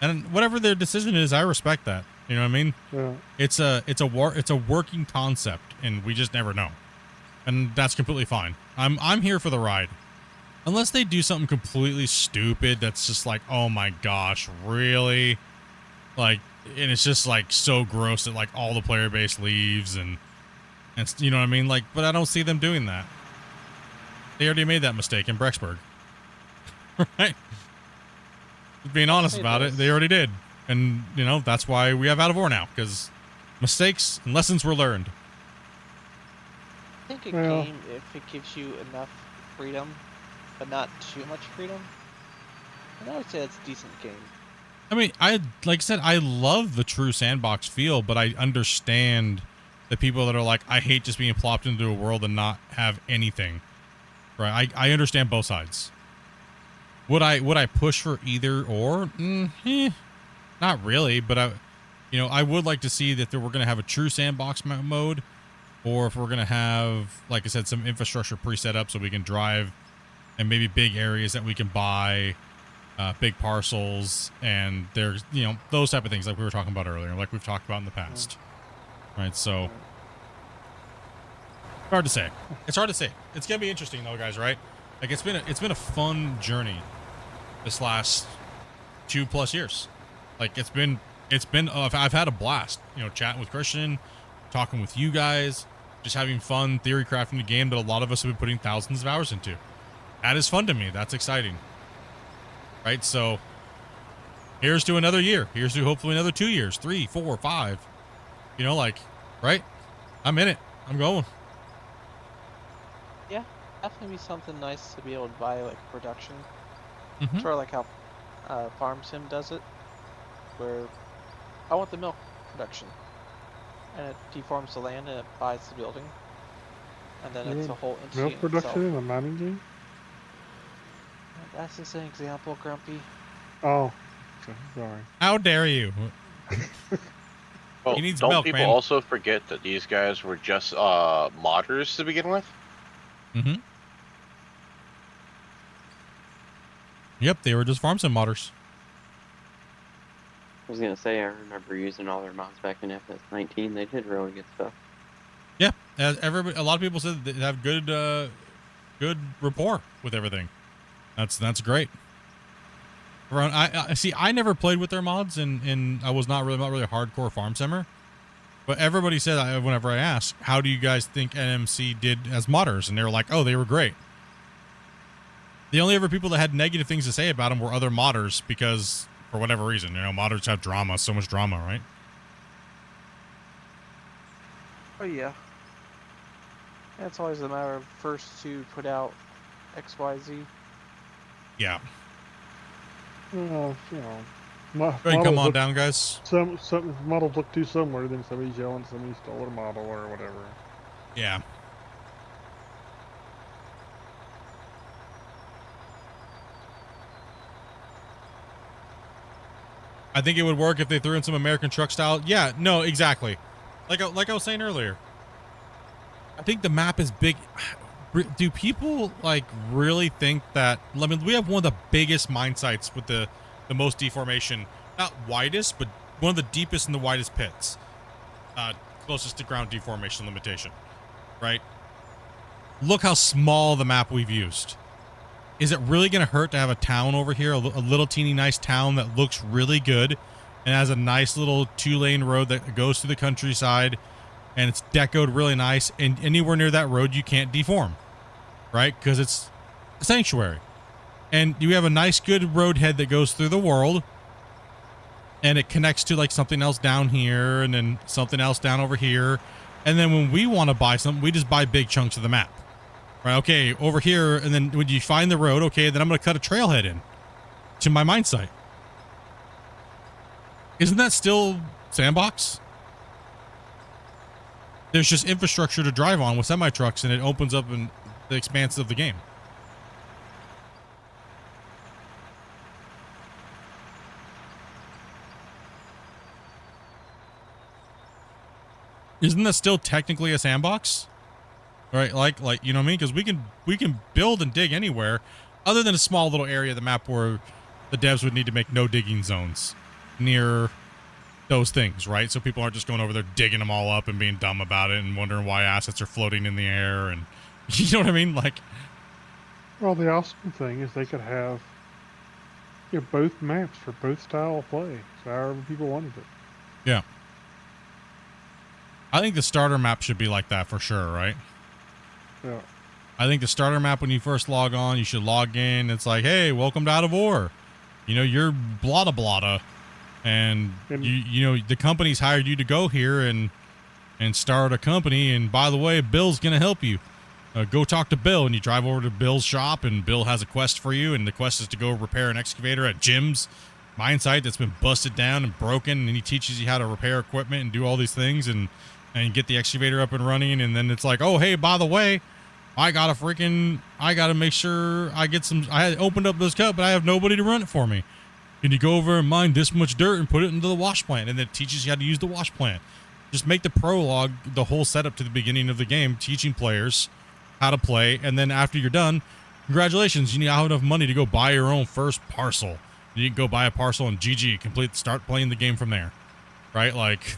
And whatever their decision is, I respect that. You know what I mean? Yeah. It's a working concept, and we just never know. And that's completely fine. I'm here for the ride. Unless they do something completely stupid that's just like, oh my gosh, really? Like, and it's just like so gross that like all the player base leaves and you know what I mean? Like, but I don't see them doing that. They already made that mistake in Brexburg. Right? Being honest about it, they already did. And, that's why we have Out of War now, because mistakes and lessons were learned. I think a game, if it gives you enough freedom, but not too much freedom, then I would say it's a decent game. I mean, like I said, I love the true sandbox feel, but I understand the people that are like, I hate just being plopped into a world and not have anything. Right? I understand both sides. Would I push for either or? Not really, but I would like to see that we're going to have a true sandbox mode, or if we're going to have, like I said, some infrastructure pre-set up so we can drive and maybe big areas that we can buy, big parcels, and there's, you know, those type of things like we were talking about earlier, like we've talked about in the past. Right, so hard to say. It's hard to say. It's gonna be interesting though, guys. Right? Like it's been a fun journey this last 2+ years. Like it's been I've had a blast. You know, chatting with Christian, talking with you guys, just having fun, theory crafting the game that a lot of us have been putting thousands of hours into. That is fun to me. That's exciting. Right? So here's to another year. Here's to hopefully another 2 years, 3, 4, 5. You know, like, right? I'm in it. I'm going. Yeah, definitely be something nice to be able to buy like production. Mhm. Sort of like how Farm Sim does it, where I want the milk production, and it deforms the land and it buys the building, and then it's a whole industry Milk in production itself. in a mining game? That's just an example, Grumpy. Oh, okay, sorry. How dare you? Well, He needs don't milk, people man. also forget that these guys were just modders to begin with? Mm-hmm. Yep, they were just farm sim modders. I was gonna say, I remember using all their mods back in FS19. They did really good stuff. Yeah, a lot of people said they have good rapport with everything. That's great. I see. I never played with their mods, and I was not really a hardcore farm simmer. But everybody said whenever I asked, how do you guys think NMC did as modders, and they were like, oh, they were great. The only ever people that had negative things to say about them were other modders because, for whatever reason, you know, modders have drama, so much drama, right? Oh yeah. Yeah, it's always a matter of first to put out XYZ. Yeah. Well, you know, Go ahead, come on down, guys. Some models look too similar, then somebody's yelling somebody stole a model or whatever. Yeah. I think it would work if they threw in some American truck style. Yeah, no, exactly. Like I was saying earlier. I think the map is big. Do people like really think that? I mean, we have one of the biggest mine sites with the most deformation, not widest, but one of the deepest and the widest pits, closest to ground deformation limitation, right? Look how small the map we've used. Is it really going to hurt to have a town over here, a little teeny nice town that looks really good and has a nice little 2-lane road that goes through the countryside and it's decoed really nice, and anywhere near that road you can't deform, right? Because it's a sanctuary. And you have a nice good road head that goes through the world and it connects to like something else down here and then something else down over here. And then when we want to buy something, we just buy big chunks of the map. Right, okay, over here, and then when you find the road, okay, then I'm going to cut a trailhead in to my mine site. Isn't that still sandbox? There's just infrastructure to drive on with semi-trucks, and it opens up in the expanse of the game. Isn't that still technically a sandbox? Right, like you know what I mean? Because we can build and dig anywhere, other than a small little area of the map where the devs would need to make no digging zones near those things, right? So people aren't just going over there digging them all up and being dumb about it and wondering why assets are floating in the air, and you know what I mean? Like, well, the awesome thing is they could have, you know, both maps for both style of play, so however people wanted it. Yeah. I think the starter map should be like that for sure, right? Yeah. I think the starter map, when you first log on, you should log in. It's like, hey, welcome to Out of War. You know, you're blada blada. And you know, the company's hired you to go here and start a company. And by the way, Bill's going to help you. Go talk to Bill. And you drive over to Bill's shop, and Bill has a quest for you. And the quest is to go repair an excavator at Jim's mine site that's been busted down and broken. And he teaches you how to repair equipment and do all these things and get the excavator up and running. And then it's like, oh, hey, by the way, I got to make sure I get some. I had opened up this cup, but I have nobody to run it for me. Can you go over and mine this much dirt and put it into the wash plant? And then it teaches you how to use the wash plant. Just make the prologue the whole setup to the beginning of the game, teaching players how to play. And then after you're done, Congratulations, you now have enough money to go buy your own first parcel. You can go buy a parcel and GG, start playing the game from there. Right? Like,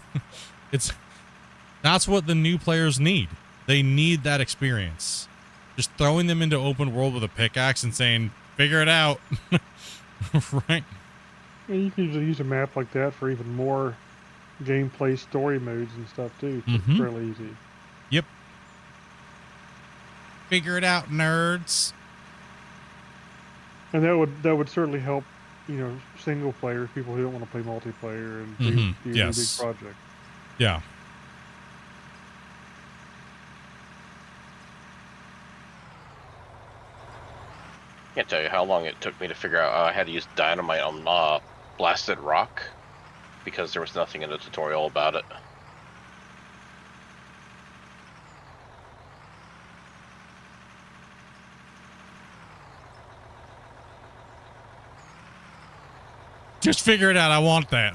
that's what the new players need. They need that experience. Just throwing them into open world with a pickaxe and saying, figure it out. Right? Yeah, you can usually use a map like that for even more gameplay story modes and stuff too. It's fairly easy. Yep. Figure it out, nerds. And that would certainly help, single players, people who don't want to play multiplayer and do a big project. Yeah. Can't tell you how long it took me to figure out I had to use dynamite on blasted rock because there was nothing in the tutorial about it. Just figure it out. I want that.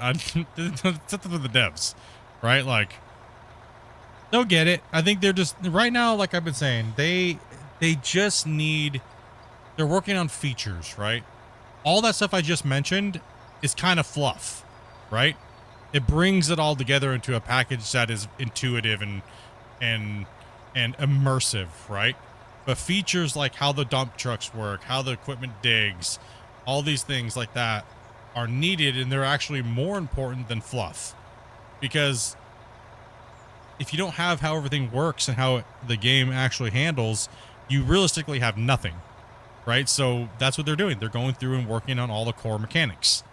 It's up to the devs, right? Like, they'll get it. I think they're just right now, like I've been saying, they just need. They're working on features, right? All that stuff I just mentioned is kind of fluff, right? It brings it all together into a package that is intuitive and immersive, right? But features like how the dump trucks work, how the equipment digs, all these things like that are needed, and they're actually more important than fluff. Because if you don't have how everything works and how the game actually handles, you realistically have nothing, right? So that's what they're doing. They're going through and working on all the core mechanics.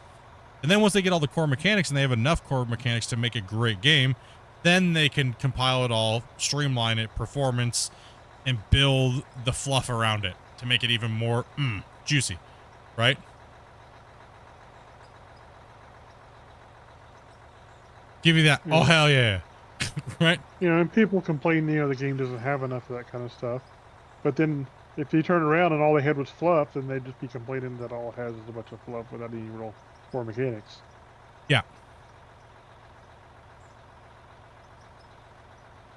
And then once they get all the core mechanics and they have enough core mechanics to make a great game, then they can compile it all, streamline it, performance, and build the fluff around it to make it even more juicy, right? Give you that. Oh, hell yeah. Right? And people complain, the game doesn't have enough of that kind of stuff. But then if you turn around and all they had was fluff, then they'd just be complaining that all it has is a bunch of fluff without any real core mechanics. Yeah.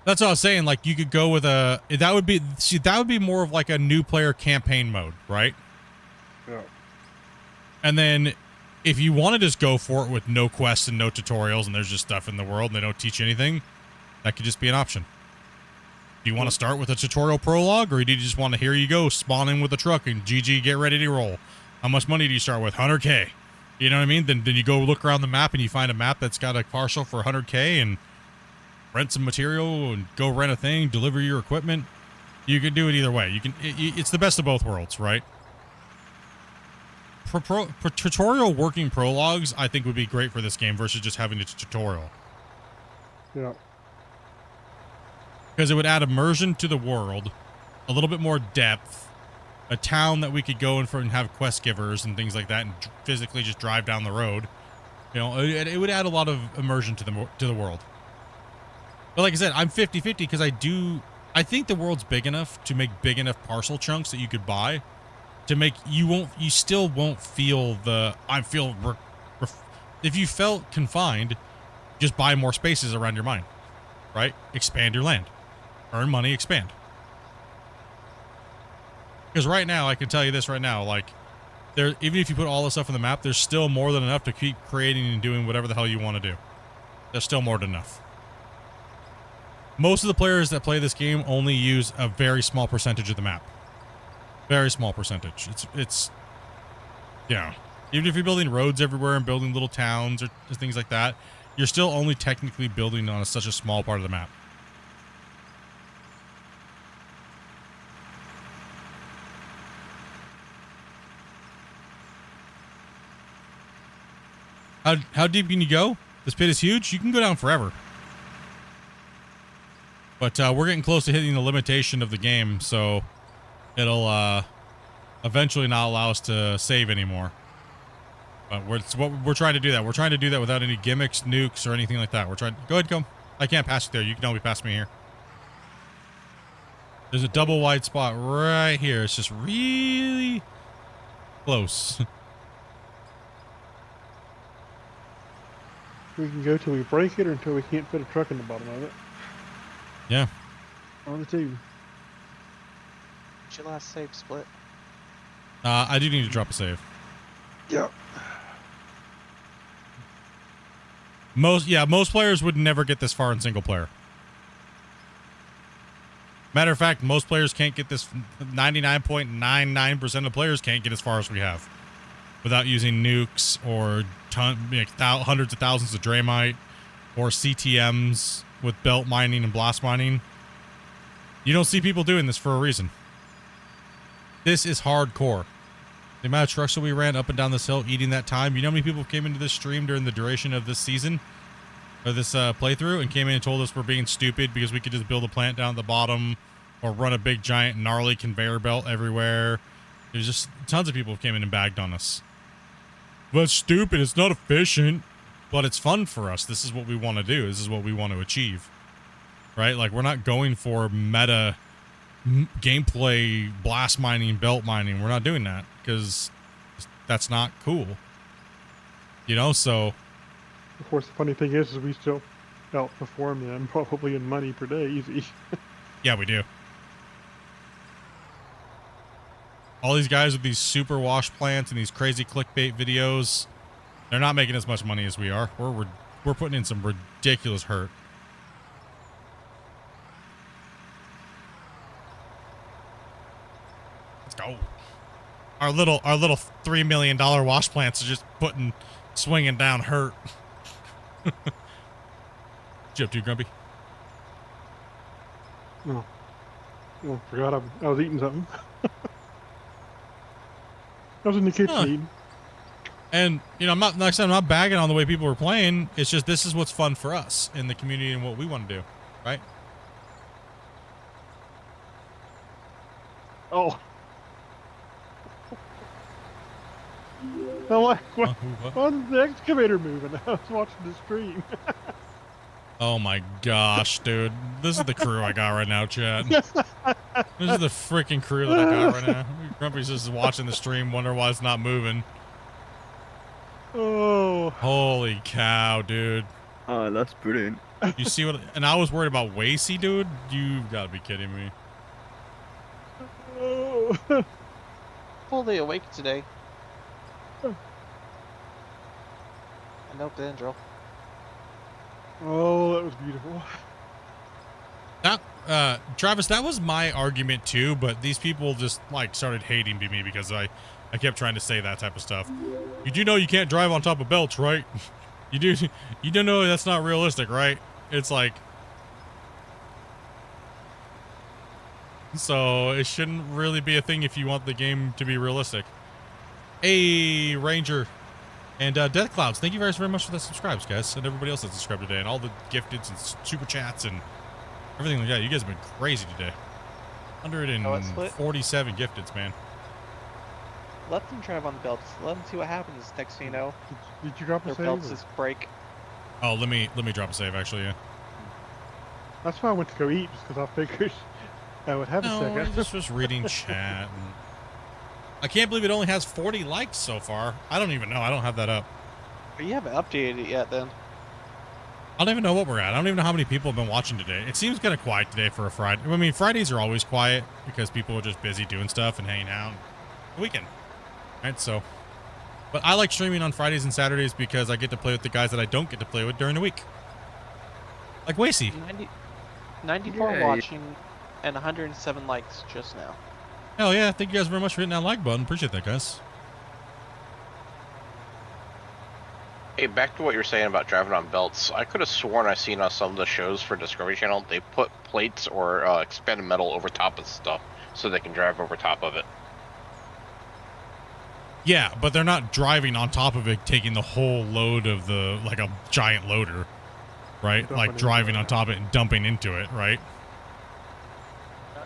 That's what I was saying. Like, you could go with that would be more of like a new player campaign mode, right? Yeah. And then if you want to just go for it with no quests and no tutorials and there's just stuff in the world and they don't teach you anything, that could just be an option. Do you want to start with a tutorial prologue, or do you just want to, here you go, spawn in with a truck and GG, get ready to roll? How much money do you start with? 100K. You know what I mean? Then you go look around the map and you find a map that's got a parcel for 100K and rent some material and go rent a thing, deliver your equipment. You can do it either way. It's the best of both worlds, right? Tutorial working prologues, I think, would be great for this game versus just having a tutorial. Yeah. Because it would add immersion to the world, a little bit more depth, a town that we could go in for and have quest givers and things like that, and physically just drive down the road. It would add a lot of immersion to the world. But like I said, I'm 50-50 because I think the world's big enough to make big enough parcel chunks that you could buy to make you still won't feel if you felt confined, just buy more spaces around your mind, right? Expand your land, earn money, expand. Because right now, I can tell you this right now, like, even if you put all this stuff on the map, there's still more than enough to keep creating and doing whatever the hell you want to do. There's still more than enough. Most of the players that play this game only use a very small percentage of the map. Very small percentage. It's yeah. Even if you're building roads everywhere and building little towns or things like that, you're still only technically building on such a small part of the map. How deep can you go? This pit is huge. You can go down forever. But we're getting close to hitting the limitation of the game, so it'll eventually not allow us to save anymore. But we're trying to do that. We're trying to do that without any gimmicks, nukes, or anything like that. We're trying. Go ahead, come. I can't pass you there. You can only pass me here. There's a double wide spot right here. It's just really close. We can go till we break it or until we can't fit a truck in the bottom of it. Yeah. On the tube. What's your last save, Split? I do need to drop a save. Yeah. Most players would never get this far in single player. Matter of fact, most players can't get this. 99.99% of players can't get as far as we have without using nukes or hundreds of thousands of Dramite or CTMs with belt mining and blast mining. You don't see people doing this for a reason. This is hardcore. The amount of trucks that we ran up and down this hill eating that time. You know how many people came into this stream during the duration of this season? Or this playthrough and came in and told us we're being stupid because we could just build a plant down at the bottom or run a big giant gnarly conveyor belt everywhere. There's just tons of people who came in and bagged on us. Well, it's stupid. It's not efficient, but it's fun for us. This is what we want to do. This is what we want to achieve, right? Like, we're not going for meta gameplay, blast mining, belt mining. We're not doing that because that's not cool, you know. So, of course, the funny thing is we still outperform them probably in money per day, easy. Yeah, we do. All these guys with these super wash plants and these crazy clickbait videos, they're not making as much money as we are. We're putting in some ridiculous hurt. Let's go. Our little $3 million wash plants are just swinging down hurt. What you up to, Grumpy? No. Oh, forgot I was eating something. I was in the kitchen eating. And, you know, I'm not bagging on the way people were playing. It's just this is what's fun for us in the community and what we want to do, right? Oh. Why was the excavator moving? I was watching the stream. Oh my gosh, dude. This is the crew I got right now, Chad. This is the freaking crew that I got right now. Grumpy's just watching the stream, wonder why it's not moving. Oh. Holy cow, dude. Oh, that's brilliant. You see what... And I was worried about Wacy, dude? You've got to be kidding me. Oh. Fully awake today. And no Dendril. Oh, that was beautiful. Travis, that was my argument too, but these people just like started hating me because I kept trying to say that type of stuff. You do know you can't drive on top of belts, right? You do know that's not realistic, right? It's like, so it shouldn't really be a thing if you want the game to be realistic. Hey, Ranger. And Death Clouds, thank you guys very much for the subscribes, guys, and everybody else that subscribed today, and all the gifteds and super chats and everything like that. You guys have been crazy today. 147 gifteds, man. Let them drive on the belts. Let them see what happens. Next thing you know, did you drop a their save? belts just break. Oh, let me drop a save, actually, yeah. That's why I went to go eat, just because I figured I would have a second. I just was reading chat. And I can't believe it only has 40 likes so far. I don't even know. I don't have that up. You haven't updated it yet, then. I don't even know what we're at. I don't even know how many people have been watching today. It seems kind of quiet today for a Friday. I mean, Fridays are always quiet because people are just busy doing stuff and hanging out. The weekend. Right, so. But I like streaming on Fridays and Saturdays because I get to play with the guys that I don't get to play with during the week. Like Wacy. 94 watching and 107 likes just now. Hell yeah, thank you guys very much for hitting that like button. Appreciate that, guys. Hey, back to what you were saying about driving on belts. I could have sworn I seen on some of the shows for Discovery Channel, they put plates or expanded metal over top of stuff so they can drive over top of it. Yeah, but they're not driving on top of it, taking the whole load of the, like a giant loader, right? Like driving on top of it and dumping into it, right?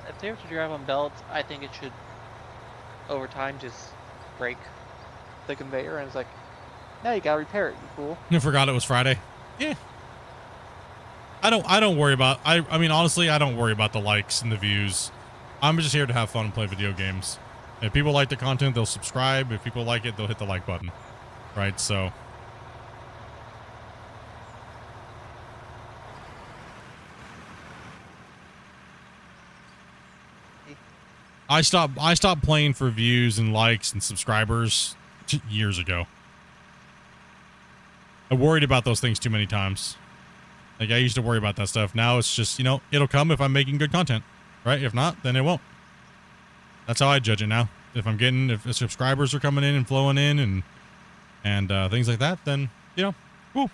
If they were to drive on belts, I think it should, over time, just break the conveyor, and it's like, now you gotta repair it, you fool. You forgot it was Friday? Yeah. I don't worry about, I mean, honestly, I don't worry about the likes and the views. I'm just here to have fun and play video games. If people like the content, they'll subscribe. If people like it, they'll hit the like button, right? So. I stopped playing for views and likes and subscribers years ago. I worried about those things too many times. Like, I used to worry about that stuff. Now it's just, you know, it'll come if I'm making good content, right? If not, then it won't. That's how I judge it now. If subscribers are coming in and flowing in and things like that, then, you know, woo.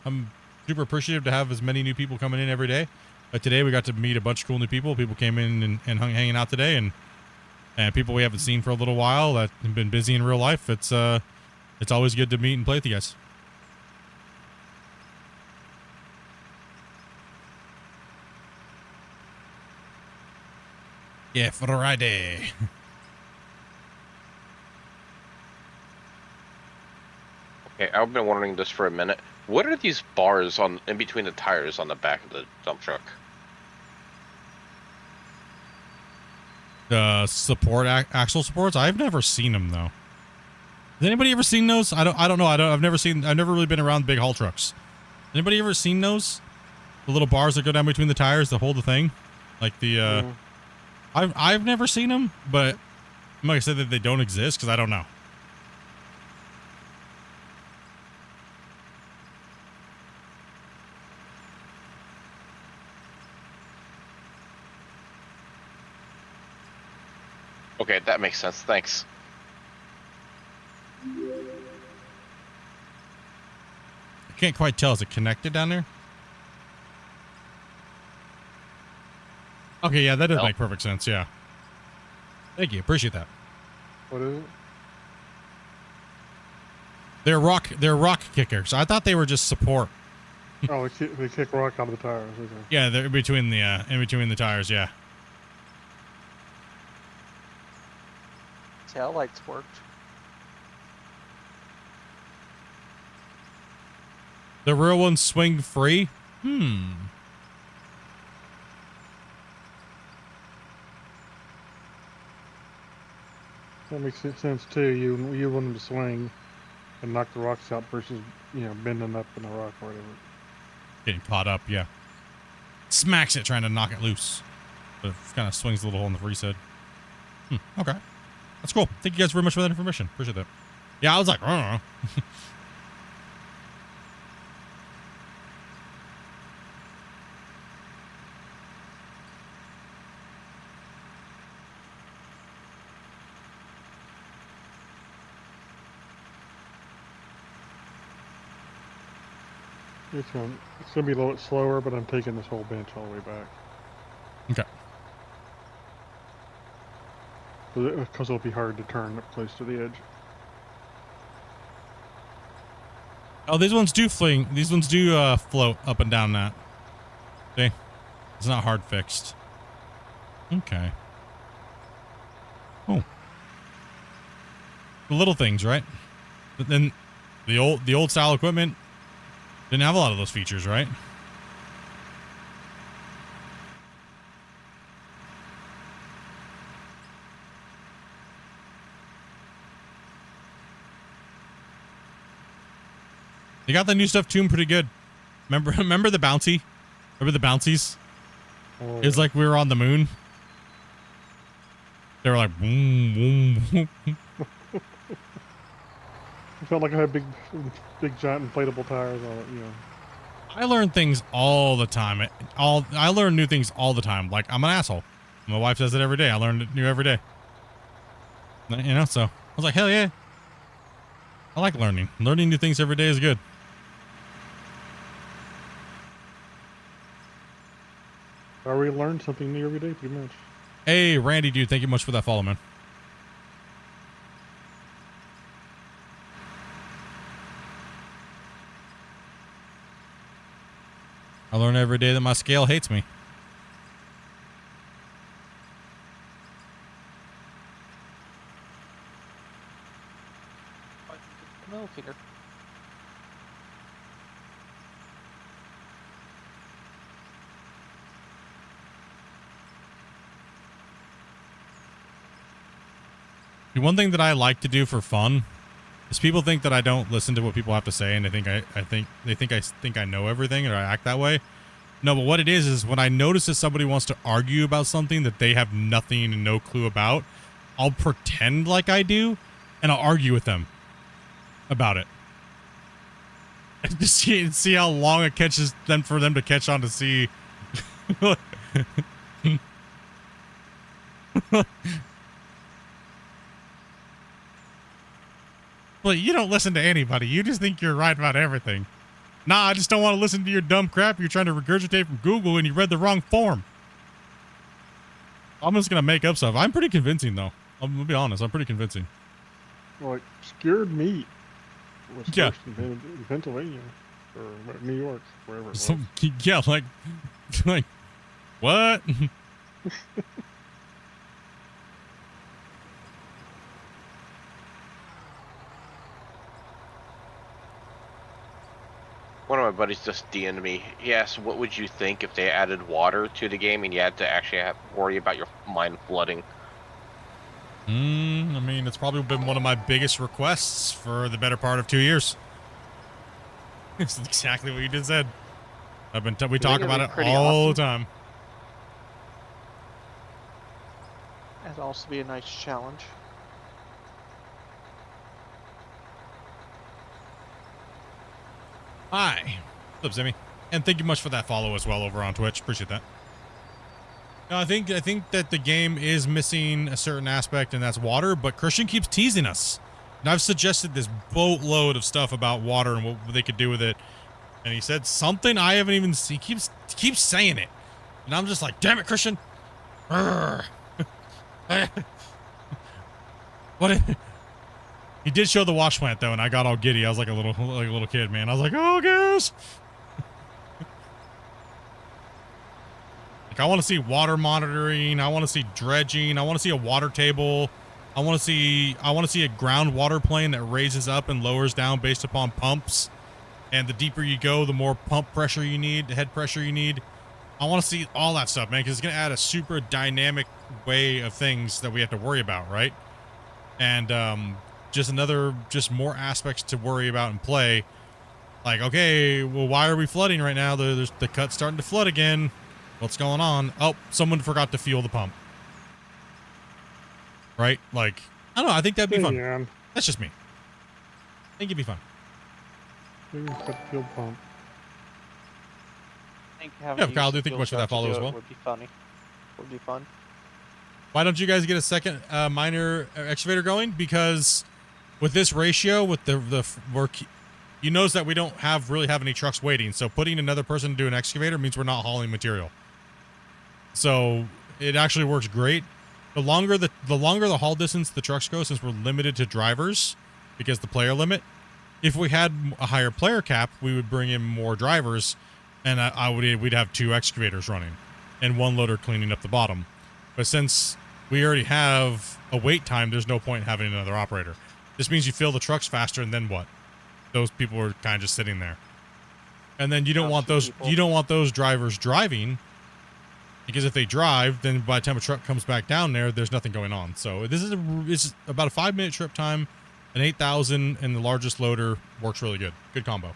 I'm super appreciative to have as many new people coming in every day. But today we got to meet a bunch of cool new people. People came in and hanging out today, and people we haven't seen for a little while that have been busy in real life. It's always good to meet and play with you guys. Yeah, Friday. Okay, I've been wondering this for a minute. What are these bars on in between the tires on the back of the dump truck? The axle supports. I've never seen them though. Has anybody ever seen those? I don't know. I've never really been around big haul trucks. Anybody ever seen those? The little bars that go down between the tires to hold the thing, like the. I've never seen them, but I'm not gonna say that they don't exist because I don't know. Okay, that makes sense. Thanks. I can't quite tell. Is it connected down there? Okay, yeah, that does make perfect sense. Yeah. Thank you. Appreciate that. What is it? They're rock kickers. I thought they were just support. Oh, they kick rock out of the tires. Okay. Yeah, they're in between the tires. Yeah. Tail lights worked. The real ones swing free. That makes sense too. You want them to swing and knock the rocks out versus, you know, bending up in the rock or whatever. Getting caught up, yeah. Smacks it trying to knock it loose. But it kind of swings a little hole in the free side. Okay. That's cool. Thank you guys very much for that information. Appreciate that. Yeah, I was like, I don't know. It's gonna be a little bit slower, but I'm taking this whole bench all the way back. Okay. Because it'll be hard to turn up close to the edge. Oh, these ones do fling. These ones do float up and down that. See? It's not hard fixed. Okay. Oh. The little things, right? But then the old style equipment didn't have a lot of those features, right? They got the new stuff tuned pretty good. Remember the bouncy? Remember the bouncies? Oh. It was like we were on the moon. They were like boom, boom, boom. It felt like I had big giant inflatable tires on it, you know. I learn things all the time. I learn new things all the time. Like, I'm an asshole. My wife says it every day. I learn it new every day. You know, so I was like, hell yeah. I like learning. Learning new things every day is good. We learn something new every day, pretty much. Hey, Randy, dude, thank you much for that follow, man. I learn every day that my scale hates me. Middle finger. One thing that I like to do for fun is people think that I don't listen to what people have to say, and they think I think I know everything, or I act that way. No, but what it is when I notice that somebody wants to argue about something that they have nothing and no clue about, I'll pretend like I do, and I'll argue with them about it. And just see how long it catches them for them to catch on to see. Well, you don't listen to anybody. You just think you're right about everything. Nah, I just don't want to listen to your dumb crap you're trying to regurgitate from Google and you read the wrong form. I'm just going to make up stuff. I'm pretty convincing, though. I'm going to be honest. I'm pretty convincing. Like, scured meat was Yeah. first invented in Pennsylvania or New York, wherever it was. Yeah, like, what? One of my buddies just DM'd me. He asked, what would you think if they added water to the game and you had to actually worry about your mine flooding? I mean, it's probably been one of my biggest requests for the better part of 2 years. It's exactly what you just said. We talk about it all the time. That'd also be a nice challenge. Hi. What's up, Zimmy? And thank you much for that follow as well over on Twitch. Appreciate that. No, I think that the game is missing a certain aspect, and that's water, but Christian keeps teasing us. And I've suggested this boatload of stuff about water and what they could do with it. And he said something I haven't even seen. He keeps saying it. And I'm just like, damn it, Christian. What? He did show the wash plant though, and I got all giddy. I was like a little kid, man. I was like, oh gosh. Like, I want to see water monitoring. I want to see dredging. I want to see a water table. I want to see a groundwater plane that raises up and lowers down based upon pumps. And the deeper you go, the more pump pressure you need, head pressure you need. I want to see all that stuff, man, because it's going to add a super dynamic way of things that we have to worry about, right? And just more aspects to worry about and play. Like, okay, well, why are we flooding right now? The cut's starting to flood again. What's going on? Oh, someone forgot to fuel the pump. Right? Like, I don't know. I think that'd be fun. Yeah. That's just me. I think it'd be fun. Maybe cut the fuel pump. I think having Kyle, do used think fuel much for that truck to follow do as it well. Would be funny. Would be fun. Why don't you guys get a second minor excavator going? Because with this ratio, with the work, you notice that we don't really have any trucks waiting. So putting another person to do an excavator means we're not hauling material. So it actually works great. The longer the haul distance the trucks go, since we're limited to drivers because the player limit. If we had a higher player cap, we would bring in more drivers, and we'd have 2 excavators running, and 1 loader cleaning up the bottom. But since we already have a wait time, there's no point in having another operator. This means you fill the trucks faster, and then what? Those people are kind of just sitting there, and then you don't want those drivers driving, because if they drive, then by the time a truck comes back down there, there's nothing going on. So it's about a 5-minute trip time. An 8,000 and the largest loader works really good. Good combo.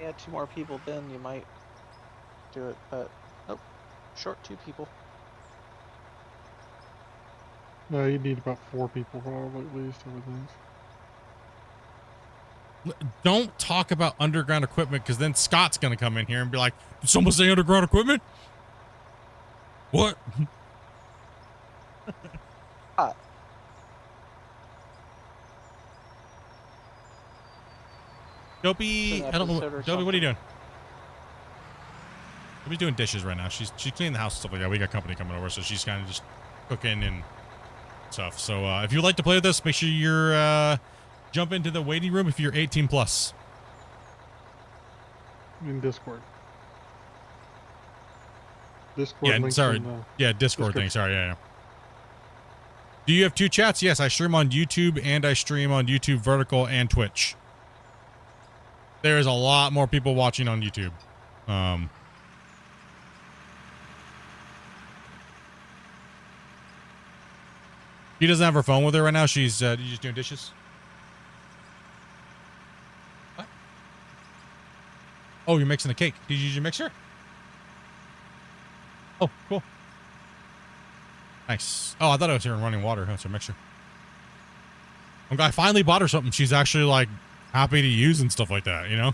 Yeah, 2 more people, then you might do it. But nope, short 2 people. No, you need about 4 people probably at least, I would think. Don't talk about underground equipment, because then Scott's going to come in here and be like, did someone say underground equipment? What? Dopey, I don't know. Dopey, what are you doing? Dopey's doing dishes right now. She's cleaning the house and stuff like that. We got company coming over, so she's kind of just cooking and stuff. So if you'd like to play with us, make sure you're jump into the waiting room if you're 18 plus. In Discord. Yeah, sorry. Yeah, Discord thing. Sorry, yeah. Do you have 2 chats? Yes, I stream on YouTube and I stream on YouTube Vertical and Twitch. There's a lot more people watching on YouTube. She doesn't have her phone with her right now. She's just doing dishes. Oh, you're mixing a cake. Did you use your mixer? Oh, cool. Nice. Oh, I thought I was here in running water. That's a mixer. I finally bought her something she's actually like happy to use and stuff like that, you know?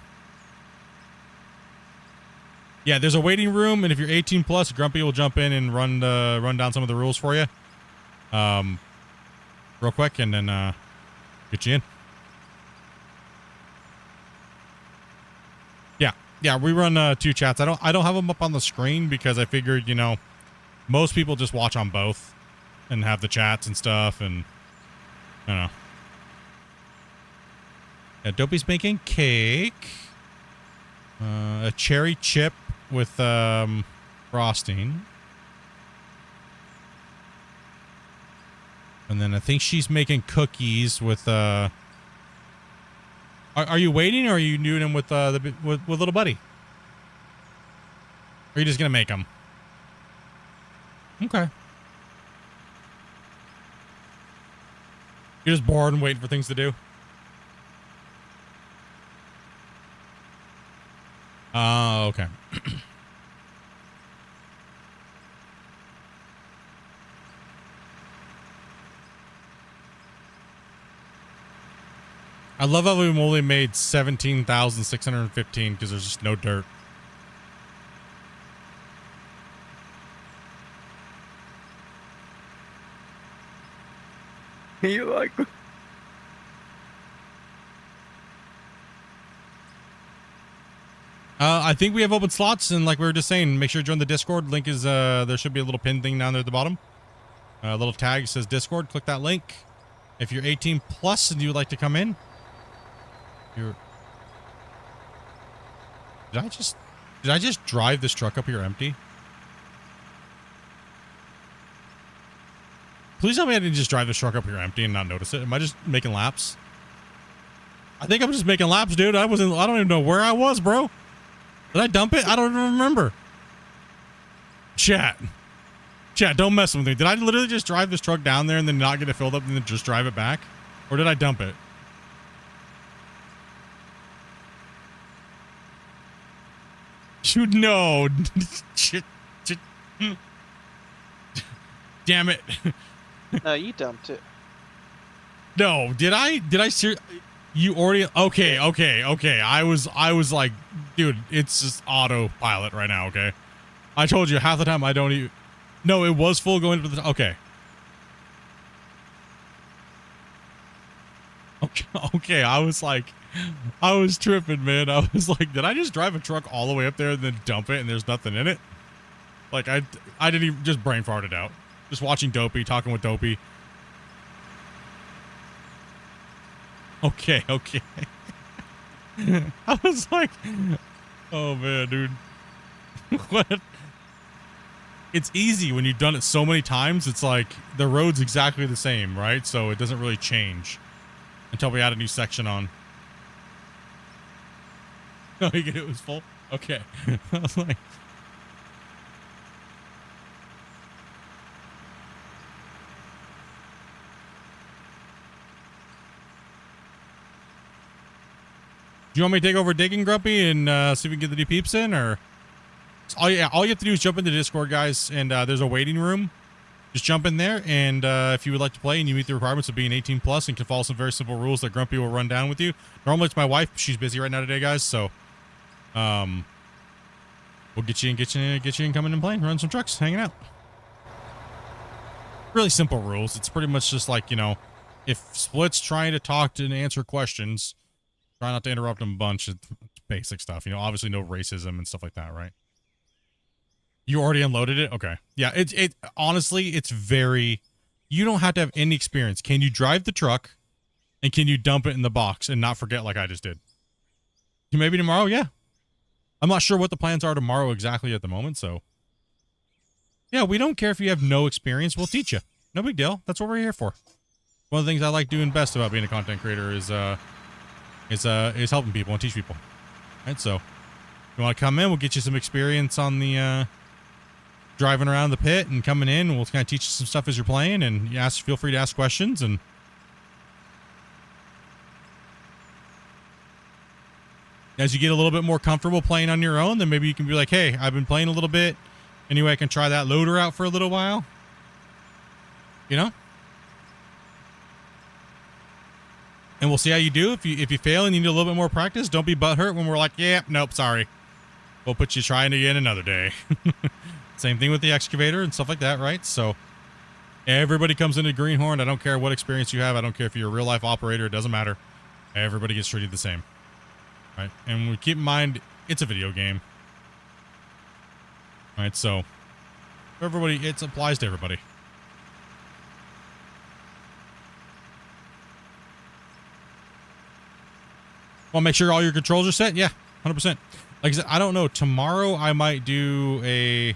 Yeah, there's a waiting room, and if you're 18 plus, Grumpy will jump in and run down some of the rules for you. Real quick, and then get you in. Yeah, we run 2 chats. I don't have them up on the screen because I figured, you know, most people just watch on both and have the chats and stuff, and I don't know. Yeah, Dopey's making cake. A cherry chip with frosting. And then I think she's making cookies with Are you waiting, or are you doing them with with little buddy? Or are you just gonna make them? Okay. You're just bored and waiting for things to do. Oh, okay. I love how we've only made 17,615 because there's just no dirt. You like... I think we have open slots, and like we were just saying, make sure to join the Discord. Link is, there should be a little pin thing down there at the bottom. A little tag says Discord. Click that link. If you're 18 plus and you would like to come in, did I just drive this truck up here empty? Please tell me I didn't just drive this truck up here empty and not notice it. Am I just making laps? I think I'm just making laps, dude. I don't even know where I was, bro. Did I dump it? I don't even remember. Chat, don't mess with me. Did I literally just drive this truck down there and then not get it filled up and then just drive it back? Or did I dump it? Shoot, no. Shit. Damn it. No, you dumped it. No, did I you already okay. I was like, dude, it's just autopilot right now, okay? I told you half the time I don't even. No, it was full going to the okay. Okay, I was tripping, man. I was like, did I just drive a truck all the way up there and then dump it and there's nothing in it? Like I didn't even just brain farted out. Just watching Dopey, talking with Dopey. Okay. I was like, oh man, dude. What? It's easy when you've done it so many times. It's like the road's exactly the same, right? So it doesn't really change until we add a new section on. Oh, it was full? Okay. I was like, do you want me to take over digging, Grumpy, and see if we can get the new peeps in, or? All you have to do is jump into Discord, guys, and there's a waiting room. Just jump in there, and if you would like to play and you meet the requirements of being 18 plus and can follow some very simple rules that Grumpy will run down with you. Normally it's my wife. She's busy right now today, guys, so we'll get you in coming and playing, run some trucks, hanging out. Really simple rules. It's pretty much just like, you know, if Split's trying to talk to and answer questions, try not to interrupt them a bunch. It's basic stuff, you know, obviously no racism and stuff like that, right? You already unloaded it? Okay. Yeah, it honestly, it's very, you don't have to have any experience. Can you drive the truck and can you dump it in the box and not forget like I just did? Maybe tomorrow? Yeah. I'm not sure what the plans are tomorrow exactly at the moment, so. Yeah, we don't care if you have no experience. We'll teach you. No big deal. That's what we're here for. One of the things I like doing best about being a content creator is helping people and teach people. Right, so if you want to come in, we'll get you some experience on the driving around the pit and coming in, and we'll kind of teach you some stuff as you're playing, and you feel free to ask questions. And As you get a little bit more comfortable playing on your own, then maybe you can be like, hey, I've been playing a little bit. Anyway, I can try that loader out for a little while. You know? And we'll see how you do. If you fail and you need a little bit more practice, don't be butthurt when we're like, yeah, nope, sorry. We'll put you trying again another day. Same thing with the excavator and stuff like that, right? So everybody comes into Greenhorn. I don't care what experience you have. I don't care if you're a real life operator. It doesn't matter. Everybody gets treated the same. Right? And we keep in mind, it's a video game. Right? So everybody, it applies to everybody. Well, make sure all your controls are set. Yeah, 100%. Like I said, I don't know. Tomorrow I might do a.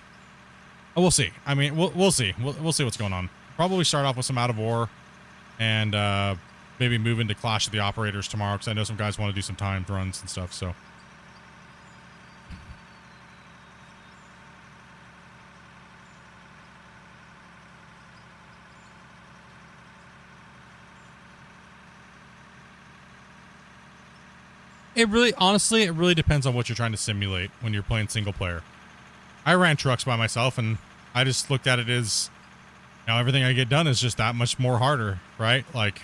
Oh, we'll see. I mean, we'll see. We'll see what's going on. Probably start off with some out of war, and maybe move into Clash of the Operators tomorrow because I know some guys want to do some timed runs and stuff. So. Honestly, it really depends on what you're trying to simulate when you're playing single player. I ran trucks by myself and I just looked at it as, everything I get done is just that much more harder, right? Like,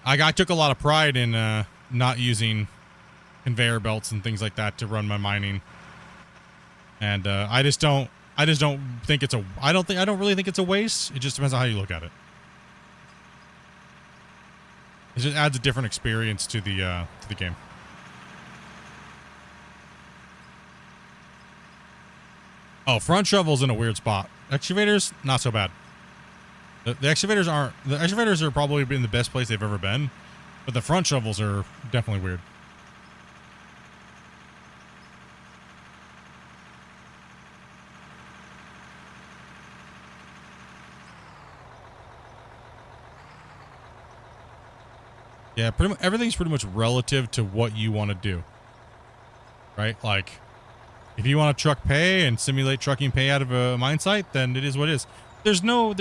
I took a lot of pride in not using conveyor belts and things like that to run my mining. And I don't think it's I don't really think it's a waste. It just depends on how you look at it. It just adds a different experience to the game. Oh, front shovel's in a weird spot. Excavators, not so bad. The excavators are probably in the best place they've ever been, but the front shovels are definitely weird. Yeah, pretty much everything's pretty much relative to what you want to do. Right? Like, if you want to truck pay and simulate trucking pay out of a mine site, then it is what it is. There's no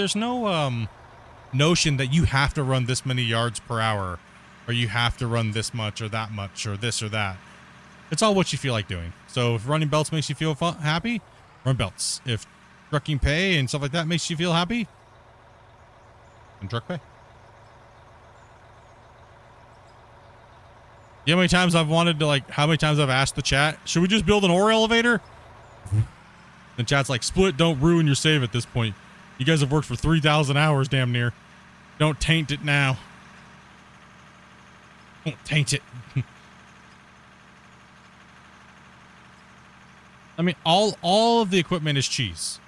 notion that you have to run this many yards per hour, or you have to run this much or that much or this or that. It's all what you feel like doing. So if running belts makes you feel happy, run belts. If trucking pay and stuff like that makes you feel happy, then truck pay. You know how many times I've wanted to, how many times I've asked the chat, should we just build an ore elevator? And chat's like, Split, don't ruin your save at this point. You guys have worked for 3,000 hours damn near. Don't taint it now. Don't taint it. I mean, all of the equipment is cheese.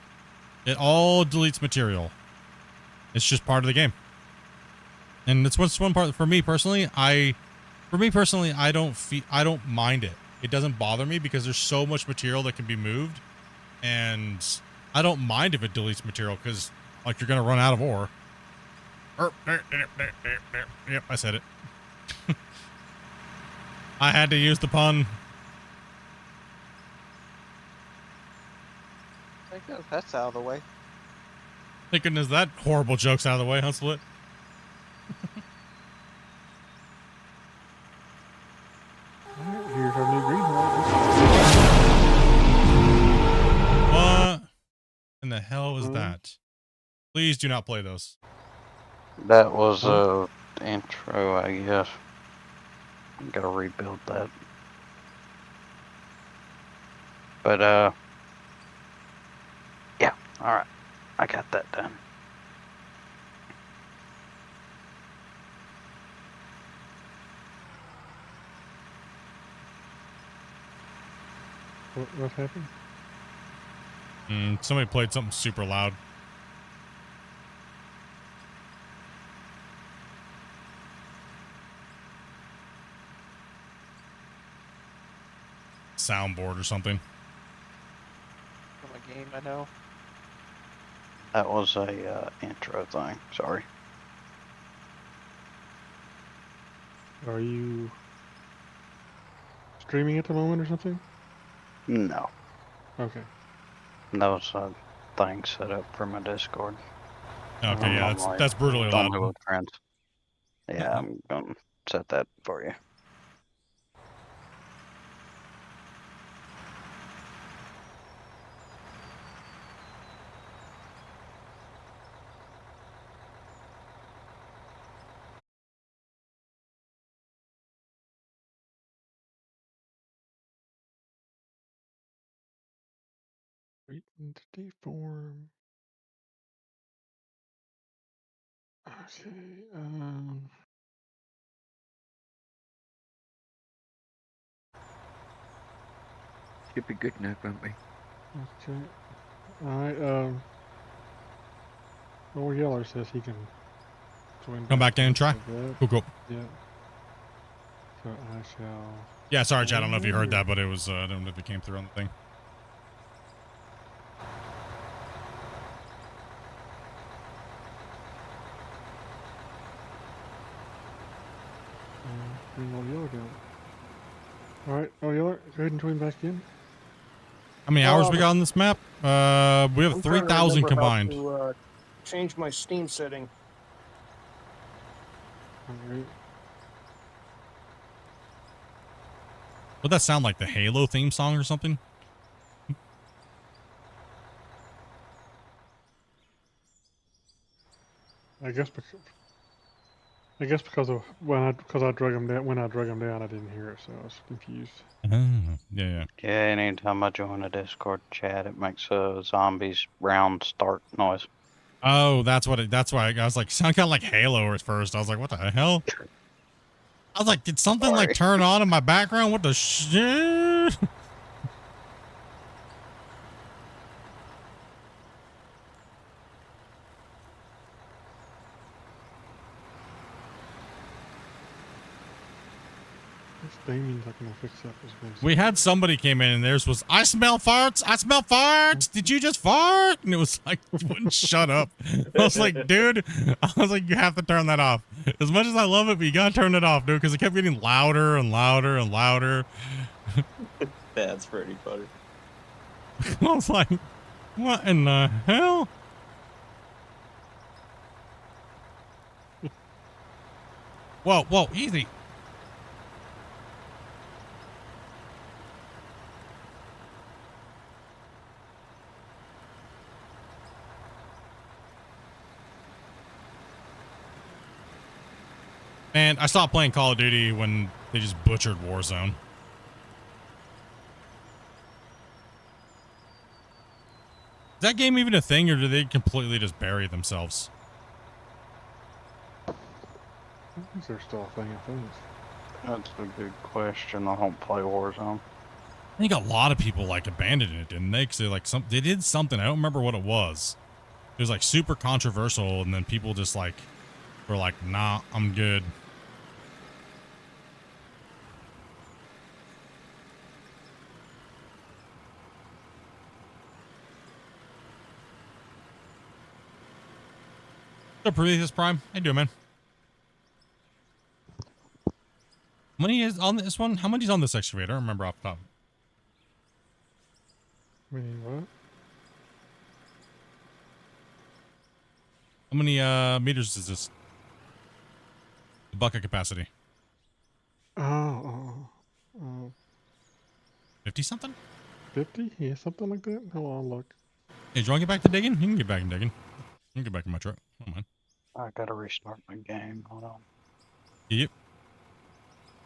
It all deletes material. It's just part of the game. And that's what's one part for me personally. I don't mind it. It doesn't bother me because there's so much material that can be moved, and I don't mind if it deletes material because, you're gonna run out of ore. Yep, I said it. I had to use the pun. Thank goodness that's out of the way. Thank goodness that horrible joke's out of the way, huh, Split? Here's our new greenhorn. What in the hell is that? Please do not play those. That was a intro, I guess. I'm gonna rebuild that. But yeah, alright. I got that done. What happened? Somebody played something super loud. Soundboard or something. From a game I know. That was a intro thing. Sorry. Are you streaming at the moment or something? No. Okay. That was a thing set up for my Discord. Okay, yeah, that's brutally on loud. Hulu Trends. Yeah, I'm gonna set that for you. Waiting to deform. Okay. Should be good now, won't we? Okay. Alright, Old Yeller says he can join Come back in and try. like that. Cool, cool. Yeah. So I shall. Yeah, sorry, Chad. I don't know if you heard that, but it was, I don't know if it came through on the thing. Bring Old Yeller down. Alright, Old Yeller, go ahead and join back in. How many hours we got on this map? We have I'm trying to 3,000 remember combined. how to, change my Steam setting. Alright. Would that sound like the Halo theme song or something? I guess because of because I drug him down when I drug him down I didn't hear it, so I was confused. Yeah. Yeah, anytime I join a Discord chat, it makes a zombies round start noise. Oh, that's what it. That's why I was like, sound kind of like Halo at first. I was like, what the hell? I was like, did something like turn on in my background? What the shit? This Damien's not gonna fix up his mess. We had somebody came in and theirs was, I smell farts. I smell farts. Did you just fart? And it was like, wouldn't shut up. I was like, dude, I was like, you have to turn that off. As much as I love it, but you gotta turn it off, dude, because it kept getting louder and louder and louder. That's pretty funny. I was like, what in the hell? Whoa, whoa, easy. Man, I stopped playing Call of Duty when they just butchered Warzone. Is that game even a thing, or do they completely just bury themselves? I think they're still a thing of things. That's a good question. I don't play Warzone. I think a lot of people like abandoned it, didn't they? Because they like they did something. I don't remember what it was. It was like super controversial, and then people just like were like, "Nah, I'm good." What's up, Prometheus Prime? How you doing, man? How many is on this one? How many is on this excavator? I don't remember off the top. What? How many meters is this? The bucket capacity. Oh. 50 something? 50? Yeah, something like that. Hold on, look. Hey, do you want to get back to digging? You can get back and digging. You can get back in my truck. I don't mind. I gotta restart my game. Hold on. Yep.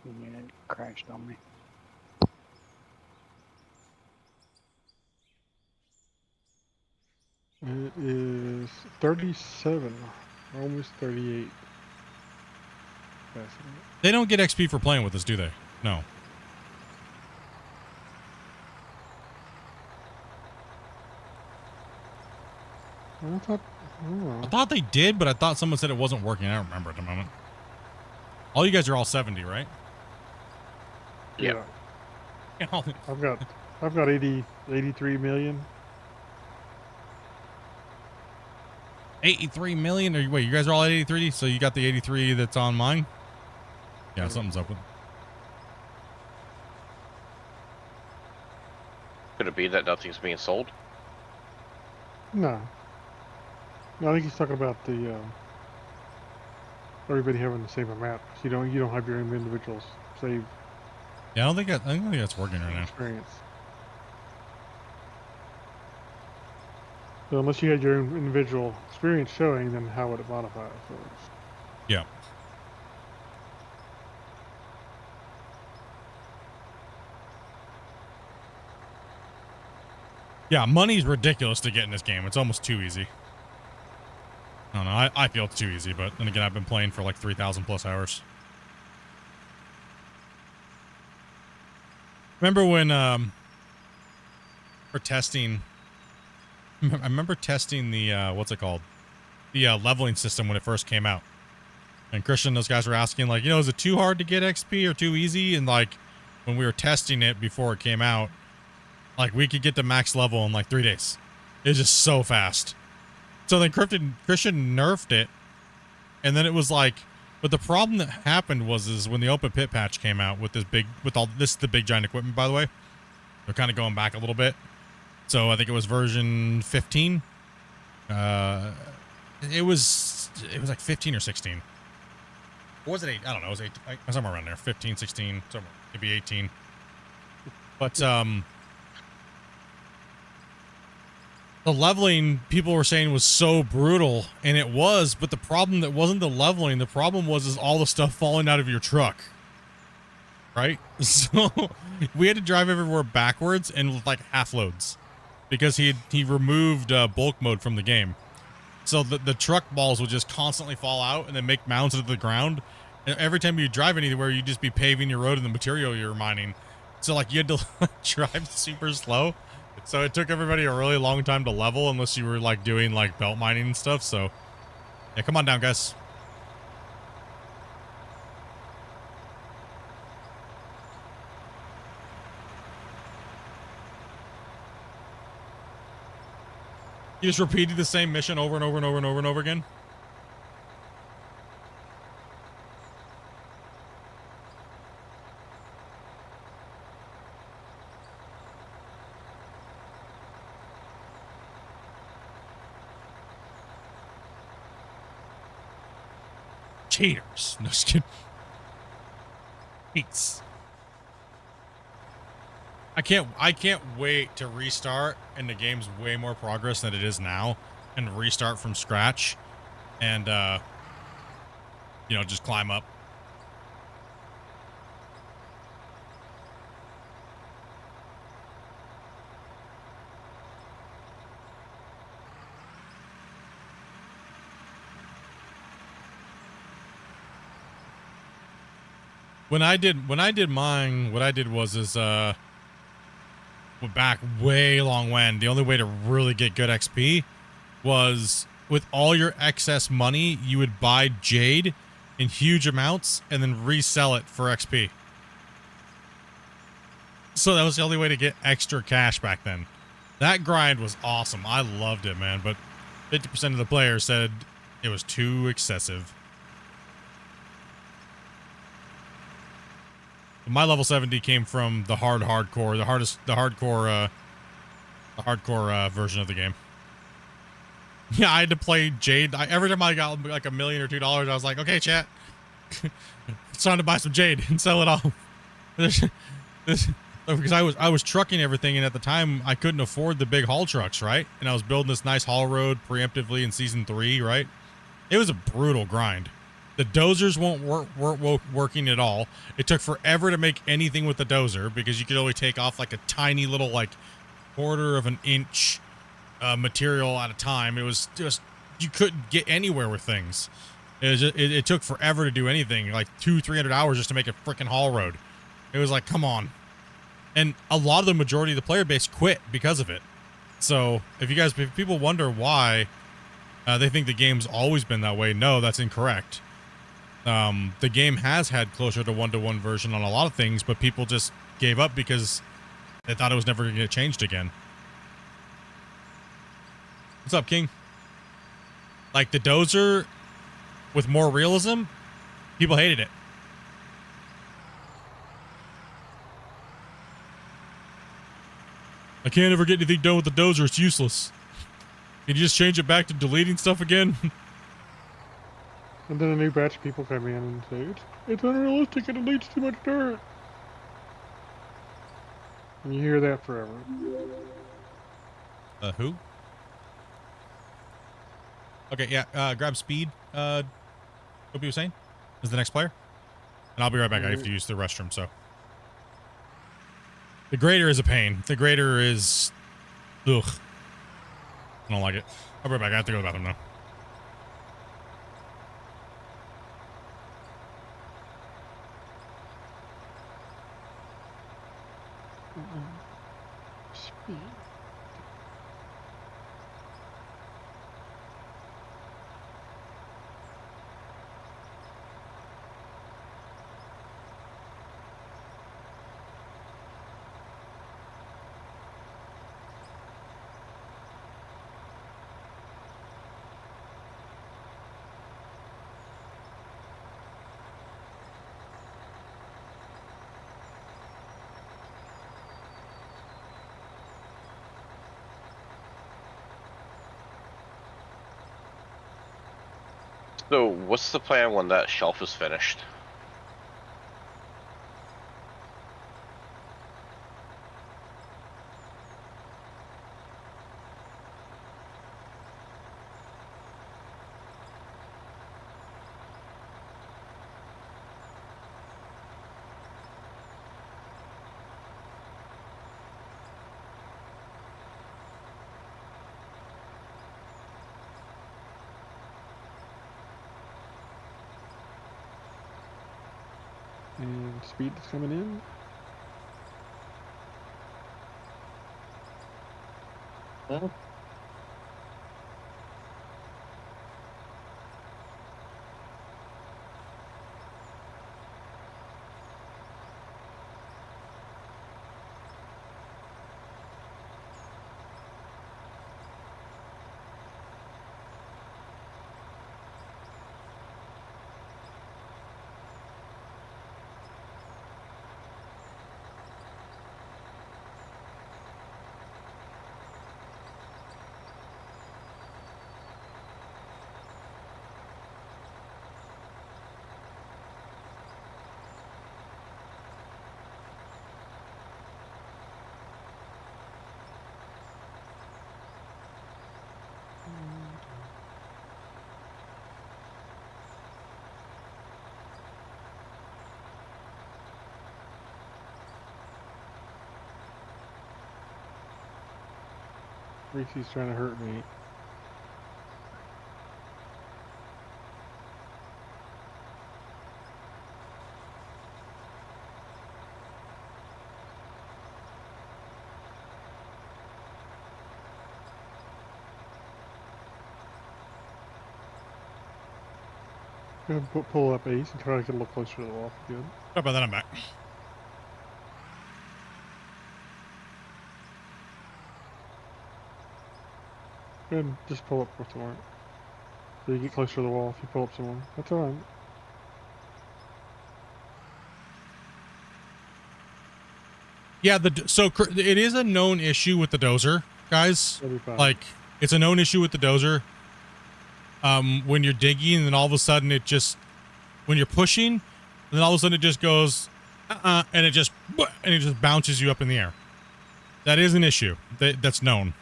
Yeah, it crashed on me. It is 37, almost 38. They don't get XP for playing with us, do they? No. I thought they did, but I thought someone said it wasn't working. I don't remember at the moment. All you guys are all 70, right? Yeah. I've got 83 million. 83 million? Or wait, you guys are all at 83? So you got the 83 that's on mine? Yeah, something's up with it. Could it be that nothing's being sold? No. No, I think he's talking about the everybody having the same amount. So you don't have your own individuals save Yeah, I don't think that's working right now. experience. So unless you had your own individual experience showing, then how would it modify it? So Yeah. Yeah, money's ridiculous to get in this game. It's almost too easy. I don't know. I feel it's too easy, but then again, I've been playing for like 3,000 plus hours. Remember when for testing? I remember testing the what's it called? The leveling system when it first came out. And Christian, those guys were asking like, is it too hard to get XP or too easy? And like when we were testing it before it came out, like we could get to max level in like 3 days. It was just so fast. So then Christian nerfed it, and then it was like, but the problem that happened is when the open pit patch came out with the big giant equipment, by the way, they're kind of going back a little bit. So I think it was version 15. It was like 15 or 16. Or was it 8? I don't know. It was 8, somewhere around there. 15, 16, somewhere, maybe 18. But the leveling, people were saying, was so brutal, and it was, but the problem that wasn't the leveling, the problem was all the stuff falling out of your truck. Right? So we had to drive everywhere backwards and with like half loads because he removed bulk mode from the game. So the truck balls would just constantly fall out and then make mounds into the ground. And every time you drive anywhere, you'd just be paving your road in the material you're mining. So like you had to drive super slow. So it took everybody a really long time to level unless you were like doing like belt mining and stuff. So yeah, come on down, guys. You just repeated the same mission over and over and over and over and over again. Cheaters. No, just kidding. Cheats. I can't wait to restart and the game's way more progress than it is now and restart from scratch and just climb up. When I did mine, what I did was back way long when the only way to really get good XP was with all your excess money, you would buy jade in huge amounts and then resell it for XP. So that was the only way to get extra cash back then. That grind was awesome. I loved it, man, but 50% of the players said it was too excessive. My level 70 came from the hardcore, the hardcore version of the game. Yeah, I had to play Jade. Every time I got like $1 million or $2, I was like, okay, chat, it's time to buy some Jade and sell it off. Because I was trucking everything, and at the time I couldn't afford the big haul trucks, right? And I was building this nice haul road preemptively in season 3, right? It was a brutal grind. The dozers weren't working at all. It took forever to make anything with the dozer because you could only take off like a tiny little like quarter of an inch material at a time. It was just, you couldn't get anywhere with things. It took forever to do anything, like 200-300 hours just to make a freaking haul road. It was like, come on. And a lot of the majority of the player base quit because of it. So if people wonder why they think the game's always been that way, no, that's incorrect. The game has had closer to one-to-one version on a lot of things, but people just gave up because they thought it was never going to get changed again. What's up, King? Like the dozer with more realism, people hated it. I can't ever get anything done with the dozer. It's useless. Can you just change it back to deleting stuff again? And then a new batch of people come in and say, it's unrealistic and it leads too much dirt. And you hear that forever. Who? Okay, yeah, grab speed. What you were saying? Is the next player? And I'll be right back. I have to use the restroom, so. The grader is a pain. The grader is... Ugh. I don't like it. I'll be right back. I have to go to the bathroom now. Speed. So, what's the plan when that shelf is finished? And speed is coming in. Well, Reese's trying to hurt me. Go ahead and pull up Ace and try to get a little closer to the wall. Good. Sorry about that, I'm back. Go ahead and just pull up some more. So you get closer to the wall if you pull up some more. That's alright. Yeah, so it is a known issue with the dozer, guys. Like, it's a known issue with the dozer. When you're digging, and then all of a sudden it just, when you're pushing, and then all of a sudden it just goes, and it just bounces you up in the air. That is an issue. That's known.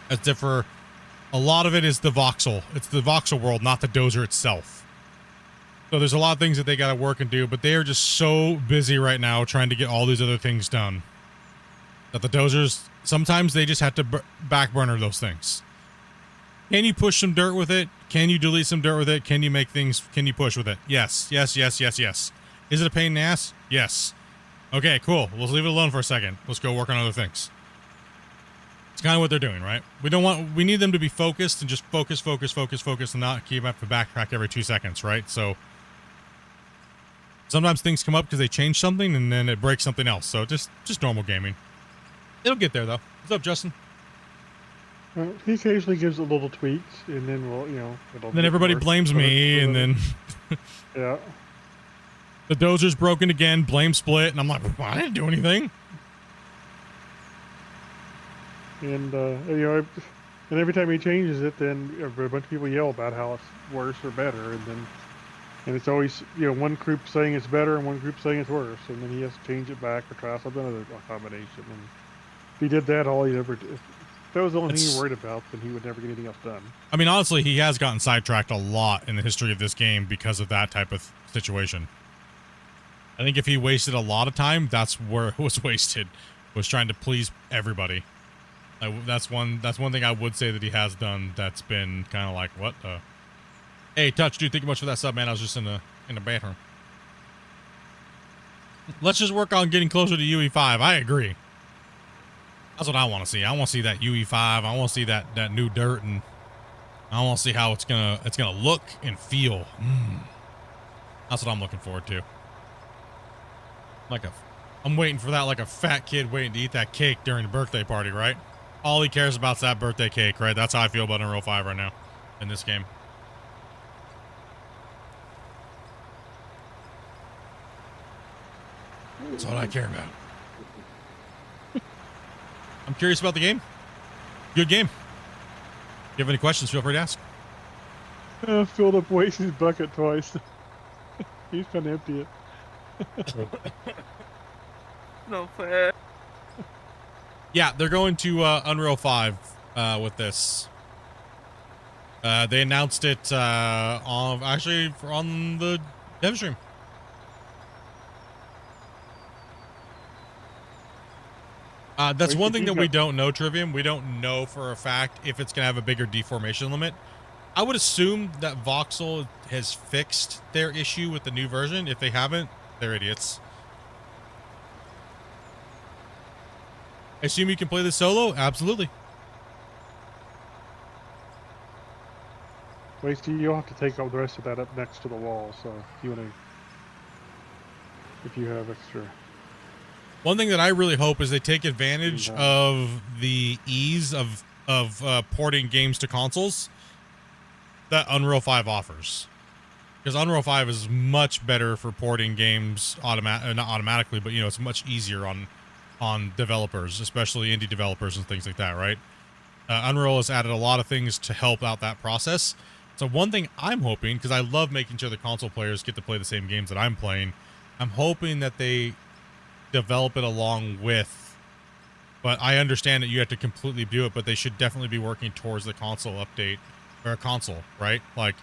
That's different. A lot of it is the voxel. It's the voxel world, not the dozer itself. So there's a lot of things that they got to work and do, but they are just so busy right now trying to get all these other things done that the dozers, sometimes they just have to back burner those things. Can you push some dirt with it? Can you delete some dirt with it? Can you make things, can you push with it? Yes, yes, yes, yes, yes. Is it a pain in the ass? Yes. Okay, cool. We'll leave it alone for a second. Let's go work on other things. It's kind of what they're doing, right? We need them to be focused and just focus and not keep up to backtrack every 2 seconds, right? So sometimes things come up because they change something and then it breaks something else. So just normal gaming. It'll get there though. What's up, Justin? He occasionally gives it little tweaks, and then we'll, it'll. Then everybody blames me, and then yeah, the dozer's broken again. Blame Split, and I'm like, well, I didn't do anything. And And every time he changes it, then a bunch of people yell about how it's worse or better, and it's always one group saying it's better and one group saying it's worse, and then he has to change it back or try something other combination. And if he did that, all he ever did, if that was the only thing he worried about, then he would never get anything else done. I mean, honestly, he has gotten sidetracked a lot in the history of this game because of that type of situation. I think if he wasted a lot of time, that's where it was wasted, was trying to please everybody. That's one thing I would say that he has done that's been kind of like, what? Hey, Touch, dude, thank you much for that sub, man. I was just in the bathroom. Let's just work on getting closer to UE5. I agree. That's what I want to see. I want to see that UE5. I want to see that new dirt, and I want to see how it's gonna look and feel. That's what I'm looking forward to. I'm waiting for that like a fat kid waiting to eat that cake during the birthday party, right? All he cares about is that birthday cake, right? That's how I feel about Unreal 5 right now in this game. That's all I care about. I'm curious about the game. Good game. If you have any questions, feel free to ask. Filled up Wasey's bucket twice. He's trying to empty it. No fair. Yeah, they're going to Unreal 5 with this. They announced it on the dev stream. That's one thing that we don't know, Trivium. We don't know for a fact if it's going to have a bigger deformation limit. I would assume that Voxel has fixed their issue with the new version. If they haven't, they're idiots. I assume you can play this solo? Absolutely. Wasey, you'll have to take all the rest of that up next to the wall, so if you have extra. One thing that I really hope is they take advantage of the ease of porting games to consoles that Unreal 5 offers. Because Unreal 5 is much better for porting games not automatically, but it's much easier on developers, especially indie developers and things like that, right? Unreal has added a lot of things to help out that process. So one thing I'm hoping, because I love making sure the console players get to play the same games that I'm playing, I'm hoping that they develop it along with, but I understand that you have to completely do it, but they should definitely be working towards the console update, or a console, right? Like,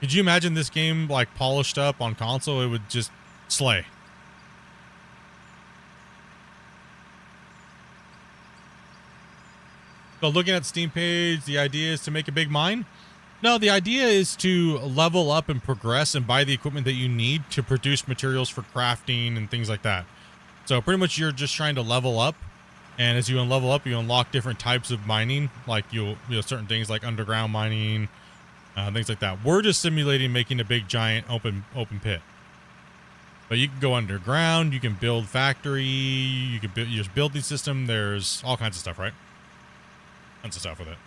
could you imagine this game like polished up on console? It would just slay. So looking at Steam page, the idea is to make a big mine? No, the idea is to level up and progress and buy the equipment that you need to produce materials for crafting and things like that. So pretty much you're just trying to level up, and as you level up, you unlock different types of mining, like certain things like underground mining, things like that. We're just simulating making a big giant open pit. But you can go underground, you can build factory, you can use building system. There's all kinds of stuff, right? Tons of stuff with it.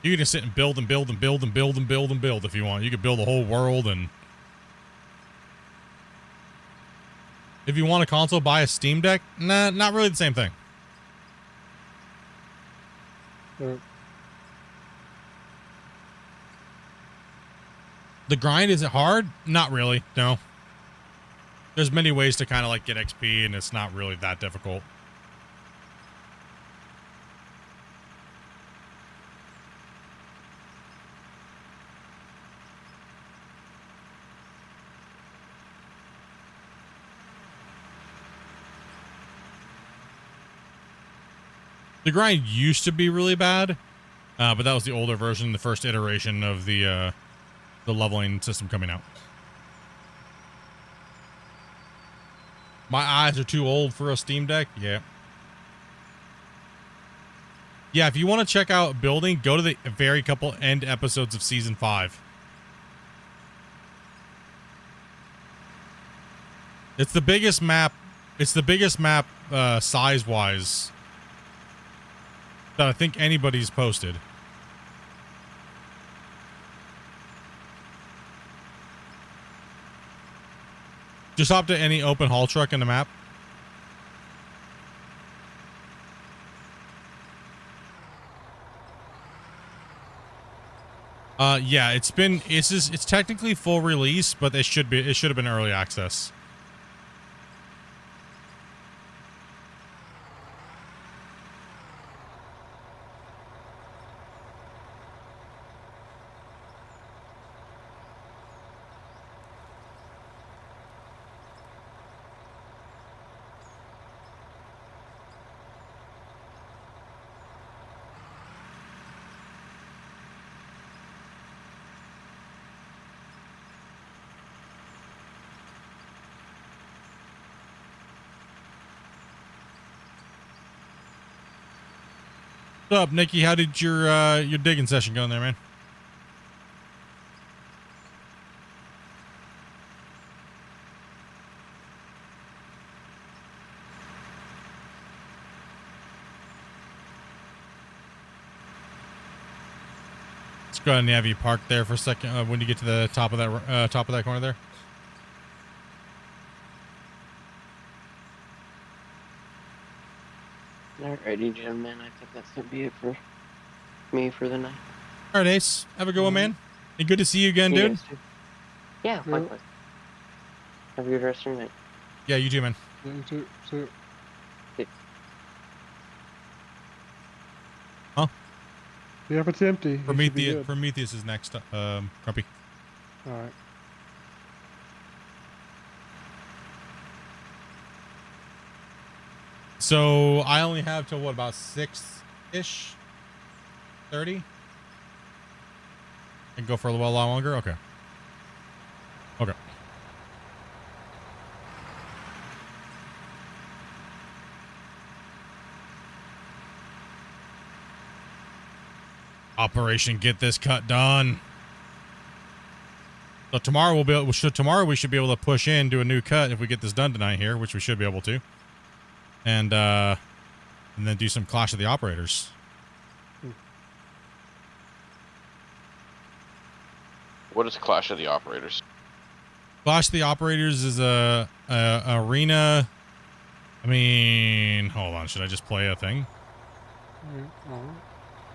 You can just sit and build and build and build and build and build and build if you want. You could build a whole world, and if you want a console, buy a Steam Deck. Nah, not really the same thing. The grind, is it hard? Not really, no. There's many ways to kind of like get XP, and it's not really that difficult. The grind used to be really bad, but that was the older version, the first iteration of the leveling system coming out. My eyes are too old for a Steam Deck? Yeah. Yeah, if you want to check out building, go to the very couple end episodes of Season 5. It's the biggest map. It's the biggest map size-wise that I think anybody's posted. Just hop to any open haul truck in the map. Yeah, it's technically full release, but it should have been early access. What's up, Nikki? How did your digging session go in there, man? Let's go ahead and have you park there for a second when you get to the top of that corner there. Alrighty, Jim, man. I think that's gonna be it for me for the night. All right, Ace. Have a good one, man. And good to see you again, You dude. guys too. Yeah, likewise. Have a good rest of your night. Yeah, you too, man. Yeah, you too. So, Huh? yeah, if it's empty, it should be good. Prometheus is next. Grumpy. All right. So I only have till what, about 6-ish? 30? And go for a while longer? Okay. Okay. Operation Get This Cut Done. So tomorrow we should be able to push in, do a new cut if we get this done tonight here, which we should be able to. And then do some Clash of the Operators. What is Clash of the Operators? Clash of the Operators is a arena. I mean, hold on. Should I just play a thing?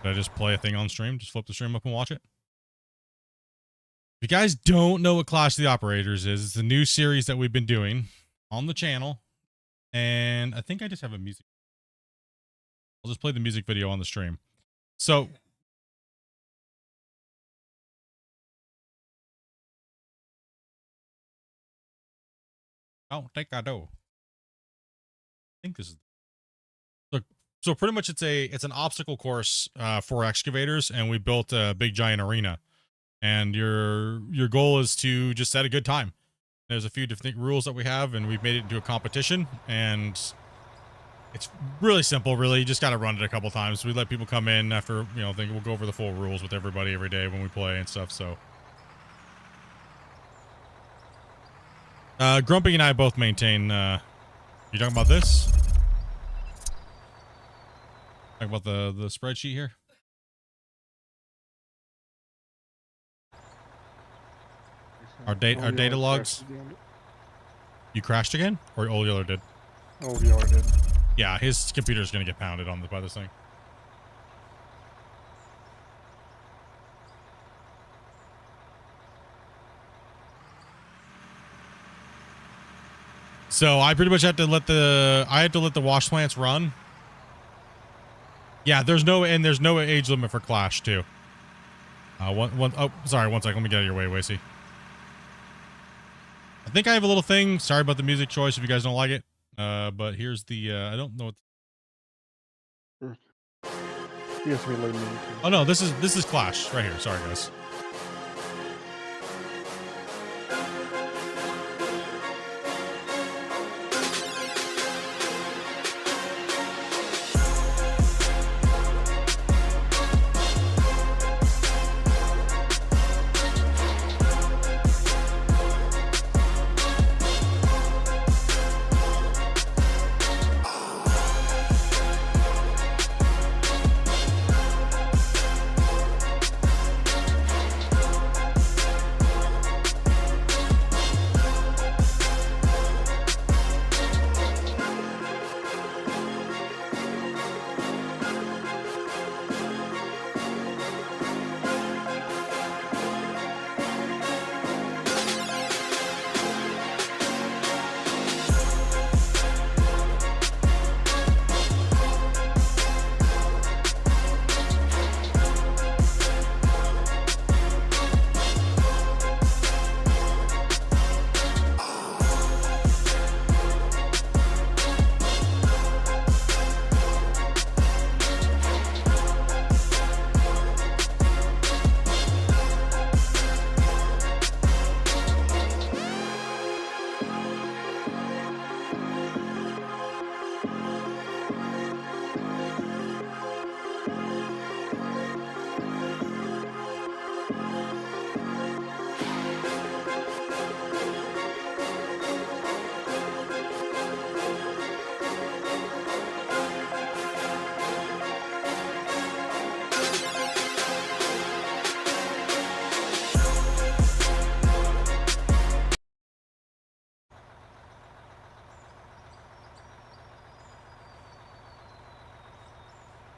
Should I just play a thing on stream? Just flip the stream up and watch it? If you guys don't know what Clash of the Operators is, it's a new series that we've been doing on the channel. And I think I just have a music. I'll just play the music video on the stream. So think I do. I think this is so pretty much it's an obstacle course for excavators, and we built a big giant arena. And your goal is to just set a good time. There's a few different rules that we have, and we've made it into a competition, and it's really simple, really. You just got to run it a couple times. We let people come in after, we'll go over the full rules with everybody every day when we play and stuff, so. Grumpy and I both maintain, you talking about this? Talking about the spreadsheet here? Our data logs. You crashed again, or Old Yeller did? Old Yeller did. Yeah, his computer's gonna get pounded by this thing. So I pretty much had to let the wash plants run. Yeah, there's no age limit for Clash too. Oh, sorry, one second. Let me get out of your way, Wasey. I think I have a little thing. Sorry about the music choice if you guys don't like it. But here's the, I don't know what. Oh no, this is Clash right here. Sorry guys.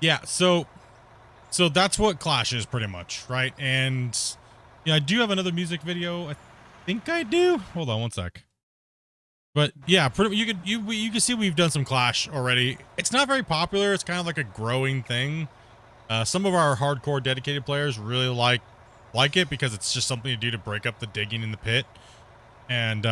Yeah, so that's what Clash is pretty much, right? And yeah, I do have another music video. I think I do. Hold on one sec. But yeah, pretty you can see we've done some Clash already. It's not very popular. It's kind of like a growing thing. Some of our hardcore dedicated players really like it because it's just something to do to break up the digging in the pit. And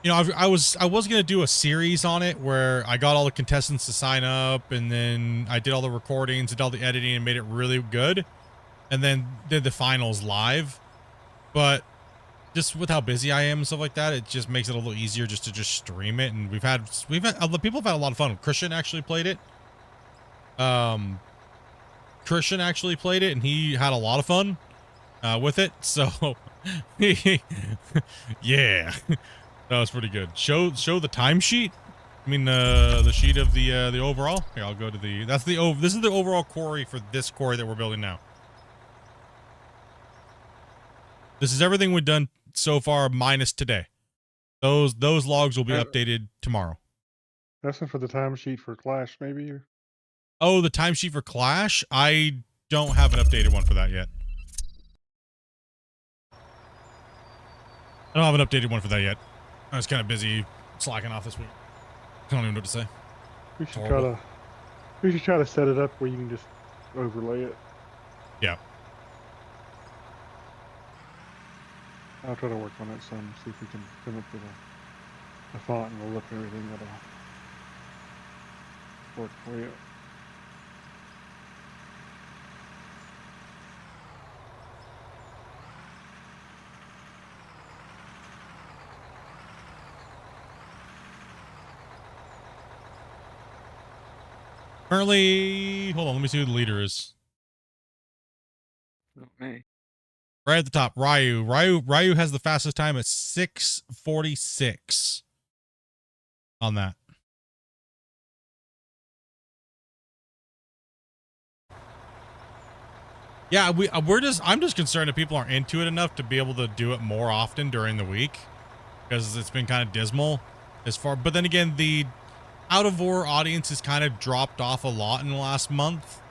you know, I was gonna do a series on it where I got all the contestants to sign up, and then I did all the recordings, did all the editing, and made it really good, and then did the finals live. But just with how busy I am and stuff like that, it just makes it a little easier just to stream it. And we've had other people have had a lot of fun. Christian actually played it. Christian actually played it, and he had a lot of fun with it. So yeah. That was pretty good. Show the timesheet. I mean the sheet of the overall. Here, I'll go to the. This is the overall quarry for this quarry that we're building now. This is everything we've done so far minus today. Those logs will be updated tomorrow. That's for the timesheet for Clash, maybe. Oh, the timesheet for Clash. I don't have an updated one for that yet. I don't have an updated one for that yet. I was kind of busy slacking off this week. I don't even know what to say. We should try to set it up where you can just overlay it. Yeah. I'll try to work on it some, see if we can come up with a font and a look and everything that'll work for you. Currently, hold on, let me see who the leader is. Not me. Right at the top, Ryu. Ryu has the fastest time at 6:46 on that. Yeah, I'm just concerned that people aren't into it enough to be able to do it more often during the week, because it's been kind of dismal as far. But then again, the out of war audience has kind of dropped off a lot in the last month,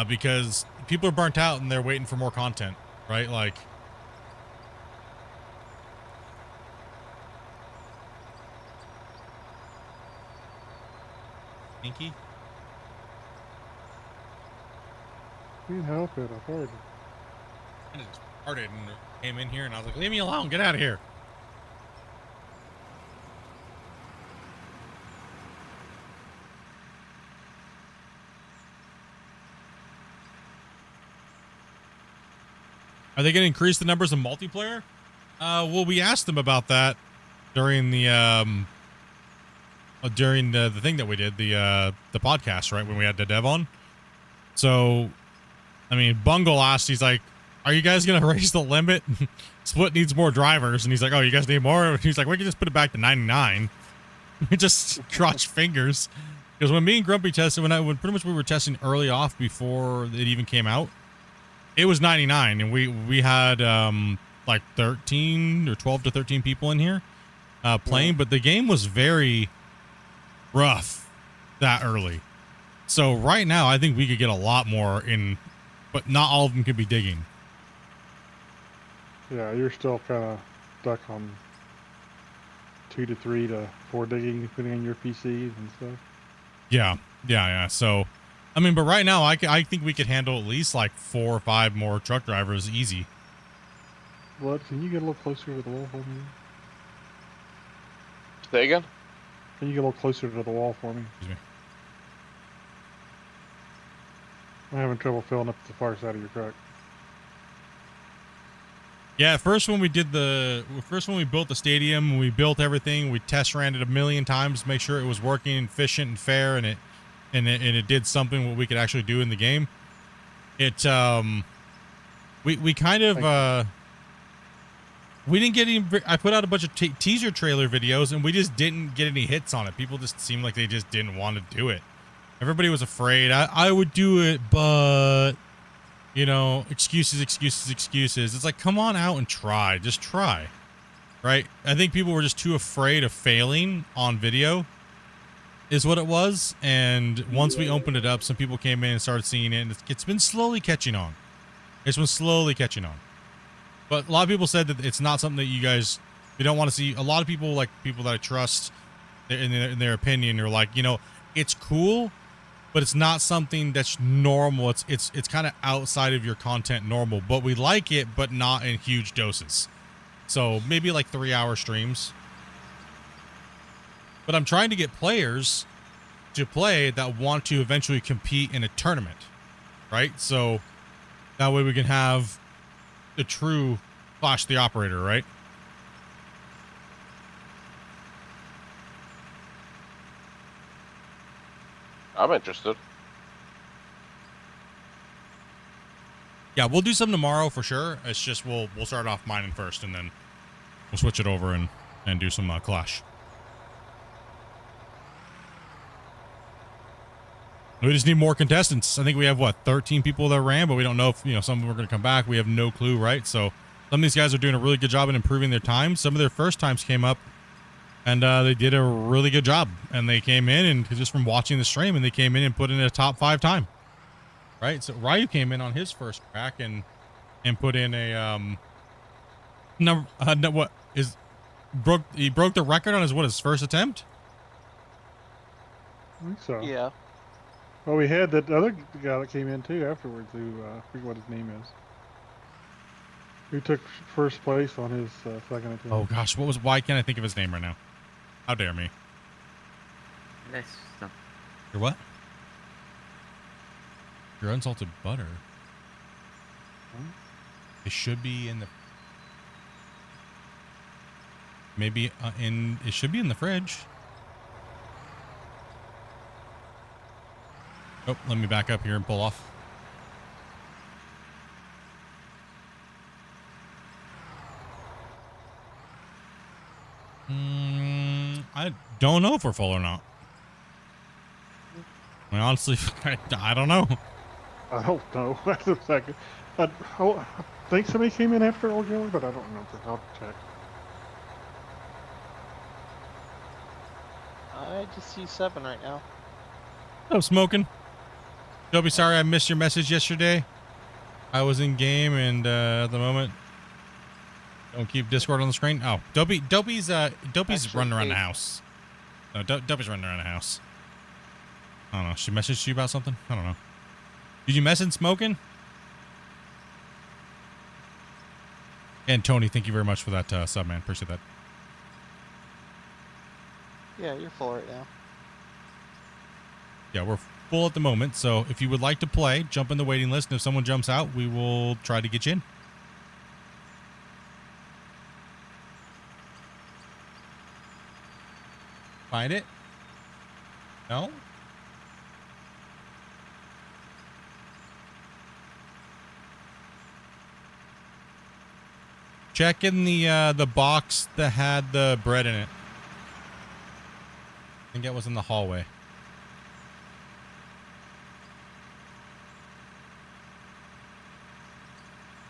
because people are burnt out and they're waiting for more content, right? Like, Inky? Can't help it, I've heard. I just started and came in here and I was like, leave me alone, get out of here. Are they going to increase the numbers of multiplayer? Well, we asked them about that during the thing that we did, the podcast, right, when we had the dev on. So, I mean, Bungle asked, he's like, are you guys going to raise the limit? Split needs more drivers. And he's like, oh, you guys need more? He's like, we can just put it back to 99. We just crossed fingers. Because when me and Grumpy tested, when pretty much we were testing early off before it even came out, it was 99, and we had like 13 or 12 to 13 people in here playing, but the game was very rough that early. So right now, I think we could get a lot more in, but not all of them could be digging. Yeah, you're still kind of stuck on 2 to 3 to 4 digging, depending on your PCs and stuff. Yeah. So, I mean, but right now, I think we could handle at least like 4 or 5 more truck drivers easy. What? Can you get a little closer to the wall for me? Say again? Can you get a little closer to the wall for me? Excuse me. I'm having trouble filling up the far side of your truck. Yeah, first when we built the stadium, we built everything, we test ran it a million times to make sure it was working, efficient, and fair, and it did something what we could actually do in the game. It we kind of we didn't get any. I put out a bunch of teaser trailer videos, and we just didn't get any hits on it. People just seemed like they just didn't want to do it. Everybody was afraid. I would do it, but you know, excuses. It's like, come on out and try. Just try. Right? I think people were just too afraid of failing on video. is what it was. And once we opened it up, some people came in and started seeing it, and it's been slowly catching on. It's been slowly catching on. But a lot of people said that it's not something that you don't want to see. A lot of people, like people that I trust in their opinion, are like, it's cool, but it's not something that's normal. It's kind of outside of your content normal, but we like it, but not in huge doses. So maybe like 3-hour streams. But I'm trying to get players to play that want to eventually compete in a tournament, right? So that way we can have the true Clash the Operator, right? I'm interested. Yeah, we'll do some tomorrow for sure. It's just we'll start off mining first, and then we'll switch it over and do some Clash. We just need more contestants. I think we have 13 people that ran, but we don't know if some of them are going to come back. We have no clue, right? So some of these guys are doing a really good job in improving their time. Some of their first times came up, and they did a really good job. And they came in, and just from watching the stream, and they came in and put in a top 5 time, right? So Ryu came in on his first crack and put in a he broke the record on his first attempt. I think so. Yeah. Well, we had that other guy that came in too afterwards, who I forget what his name is. Who took first place on his second attempt. Oh gosh, why can't I think of his name right now? How dare me? Your what? Your unsalted butter. It should be in the. Maybe it should be in the fridge. Oh, let me back up here and pull off. I don't know if we're full or not. I mean, honestly, I don't know. I don't know. That's a second. I think somebody came in after Old Yeller, but I don't remember. I'll check. I just see 7 right now. I'm smoking. Dopey, sorry I missed your message yesterday. I was in game, and at the moment, don't keep Discord on the screen. Oh, Dopey's running around the house. No, Dopey's running around the house. I don't know. She messaged you about something? I don't know. Did you message smoking? And Tony, thank you very much for that sub, man. Appreciate that. Yeah, you're full right now. Yeah, we're full at the moment, so if you would like to play, jump in the waiting list, and if someone jumps out, we will try to get you in. Find it? No? Check in the box that had the bread in it. I think it was in the hallway.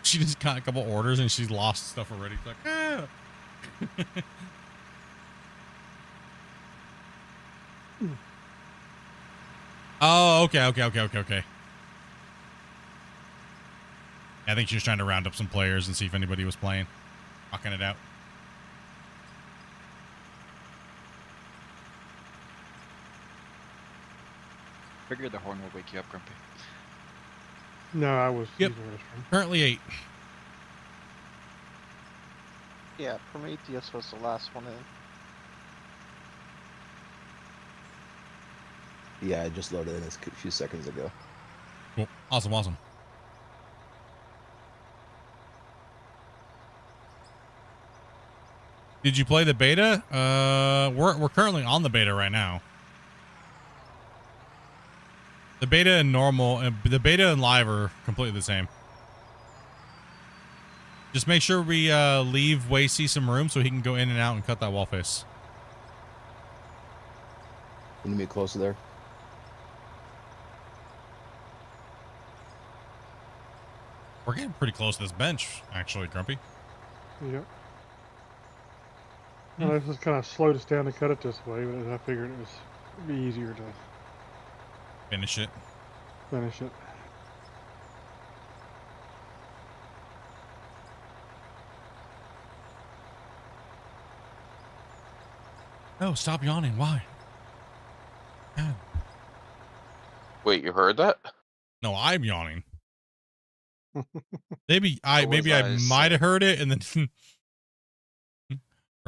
She just got a couple orders and she's lost stuff already. She's like, ah. Oh, okay. I think she was trying to round up some players and see if anybody was playing. Rocking it out. Figure the horn will wake you up, Grumpy. No, I was. Yep. Currently 8. Yeah, Prometheus was the last one in. Yeah, I just loaded in a few seconds ago. Cool. Awesome. Did you play the beta? We're currently on the beta right now. The beta and normal, the beta and live are completely the same. Just make sure we leave Wasey some room so he can go in and out and cut that wall face. You need me closer there? We're getting pretty close to this bench, actually, Grumpy. Yep. Well, this just kind of slowed us down to cut it this way, but I figured it was It'd be easier to Finish it. finish it. No, stop yawning. Why? God. Wait, you heard that? No, I'm yawning. Maybe I What was I might have saying? heard it and then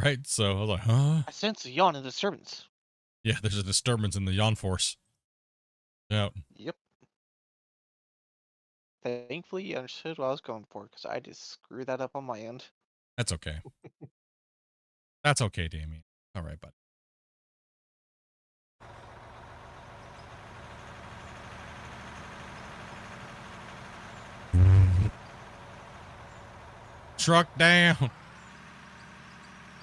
right. So I was like, huh? I sense a yawn and disturbance. Yeah, there's a disturbance in the yawn force. Yeah. Yep. Thankfully, you understood what I was going for, because I just screwed that up on my end. That's okay. That's okay, Damien. All right, bud. Truck down.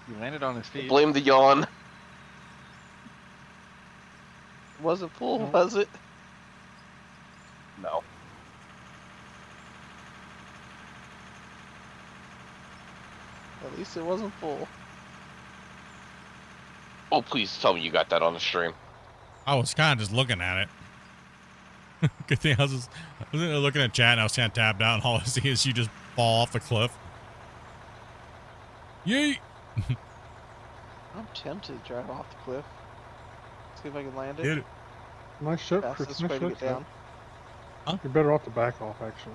He landed on his feet. Blame the yawn. Wasn't full, was it? No. At least it wasn't full. Oh, please tell me you got that on the stream. I was kind of just looking at it. Good thing I was looking at chat and I was kind of tabbed out, and all I see is you just fall off the cliff. Yeet! I'm tempted to drive off the cliff. See if I can land it. Hit it. Nice shot, Chris. Fastest Nice way to shot, get down. Huh? You're better off to back off, actually.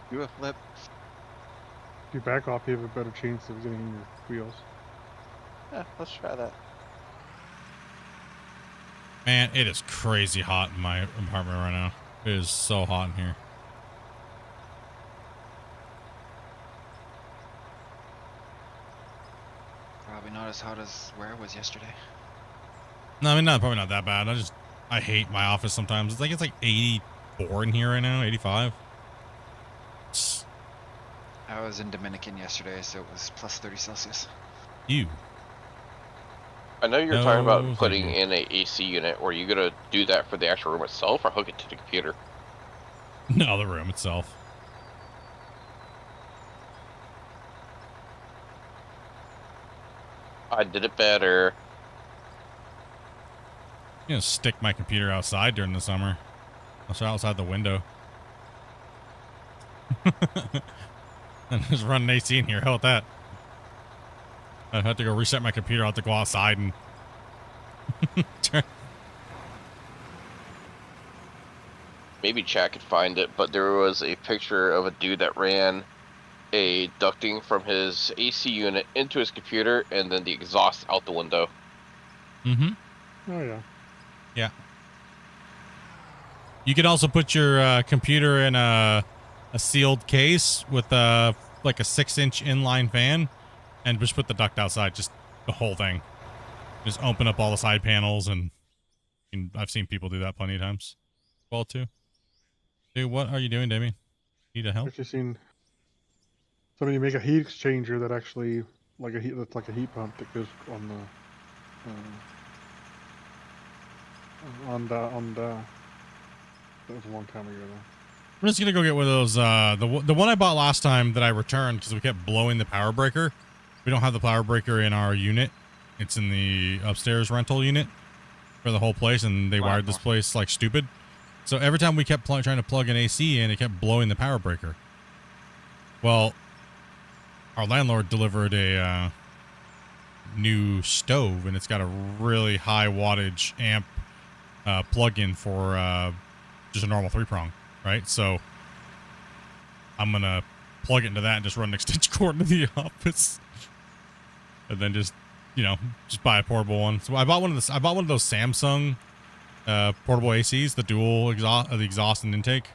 Do a flip. If you back off, you have a better chance of getting in your wheels. Yeah, let's try that. Man, it is crazy hot in my apartment right now. It is so hot in here. Probably not as hot as where it was yesterday. No, I mean, probably not that bad. I hate my office sometimes. It's like 84 in here right now, 85. I was in Dominican yesterday, so it was plus 30 Celsius. You. I know you're No, talking about thank putting you. in a AC unit. Were you gonna do that for the actual room itself, or hook it to the computer? No, the room itself. I did it better. I'm gonna stick my computer outside during the summer. I'll sit outside the window. And just run an AC in here. How about that? I'd have to go reset my computer. I'll have to go outside and turn. Maybe chat could find it, but there was a picture of a dude that ran a ducting from his AC unit into his computer and then the exhaust out the window. Mm-hmm. Oh, yeah. Yeah. You could also put your computer in a sealed case with like a 6-inch inline fan and just put the duct outside, just the whole thing. Just open up all the side panels, and I've seen people do that plenty of times. Well, too. Dude, what are you doing, Damien? Need a help? Actually seen somebody make a heat exchanger that actually, that's like a heat pump that goes on the, that was a long time ago though. I'm just gonna go get one of those. The one I bought last time that I returned because we kept blowing the power breaker. We don't have the power breaker in our unit. It's in the upstairs rental unit for the whole place, and they wired this place like stupid. So every time we kept trying to plug an AC in, it kept blowing the power breaker. Well, our landlord delivered a new stove, and it's got a really high wattage amp plug-in for just a normal 3-prong, right? So I'm gonna plug it into that and just run an extension cord into the office, and then just just buy a portable one. So I bought one of those Samsung portable ACs, the dual exhaust, the exhaust and intake.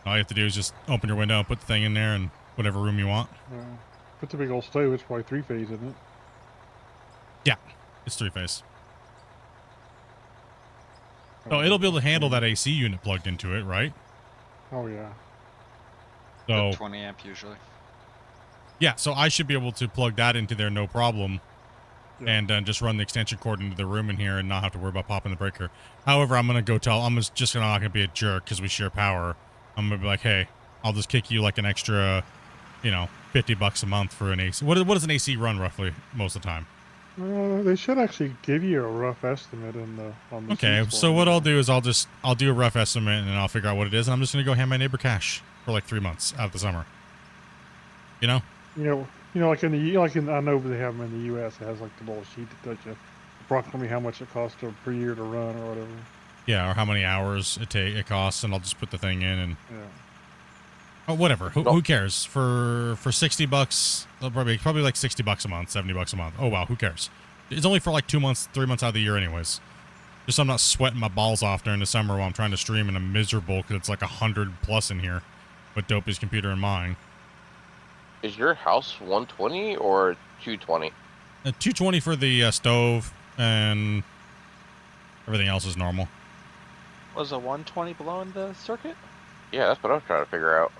All you have to do is just open your window and put the thing in there and whatever room you want. If it's a big old stove, it's probably 3-phase, isn't it? Yeah, it's 3-phase. So it'll be able to handle that AC unit plugged into it, right? Oh yeah. So 20 amp usually. yeah, so I should be able to plug that into there no problem, and just run the extension cord into the room in here and not have to worry about popping the breaker. However, I'm gonna go I'm not gonna be a jerk because we share power. I'm gonna be like, hey, I'll just kick you like an extra, $50 a month for an AC. What does an AC run roughly most of the time? They should actually give you a rough estimate on the Okay, sheets so for what you. I'll do is I'll do a rough estimate and I'll figure out what it is, and I'm just gonna go hand my neighbor cash for like 3 months out of the summer. You know? You know, like I know they have them in the U.S. It has like the little sheet that tells you approximately how much it costs per year to run or whatever. Yeah, or how many hours it costs, and I'll just put the thing in and Yeah. oh, whatever. Who cares? For $60, probably like $60 a month, $70 a month. Oh wow, who cares? It's only for like 2 months, 3 months out of the year, anyways. Just so I'm not sweating my balls off during the summer while I'm trying to stream and I'm miserable because it's like 100+ in here with Dopey's computer and mine. Is your house 120 or 220? 220 for the stove, and everything else is normal. Was a 120 blowing the circuit? Yeah, that's what I was trying to figure out.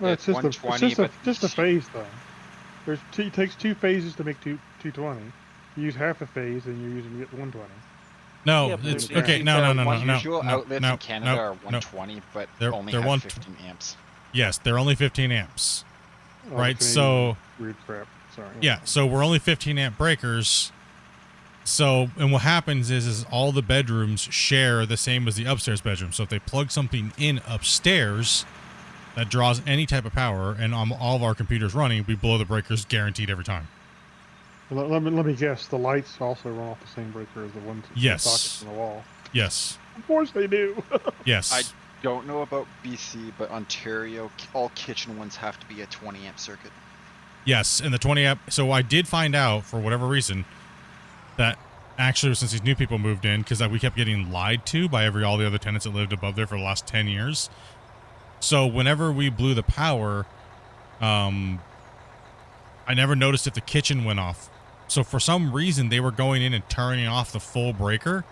Well, It's 120, but just a phase though. It takes 2 phases to make 220. You use half a phase, and you're using 120. No, Yeah, but it's there's okay. No. usual outlets in Canada are 120, but They're only they're have 15 amps. Yes, they're only 15 amps. Oh, Right, Canadian so weird crap. Sorry. yeah, so we're only 15 amp breakers. So, and what happens is all the bedrooms share the same as the upstairs bedroom. So if they plug something in upstairs that draws any type of power, and on all of our computers running, we blow the breakers guaranteed every time. Let me guess. The lights also run off the same breaker as the ones the Yes. sockets on the wall. Yes. Of course they do. Yes. I don't know about BC, but Ontario, all kitchen ones have to be a 20 amp circuit. Yes, and the 20 amp. So I did find out, for whatever reason, that actually since these new people moved in, because we kept getting lied to by all the other tenants that lived above there for the last 10 years. So whenever we blew the power, I never noticed if the kitchen went off. So for some reason, they were going in and turning off the full breaker.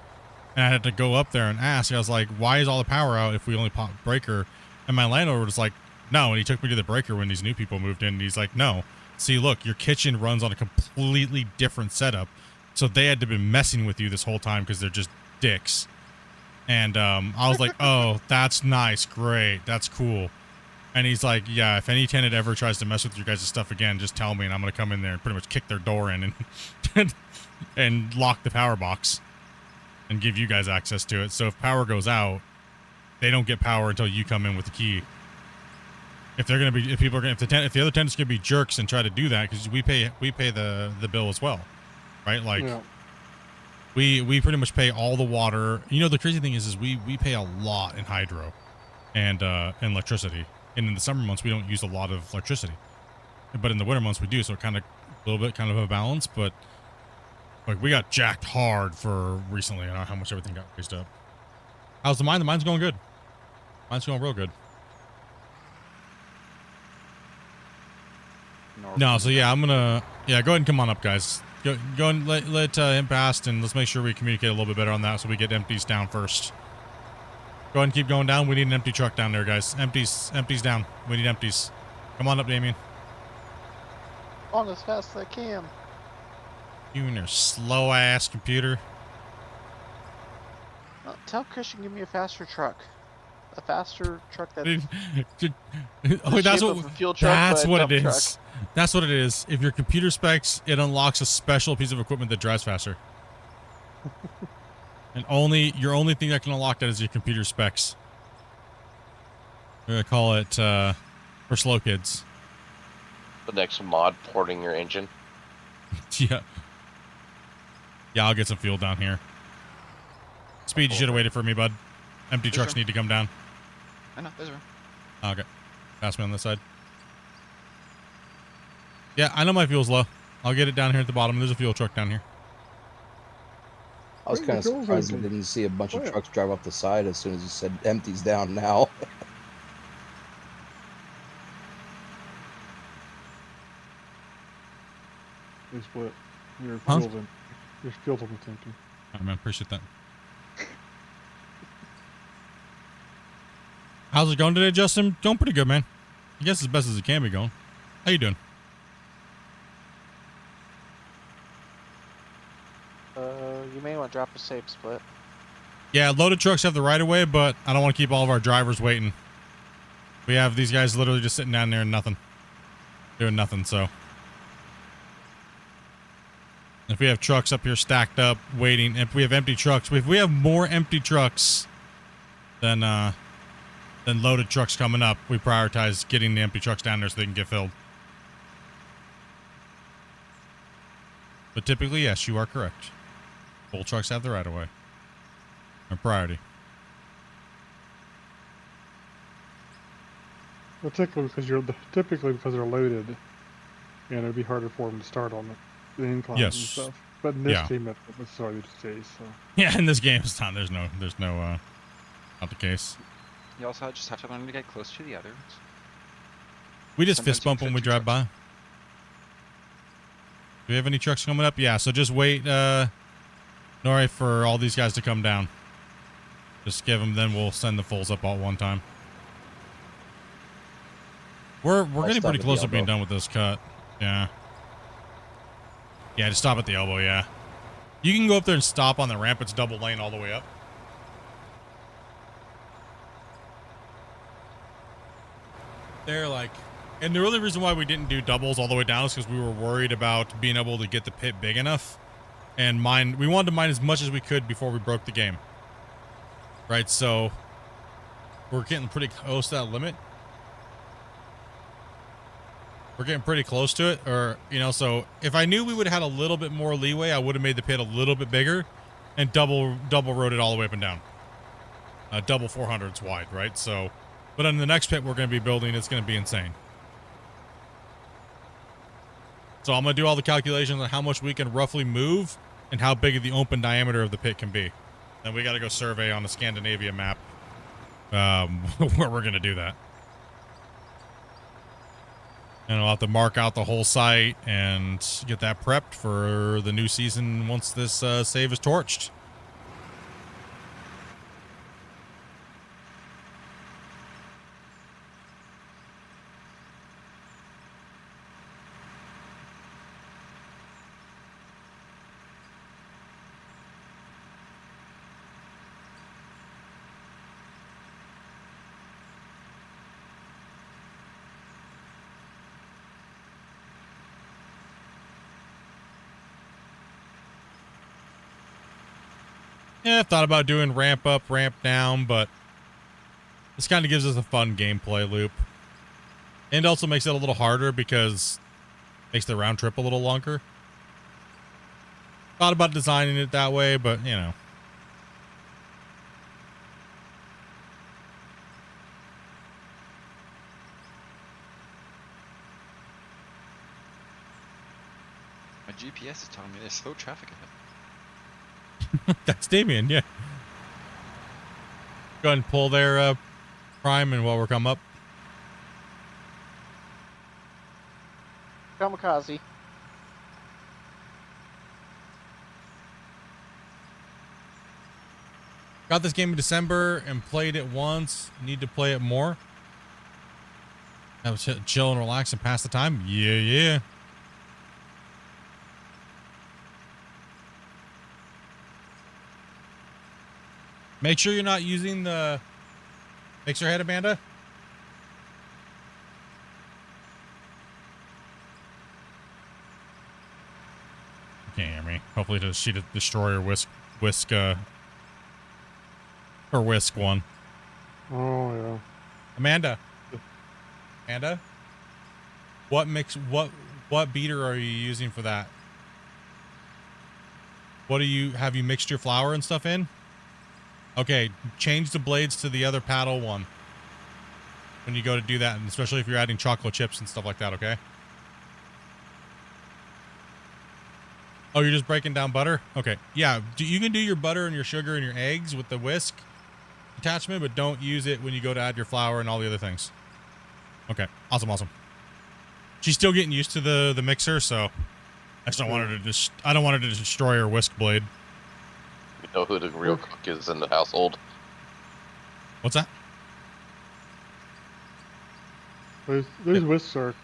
And I had to go up there and ask. I was like, why is all the power out if we only pop breaker? And my landlord was like, no. And he took me to the breaker when these new people moved in. And he's like, no. See, look, your kitchen runs on a completely different setup. So they had to be messing with you this whole time because they're just dicks. And I was like, oh, that's nice. Great. That's cool. And he's like, yeah, if any tenant ever tries to mess with your guys' stuff again, just tell me and I'm going to come in there and pretty much kick their door in and and lock the power box and give you guys access to it. So if power goes out, they don't get power until you come in with the key. If they're going to be, if the other tenants going to be jerks and try to do that, because we pay the bill as well, right? Like Yeah. we pretty much pay all the water. You know, the crazy thing is we pay a lot in hydro and electricity. And in the summer months, we don't use a lot of electricity, but in the winter months we do. So kind of a little bit kind of a balance, but like we got jacked hard for recently. I don't know how much everything got raised up. How's the mine? The mine's going good. Mine's going real good. No, so yeah, I'm gonna go ahead and come on up, guys. Go and let him pass, and let's make sure we communicate a little bit better on that, so we get empties down first. Go ahead and keep going down. We need an empty truck down there, guys. Empties down. We need empties. Come on up, Damien. On as fast as I can. You and your slow ass computer. Tell Christian give me a faster truck. A faster truck that's Oh, that's what. of a fuel truck, That's but a what dump it truck. is. That's what it is. If your computer specs, it unlocks a special piece of equipment that drives faster. And your only thing that can unlock that is your computer specs. We're gonna call it for slow kids. The next mod porting your engine. Yeah. Yeah, I'll get some fuel down here. Speed, you should have waited for me, bud. Empty trucks need to come down. I know, there's room. Okay. Pass me on this side. Yeah, I know my fuel's low. I'll get it down here at the bottom. There's a fuel truck down here. I was kind of surprised I didn't see a bunch of trucks drive up the side as soon as you said empties down now. They split. Your Huh? fuel's almost empty. All right, man. Appreciate that. How's it going today, Justin? Going pretty good, man. I guess as best as it can be going. How you doing? You may want to drop a safe split. Yeah, loaded trucks have the right of way, but I don't want to keep all of our drivers waiting. We have these guys literally just sitting down there and nothing. Doing nothing, so. If we have trucks up here stacked up, waiting, if we have empty trucks, if we have more empty trucks than loaded trucks coming up, we prioritize getting the empty trucks down there so they can get filled. But typically, yes, you are correct. Full trucks have the right of way. Or priority. Well, typically because they're loaded, and it'd be harder for them to start on the inclines and stuff. But in this game, that's already the case. So. Yeah, in this game, it's not. There's no, not the case. You also just have to learn to get close to the others. We just Sometimes fist bump when we drive by. Do we have any trucks coming up? Yeah, so just wait, Nori, for all these guys to come down. Just give them, then we'll send the fulls up all at one time. We're getting pretty close to being done with this cut. Yeah. Yeah, just stop at the elbow, yeah. You can go up there and stop on the ramp. It's double lane all the way up. They're like, and the only reason why we didn't do doubles all the way down is because we were worried about being able to get the pit big enough and mine. We wanted to mine as much as we could before we broke the game. Right, so we're getting pretty close to that limit. We're getting pretty close to it, or, you know, so if I knew we would have had a little bit more leeway, I would have made the pit a little bit bigger and double road it all the way up and down. Double 400s wide, right? So, but on the next pit we're going to be building, it's going to be insane. So I'm going to do all the calculations on how much we can roughly move and how big of the open diameter of the pit can be. Then we got to go survey on the Scandinavia map where we're going to do that. And I'll have to mark out the whole site and get that prepped for the new season once this save is torched. Yeah, I thought about doing ramp up, ramp down, but this kind of gives us a fun gameplay loop. And also makes it a little harder because it makes the round trip a little longer. Thought about designing it that way, but, you know. My GPS is telling me there's slow traffic ahead. That's Damien, yeah. Go ahead and pull their prime and while we're come up. Kamikaze. Got this game in December and played it once. Need to play it more. Have a chill and relax and pass the time. Yeah, yeah. Make sure you're not using the mixer head, Amanda. You can't hear me. Hopefully she did destroy or whisk one. Oh yeah. Amanda. What beater are you using for that? Have you mixed your flour and stuff in? Okay, change the blades to the other paddle one when you go to do that, and especially if you're adding chocolate chips and stuff like that, okay? Oh, you're just breaking down butter? Okay, yeah, you can do your butter and your sugar and your eggs with the whisk attachment, but don't use it when you go to add your flour and all the other things. Okay, awesome. She's still getting used to the mixer, so I just don't want her to I don't want her to destroy her whisk blade. You know who the real cook is in the household. What's that? Those whisks are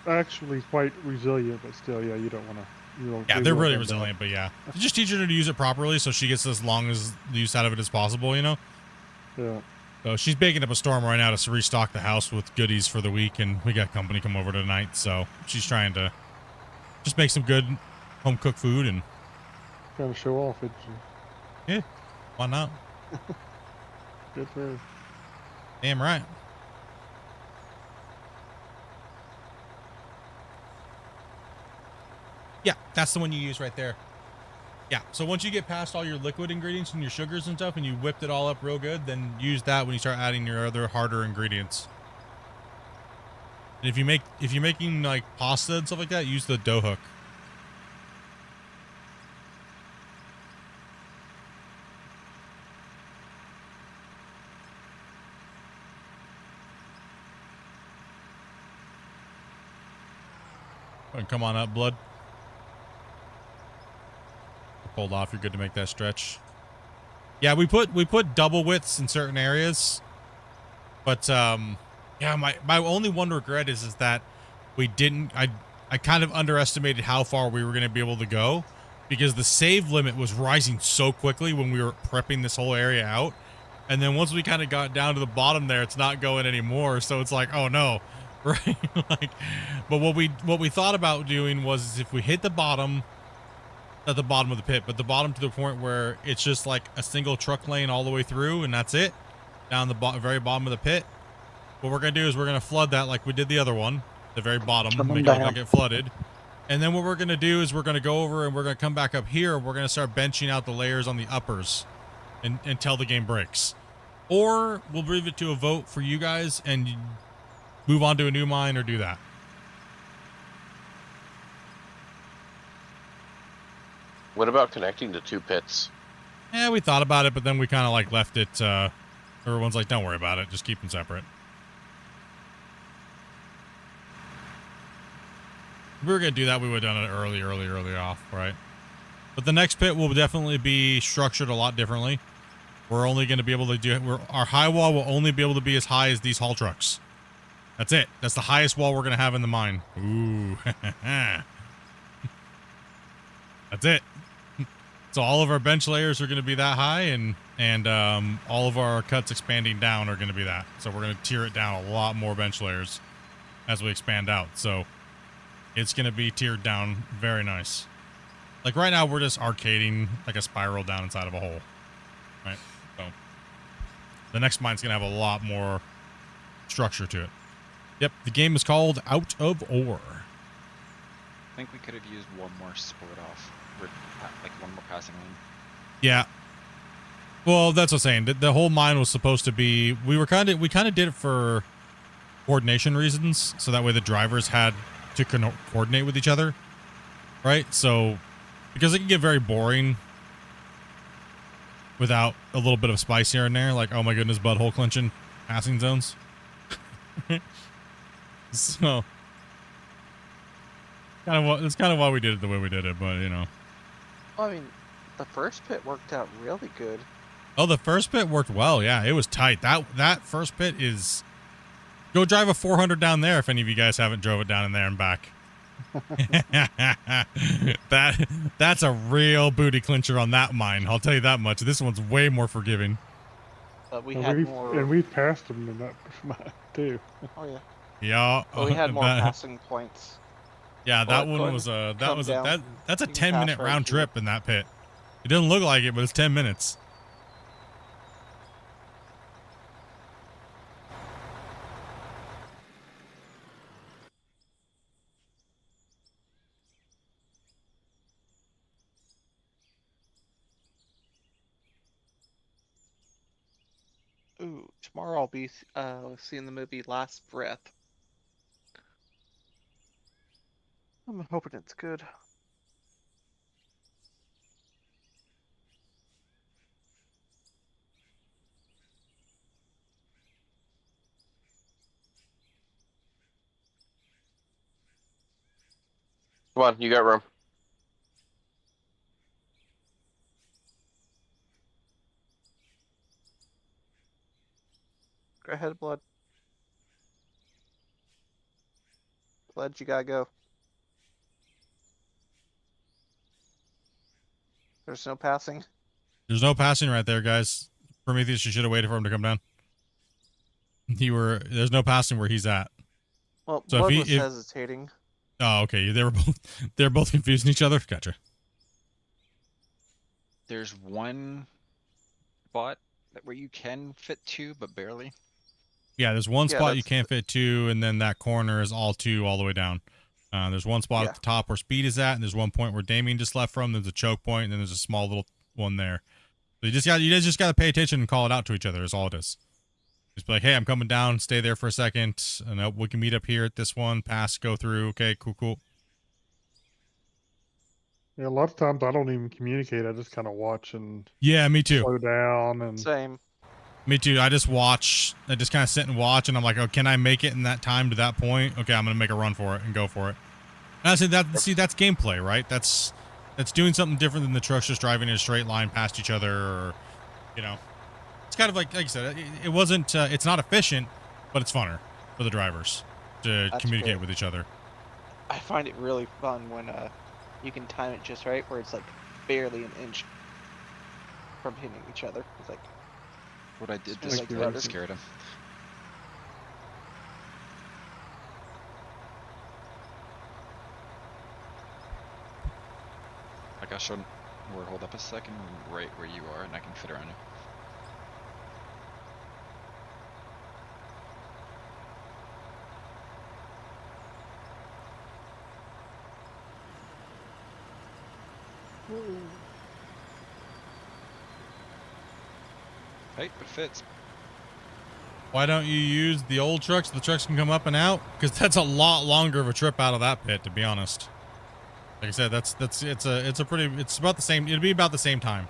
actually quite resilient, but still, yeah, you don't want to. Yeah, they're really resilient, but yeah. Just teach her to use it properly so she gets as long as the use out of it as possible, you know? Yeah. So she's baking up a storm right now to restock the house with goodies for the week, and we got company come over tonight, so she's trying to just make some good home cooked food and kind of show off, didn't you? yeah, why not? Good for her. Damn right. Yeah, that's the one you use right there. Yeah, so once you get past all your liquid ingredients and your sugars and stuff and you whipped it all up real good, then use that when you start adding your other harder ingredients. And if you're making like pasta and stuff like that, use the dough hook. And come on up, blood. Pulled off, you're good to make that stretch. Yeah, we put double widths in certain areas. But yeah, my only one regret is that we didn't I kind of underestimated how far we were gonna be able to go because the save limit was rising so quickly when we were prepping this whole area out. And then once we kind of got down to the bottom there, it's not going anymore. So it's like, oh no. Right? Like, but what we thought about doing was if we hit the bottom at the bottom of the pit, but the bottom to the point where it's just like a single truck lane all the way through and that's it down the very bottom of the pit. What we're going to do is we're going to flood that like we did the other one, the very bottom, make it look like it flooded. And then what we're going to do is we're going to go over and we're going to come back up here. We're going to start benching out the layers on the uppers until the game breaks. Or we'll leave it to a vote for you guys and move on to a new mine or do that. What about connecting the two pits? Yeah, we thought about it, but then we kind of like left it. Everyone's like, don't worry about it. Just keep them separate. If we were going to do that, we would have done it early off, right? But the next pit will definitely be structured a lot differently. We're only going to be able to do our high wall will only be able to be as high as these haul trucks. That's it. That's the highest wall we're going to have in the mine. Ooh. That's it. So all of our bench layers are going to be that high, and all of our cuts expanding down are going to be that. So we're going to tier it down a lot more bench layers as we expand out. So it's going to be tiered down very nice. Like right now, we're just arcading like a spiral down inside of a hole, right? So the next mine's going to have a lot more structure to it. Yep, the game is called Out of Ore. I think we could have used one more split off, like one more passing lane. Yeah. Well, that's what I'm saying. The whole mine was supposed to be. We kind of did it for coordination reasons, so that way the drivers had to coordinate with each other, right? So because it can get very boring without a little bit of spice here and there, like oh my goodness, butthole clenching passing zones. So. It's kind of why we did it the way we did it, but you know. Well, I mean, the first pit worked out really good. Oh, the first pit worked well. Yeah, it was tight. That first pit is. Go drive a 400 down there if any of you guys haven't drove it down in there and back. That's a real booty clincher on that mine. I'll tell you that much. This one's way more forgiving. We had more. And we passed them in that mine too. Oh yeah. Yeah. But we had more passing points. Yeah, that one was that's a 10-minute round trip in that pit. It doesn't look like it, but it's 10 minutes. Ooh, tomorrow I'll be seeing the movie Last Breath. I'm hoping it's good. Come on, you got room. Go ahead, Blood. Blood, you gotta go. There's no passing. There's no passing right there, guys. Prometheus, you should have waited for him to come down. There's no passing where he's at. Well, so Blood was hesitating. Oh, okay. They're both confusing each other. Gotcha. There's one spot where you can fit 2, but barely. Yeah, there's one Yeah, spot you that's can't fit 2, and then that corner is all 2 all the way down. There's one spot at the top where speed is at, and there's one point where Damien just left from. There's a choke point, and then there's a small little one there. So you guys just gotta pay attention and call it out to each other. Is all it is. Just be like, hey, I'm coming down. Stay there for a second, and we can meet up here at this one. Pass, go through. Okay, cool. Yeah, a lot of times I don't even communicate. I just kind of watch and Yeah, me too. slow down and same. Me too. I just watch. I just kind of sit and watch, and I'm like, oh, can I make it in that time to that point? Okay, I'm gonna make a run for it and go for it. And I said that. See, that's gameplay, right? That's doing something different than the trucks just driving in a straight line past each other, or it's kind of like you said. It wasn't. It's not efficient, but it's funner for the drivers to communicate with each other. I find it really fun when you can time it just right, where it's like barely an inch from hitting each other. It's like what I did this like time scared him. Like I showed, or hold up a second, right where you are, and I can fit around you. Hey, it fits. Why don't you use the old trucks? The trucks can come up and out, because that's a lot longer of a trip out of that pit, to be honest. Like I said, it's about the same. It'd be about the same time.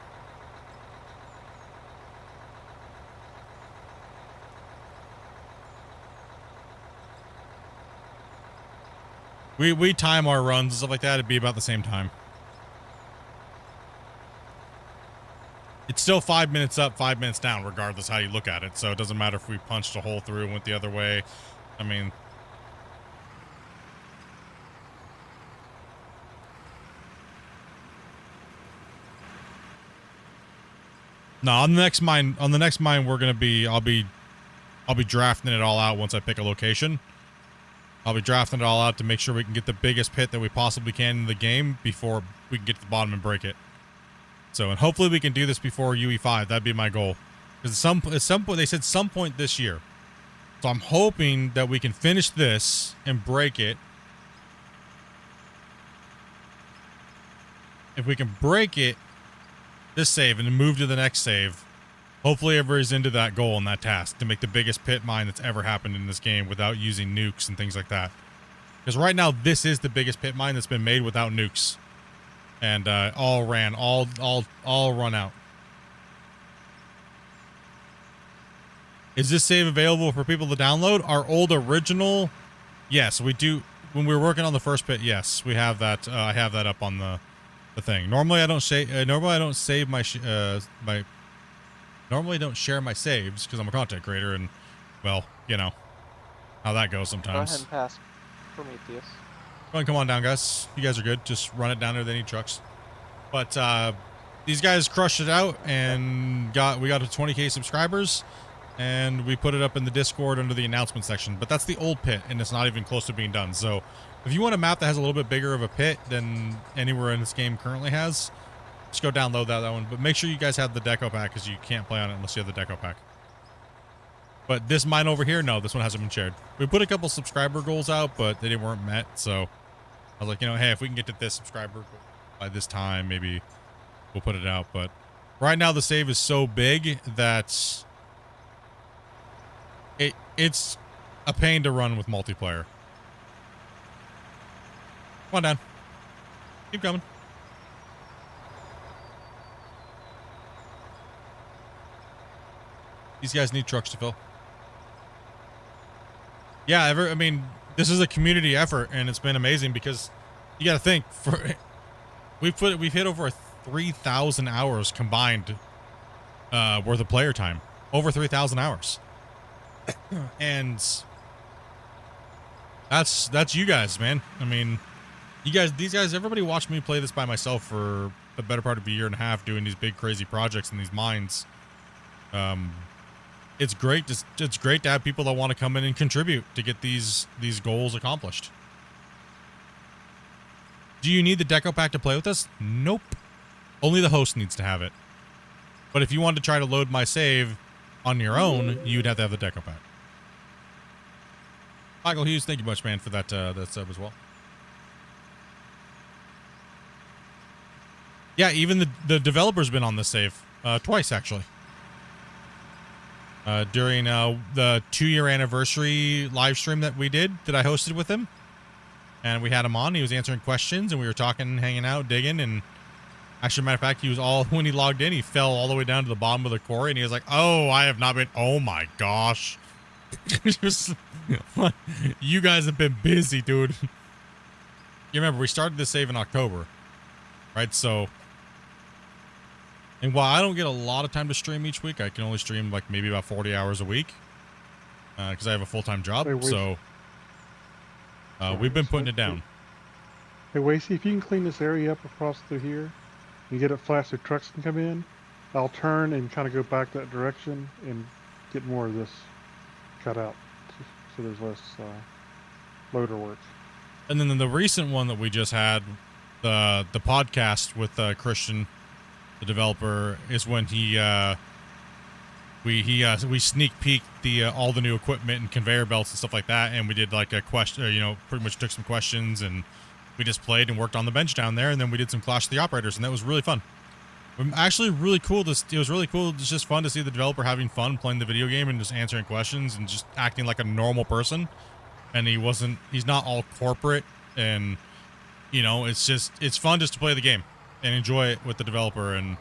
We time our runs and stuff like that. It'd be about the same time. It's still 5 minutes up, 5 minutes down, regardless how you look at it. So it doesn't matter if we punched a hole through and went the other way. I mean, no, on the next mine, we're gonna be. I'll be drafting it all out once I pick a location. I'll be drafting it all out to make sure we can get the biggest pit that we possibly can in the game before we can get to the bottom and break it. So, and hopefully we can do this before UE5. That'd be my goal. Because at some point, they said some point this year. So I'm hoping that we can finish this and break it. If we can break it, this save, and then move to the next save, hopefully everybody's into that goal and that task to make the biggest pit mine that's ever happened in this game without using nukes and things like that. Because right now, this is the biggest pit mine that's been made without nukes. And all run out. Is this save available for people to download? Our old original, yes, we do. When we were working on the first pit, yes, we have that. I have that up on the thing. Normally, I don't save. Normally, I don't save my Normally, I don't share my saves because I'm a content creator, and well, you know how that goes sometimes. Go ahead and pass Prometheus. Go ahead, come on down, guys. You guys are good. Just run it down there. They need trucks. But these guys crushed it out and we got to 20K subscribers, and we put it up in the Discord under the announcement section. But that's the old pit, and it's not even close to being done. So if you want a map that has a little bit bigger of a pit than anywhere in this game currently has, just go download that one. But make sure you guys have the deco pack, because you can't play on it unless you have the deco pack. But this mine over here, no, this one hasn't been shared. We put a couple subscriber goals out, but they weren't met. So I was like, hey, if we can get to this subscriber by this time, maybe we'll put it out. But right now the save is so big that it's a pain to run with multiplayer. Come on down. Keep coming. These guys need trucks to fill. Yeah, I mean, this is a community effort, and it's been amazing because you got to think we've hit over 3,000 hours combined worth of player time, over 3,000 hours, and that's you guys, man. I mean, these guys, everybody watched me play this by myself for the better part of a year and a half, doing these big crazy projects in these mines. It's great. It's great to have people that want to come in and contribute to get these goals accomplished. Do you need the deco pack to play with us? Nope. Only the host needs to have it. But if you wanted to try to load my save on your own, you'd have to have the deco pack. Michael Hughes, thank you much, man, for that that sub as well. Yeah, even the developer's been on the save twice, actually. During the 2-year anniversary live stream that we did, that I hosted with him. And we had him on. He was answering questions, and we were talking, hanging out, digging. And actually, matter of fact, he was when he logged in, he fell all the way down to the bottom of the quarry, and he was like, "Oh, I have not been. Oh my gosh, just, you guys have been busy, dude." You remember we started this save in October, right? So, and while I don't get a lot of time to stream each week, I can only stream like maybe about 40 hours a week because I have a full-time job. So. We've been putting it down. Hey, Wasey, if you can clean this area up across through here and get it flat so trucks can come in, I'll turn and kind of go back that direction and get more of this cut out so there's less loader work. And then the recent one that we just had, the podcast with Christian, the developer, is when we sneak peeked all the new equipment and conveyor belts and stuff like that, and we did like a question, pretty much took some questions and we just played and worked on the bench down there, and then we did some Clash of the Operators, and that was really fun. Actually, really cool. It was really cool. It's just fun to see the developer having fun playing the video game and just answering questions and just acting like a normal person. And he's not all corporate, and it's fun just to play the game and enjoy it with the developer. And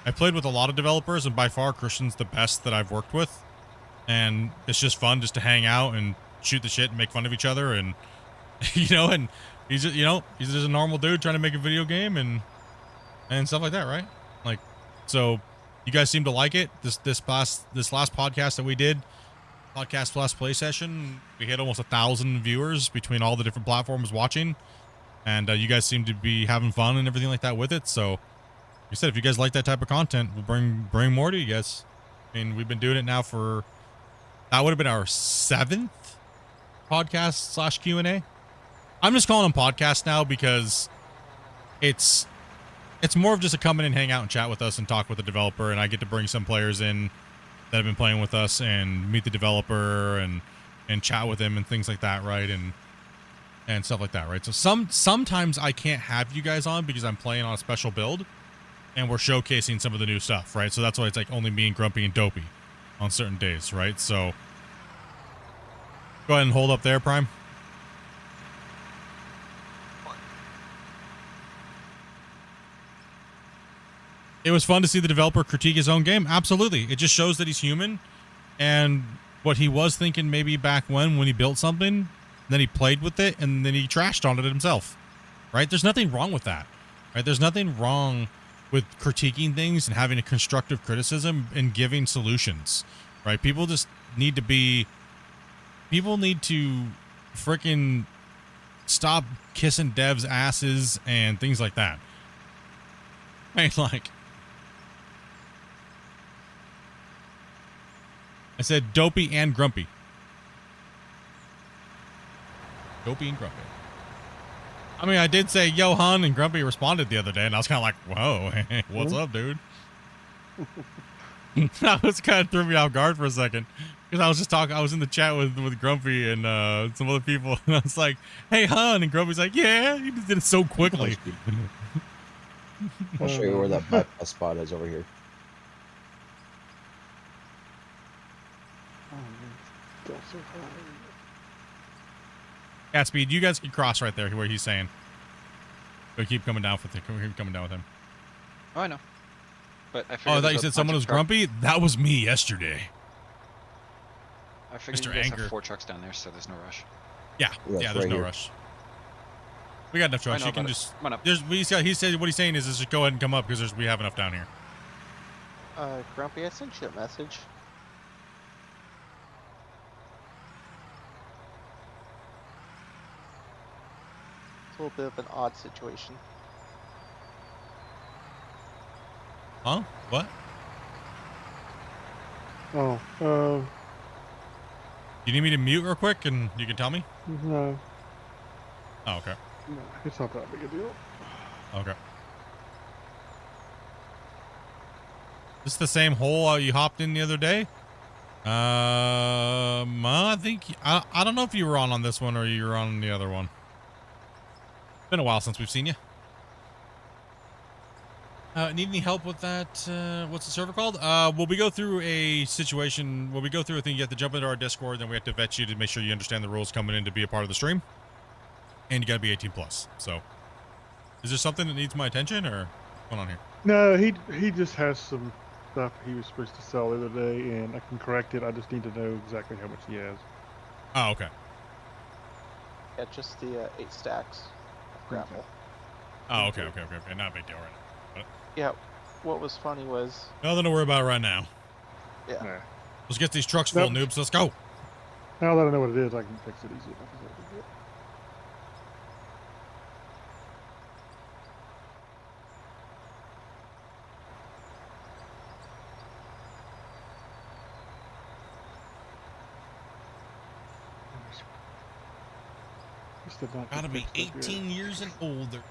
I played with a lot of developers, and by far Christian's the best that I've worked with. And it's just fun just to hang out and shoot the shit and make fun of each other. And, and he's just a normal dude trying to make a video game and stuff like that, right? Like, so you guys seem to like it. This last podcast that we did, Podcast Plus Play Session, we hit almost 1,000 viewers between all the different platforms watching. And you guys seem to be having fun and everything like that with it. So, like I said, if you guys like that type of content, we'll bring more to you guys. I mean, we've been doing it now that would have been our 7th podcast / Q&A. I'm just calling them podcasts now because it's more of just a come in and hang out and chat with us and talk with the developer, and I get to bring some players in that have been playing with us and meet the developer and chat with him and things like that, right? And stuff like that, right? So sometimes I can't have you guys on because I'm playing on a special build and we're showcasing some of the new stuff, right? So that's why it's like only me and Grumpy and Dopey on certain days, right? So go ahead and hold up there, Prime. It was fun to see the developer critique his own game. Absolutely. It just shows that he's human, and what he was thinking maybe back when he built something, then he played with it, and then he trashed on it himself, right? There's nothing wrong with that, right? There's nothing wrong with critiquing things and having a constructive criticism and giving solutions, right? People need to freaking stop kissing devs' asses and things like that. Right? Like, I said Dopey and Grumpy. Dopey and Grumpy. I mean, I did say Johan, and Grumpy responded the other day, and I was kind of like, whoa, hey, what's up, dude? That was kind of threw me off guard for a second. Because I was just talking, I was in the chat with Grumpy and some other people, and I was like, hey, hon, and Grumpy's like, yeah, he just did it so quickly. I'll show you where that bypass spot is over here. Yeah, Speed, you guys can cross right there where he's saying. But keep coming down with him. Oh, I know. But I Oh, I figured thought you said someone was grumpy? That was me yesterday. I figured Mr. you guys Anger. have 4 trucks down there, so there's no rush. Yeah, Yeah, there's right no here. rush. We got enough trucks. I know, You can but just. come on up. He said what he's saying is just go ahead and come up because we have enough down here. Grumpy, I sent you a message. It's a little bit of an odd situation. Huh? What? Oh, You need me to mute real quick and you can tell me? no. Oh, okay. No, it's not that big a deal. Okay. This the same hole you hopped in the other day? I think I don't know if you were on this one or you were on the other one. Been a while since we've seen you. Need any help with that? What's the server called? Well, we go through a situation. Well, we go through a thing. You have to jump into our Discord, then we have to vet you to make sure you understand the rules coming in to be a part of the stream, and you got to be 18 plus. So, is there something that needs my attention, or what's going on here? No, he just has some stuff he was supposed to sell the other day, and I can correct it. I just need to know exactly how much he has. Oh, okay. Yeah, just the 8 stacks of grapple. Oh, okay. Not a big deal right now. But Yeah, what was funny was... nothing to worry about right now. Yeah. Let's get these trucks full, noobs. Let's go. Now that I know what it is, I can fix it easy enough. Gotta be 18 years and older.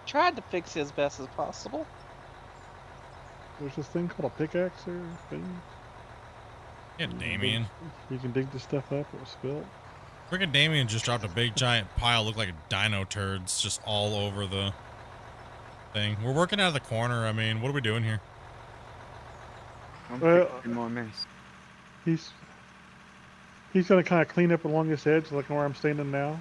Tried to fix it as best as possible. There's this thing called a pickaxe or thing. Yeah, Damien. You can dig this stuff up. It was spilled. Freaking Damien just dropped a big giant pile, looked like a dino turds, just all over the thing. We're working out of the corner. I mean, what are we doing here? I'm Well, fixing my mess. He's gonna kind of clean up along this edge, like where I'm standing now,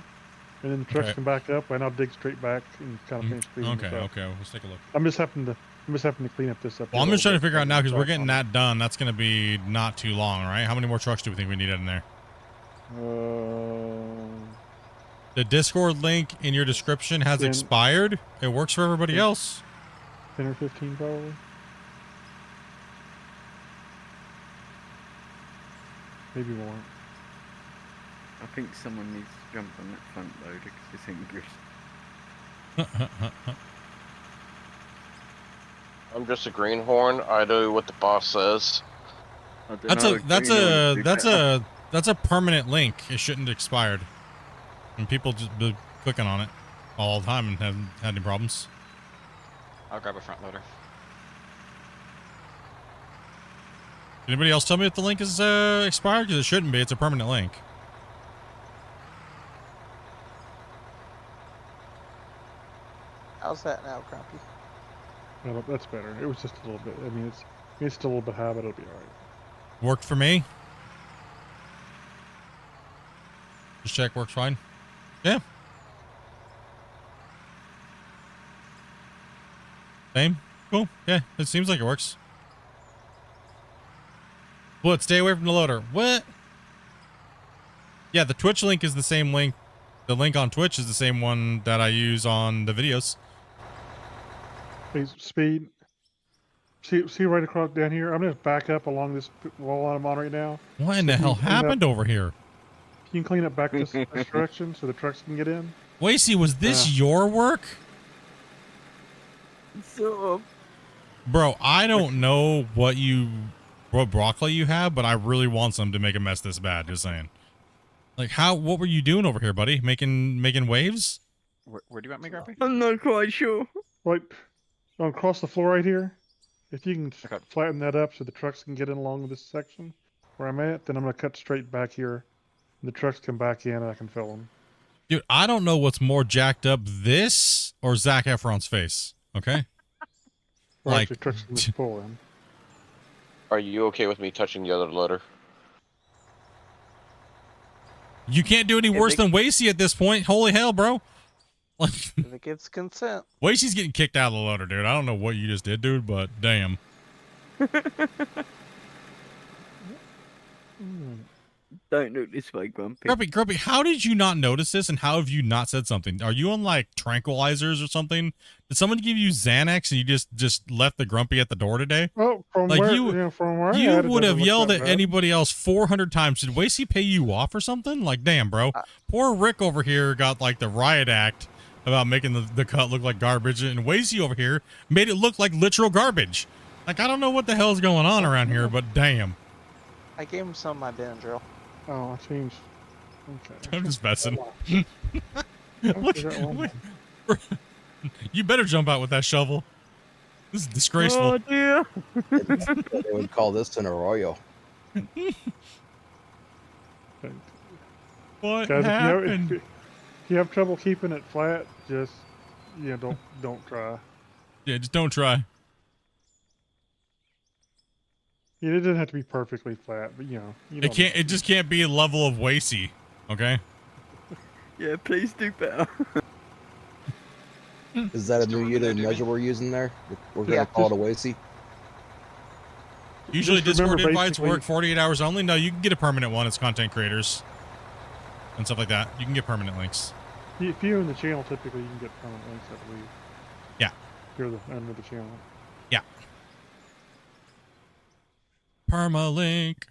and then the trucks Okay. can back up, and I'll dig straight back and kind of finish cleaning this up. Okay. Let's take a look. I'm just having to clean up this up. Well, I'm just trying to figure out now because we're getting that done. That's going to be not too long, right? How many more trucks do we think we need in there? The Discord link in your description has 10. expired. It works for everybody else. 10 or 15 probably. Maybe more. I think someone needs to jump on that front loader because it's English. I'm just a greenhorn. I do what the boss says. That's a permanent link. It shouldn't have expired. And people just be clicking on it all the time and haven't had any problems. I'll grab a front loader. Anybody else tell me if the link is expired? Because it shouldn't be. It's a permanent link. How's that now, Grumpy? Well, that's better. It was just a little bit. I mean, it's still a little bit high, but it'll be all right. Worked for me. Just check. Works fine. Yeah. Same. Cool. Yeah. It seems like it works. What? Stay away from the loader. What? Yeah, the Twitch link is the same link. The link on Twitch is the same one that I use on the videos. Hey, Speed. See right across down here? I'm going to back up along this wall I'm on right now. What in the hell happened over here? You can clean it back this direction so the trucks can get in. Wacy, was this your work? Bro, I don't know what broccoli you have, but I really want some to make a mess this bad. Just saying. Like, what were you doing over here, buddy? Making waves? Where do you want me, Grumpy? I'm not quite sure. Right across the floor right here. If you can flatten that up so the trucks can get in along this section where I'm at, then I'm going to cut straight back here. And the trucks come back in and I can fill them. Dude, I don't know what's more jacked up, this or Zac Efron's face. Okay? Like the trucks can just pull in. Are you okay with me touching the other loader? You can't do any worse than Wacy at this point. Holy hell, bro. Like, If it gives consent. Wacy's getting kicked out of the loader, dude. I don't know what you just did, dude, but damn. Don't look this way, Grumpy. Grumpy, how did you not notice this, and how have you not said something? Are you on, like, tranquilizers or something? Did someone give you Xanax and you just left the Grumpy at the door today? Oh, from like where, you would have yelled at anybody else 400 times. Did Wacy pay you off or something? Like, damn, bro. Poor Rick over here got, like, the riot act about making the cut look like garbage, and Wacy over here made it look like literal garbage. Like, I don't know what the hell's going on around here, but damn. I gave him some of my Benadryl. Oh, I changed. Okay. I'm just messing. Look, you better jump out with that shovel. This is disgraceful. Oh dear. They would call this an arroyo. What Guys, happened? if you have trouble keeping it flat, just don't try. Yeah, just don't try. Yeah, it doesn't have to be perfectly flat, but It can't. It just can't be a level of Wacy. Okay. Yeah, please do better. Is that a new unit of measure we're using there? We're going to call it a WASI? Usually Just remember Discord invites basically- work 48 hours only. No, you can get a permanent one as content creators and stuff like that. You can get permanent links. If you're in the channel, typically you can get permanent links, I believe. Yeah. If you're the owner of the channel. Yeah. Permalink.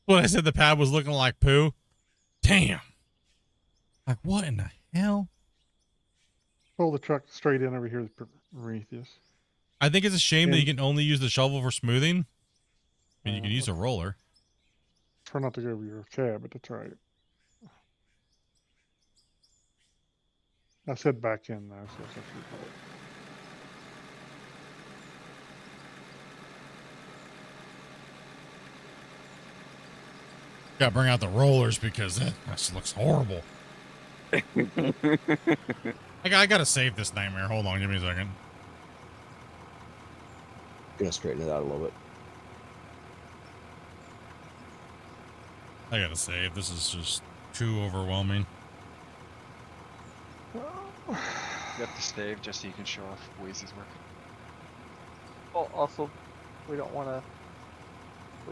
Well, I said the pad was looking like poo. Damn. Like, what in the hell? Pull the truck straight in over here underneath this. I think it's a shame that And- you can only use the shovel for smoothing. I mean, you can use a roller. Try not to go over your cab, but that's right. I said back in though, so that's actually fault. Gotta bring out the rollers because that just looks horrible. I gotta save this nightmare. Hold on, give me a second. Gonna straighten it out a little bit. I gotta save. This is just too overwhelming. You have to save just so you can show off Wazy's work. Well, also, we don't want to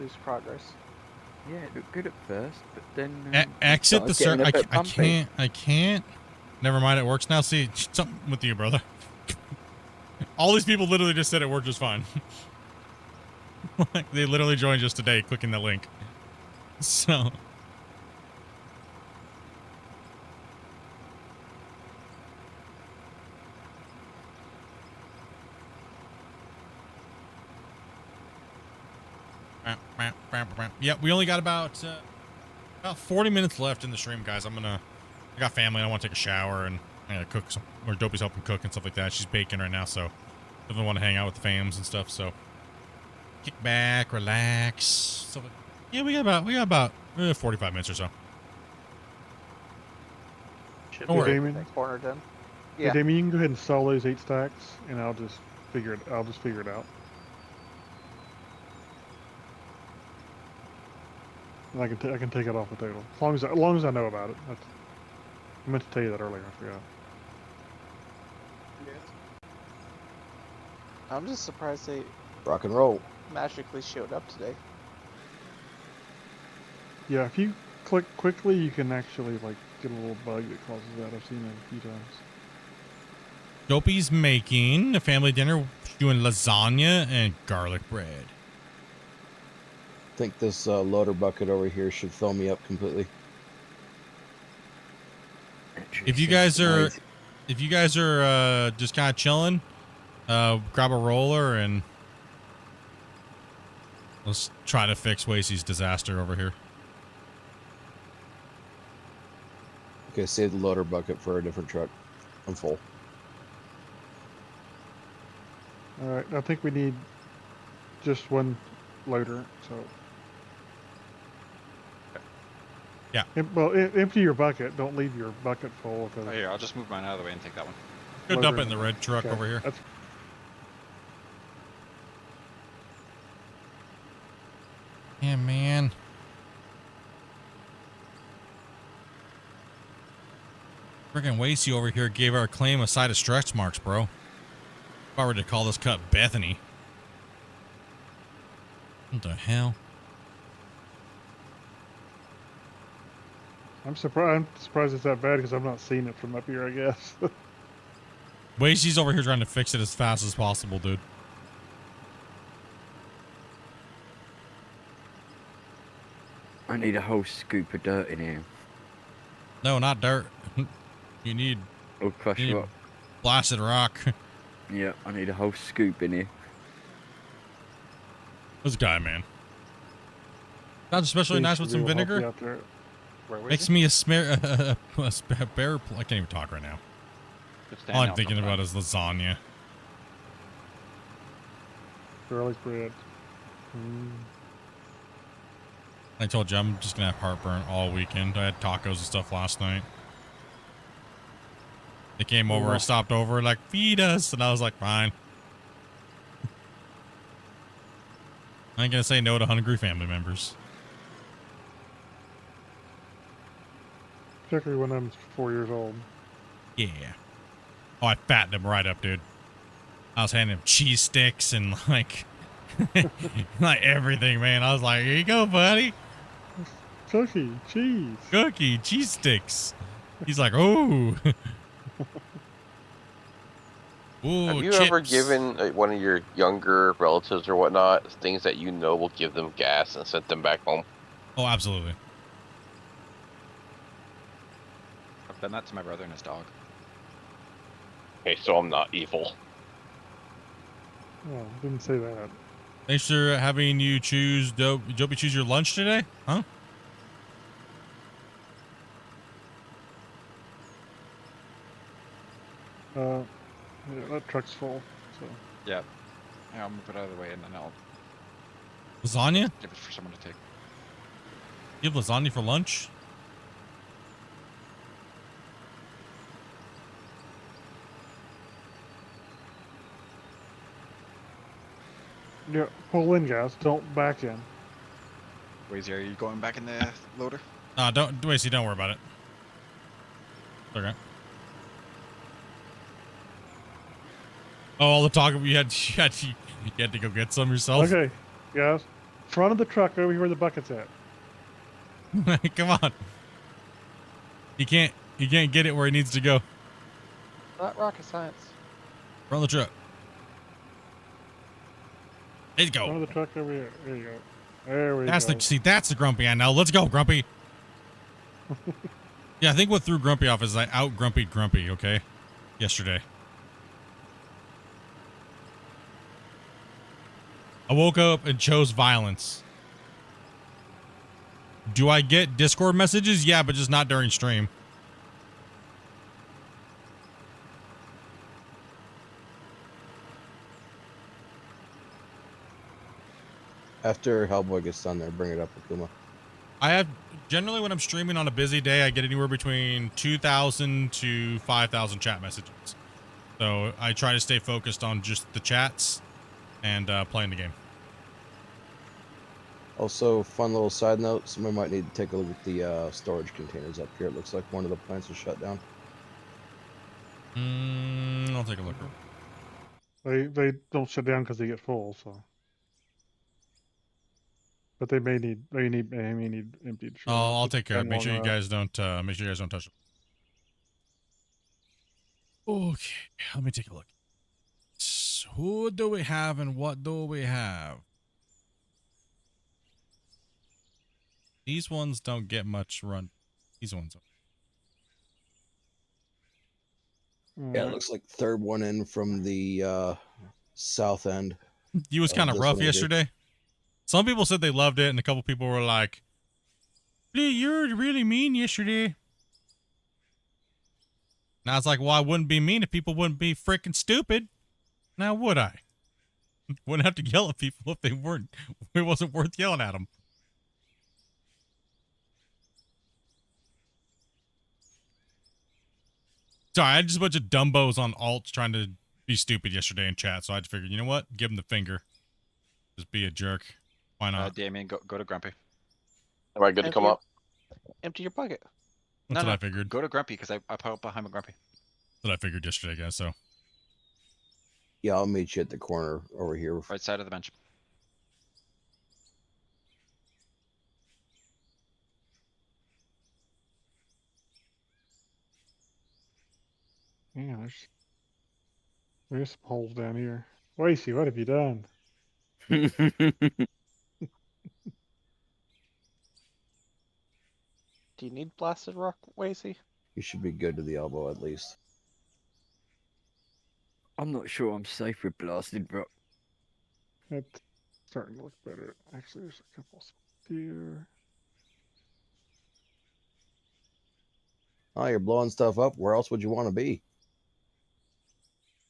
lose progress. Yeah, it looked good at first, but then Exit the server. server. I can't. Never mind, it works now. See, something with you, brother. All these people literally just said it worked just fine. Like, they literally joined just today, clicking the link. So. Yeah, we only got about 40 minutes left in the stream, guys. I got family. I want to take a shower and cook some, or Dopey's helping cook and stuff like that. She's baking right now, so doesn't want to hang out with the fams and stuff. So kick back, relax. Stuff like, yeah, we got about 45 minutes or so. Don't worry. Damien, That corner done. Hey, Yeah. Damien, you can go ahead and sell those 8 stacks, and I'll just figure it out. And I can take it off the total as long as I know about it. I meant to tell you that earlier. I forgot. I'm just surprised they Rock and roll. magically showed up today. Yeah, if you click quickly, you can actually get a little bug that causes that. I've seen it a few times. Dopey's making a family dinner, doing lasagna and garlic bread. I think this loader bucket over here should fill me up completely. If you guys are just kind of chilling, grab a roller and let's try to fix Wacy's disaster over here. Okay, save the loader bucket for a different truck. I'm full. All right, I think we need just one loader. So. Yeah. Well, empty your bucket. Don't leave your bucket full. Oh, here, I'll just move mine out of the way and take that one. Go dump it in the red truck over here. Yeah, man. Freaking Wacy over here gave our claim a side of stretch marks, bro. If I were to call this cut Bethany. What the hell? I'm surprised it's that bad because I'm not seeing it from up here, I guess. Wacy's over here trying to fix it as fast as possible, dude. I need a whole scoop of dirt in here. No, not dirt. You need Or crush rock. blasted rock. Yeah, I need a whole scoop in here. This guy, man. Sounds especially He nice should with be some able to help you vinegar. out there. Where was Makes he? me a bear. I can't even talk right now. Just All stand I'm out thinking sometime. about is lasagna. Garlic bread. Mm. I told you I'm just gonna have heartburn all weekend. I had tacos and stuff last night. They came over and stopped over like, feed us, and I was like, fine. I ain't gonna say no to hungry family members. Particularly when I'm 4 years old. Yeah. Oh, I fattened him right up, dude. I was handing him cheese sticks and like, like everything, man. I was like, here you go, buddy. Cookie, cheese. Cookie, cheese sticks. He's like, oh. Ooh, Have you chips. ever given one of your younger relatives or whatnot things that you know will give them gas and sent them back home? Oh, absolutely. I've done that to my brother and his dog. Okay, so I'm not evil. Oh, didn't say that. Thanks for having you choose Dopey choose your lunch today, huh? Yeah, that truck's full. So Yeah. Yeah, I'll move it out of the way and then I'll Lasagna? give it for someone to take. You have lasagna for lunch? yeah, pull in, guys. Don't back in. Wazy, are you going back in the loader? Don't Wasey, don't worry about it. Okay. Oh, all the talk you had to go get some yourself. Okay, guys. Front of the truck over here where the bucket's at. Come on. He can't get it where he needs to go. Not rocket science. Run the truck. There you go. Front of the truck over here. There you go. There we That's go. that's the grumpy I know. Let's go, Grumpy. Yeah, I think what threw Grumpy off is I out grumpied Grumpy, okay? Yesterday. I woke up and chose violence. Do I get Discord messages? Yeah, but just not during stream. After Hellboy gets done there, bring it up, Akuma. I have generally when I'm streaming on a busy day, I get anywhere between 2,000 to 5,000 chat messages. So I try to stay focused on just the chats and playing the game. Also, fun little side note, someone might need to take a look at the storage containers up here. It looks like one of the plants is shut down. I'll take a look. They don't shut down because they get full, so. But they may need emptied. Sure. I'll It's take care of it. been Make sure you long enough. guys don't touch it. Okay, let me take a look. So who do we have and what do we have? These ones don't get much run. These ones. Yeah, it looks like third one in from the south end. He was kind of rough yesterday. Some people said they loved it, and a couple people were like, "You're really mean yesterday." And I was like, "Well, I wouldn't be mean if people wouldn't be freaking stupid. Now would I? Wouldn't have to yell at people if they weren't. It wasn't worth yelling at them." Sorry, I had just a bunch of dumbos on alts trying to be stupid yesterday in chat, so I just figured, you know what? Give them the finger. Just be a jerk. Why not? Damien, go to Grumpy. Am I good to come up? Empty your bucket. That's what I figured. Go to Grumpy because I put up behind my Grumpy. That's what I figured yesterday, guys, so. Yeah, I'll meet you at the corner over here. Right side of the bench. Yeah, there's some holes down here. Wacy, what have you done? Do you need blasted rock, Wacy? You should be good to the elbow at least. I'm not sure I'm safe with blasted rock. Starting to look better. Actually, there's a couple here. Oh, you're blowing stuff up. Where else would you want to be?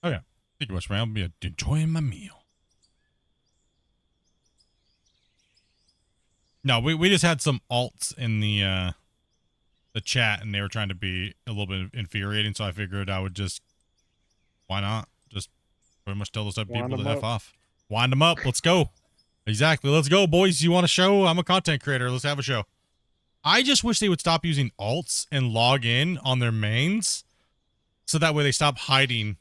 Oh yeah. Thank you much, man. I'll be enjoying my meal. No, we just had some alts in the chat, and they were trying to be a little bit infuriating. So I figured I would just, why not? Just pretty much tell those type of people to F off. Wind them up. Let's go. Exactly. Let's go, boys. You want a show? I'm a content creator. Let's have a show. I just wish they would stop using alts and log in on their mains, so that way they stop hiding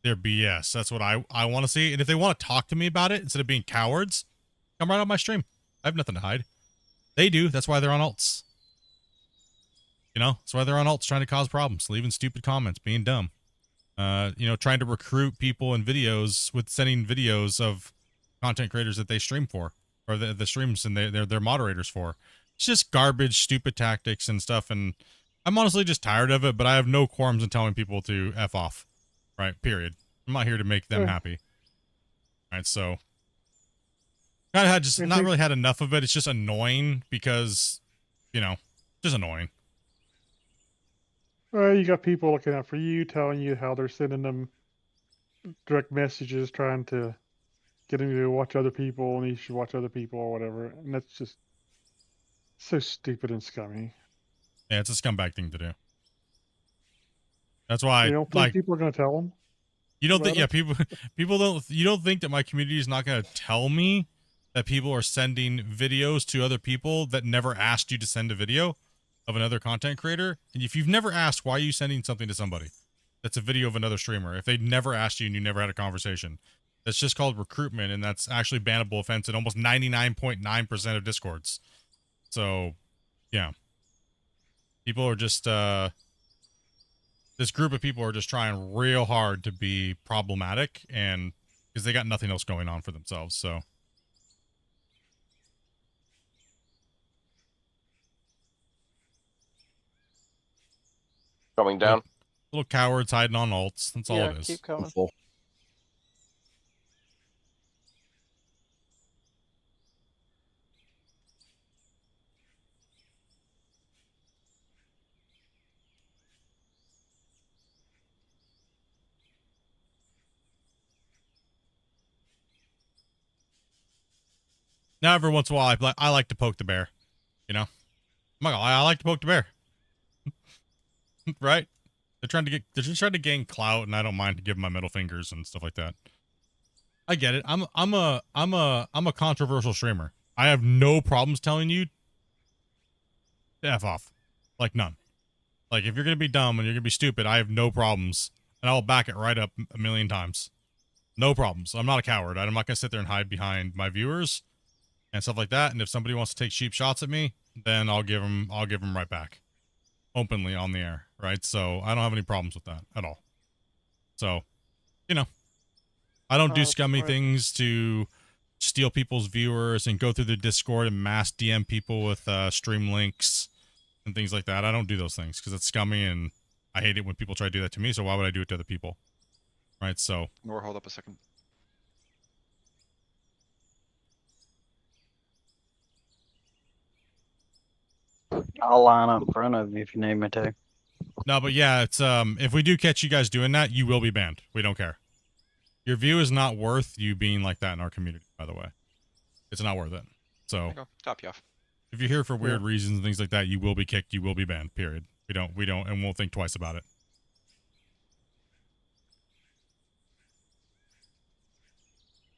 their BS. That's what I want to see. And if they want to talk to me about it instead of being cowards, come right on my stream. I have nothing to hide. They do. That's why they're on alts. You know, that's why they're on alts, trying to cause problems, leaving stupid comments, being dumb. You know, trying to recruit people in videos with sending videos of content creators that they stream for, or the streams and they're moderators for. It's just garbage, stupid tactics and stuff. And I'm honestly just tired of it, but I have no qualms in telling people to F off. Right. Period. I'm not here to make them happy. All right. So kind of had just not really had enough of it. It's just annoying because, you know, just annoying. Well, you got people looking out for you, telling you how they're sending them direct messages, trying to get them to watch other people, and you should watch other people or whatever. And that's just so stupid and scummy. Yeah, it's a scumbag thing to do. That's why, you don't think people are going to tell them? You don't think? Yeah, people don't. You don't think that my community is not going to tell me that people are sending videos to other people that never asked you to send a video of another content creator? And if you've never asked, why are you sending something to somebody that's a video of another streamer? If they never asked you and you never had a conversation, that's just called recruitment, and that's actually bannable offense in almost 99.9% of Discords. So, yeah, people are just this group of people are just trying real hard to be problematic, and because they got nothing else going on for themselves. So. Coming down. Little cowards hiding on alts. That's all it is. Keep coming. Now, every once in a while, I like to poke the bear. You know, I like to poke the bear. Right? They're just trying to gain clout, and I don't mind to give them my middle fingers and stuff like that. I get it. I'm a controversial streamer. I have no problems telling you to F off. Like, none. Like, if you're gonna be dumb and you're gonna be stupid, I have no problems, and I'll back it right up a million times. No problems. I'm not a coward. I'm not gonna sit there and hide behind my viewers and stuff like that. And if somebody wants to take cheap shots at me, then I'll give them right back, openly on the air, right? So I don't have any problems with that at all. So, you know, I don't do scummy things to steal people's viewers and go through their Discord and mass DM people with stream links and things like that. I don't do those things because it's scummy, and I hate it when people try to do that to me. So why would I do it to other people? Right? So. Or hold up a second. I'll line up in front of you if you need me to. No, but yeah, it's if we do catch you guys doing that, you will be banned. We don't care. Your view is not worth you being like that in our community, by the way. It's not worth it. So top you off. If you're here for weird reasons and things like that, you will be kicked, you will be banned, period. We don't and won't think twice about it.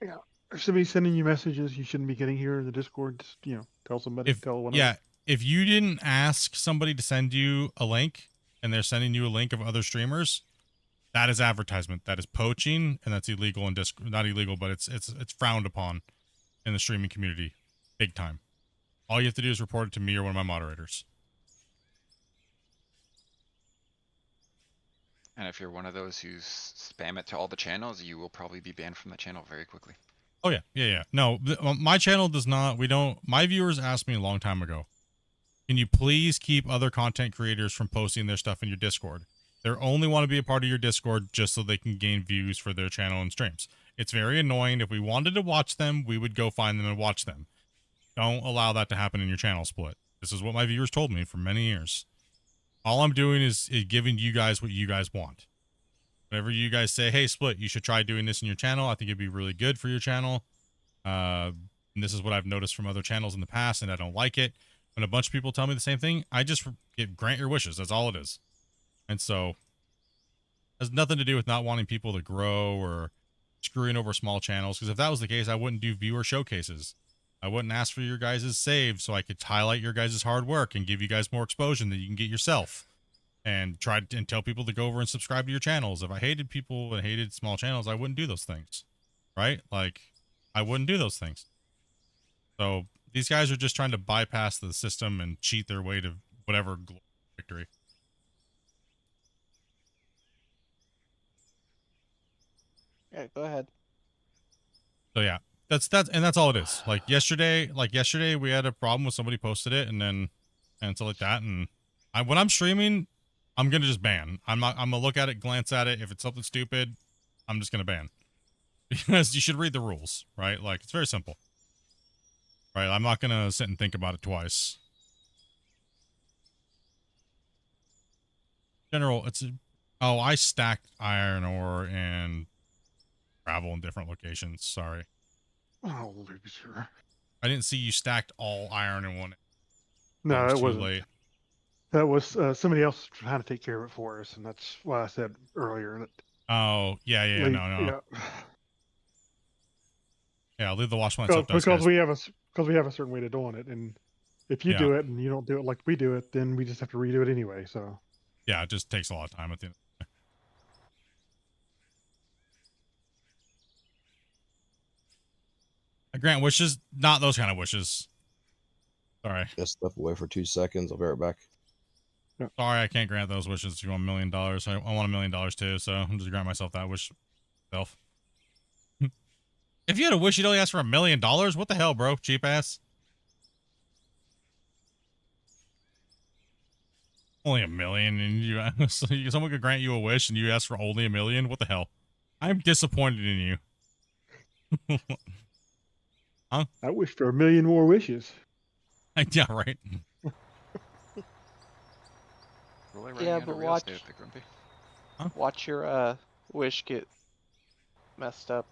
Yeah. If somebody's sending you messages you shouldn't be getting here in the Discord, just, you know, tell somebody, tell one of them. If you didn't ask somebody to send you a link and they're sending you a link of other streamers, that is advertisement. That is poaching, and that's illegal in Discord. Not illegal, but it's frowned upon in the streaming community, big time. All you have to do is report it to me or one of my moderators. And if you're one of those who spam it to all the channels, you will probably be banned from the channel very quickly. Oh yeah. No, my channel does not. My viewers asked me a long time ago, can you please keep other content creators from posting their stuff in your Discord? They only want to be a part of your Discord just so they can gain views for their channel and streams. It's very annoying. If we wanted to watch them, we would go find them and watch them. Don't allow that to happen in your channel split. This is what my viewers told me for many years. All I'm doing is giving you guys what you guys want. Whenever you guys say, hey, Split, you should try doing this in your channel, I think it'd be really good for your channel. And this is what I've noticed from other channels in the past, and I don't like it. When a bunch of people tell me the same thing, I just grant your wishes. That's all it is. And so, it has nothing to do with not wanting people to grow or screwing over small channels. Because if that was the case, I wouldn't do viewer showcases. I wouldn't ask for your guys' saves so I could highlight your guys' hard work and give you guys more exposure than you can get yourself. And tell people to go over and subscribe to your channels. If I hated people and hated small channels, I wouldn't do those things. Right? Like, I wouldn't do those things. So, these guys are just trying to bypass the system and cheat their way to whatever victory. Yeah, go ahead. So yeah, that's all it is. Like yesterday we had a problem with somebody posted it and stuff like that. And when I'm streaming, I'm gonna just ban. I'm gonna look at it, glance at it. If it's something stupid, I'm just gonna ban. Because you should read the rules, right? Like, it's very simple. Right? I'm not gonna sit and think about it twice. General, oh, I stacked iron ore and gravel in different locations. Sorry. Oh, sure. I didn't see you stacked all iron in one. No, it wasn't. Too late. That was somebody else trying to take care of it for us, and that's why I said earlier that. Oh yeah, no. Yeah, I'll leave the wash lines up. Because we have a certain way to doing it, and if you do it and you don't do it like we do it, then we just have to redo it anyway. So. Yeah, it just takes a lot of time at the end. I grant wishes, not those kind of wishes. Sorry. Just step away for 2 seconds. I'll be right back. Sorry, I can't grant those wishes. You want $1 million. I want $1 million too, so I'm just grant myself that wish. Self. If you had a wish, you'd only ask for $1 million. What the hell, bro? Cheap ass. Only $1 million, and someone could grant you a wish, and you ask for only $1 million. What the hell? I'm disappointed in you. Huh? I wish for 1 million more wishes. Yeah, right. Yeah, but watch your wish get messed up.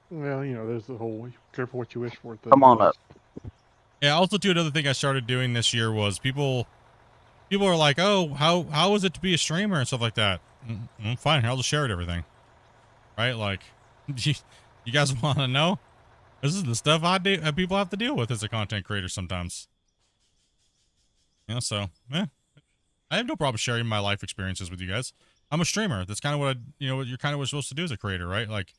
Well, there's the whole careful what you wish for thing. Come on up. Yeah, also too, another thing I started doing this year was people are like, oh, how is it to be a streamer and stuff like that? Fine, I'll just share it, everything. Right? Like, you guys want to know? This is the stuff people have to deal with as a content creator sometimes. So, yeah. I have no problem sharing my life experiences with you guys. I'm a streamer. That's kind of what what you're kind of supposed to do as a creator, right? Like,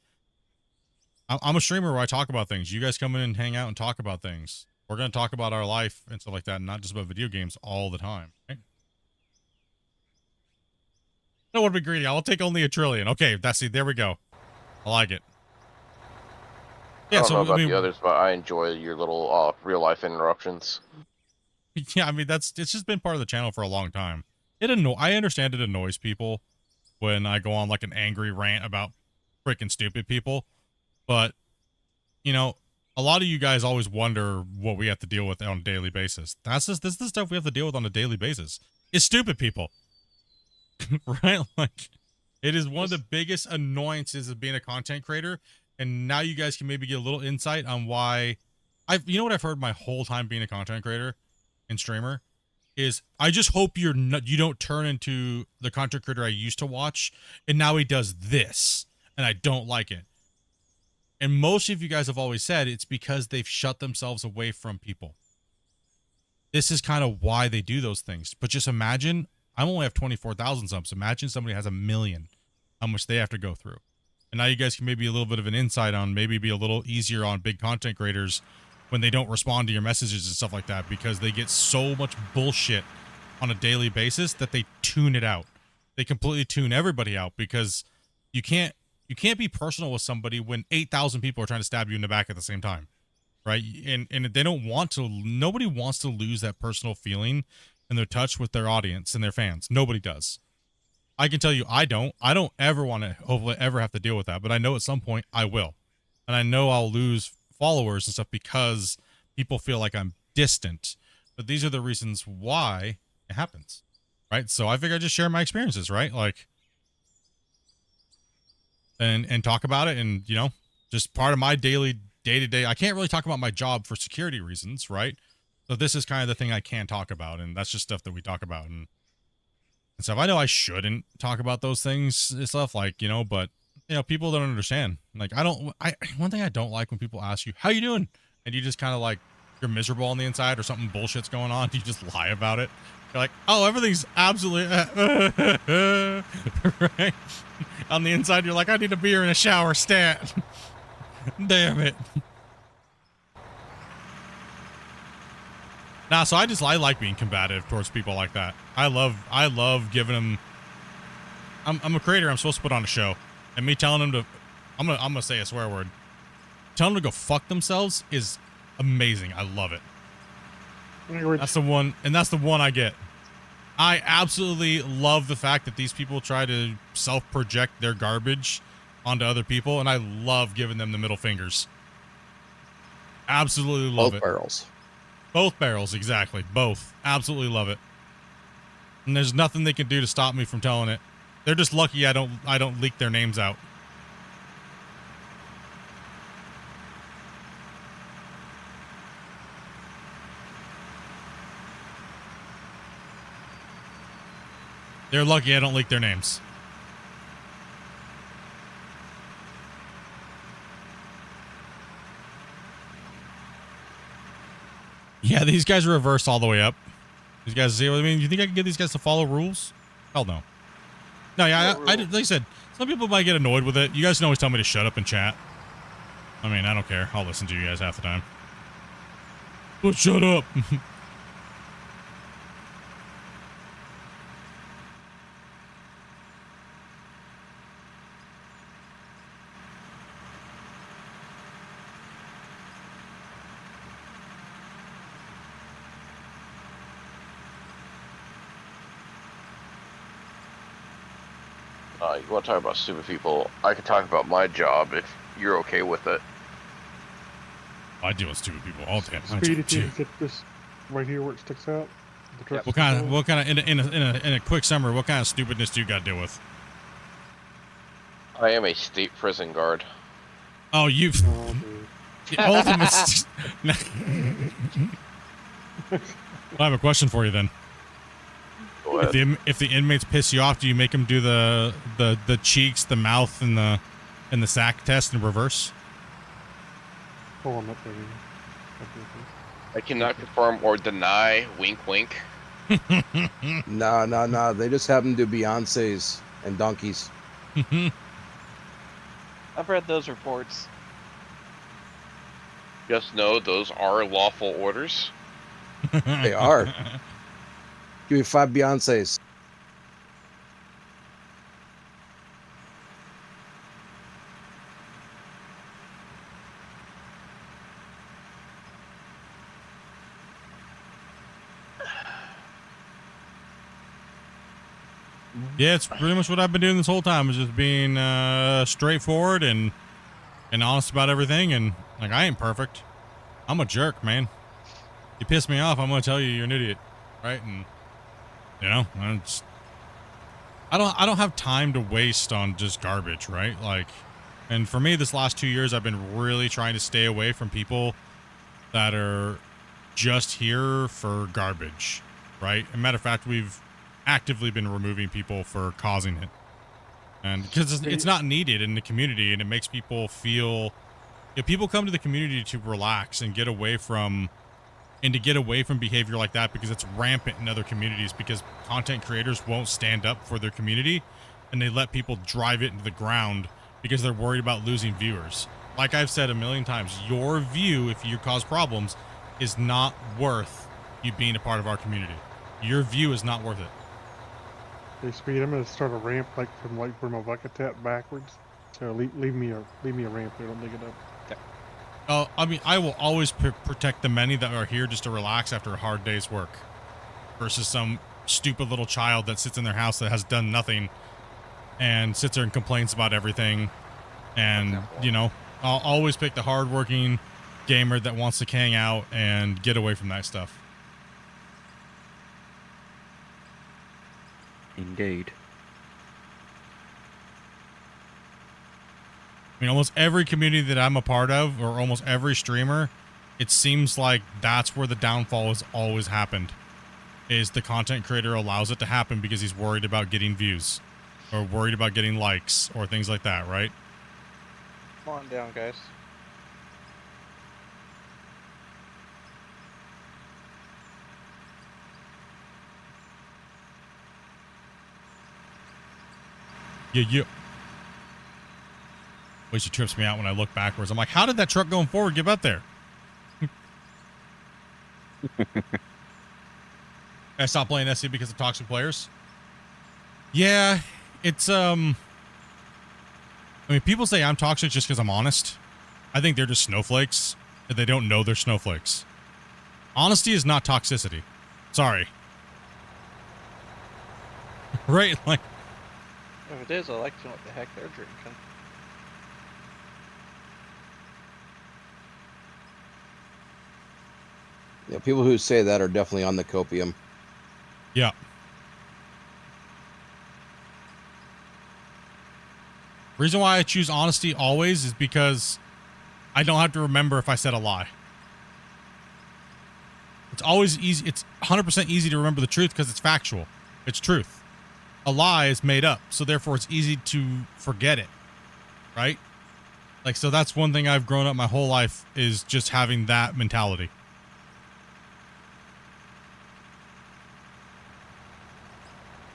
I'm a streamer where I talk about things. You guys come in and hang out and talk about things. We're going to talk about our life and stuff like that, and not just about video games all the time, right? I don't want to be greedy. I'll take only 1 trillion. Okay, there we go. I like it. Yeah, I don't know about the others, but I enjoy your little real life interruptions. Yeah, I mean, it's just been part of the channel for a long time. I understand it annoys people when I go on like an angry rant about freaking stupid people, but a lot of you guys always wonder what we have to deal with on a daily basis. This is the stuff we have to deal with on a daily basis. It's stupid people. Right? Like, it is one of the biggest annoyances of being a content creator, and now you guys can maybe get a little insight on why what I've heard my whole time being a content creator and streamer is, I just hope you don't turn into the content creator I used to watch, and now he does this, and I don't like it. And most of you guys have always said it's because they've shut themselves away from people. This is kind of why they do those things. But just imagine, I only have 24,000 subs. Imagine somebody has 1 million, how much they have to go through. And now you guys can maybe a little bit of an insight on, maybe be a little easier on big content creators when they don't respond to your messages and stuff like that, because they get so much bullshit on a daily basis that they tune it out. They completely tune everybody out, because you can't be personal with somebody when 8,000 people are trying to stab you in the back at the same time. right? And they don't want to. Nobody wants to lose that personal feeling and their touch with their audience and their fans. Nobody does. I can tell you, I don't ever want to hopefully ever have to deal with that, but I know at some point I will. And I know I'll lose followers and stuff because people feel like I'm distant. But these are the reasons why it happens, right? So I figure I just share my experiences, right? Like, and talk about it, and you know, just part of my daily day-to-day. I can't really talk about my job for security reasons, right? So this is kind of the thing I can talk about, and that's just stuff that we talk about and stuff. I know I shouldn't talk about those things and stuff, like, you know, but you know, people don't understand. Like, one thing I don't like when people ask you, how you doing? And you just kind of like, you're miserable on the inside or something bullshit's going on. You just lie about it. You're like, oh, everything's absolutely, right? On the inside, you're like, I need a beer and a shower stat. Damn it. Nah, so I like being combative towards people like that. I love giving them. I'm a creator. I'm supposed to put on a show, and me telling them to, I'm gonna say a swear word. Telling them to go fuck themselves is amazing. I love it. That's the one, and that's the one I get. I absolutely love the fact that these people try to self-project their garbage onto other people, and I love giving them the middle fingers. Absolutely love it. Both barrels. Both barrels, exactly. Both. Absolutely love it. And there's nothing they can do to stop me from telling it. They're just lucky I don't leak their names out. They're lucky I don't leak their names. Yeah, these guys are reversed all the way up. These guys, see what I mean? You think I can get these guys to follow rules? Hell no. No, yeah, I like I said, some people might get annoyed with it. You guys can always tell me to shut up and chat. I mean, I don't care. I'll listen to you guys half the time. But shut up. You want to talk about stupid people? I can talk about my job if you're okay with it. I deal with stupid people all the time. Speed, if you get this right here where it sticks out. What kind of in a quick summary? What kind of stupidness do you got to deal with? I am a state prison guard. Oh, you. The ultimate. Well, I have a question for you then. If the inmates piss you off, do you make them do the cheeks, the mouth, and the sack test in reverse? Hold on, up there. I cannot confirm or deny. Wink, wink. Nah. They just happen to Beyonces and donkeys. I've read those reports. Just know those are lawful orders. They are. Give me 5 Beyonces. Yeah, it's pretty much what I've been doing this whole time, is just being straightforward and honest about everything. And like, I ain't perfect. I'm a jerk, man. You piss me off, I'm gonna tell you you're an idiot, right? And you know, I don't have time to waste on just garbage, right? Like, and for me, this last 2 years, I've been really trying to stay away from people that are just here for garbage, right? As a matter of fact, we've actively been removing people for causing it, and because it's not needed in the community, and it makes people feel. If people come to the community to relax and get away from. And to get away from behavior like that, because it's rampant in other communities, because content creators won't stand up for their community and they let people drive it into the ground because they're worried about losing viewers. Like I've said a million times, your view, if you cause problems, is not worth you being a part of our community. Your view is not worth it. Hey, Speed, I'm gonna start a ramp like from like where my bucket tap backwards. So leave me a ramp there. Don't dig it up. I mean, I will always protect the many that are here just to relax after a hard day's work versus some stupid little child that sits in their house that has done nothing and sits there and complains about everything. And, you know, I'll always pick the hardworking gamer that wants to hang out and get away from that stuff. Indeed. I mean, almost every community that I'm a part of, or almost every streamer, it seems like that's where the downfall has always happened. Is the content creator allows it to happen because he's worried about getting views, or worried about getting likes, or things like that, right? Come on down, guys. Yeah. Wait, she trips me out when I look backwards. I'm like, how did that truck going forward get up there? I stopped playing SC because of toxic players. Yeah, it's I mean, people say I'm toxic just because I'm honest. I think they're just snowflakes, and they don't know they're snowflakes. Honesty is not toxicity. Sorry. Right? Like, If it is, I'd like to know what the heck they're drinking. Yeah, people who say that are definitely on the copium. yeah. Reason why I choose honesty always is because I don't have to remember if I said a lie. It's always easy. It's 100% easy to remember the truth because it's factual. It's truth. A lie is made up, so therefore it's easy to forget it, right? Like, so that's one thing I've grown up my whole life is just having that mentality.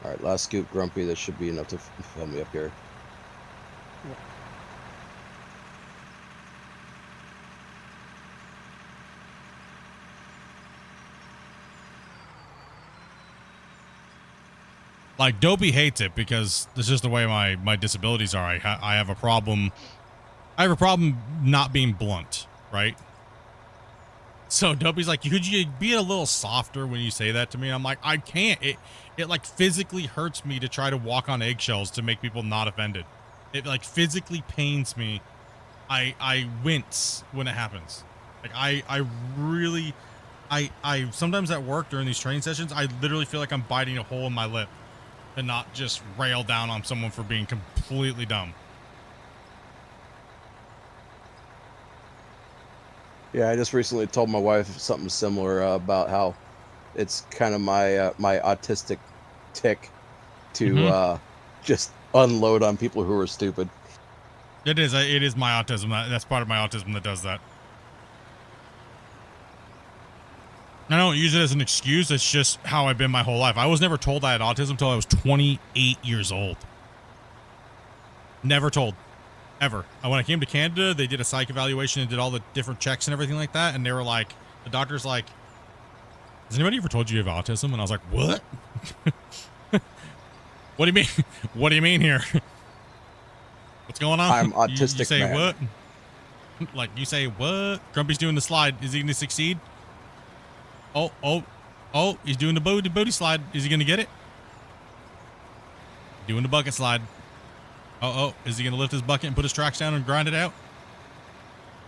All right, last scoop, Grumpy. That should be enough to fill me up here. Like, Dopey hates it because this is the way my disabilities are. I have a problem. I have a problem not being blunt, right? So Dopey's like, could you be a little softer when you say that to me? And I'm like, I can't. It like physically hurts me to try to walk on eggshells to make people not offended. It like physically pains me. I wince when it happens. Like I really, I sometimes at work during these training sessions, I literally feel like I'm biting a hole in my lip and not just rail down on someone for being completely dumb. Yeah, I just recently told my wife something similar about how it's kind of my my autistic tick to just unload on people who are stupid. It is my autism. That's part of my autism that does that. I don't use it as an excuse. It's just how I've been my whole life. I was never told I had autism until I was 28 years old. Never told. Ever. When I came to Canada, they did a psych evaluation and did all the different checks and everything like that. And they were like, the doctor's like, has anybody ever told you have autism? And I was like, what? What do you mean? What do you mean here? What's going on? I'm autistic, You say man. what? Like, you say what? Grumpy's doing the slide. Is he going to succeed? Oh, he's doing the booty slide. Is he going to get it? Doing the bucket slide. Oh, is he going to lift his bucket and put his tracks down and grind it out?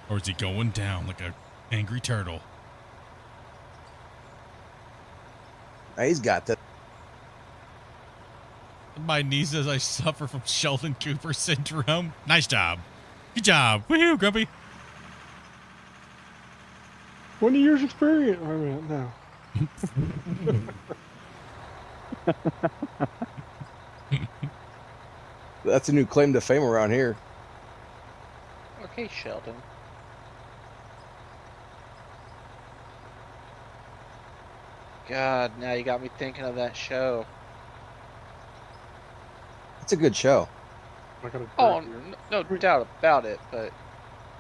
Or is he going down like a angry turtle? He's got that. My niece says I suffer from Sheldon Cooper syndrome. Nice job. Good job. Woohoo, Grumpy. 20 years experience. I mean, no. That's a new claim to fame around here. Okay, Sheldon. God, now you got me thinking of that show. It's a good show. I gotta Oh, no doubt about it, but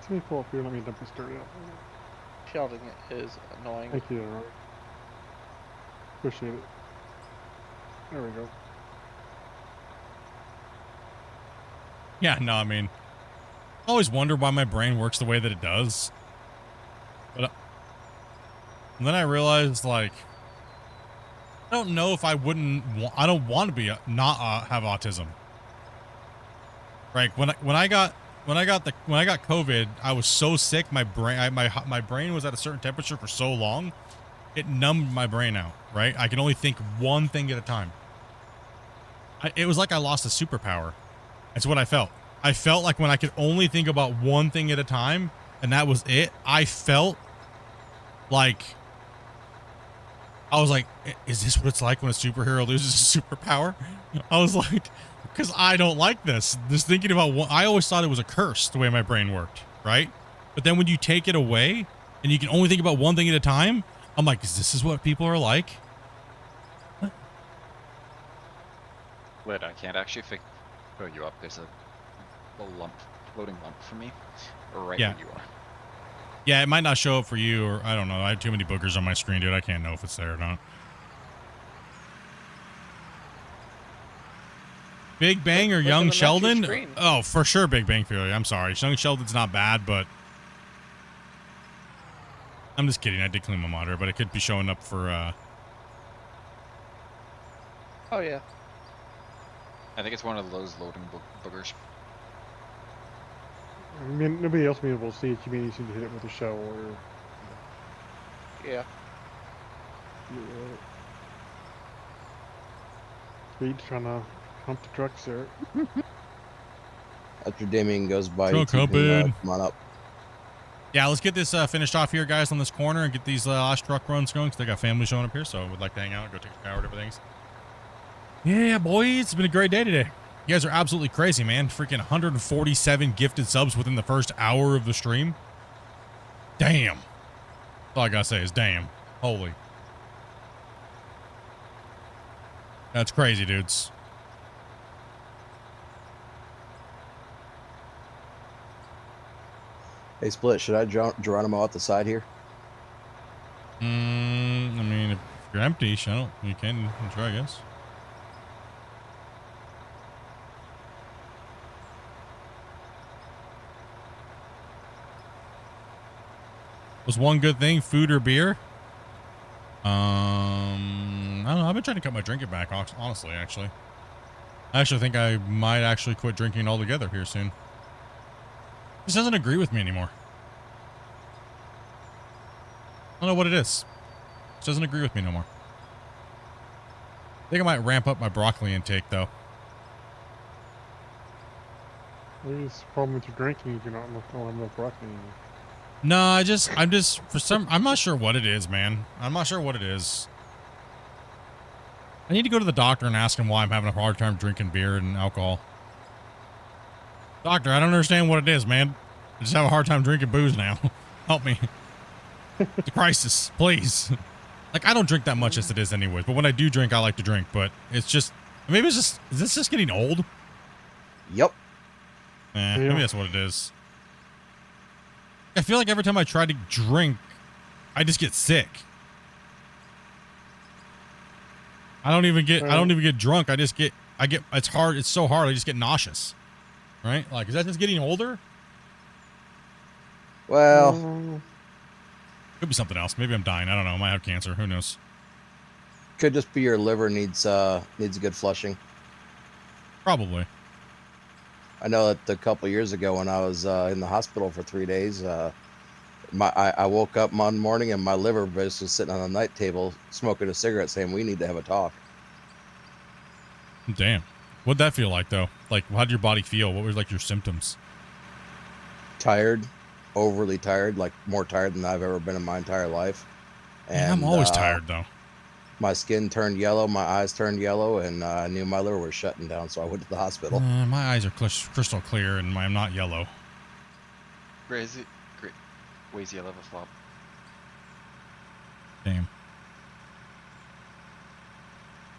let me pull up here. Let me dump this dirt out. Sheldon is annoying. Thank you, Rory. Appreciate it. There we go. Yeah, no, I mean, I always wonder why my brain works the way that it does. But then I realized, like, I don't know if I wouldn't. I don't want to be not have autism. Right? When I got COVID, I was so sick. My brain was at a certain temperature for so long, it numbed my brain out. Right? I can only think one thing at a time. It was like I lost a superpower. That's what I felt. I felt like when I could only think about one thing at a time, and that was it. I felt like I was like, is this what it's like when a superhero loses a superpower? I was like, because I don't like this. This thinking about what I always thought it was a curse the way my brain worked, right? But then when you take it away and you can only think about one thing at a time, I'm like, is this what people are like? Wait, I can't actually fill you up. There's a lump, floating lump for me, right Yeah. where you are. Yeah, it might not show up for you, or I don't know. I have too many boogers on my screen, dude. I can't know if it's there or not. Big Bang or Click on Young the left of your Sheldon? screen. Oh, for sure Big Bang Theory. I'm sorry. Young Sheldon's not bad, but I'm just kidding. I did clean my monitor, but it could be showing up for Oh yeah. I think it's one of those loading boogers. I mean, nobody else will be able to see it. You may need to hit it with a shovel or. Yeah. Speed's trying to hump the trucks there. After Damien goes by, Truck you can, humping. come on up. Yeah, let's get this finished off here, guys, on this corner and get these last truck runs going because they got family showing up here, so we'd like to hang out and go take a shower and everything. Yeah, boys, it's been a great day today. You guys are absolutely crazy, man. Freaking 147 gifted subs within the first hour of the stream. Damn. All I gotta say is damn. Holy. That's crazy, dudes. Hey, Split, should I Geronimo out the side here? I mean, if you're empty, you can try, I guess. Was one good thing food or beer? I don't know. I've been trying to cut my drinking back, honestly, actually. I actually think I might actually quit drinking altogether here soon. This doesn't agree with me anymore. I don't know what it is. This doesn't agree with me no more. I think I might ramp up my broccoli intake, though. Maybe it's a problem with your drinking if you're not have enough broccoli in you. No, I'm just, I'm not sure what it is, man. I'm not sure what it is. I need to go to the doctor and ask him why I'm having a hard time drinking beer and alcohol. Doctor, I don't understand what it is, man. I just have a hard time drinking booze now. Help me. It's a crisis, please. Like, I don't drink that much as it is anyways, but when I do drink, I like to drink, but it's just, maybe it's just, is this just getting old? Yep. Maybe that's what it is. I feel like every time I try to drink, I just get sick. I don't even get drunk. It's hard. It's so hard. I just get nauseous. Right? Like, is that just getting older? Well, could be something else. Maybe I'm dying. I don't know. I might have cancer. Who knows? could just be your liver needs a good flushing. Probably. I know that a couple of years ago when I was in the hospital for 3 days, I woke up one morning and my liver was sitting on the night table smoking a cigarette saying, we need to have a talk. Damn. What'd that feel like, though? Like, how did your body feel? What were, like, your symptoms? Tired, overly tired, like more tired than I've ever been in my entire life. And I'm always tired, though. My skin turned yellow, my eyes turned yellow, and I knew my liver was shutting down, so I went to the hospital. My eyes are crystal clear, and I'm not yellow. Crazy. Great. Weighs yellow of a flop. Damn.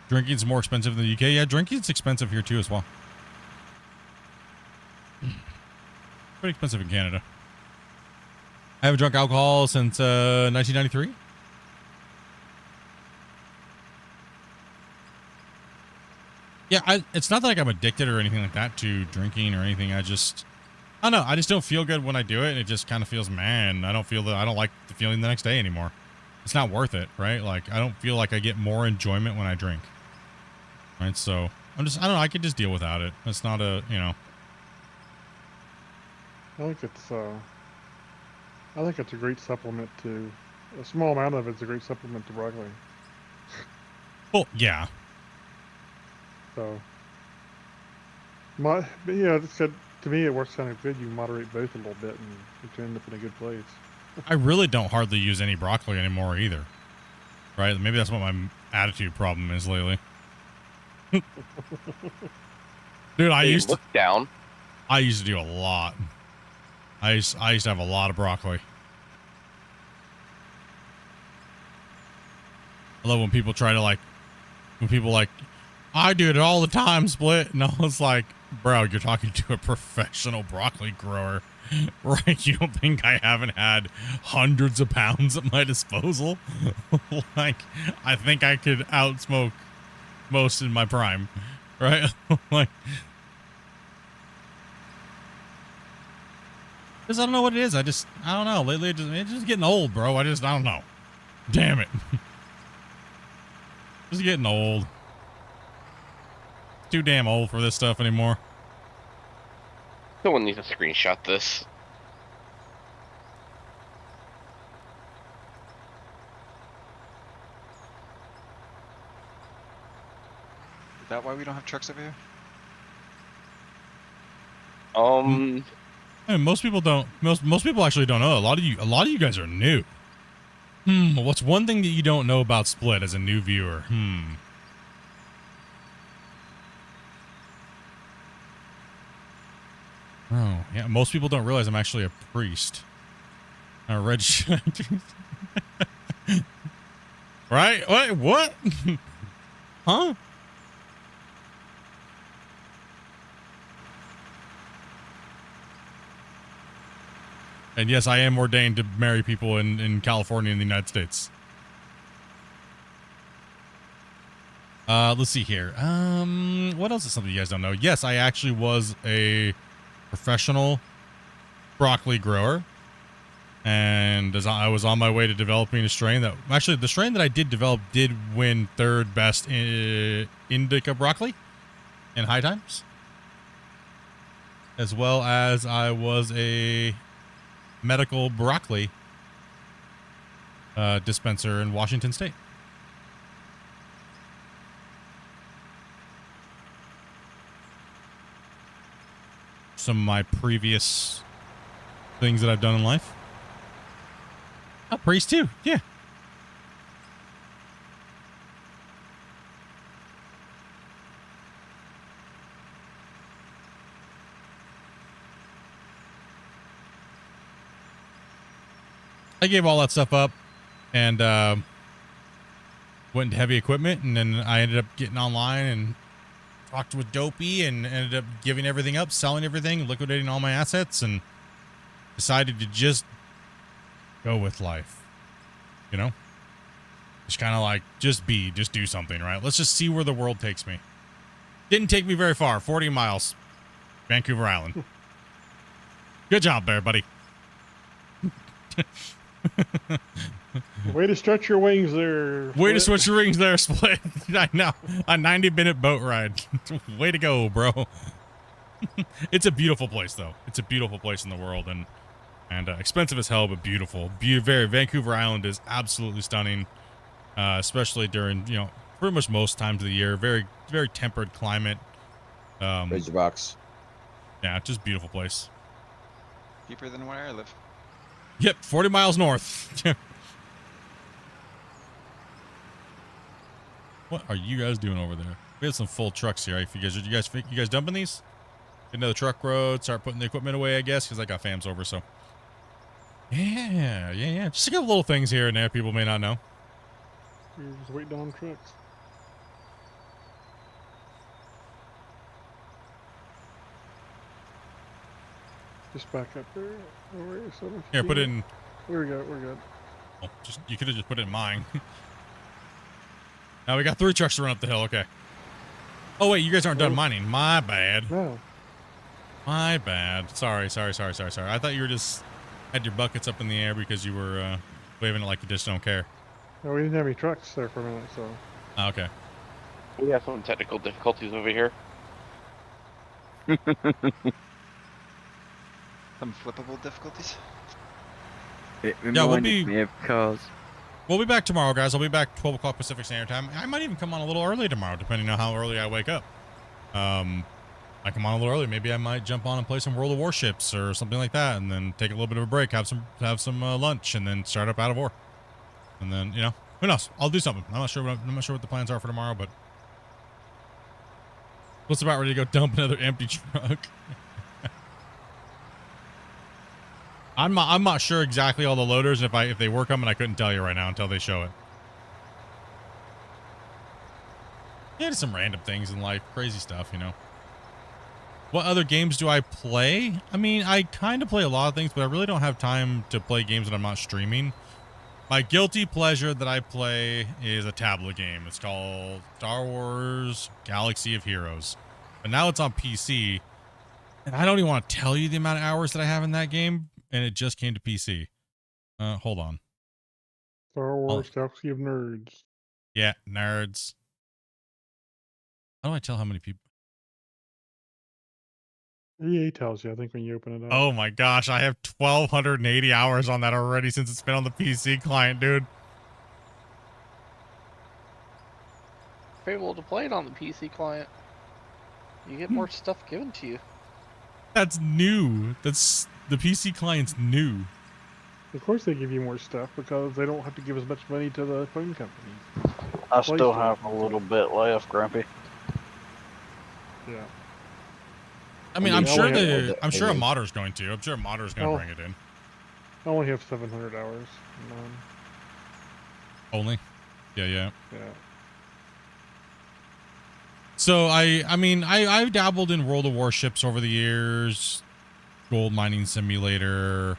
Drinking's more expensive than the UK. Yeah, drinking's expensive here, too, as well. Pretty expensive in Canada. I haven't drunk alcohol since 1993. Yeah, it's not like I'm addicted or anything like that to drinking or anything. I just, I don't know. I just don't feel good when I do it, and it just kind of feels, man, I don't like the feeling the next day anymore. It's not worth it, right? Like, I don't feel like I get more enjoyment when I drink. Right? So, I don't know. I could just deal without it. It's not a, you know. I think it's a great supplement to, a small amount of it's a great supplement to broccoli. Well, yeah. So, but yeah, it's good. To me, it works kind of good. You moderate both a little bit, and you end up in a good place. I really don't hardly use any broccoli anymore either. Right? Maybe that's what my attitude problem is lately. Dude, I used to look down. I used to do a lot. I used to have a lot of broccoli. I love when people try to I do it all the time, Split. And I was like, bro, you're talking to a professional broccoli grower, right? You don't think I haven't had hundreds of pounds at my disposal? Like, I think I could outsmoke most in my prime, right? Like, because I don't know what it is. I don't know. Lately, it's just getting old, bro. I don't know. Damn it. Just getting old. Too damn old for this stuff anymore. Someone needs to screenshot this. Is that why we don't have trucks over here? I mean, most people don't. Most people actually don't know. A lot of you guys are new. What's one thing that you don't know about Split as a new viewer? Oh, yeah. Most people don't realize I'm actually a priest. A red right? Wait, what? Huh? And yes, I am ordained to marry people in California and the United States. Let's see here. What else is something you guys don't know? Yes, I actually was a professional broccoli grower. And as I was on my way to developing a strain that, actually the strain that I did develop did win third best indica broccoli in High Times. As well as I was a medical broccoli dispenser in Washington State. Some of my previous things that I've done in life. A priest too, yeah. I gave all that stuff up and went into heavy equipment, and then I ended up getting online and talked with Dopey and ended up giving everything up, selling everything, liquidating all my assets, and decided to just go with life. You know? Just kind of like, just do something, right? Let's just see where the world takes me. Didn't take me very far, 40 miles. Vancouver Island. Good job there, buddy. Way to stretch your wings there. Way to stretch your wings there, Split. I know. A 90-minute boat ride. Way to go, bro. It's a beautiful place, though. It's a beautiful place in the world, and expensive as hell, but beautiful. Vancouver Island is absolutely stunning, especially during, pretty much most times of the year. Very, very tempered climate. Razorbox. Yeah, just beautiful place. Deeper than where I live. Yep, 40 miles north. What are you guys doing over there? We have some full trucks here. If you guys dumping these? Get another truck road, start putting the equipment away, I guess, because I got fams over, so. Yeah. Just a couple little things here and there people may not know. You're just waiting on trucks. Just back up there. Here, put it in. We're good. Oh, you could have just put it in mine. Now we got 3 trucks to run up the hill. Okay. Oh wait, you guys aren't done mining. My bad. No. My bad. Sorry. I thought you were just had your buckets up in the air because you were waving it like you just don't care. No, we didn't have any trucks there for a minute, so. Oh, okay. We have some technical difficulties over here. Some flippable difficulties. It Yeah, reminded me of cars. We'll be back tomorrow, guys. I'll be back 12 o'clock Pacific Standard Time. I might even come on a little early tomorrow, depending on how early I wake up. I come on a little early. Maybe I might jump on and play some World of Warships or something like that, and then take a little bit of a break, have some lunch, and then start up Out of War. And then, you know, who knows? I'll do something. I'm not sure what the plans are for tomorrow, but what's about ready to go dump another empty truck. I'm not sure exactly all the loaders. If they were coming, I couldn't tell you right now until they show it. Yeah, just some random things in life, crazy stuff, you know. What other games do I play? I mean, I kind of play a lot of things, but I really don't have time to play games that I'm not streaming. My guilty pleasure that I play is a tablet game. It's called Star Wars Galaxy of Heroes. But now it's on PC. And I don't even want to tell you the amount of hours that I have in that game. And it just came to PC. Hold on. Star Wars Galaxy of Nerds. Yeah, nerds. How do I tell how many people? EA tells you, I think, when you open it up. Oh my gosh, I have 1,280 hours on that already since it's been on the PC client, dude. If you're able to play it on the PC client, you get more stuff given to you. That's new. That's the PC client's new. Of course they give you more stuff because they don't have to give as much money to the phone companies. I still have a little bit left, Grumpy. Yeah. I mean, I'm sure a modder's going to. I'm sure a modder's going to bring it in. I only have 700 hours. Only? Yeah. Yeah. So I mean, I've dabbled in World of Warships over the years, Gold Mining Simulator,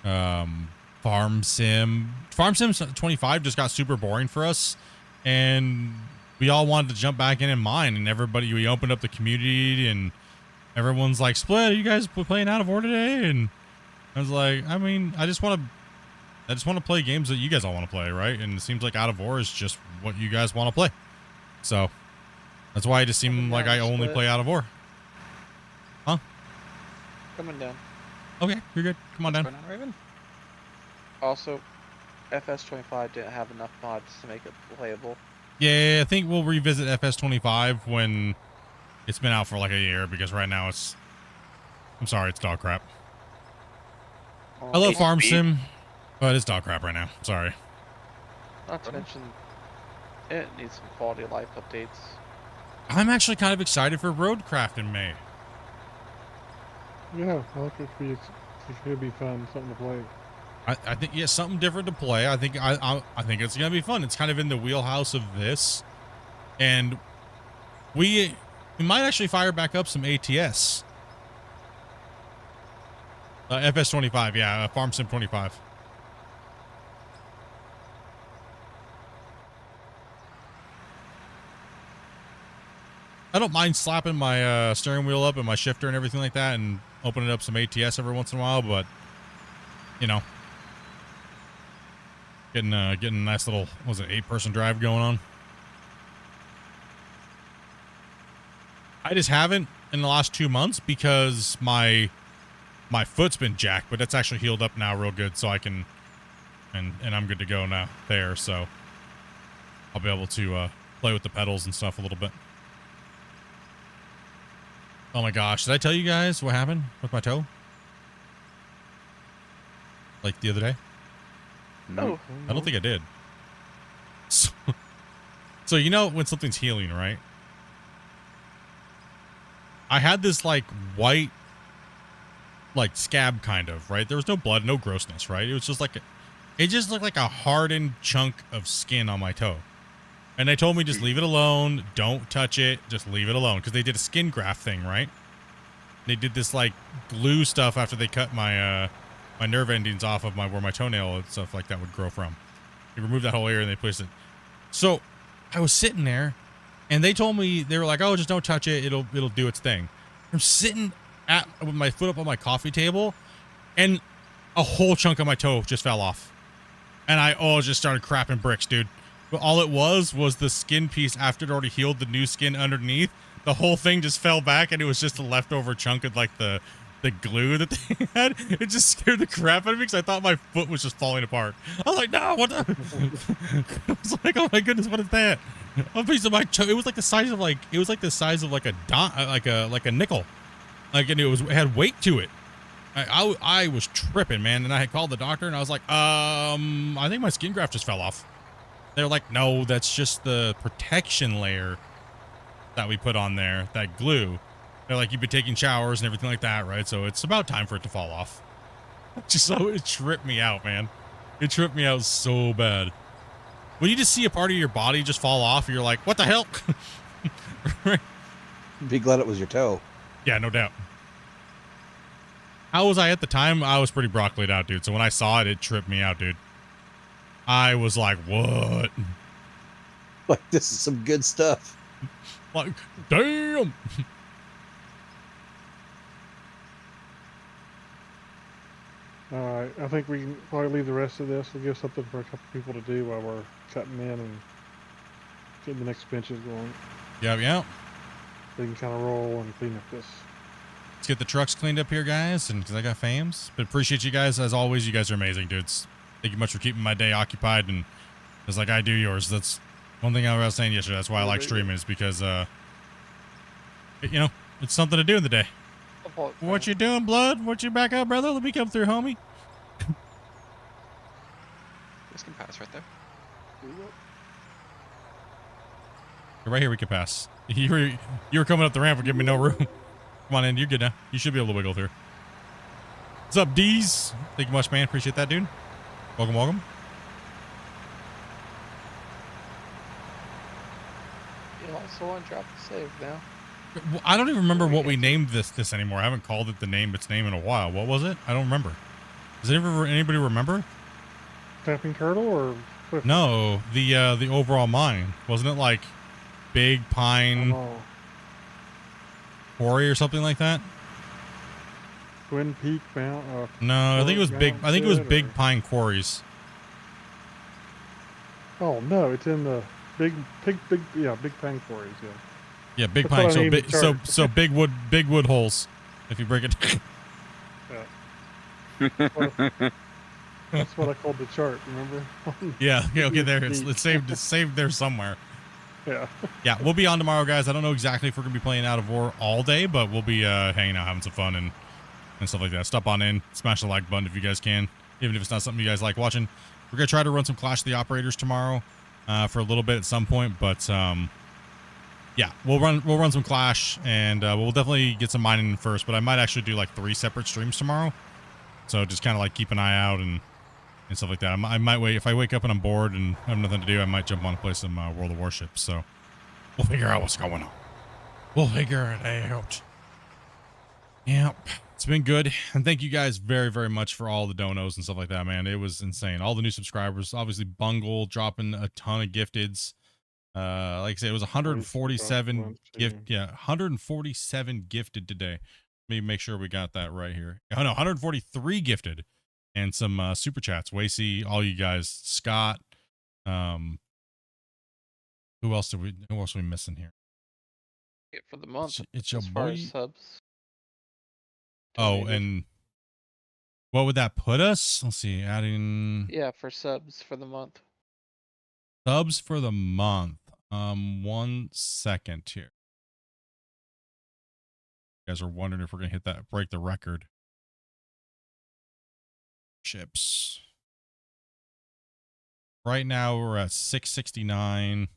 Farm Sim. Farm Sim 25 just got super boring for us, and we all wanted to jump back in and mine, and we opened up the community, and everyone's like, Split, are you guys playing Out of War today? And I was like, I mean, I just want to play games that you guys all want to play, right? And it seems like Out of War is just what you guys want to play. So that's why it just seemed like I only play Out of War. Huh? Coming down. Okay, you're good. Come on down. What's going on, Raven? Also, FS25 didn't have enough mods to make it playable. Yeah, I think we'll revisit FS25 when it's been out for like a year, because right now it's dog crap. I love Farm Sim, but it's dog crap right now. Sorry. Not to mention, it needs some quality of life updates. I'm actually kind of excited for Roadcraft in May. Yeah, I think it could be fun, something to play. I think something different to play. I think it's gonna be fun. It's kind of in the wheelhouse of this, and we might actually fire back up some ATS. FS25, yeah, Farm Sim 25. I don't mind slapping my steering wheel up and my shifter and everything like that and opening up some ATS every once in a while, but you know, getting a nice little, 8-person drive going on. I just haven't in the last 2 months because my foot's been jacked, but it's actually healed up now real good, so I can and I'm good to go now there, so I'll be able to play with the pedals and stuff a little bit. Oh my gosh, did I tell you guys what happened with my toe? Like the other day? No. I don't think I did. So you know when something's healing, right? I had this like white like scab kind of, right? There was no blood, no grossness, right? It was just like it just looked like a hardened chunk of skin on my toe. And they told me just leave it alone, don't touch it, just leave it alone, because they did a skin graft thing, right? They did this like glue stuff after they cut my my nerve endings off of where my toenail and stuff like that would grow from. They removed that whole area and they placed it. So I was sitting there, and they told me, they were like, "Oh, just don't touch it. It'll do its thing." I'm sitting with my foot up on my coffee table, and a whole chunk of my toe just fell off, and I just started crapping bricks, dude. But all it was the skin piece after it already healed, the new skin underneath. The whole thing just fell back, and it was just a leftover chunk of like the glue that they had. It just scared the crap out of me because I thought my foot was just falling apart. I was like, no, what the? I was like, oh my goodness, what is that? A piece of my toe. It was like the size of like a like a nickel. Like, and it had weight to it. I was tripping, man, and I had called the doctor, and I was like, I think my skin graft just fell off. They're like, no, that's just the protection layer that we put on there, that glue. They're like, you've been taking showers and everything like that, right? So it's about time for it to fall off. It tripped me out, man. It tripped me out so bad. When you just see a part of your body just fall off, you're like, what the hell? Be glad it was your toe. Yeah, no doubt. How was I at the time? I was pretty broccolied out, dude. So when I saw it, it tripped me out, dude. I was like, what? Like, this is some good stuff. Like, damn. Alright, I think we can probably leave the rest of this. We'll give something for a couple people to do while we're cutting in and getting the next benches going. Yep. We can kind of roll and clean up this. Let's get the trucks cleaned up here, guys, and because I got fams. But appreciate you guys as always. You guys are amazing, dudes. Thank you much for keeping my day occupied, and just like I do yours. That's one thing I was saying yesterday. That's why I like streaming, is because it's something to do in the day. What you doing, blood? What you back up, brother? Let me come through, homie. This can pass right there. Right here we can pass. You were coming up the ramp and giving me no room. Come on in, you're good now. You should be able to wiggle through. What's up, D's? Thank you much, man. Appreciate that, dude. Welcome. You also want to drop the save now. I don't even remember what we named this anymore. I haven't called it its name in a while. What was it? I don't remember. Does anybody remember? Tapping Turtle or Cliff? No, the overall mine. Wasn't it like Big Pine Quarry or something like that? Twin Peak Mount. No, I think it was Big. I think it was Big Pine Quarries. Oh no, it's in the Big Pine Quarries. Yeah. Yeah, Big That's Pine. So big wood holes. If you break it. Yeah. That's what I called the chart. Remember? Yeah. Okay. There it's saved there somewhere. Yeah. Yeah. We'll be on tomorrow, guys. I don't know exactly if we're gonna be playing Out of War all day, but we'll be hanging out, having some fun and stuff like that. Stop on in, smash the like button if you guys can, even if it's not something you guys like watching. We're gonna try to run some Clash of the Operators tomorrow for a little bit at some point, but yeah, we'll run some Clash, and we'll definitely get some mining first. But I might actually do like 3 separate streams tomorrow, so just kind of like keep an eye out and stuff like that. I might wait if I wake up and I'm bored and have nothing to do. I might jump on and play some World of Warships. So we'll figure out what's going on. We'll figure it out. Yep. It's been good, and thank you guys very, very much for all the donos and stuff like that, man. It was insane. All the new subscribers, obviously Bungle dropping a ton of gifteds. Like I said, it was 147 147 gifted today. Let me make sure we got that right here. Oh no, 143 gifted, and some super chats. Wacy, all you guys, Scott. Who else are we missing here? For the month. It's your as far boy. as subs. Oh, and what would that put us? Let's see, adding Yeah, for subs for the month. subs for the month. 1 second here. You guys are wondering if we're gonna hit that, break the record. Ships. Right now we're at 669.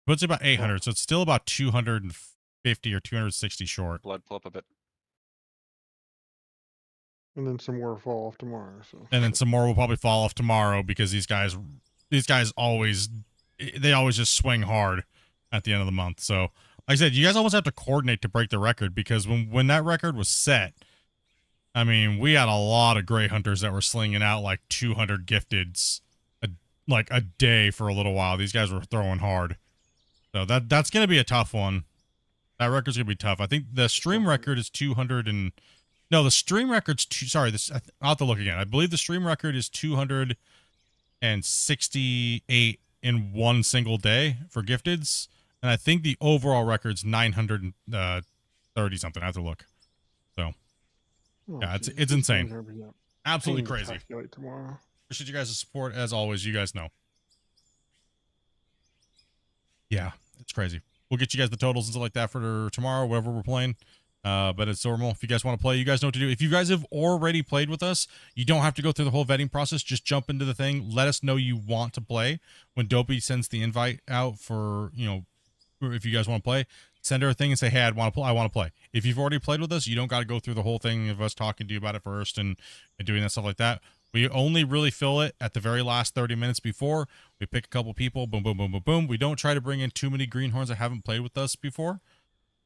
Puts it about 800, so it's still about 250 or 260 short. Blood pull up a bit. And then some more fall off tomorrow. So. And then some more will probably fall off tomorrow because these guys always just swing hard at the end of the month. So like I said, you guys almost have to coordinate to break the record, because when that record was set, I mean, we had a lot of gray hunters that were slinging out like 200 gifteds a day for a little while. These guys were throwing hard. So that's going to be a tough one. That record's gonna be tough. I think the stream record is 200 and no, the stream record's sorry. I'll have to look again. I believe the stream record is 268 in one single day for gifteds, and I think the overall record's 930 something. I have to look. So yeah, it's insane. Absolutely crazy. Tomorrow. Appreciate you guys' support as always. You guys know. Yeah, it's crazy. We'll get you guys the totals and stuff like that for tomorrow, whatever we're playing. But it's normal. If you guys want to play, you guys know what to do. If you guys have already played with us, you don't have to go through the whole vetting process. Just jump into the thing. Let us know you want to play. When Dopey sends the invite out for, if you guys want to play, send her a thing and say, hey, I want to play. If you've already played with us, you don't got to go through the whole thing of us talking to you about it first and doing that stuff like that. We only really fill it at the very last 30 minutes before. We pick a couple people, boom, boom, boom, boom, boom. We don't try to bring in too many greenhorns that haven't played with us before.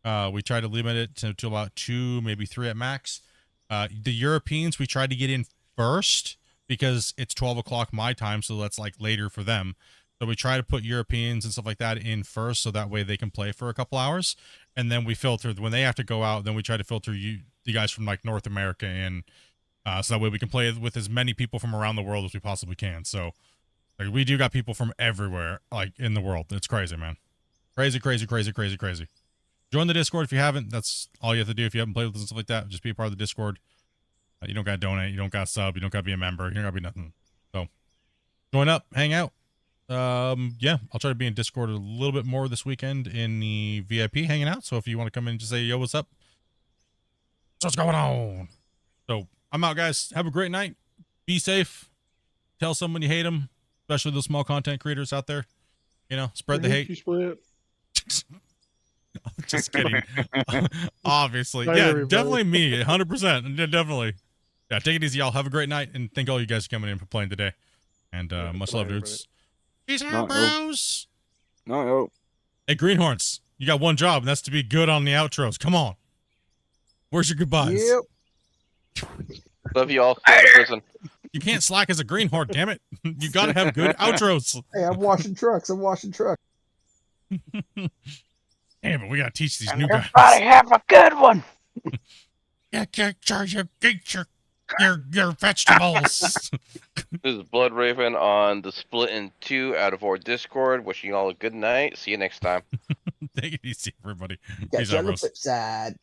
We try to limit it to about 2, maybe 3 at max. The Europeans, we try to get in first because it's 12 o'clock my time, so that's like later for them. So we try to put Europeans and stuff like that in first, so that way they can play for a couple hours. And then we filter, when they have to go out, then we try to filter the guys from like North America in. So that way we can play with as many people from around the world as we possibly can. So like, we do got people from everywhere, like in the world. It's crazy, man. Crazy, crazy, crazy, crazy, crazy. Join the Discord if you haven't. That's all you have to do if you haven't played with us and stuff like that. Just be a part of the Discord. You don't got to donate. You don't got to sub. You don't got to be a member. You don't got to be nothing. So join up, hang out. Yeah, I'll try to be in Discord a little bit more this weekend in the VIP hanging out. So if you want to come in and just say, yo, what's up? What's going on? So I'm out, guys. Have a great night. Be safe. Tell someone you hate them, especially those small content creators out there. Spread the hate. Just kidding. Obviously. Bye, yeah, everybody. definitely me. 100%. Definitely. Yeah, take it easy, y'all. Have a great night. And thank all you guys for coming in for playing today. And much love, dudes. Peace out, bros. No. Hey, Greenhorns, you got one job, and that's to be good on the outros. Come on. Where's your goodbyes? Yep. Love you all. Go to prison. You can't slack as a greenhorn, damn it. You got to have good outros. Hey, I'm washing trucks. Damn it, we got to teach these new guys. Everybody have a good one. Yeah, you get your vegetables. This is Blood Raven on the Splitintwo out of our Discord. Wishing you all a good night. See you next time. Take it easy, everybody. Catch Peace you out, on the bros. flip side.